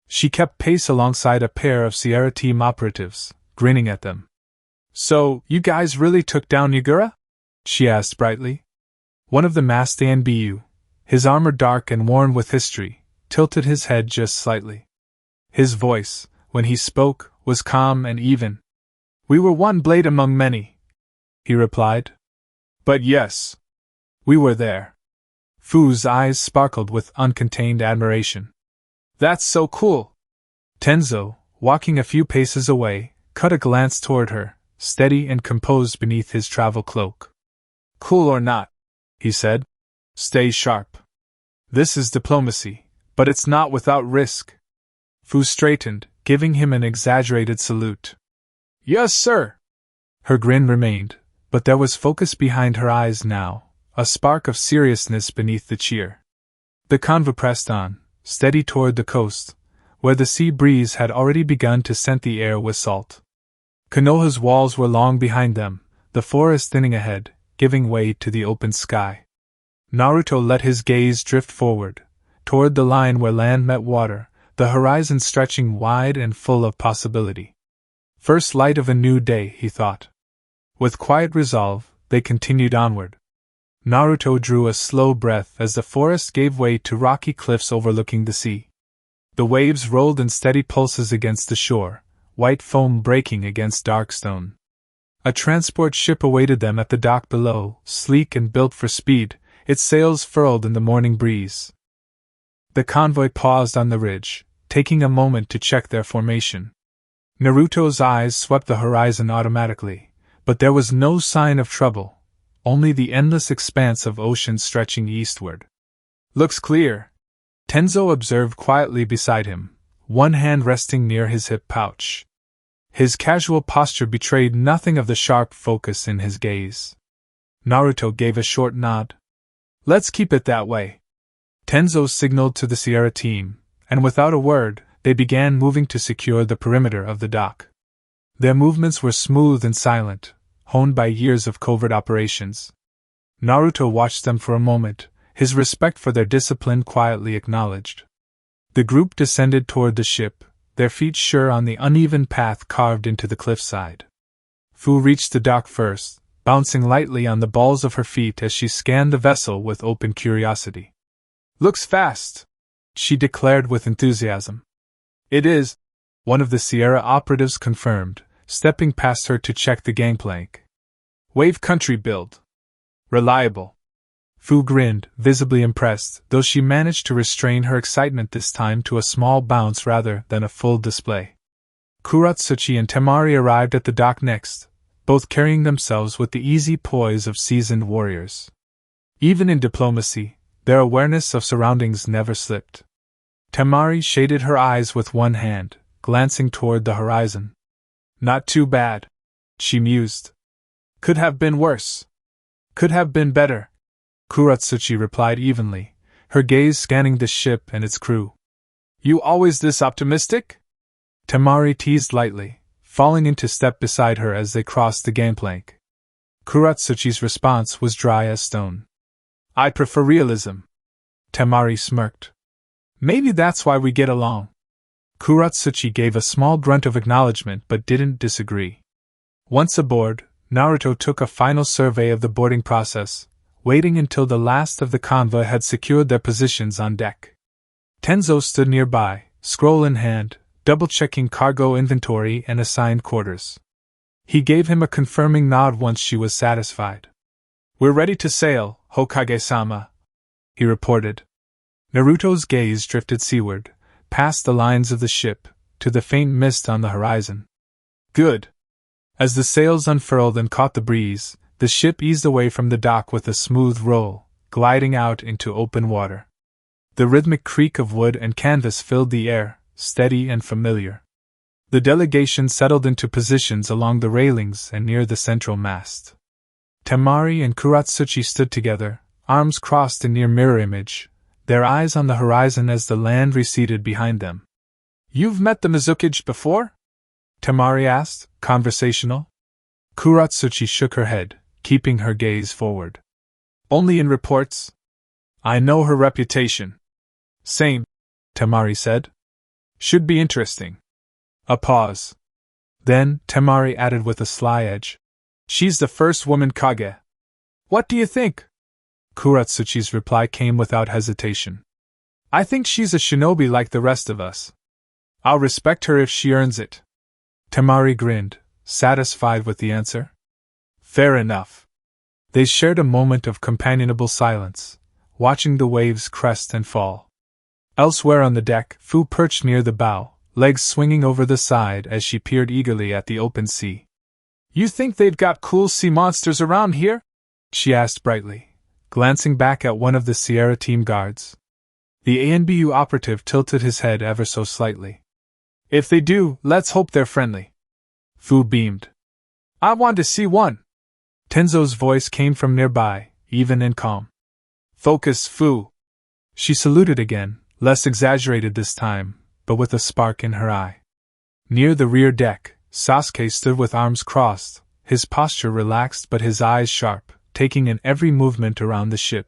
She kept pace alongside a pair of Sierra Team operatives, grinning at them. "So, you guys really took down Yagura?" she asked brightly. One of the masked ANBU, his armor dark and worn with history, tilted his head just slightly. His voice, when he spoke, was calm and even. "We were one blade among many," he replied. "But yes, we were there." Fu's eyes sparkled with uncontained admiration. "That's so cool." Tenzo, walking a few paces away, cut a glance toward her, steady and composed beneath his travel cloak. "Cool or not," he said, "stay sharp. This is diplomacy, but it's not without risk." Fu straightened, giving him an exaggerated salute. "Yes, sir." Her grin remained, but there was focus behind her eyes now, a spark of seriousness beneath the cheer. The convoy pressed on, steady toward the coast, where the sea breeze had already begun to scent the air with salt. Konoha's walls were long behind them, the forest thinning ahead, giving way to the open sky. Naruto let his gaze drift forward, toward the line where land met water, the horizon stretching wide and full of possibility. First light of a new day, he thought. With quiet resolve, they continued onward. Naruto drew a slow breath as the forest gave way to rocky cliffs overlooking the sea. The waves rolled in steady pulses against the shore, white foam breaking against dark stone. A transport ship awaited them at the dock below, sleek and built for speed, its sails furled in the morning breeze. The convoy paused on the ridge, taking a moment to check their formation. Naruto's eyes swept the horizon automatically, but there was no sign of trouble, only the endless expanse of ocean stretching eastward. "Looks clear," Tenzo observed quietly beside him, one hand resting near his hip pouch. His casual posture betrayed nothing of the sharp focus in his gaze. Naruto gave a short nod. "Let's keep it that way." Tenzo signaled to the Sierra team, and without a word, they began moving to secure the perimeter of the dock. Their movements were smooth and silent, honed by years of covert operations. Naruto watched them for a moment, his respect for their discipline quietly acknowledged. The group descended toward the ship, their feet sure on the uneven path carved into the cliffside. Fu reached the dock first, bouncing lightly on the balls of her feet as she scanned the vessel with open curiosity. "Looks fast," she declared with enthusiasm. "It is," one of the Sierra operatives confirmed, stepping past her to check the gangplank. "Wave country build. Reliable." Fu grinned, visibly impressed, though she managed to restrain her excitement this time to a small bounce rather than a full display. Kuratsuchi and Temari arrived at the dock next, both carrying themselves with the easy poise of seasoned warriors. Even in diplomacy, their awareness of surroundings never slipped. Temari shaded her eyes with one hand, glancing toward the horizon. "Not too bad," she mused. "Could have been worse. Could have been better," Kuratsuchi replied evenly, her gaze scanning the ship and its crew. "You always this optimistic?" Temari teased lightly, falling into step beside her as they crossed the gangplank. Kuratsuchi's response was dry as stone. "I prefer realism." Temari smirked. "Maybe that's why we get along." Kuratsuchi gave a small grunt of acknowledgement but didn't disagree. Once aboard, Naruto took a final survey of the boarding process, waiting until the last of the convoy had secured their positions on deck. Tenzo stood nearby, scroll in hand, double-checking cargo inventory and assigned quarters. He gave him a confirming nod once she was satisfied. "We're ready to sail, Hokage-sama," he reported. Naruto's gaze drifted seaward, past the lines of the ship, to the faint mist on the horizon. "Good." As the sails unfurled and caught the breeze, the ship eased away from the dock with a smooth roll, gliding out into open water. The rhythmic creak of wood and canvas filled the air, steady and familiar. The delegation settled into positions along the railings and near the central mast. Temari and Kuratsuchi stood together, arms crossed in near mirror image, their eyes on the horizon as the land receded behind them. "You've met the Mizukage before?" Temari asked, conversational. Kuratsuchi shook her head, keeping her gaze forward. "Only in reports. I know her reputation." "Same," Temari said. "Should be interesting." A pause. Then, Temari added with a sly edge. "She's the first woman Kage." "What do you think?" Kuratsuchi's reply came without hesitation. "I think she's a shinobi like the rest of us. I'll respect her if she earns it." Temari grinned, satisfied with the answer. "Fair enough." They shared a moment of companionable silence, watching the waves crest and fall. Elsewhere on the deck, Fu perched near the bow, legs swinging over the side as she peered eagerly at the open sea. "You think they've got cool sea monsters around here?" she asked brightly, glancing back at one of the Sierra team guards. The ANBU operative tilted his head ever so slightly. "If they do, let's hope they're friendly." Fu beamed. "I want to see one." Tenzo's voice came from nearby, even and calm. "Focus, Fu." She saluted again, less exaggerated this time, but with a spark in her eye. Near the rear deck, Sasuke stood with arms crossed, his posture relaxed but his eyes sharp, taking in every movement around the ship.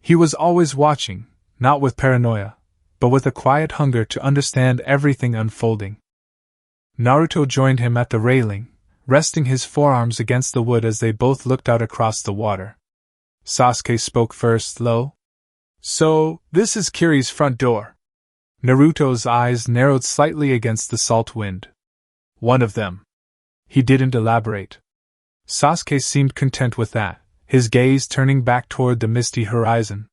He was always watching, not with paranoia, but with a quiet hunger to understand everything unfolding. Naruto joined him at the railing, resting his forearms against the wood as they both looked out across the water. Sasuke spoke first, low. "So, this is Kiri's front door." Naruto's eyes narrowed slightly against the salt wind. "One of them." He didn't elaborate. Sasuke seemed content with that, his gaze turning back toward the misty horizon.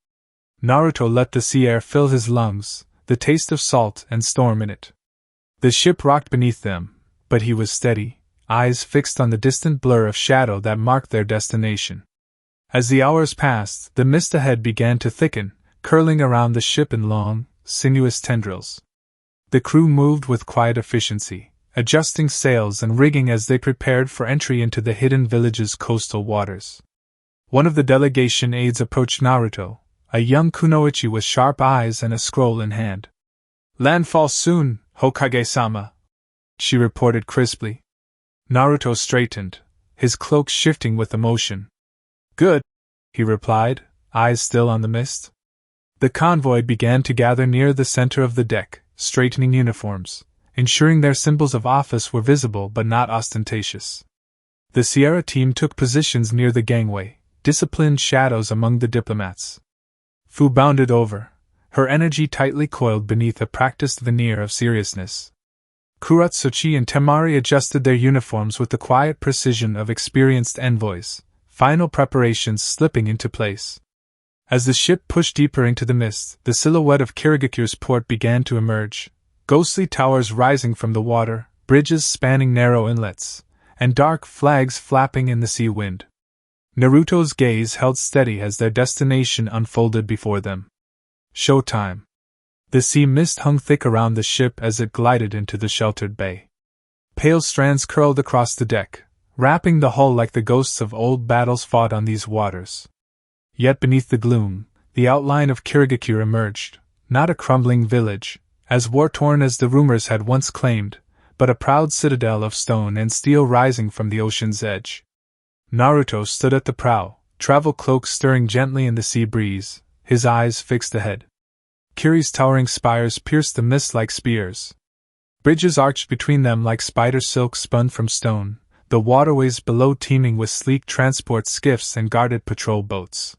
Naruto let the sea air fill his lungs, the taste of salt and storm in it. The ship rocked beneath them, but he was steady, eyes fixed on the distant blur of shadow that marked their destination. As the hours passed, the mist ahead began to thicken, curling around the ship in long, sinuous tendrils. The crew moved with quiet efficiency, adjusting sails and rigging as they prepared for entry into the hidden village's coastal waters. One of the delegation aides approached Naruto, a young kunoichi with sharp eyes and a scroll in hand. "Landfall soon, Hokage-sama," she reported crisply. Naruto straightened, his cloak shifting with emotion. "Good," he replied, eyes still on the mist. The convoy began to gather near the center of the deck, straightening uniforms, ensuring their symbols of office were visible but not ostentatious. The Sierra team took positions near the gangway, disciplined shadows among the diplomats. Fu bounded over, her energy tightly coiled beneath a practiced veneer of seriousness. Kuratsuchi and Temari adjusted their uniforms with the quiet precision of experienced envoys, final preparations slipping into place. As the ship pushed deeper into the mist, the silhouette of Kirigakure's port began to emerge, ghostly towers rising from the water, bridges spanning narrow inlets, and dark flags flapping in the sea wind. Naruto's gaze held steady as their destination unfolded before them. Showtime. The sea mist hung thick around the ship as it glided into the sheltered bay. Pale strands curled across the deck, wrapping the hull like the ghosts of old battles fought on these waters. Yet beneath the gloom, the outline of Kirigakure emerged, not a crumbling village, as war-torn as the rumors had once claimed, but a proud citadel of stone and steel rising from the ocean's edge. Naruto stood at the prow, travel cloak stirring gently in the sea breeze, his eyes fixed ahead. Kiri's towering spires pierced the mist like spears. Bridges arched between them like spider silk spun from stone, the waterways below teeming with sleek transport skiffs and guarded patrol boats.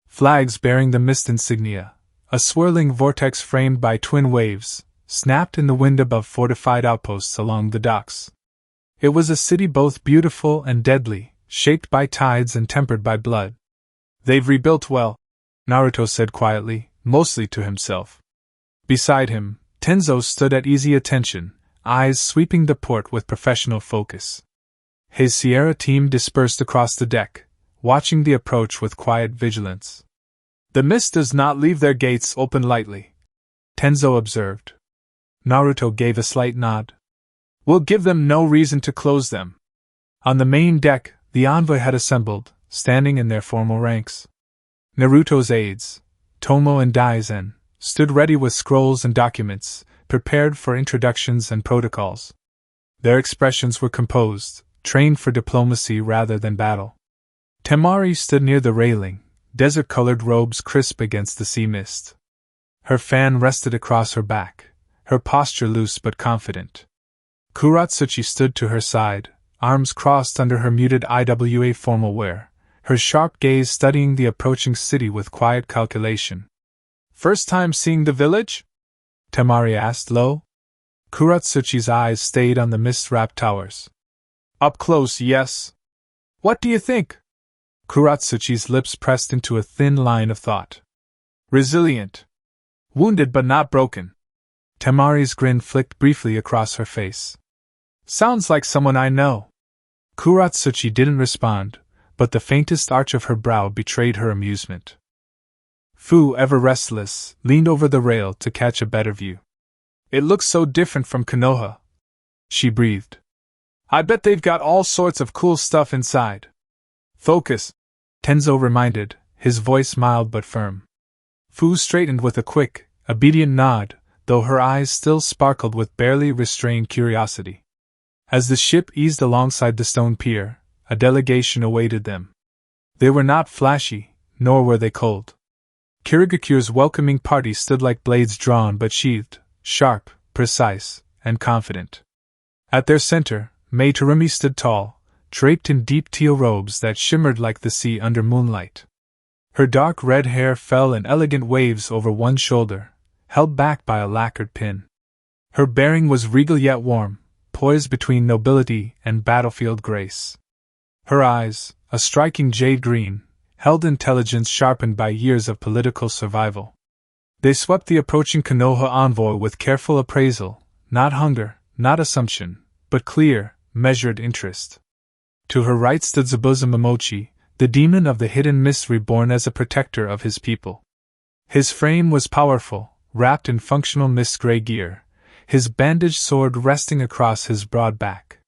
Flags bearing the mist insignia, a swirling vortex framed by twin waves, snapped in the wind above fortified outposts along the docks. It was a city both beautiful and deadly, shaped by tides and tempered by blood. "They've rebuilt well," Naruto said quietly, mostly to himself. Beside him, Tenzo stood at easy attention, eyes sweeping the port with professional focus. His Sierra team dispersed across the deck, watching the approach with quiet vigilance. "The mist does not leave their gates open lightly," Tenzo observed. Naruto gave a slight nod. "We'll give them no reason to close them." On the main deck, the envoy had assembled, standing in their formal ranks. Naruto's aides, Tomo and Daizen, stood ready with scrolls and documents, prepared for introductions and protocols. Their expressions were composed, trained for diplomacy rather than battle. Temari stood near the railing, desert-colored robes crisp against the sea mist. Her fan rested across her back, her posture loose but confident. Kuratsuchi stood to her side, arms crossed under her muted IWA formal wear, her sharp gaze studying the approaching city with quiet calculation. "First time seeing the village?" Temari asked low. Kuratsuchi's eyes stayed on the mist-wrapped towers. "Up close, yes. What do you think?" Kuratsuchi's lips pressed into a thin line of thought. "Resilient. Wounded but not broken." Temari's grin flicked briefly across her face. "Sounds like someone I know." Kuratsuchi didn't respond, but the faintest arch of her brow betrayed her amusement. Fu, ever restless, leaned over the rail to catch a better view. "It looks so different from Konoha," she breathed. "I bet they've got all sorts of cool stuff inside." "Focus," Tenzo reminded, his voice mild but firm. Fu straightened with a quick, obedient nod, though her eyes still sparkled with barely restrained curiosity. As the ship eased alongside the stone pier, a delegation awaited them. They were not flashy, nor were they cold. Kirigakure's welcoming party stood like blades drawn but sheathed, sharp, precise, and confident. At their center, Mei Terumi stood tall, draped in deep teal robes that shimmered like the sea under moonlight. Her dark red hair fell in elegant waves over one shoulder, held back by a lacquered pin. Her bearing was regal yet warm, poised between nobility and battlefield grace. Her eyes, a striking jade green, held intelligence sharpened by years of political survival. They swept the approaching Konoha envoy with careful appraisal, not hunger, not assumption, but clear, measured interest. To her right stood Zabuza Momochi, the demon of the hidden mist reborn as a protector of his people. His frame was powerful, wrapped in functional mist-gray gear, his bandaged sword resting across his broad back.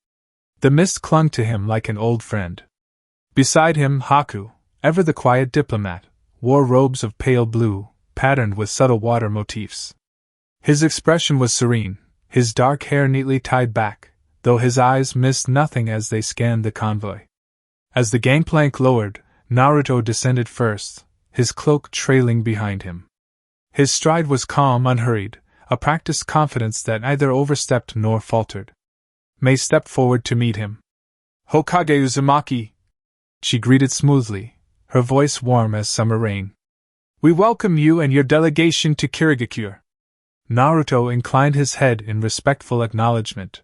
The mist clung to him like an old friend. Beside him, Haku, ever the quiet diplomat, wore robes of pale blue, patterned with subtle water motifs. His expression was serene, his dark hair neatly tied back, though his eyes missed nothing as they scanned the convoy. As the gangplank lowered, Naruto descended first, his cloak trailing behind him. His stride was calm, unhurried, a practiced confidence that neither overstepped nor faltered. Mei stepped forward to meet him. "Hokage Uzumaki," she greeted smoothly, her voice warm as summer rain. "We welcome you and your delegation to Kirigakure." Naruto inclined his head in respectful acknowledgement.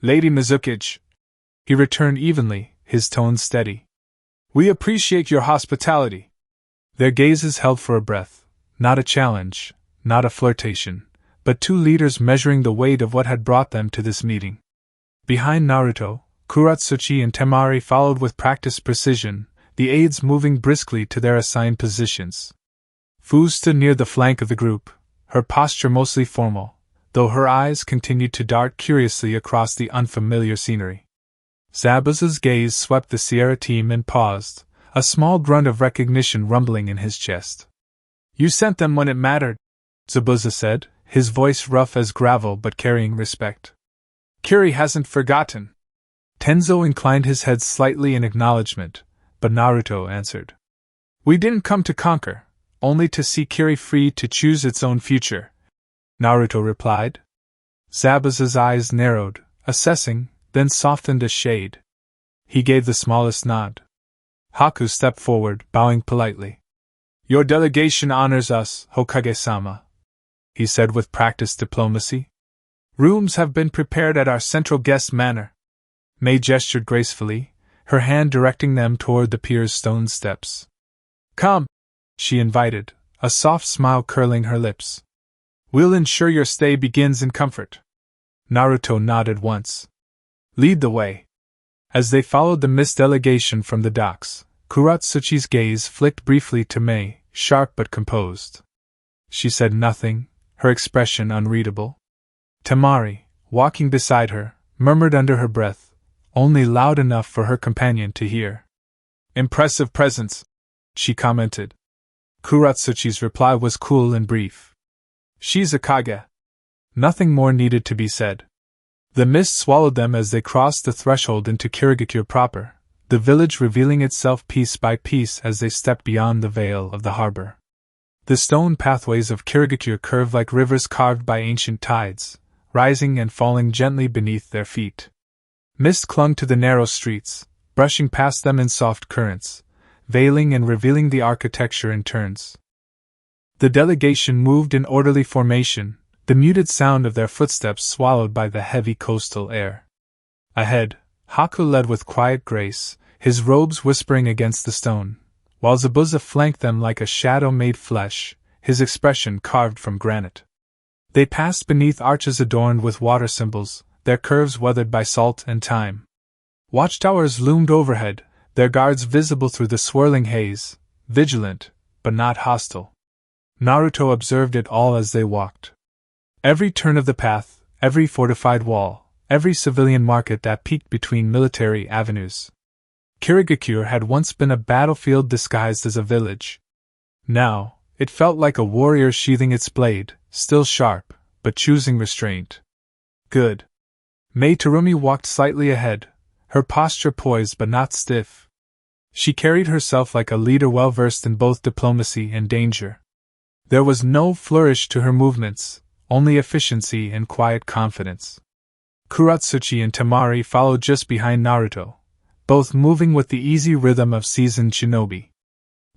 "Lady Mizukage," he returned evenly, his tone steady. "We appreciate your hospitality." Their gazes held for a breath, not a challenge, not a flirtation, but two leaders measuring the weight of what had brought them to this meeting. Behind Naruto, Kuratsuchi and Temari followed with practiced precision, the aides moving briskly to their assigned positions. Fu stood near the flank of the group, her posture mostly formal, though her eyes continued to dart curiously across the unfamiliar scenery. Zabuza's gaze swept the Sierra team and paused, a small grunt of recognition rumbling in his chest. "You sent them when it mattered," Zabuza said, his voice rough as gravel but carrying respect. "Kiri hasn't forgotten." Tenzo inclined his head slightly in acknowledgement, but Naruto answered. "We didn't come to conquer, only to see Kiri free to choose its own future," Naruto replied. Zabuza's eyes narrowed, assessing, then softened a shade. He gave the smallest nod. Haku stepped forward, bowing politely. "Your delegation honors us, Hokage-sama," he said with practiced diplomacy. "Rooms have been prepared at our central guest manor." Mei gestured gracefully, her hand directing them toward the pier's stone steps. "Come," she invited, a soft smile curling her lips. "We'll ensure your stay begins in comfort." Naruto nodded once. "Lead the way." As they followed the mist delegation from the docks, Kuratsuchi's gaze flicked briefly to Mei, sharp but composed. She said nothing, her expression unreadable. Temari, walking beside her, murmured under her breath, only loud enough for her companion to hear. Impressive presence, she commented. Kuratsuchi's reply was cool and brief. She's a Kage. Nothing more needed to be said. The mist swallowed them as they crossed the threshold into Kirigakure proper, the village revealing itself piece by piece as they stepped beyond the veil of the harbor. The stone pathways of Kirigakure curved like rivers carved by ancient tides, rising and falling gently beneath their feet. Mist clung to the narrow streets, brushing past them in soft currents, veiling and revealing the architecture in turns. The delegation moved in orderly formation, the muted sound of their footsteps swallowed by the heavy coastal air. Ahead, Haku led with quiet grace, his robes whispering against the stone, while Zabuza flanked them like a shadow made flesh, his expression carved from granite. They passed beneath arches adorned with water symbols, their curves weathered by salt and time. Watchtowers loomed overhead, their guards visible through the swirling haze, vigilant, but not hostile. Naruto observed it all as they walked. Every turn of the path, every fortified wall, every civilian market that peeked between military avenues. Kirigakure had once been a battlefield disguised as a village. Now, it felt like a warrior sheathing its blade, still sharp, but choosing restraint. Good. Mei Terumi walked slightly ahead, her posture poised but not stiff. She carried herself like a leader well versed in both diplomacy and danger. There was no flourish to her movements, only efficiency and quiet confidence. Kuratsuchi and Temari followed just behind Naruto, both moving with the easy rhythm of seasoned shinobi.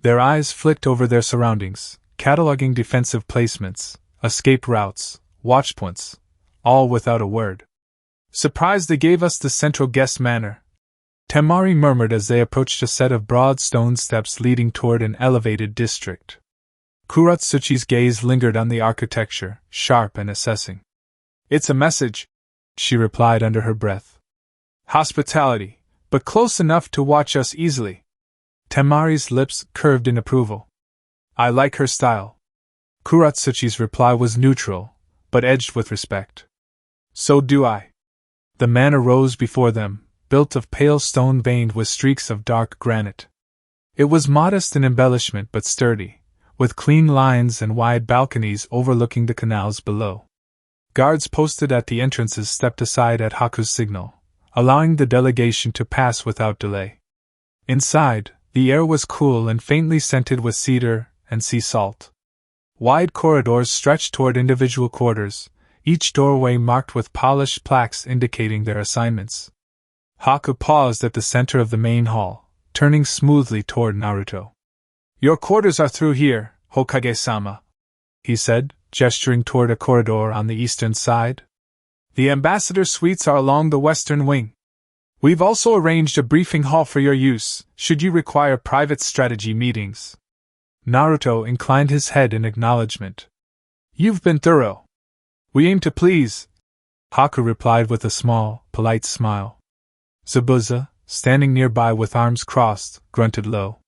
Their eyes flicked over their surroundings, cataloging defensive placements, escape routes, watchpoints, all without a word. Surprised they gave us the central guest manor, Temari murmured as they approached a set of broad stone steps leading toward an elevated district. Kuratsuchi's gaze lingered on the architecture, sharp and assessing. It's a message, she replied under her breath. Hospitality, but close enough to watch us easily. Temari's lips curved in approval. I like her style. Kuratsuchi's reply was neutral, but edged with respect. So do I. The manor rose before them, built of pale stone veined with streaks of dark granite. It was modest in embellishment but sturdy, with clean lines and wide balconies overlooking the canals below. Guards posted at the entrances stepped aside at Haku's signal, allowing the delegation to pass without delay. Inside, the air was cool and faintly scented with cedar and sea salt. Wide corridors stretched toward individual quarters, each doorway marked with polished plaques indicating their assignments. Haku paused at the center of the main hall, turning smoothly toward Naruto. Your quarters are through here, Hokage-sama, he said, gesturing toward a corridor on the eastern side. The ambassador's suites are along the western wing. We've also arranged a briefing hall for your use, should you require private strategy meetings. Naruto inclined his head in acknowledgement. You've been thorough. We aim to please, Haku replied with a small, polite smile. Zabuza, standing nearby with arms crossed, grunted low.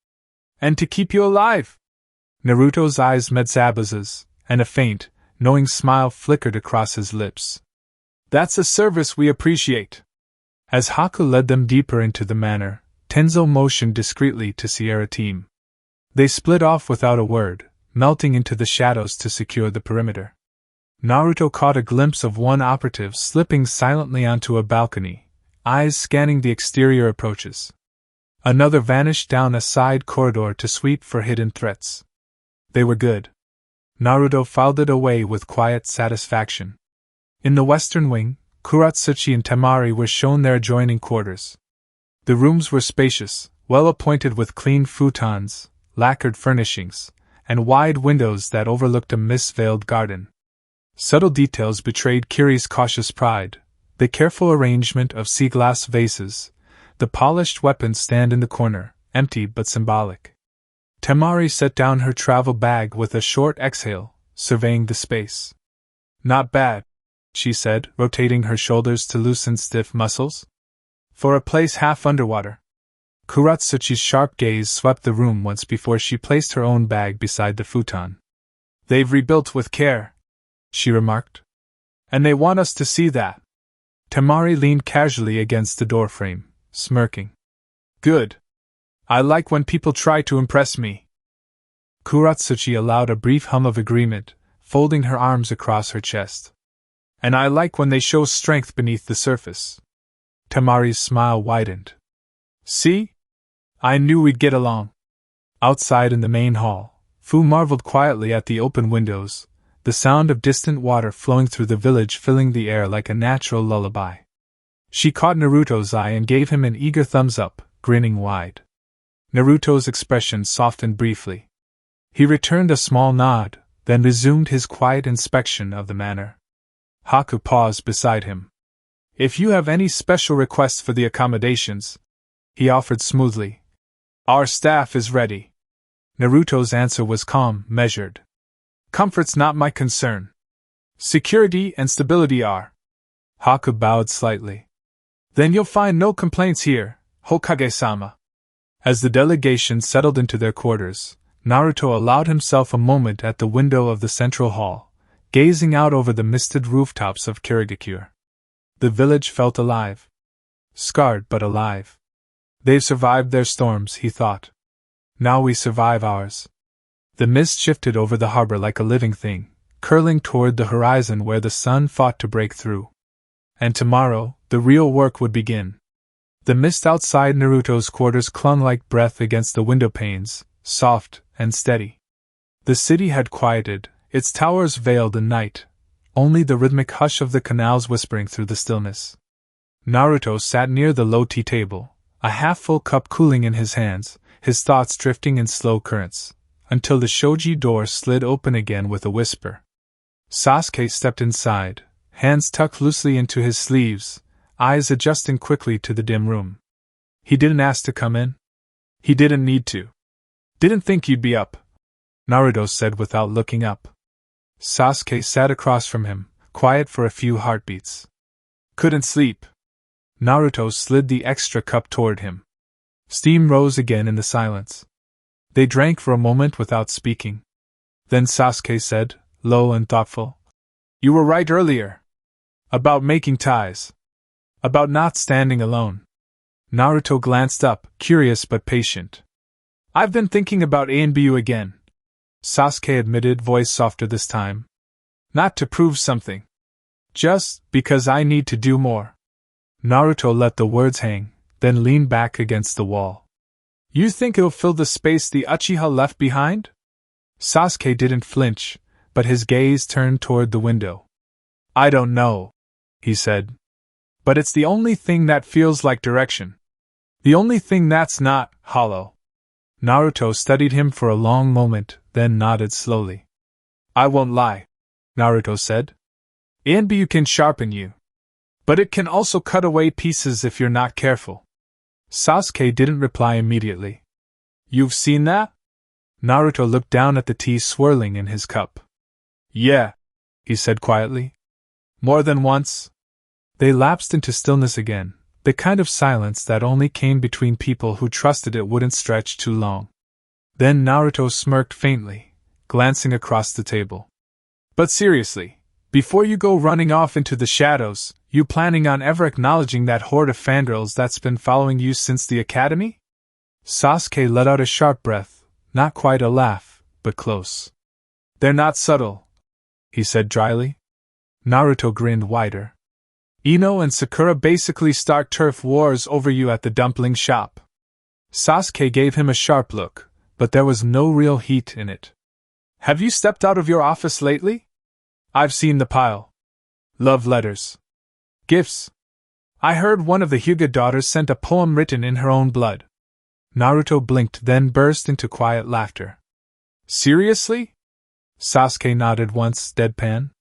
And to keep you alive! Naruto's eyes met Zabuza's, and a faint, knowing smile flickered across his lips. That's a service we appreciate. As Haku led them deeper into the manor, Tenzo motioned discreetly to Sierra team. They split off without a word, melting into the shadows to secure the perimeter. Naruto caught a glimpse of one operative slipping silently onto a balcony, eyes scanning the exterior approaches. Another vanished down a side corridor to sweep for hidden threats. They were good. Naruto filed it away with quiet satisfaction. In the western wing, Kuratsuchi and Temari were shown their adjoining quarters. The rooms were spacious, well appointed with clean futons, lacquered furnishings, and wide windows that overlooked a mist-veiled garden. Subtle details betrayed Kiri's cautious pride, the careful arrangement of sea glass vases, the polished weapon stand in the corner, empty but symbolic. Temari set down her travel bag with a short exhale, surveying the space. Not bad, she said, rotating her shoulders to loosen stiff muscles. For a place half underwater. Kuratsuchi's sharp gaze swept the room once before she placed her own bag beside the futon. They've rebuilt with care, she remarked. And they want us to see that. Temari leaned casually against the doorframe, smirking. Good. I like when people try to impress me. Kuratsuchi allowed a brief hum of agreement, folding her arms across her chest. And I like when they show strength beneath the surface. Tamari's smile widened. See? I knew we'd get along. Outside in the main hall, Fu marveled quietly at the open windows, the sound of distant water flowing through the village filling the air like a natural lullaby. She caught Naruto's eye and gave him an eager thumbs up, grinning wide. Naruto's expression softened briefly. He returned a small nod, then resumed his quiet inspection of the manor. Haku paused beside him. If you have any special requests for the accommodations, he offered smoothly. Our staff is ready. Naruto's answer was calm, measured. Comfort's not my concern. Security and stability are. Haku bowed slightly. Then you'll find no complaints here, Hokage-sama. As the delegation settled into their quarters, Naruto allowed himself a moment at the window of the central hall, gazing out over the misted rooftops of Kirigakure. The village felt alive. Scarred but alive. They've survived their storms, he thought. Now we survive ours. The mist shifted over the harbor like a living thing, curling toward the horizon where the sun fought to break through. And tomorrow, the real work would begin. The mist outside Naruto's quarters clung like breath against the window panes, soft and steady. The city had quieted, its towers veiled in night, only the rhythmic hush of the canals whispering through the stillness. Naruto sat near the low tea table, a half-full cup cooling in his hands, his thoughts drifting in slow currents, until the shoji door slid open again with a whisper. Sasuke stepped inside, hands tucked loosely into his sleeves, eyes adjusting quickly to the dim room. He didn't ask to come in. He didn't need to. Didn't think you'd be up, Naruto said without looking up. Sasuke sat across from him, quiet for a few heartbeats. Couldn't sleep. Naruto slid the extra cup toward him. Steam rose again in the silence. They drank for a moment without speaking. Then Sasuke said, low and thoughtful, You were right earlier. About making ties. About not standing alone. Naruto glanced up, curious but patient. I've been thinking about ANBU again, Sasuke admitted, voice softer this time. Not to prove something. Just because I need to do more. Naruto let the words hang, then leaned back against the wall. You think it'll fill the space the Uchiha left behind? Sasuke didn't flinch, but his gaze turned toward the window. I don't know, he said. But it's the only thing that feels like direction. The only thing that's not hollow. Naruto studied him for a long moment, then nodded slowly. I won't lie, Naruto said. ANBU can sharpen you. But it can also cut away pieces if you're not careful. Sasuke didn't reply immediately. You've seen that? Naruto looked down at the tea swirling in his cup. Yeah, he said quietly. More than once. They lapsed into stillness again, the kind of silence that only came between people who trusted it wouldn't stretch too long. Then Naruto smirked faintly, glancing across the table. But seriously, before you go running off into the shadows, you planning on ever acknowledging that horde of fangirls that's been following you since the academy? Sasuke let out a sharp breath, not quite a laugh, but close. They're not subtle, he said dryly. Naruto grinned wider. Ino and Sakura basically start turf wars over you at the dumpling shop. Sasuke gave him a sharp look, but there was no real heat in it. Have you stepped out of your office lately? I've seen the pile. Love letters. Gifts. I heard one of the Hyuga daughters sent a poem written in her own blood. Naruto blinked, then burst into quiet laughter. Seriously? Sasuke nodded once, deadpan.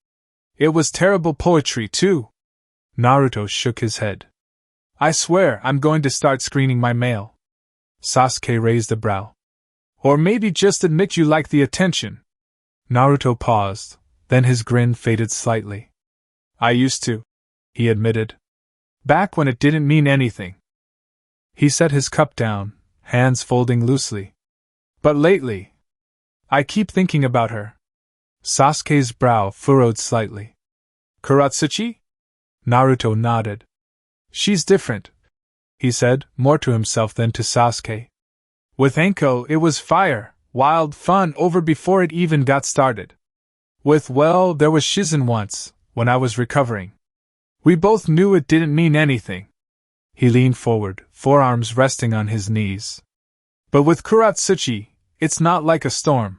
It was terrible poetry, too. Naruto shook his head. I swear I'm going to start screening my mail. Sasuke raised a brow. Or maybe just admit you like the attention. Naruto paused, then his grin faded slightly. I used to, he admitted. Back when it didn't mean anything. He set his cup down, hands folding loosely. But lately, I keep thinking about her. Sasuke's brow furrowed slightly. Kuratsuchi? Naruto nodded. She's different, he said, more to himself than to Sasuke. With Anko, it was fire, wild fun over before it even got started. There was Shizen once, when I was recovering. We both knew it didn't mean anything. He leaned forward, forearms resting on his knees. But with Kuratsuchi, it's not like a storm.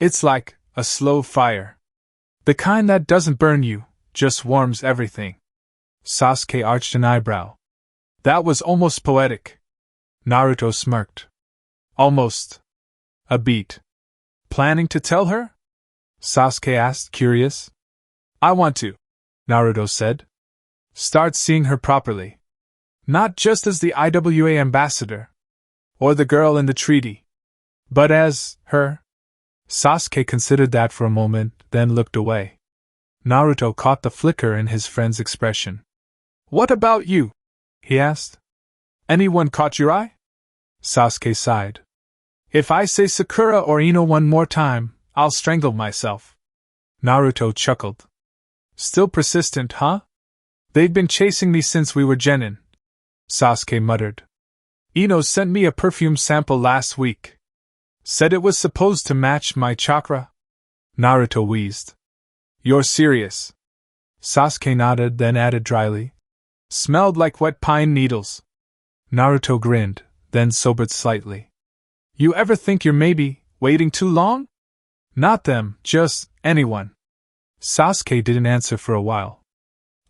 It's like a slow fire. The kind that doesn't burn you, just warms everything. Sasuke arched an eyebrow. That was almost poetic. Naruto smirked. Almost. A beat. Planning to tell her? Sasuke asked, curious. I want to, Naruto said. Start seeing her properly. Not just as the IWA ambassador. Or the girl in the treaty. But as her. Sasuke considered that for a moment, then looked away. Naruto caught the flicker in his friend's expression. What about you? He asked. Anyone caught your eye? Sasuke sighed. If I say Sakura or Ino one more time, I'll strangle myself. Naruto chuckled. Still persistent, huh? They've been chasing me since we were genin. Sasuke muttered. Ino sent me a perfume sample last week. Said it was supposed to match my chakra? Naruto wheezed. You're serious? Sasuke nodded, then added dryly. Smelled like wet pine needles. Naruto grinned, then sobered slightly. You ever think you're maybe waiting too long? Not them, just anyone. Sasuke didn't answer for a while.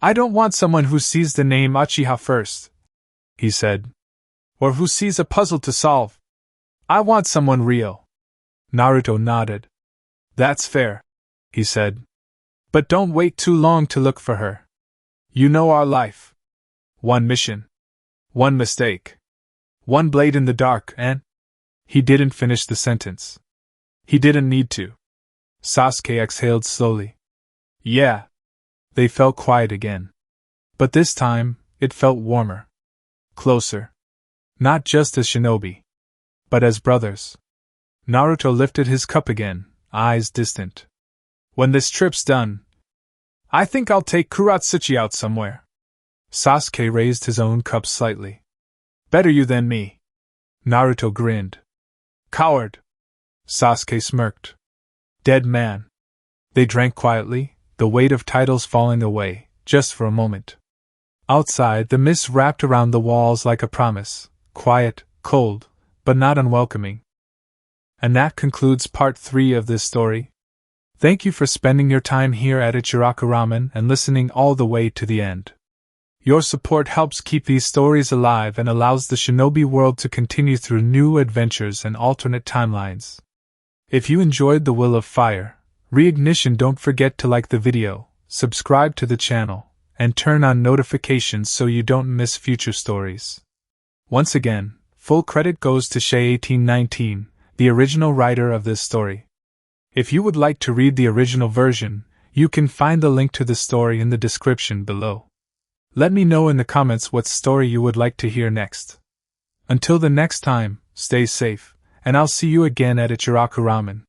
I don't want someone who sees the name Uchiha first, he said. Or who sees a puzzle to solve. I want someone real. Naruto nodded. That's fair, he said. But don't wait too long to look for her. You know our life. One mission. One mistake. One blade in the dark, and… He didn't finish the sentence. He didn't need to. Sasuke exhaled slowly. Yeah. They felt quiet again. But this time, it felt warmer. Closer. Not just as shinobi. But as brothers. Naruto lifted his cup again, eyes distant. When this trip's done, I think I'll take Kuratsuchi out somewhere. Sasuke raised his own cup slightly. Better you than me. Naruto grinned. Coward. Sasuke smirked. Dead man. They drank quietly, the weight of titles falling away, just for a moment. Outside, the mist wrapped around the walls like a promise, quiet, cold, but not unwelcoming. And that concludes part 3 of this story. Thank you for spending your time here at Ichiraku Ramen and listening all the way to the end. Your support helps keep these stories alive and allows the shinobi world to continue through new adventures and alternate timelines. If you enjoyed The Will of Fire, Reignition, don't forget to like the video, subscribe to the channel, and turn on notifications so you don't miss future stories. Once again, full credit goes to Shay1819, the original writer of this story. If you would like to read the original version, you can find the link to the story in the description below. Let me know in the comments what story you would like to hear next. Until the next time, stay safe, and I'll see you again at Ichiraku Ramen.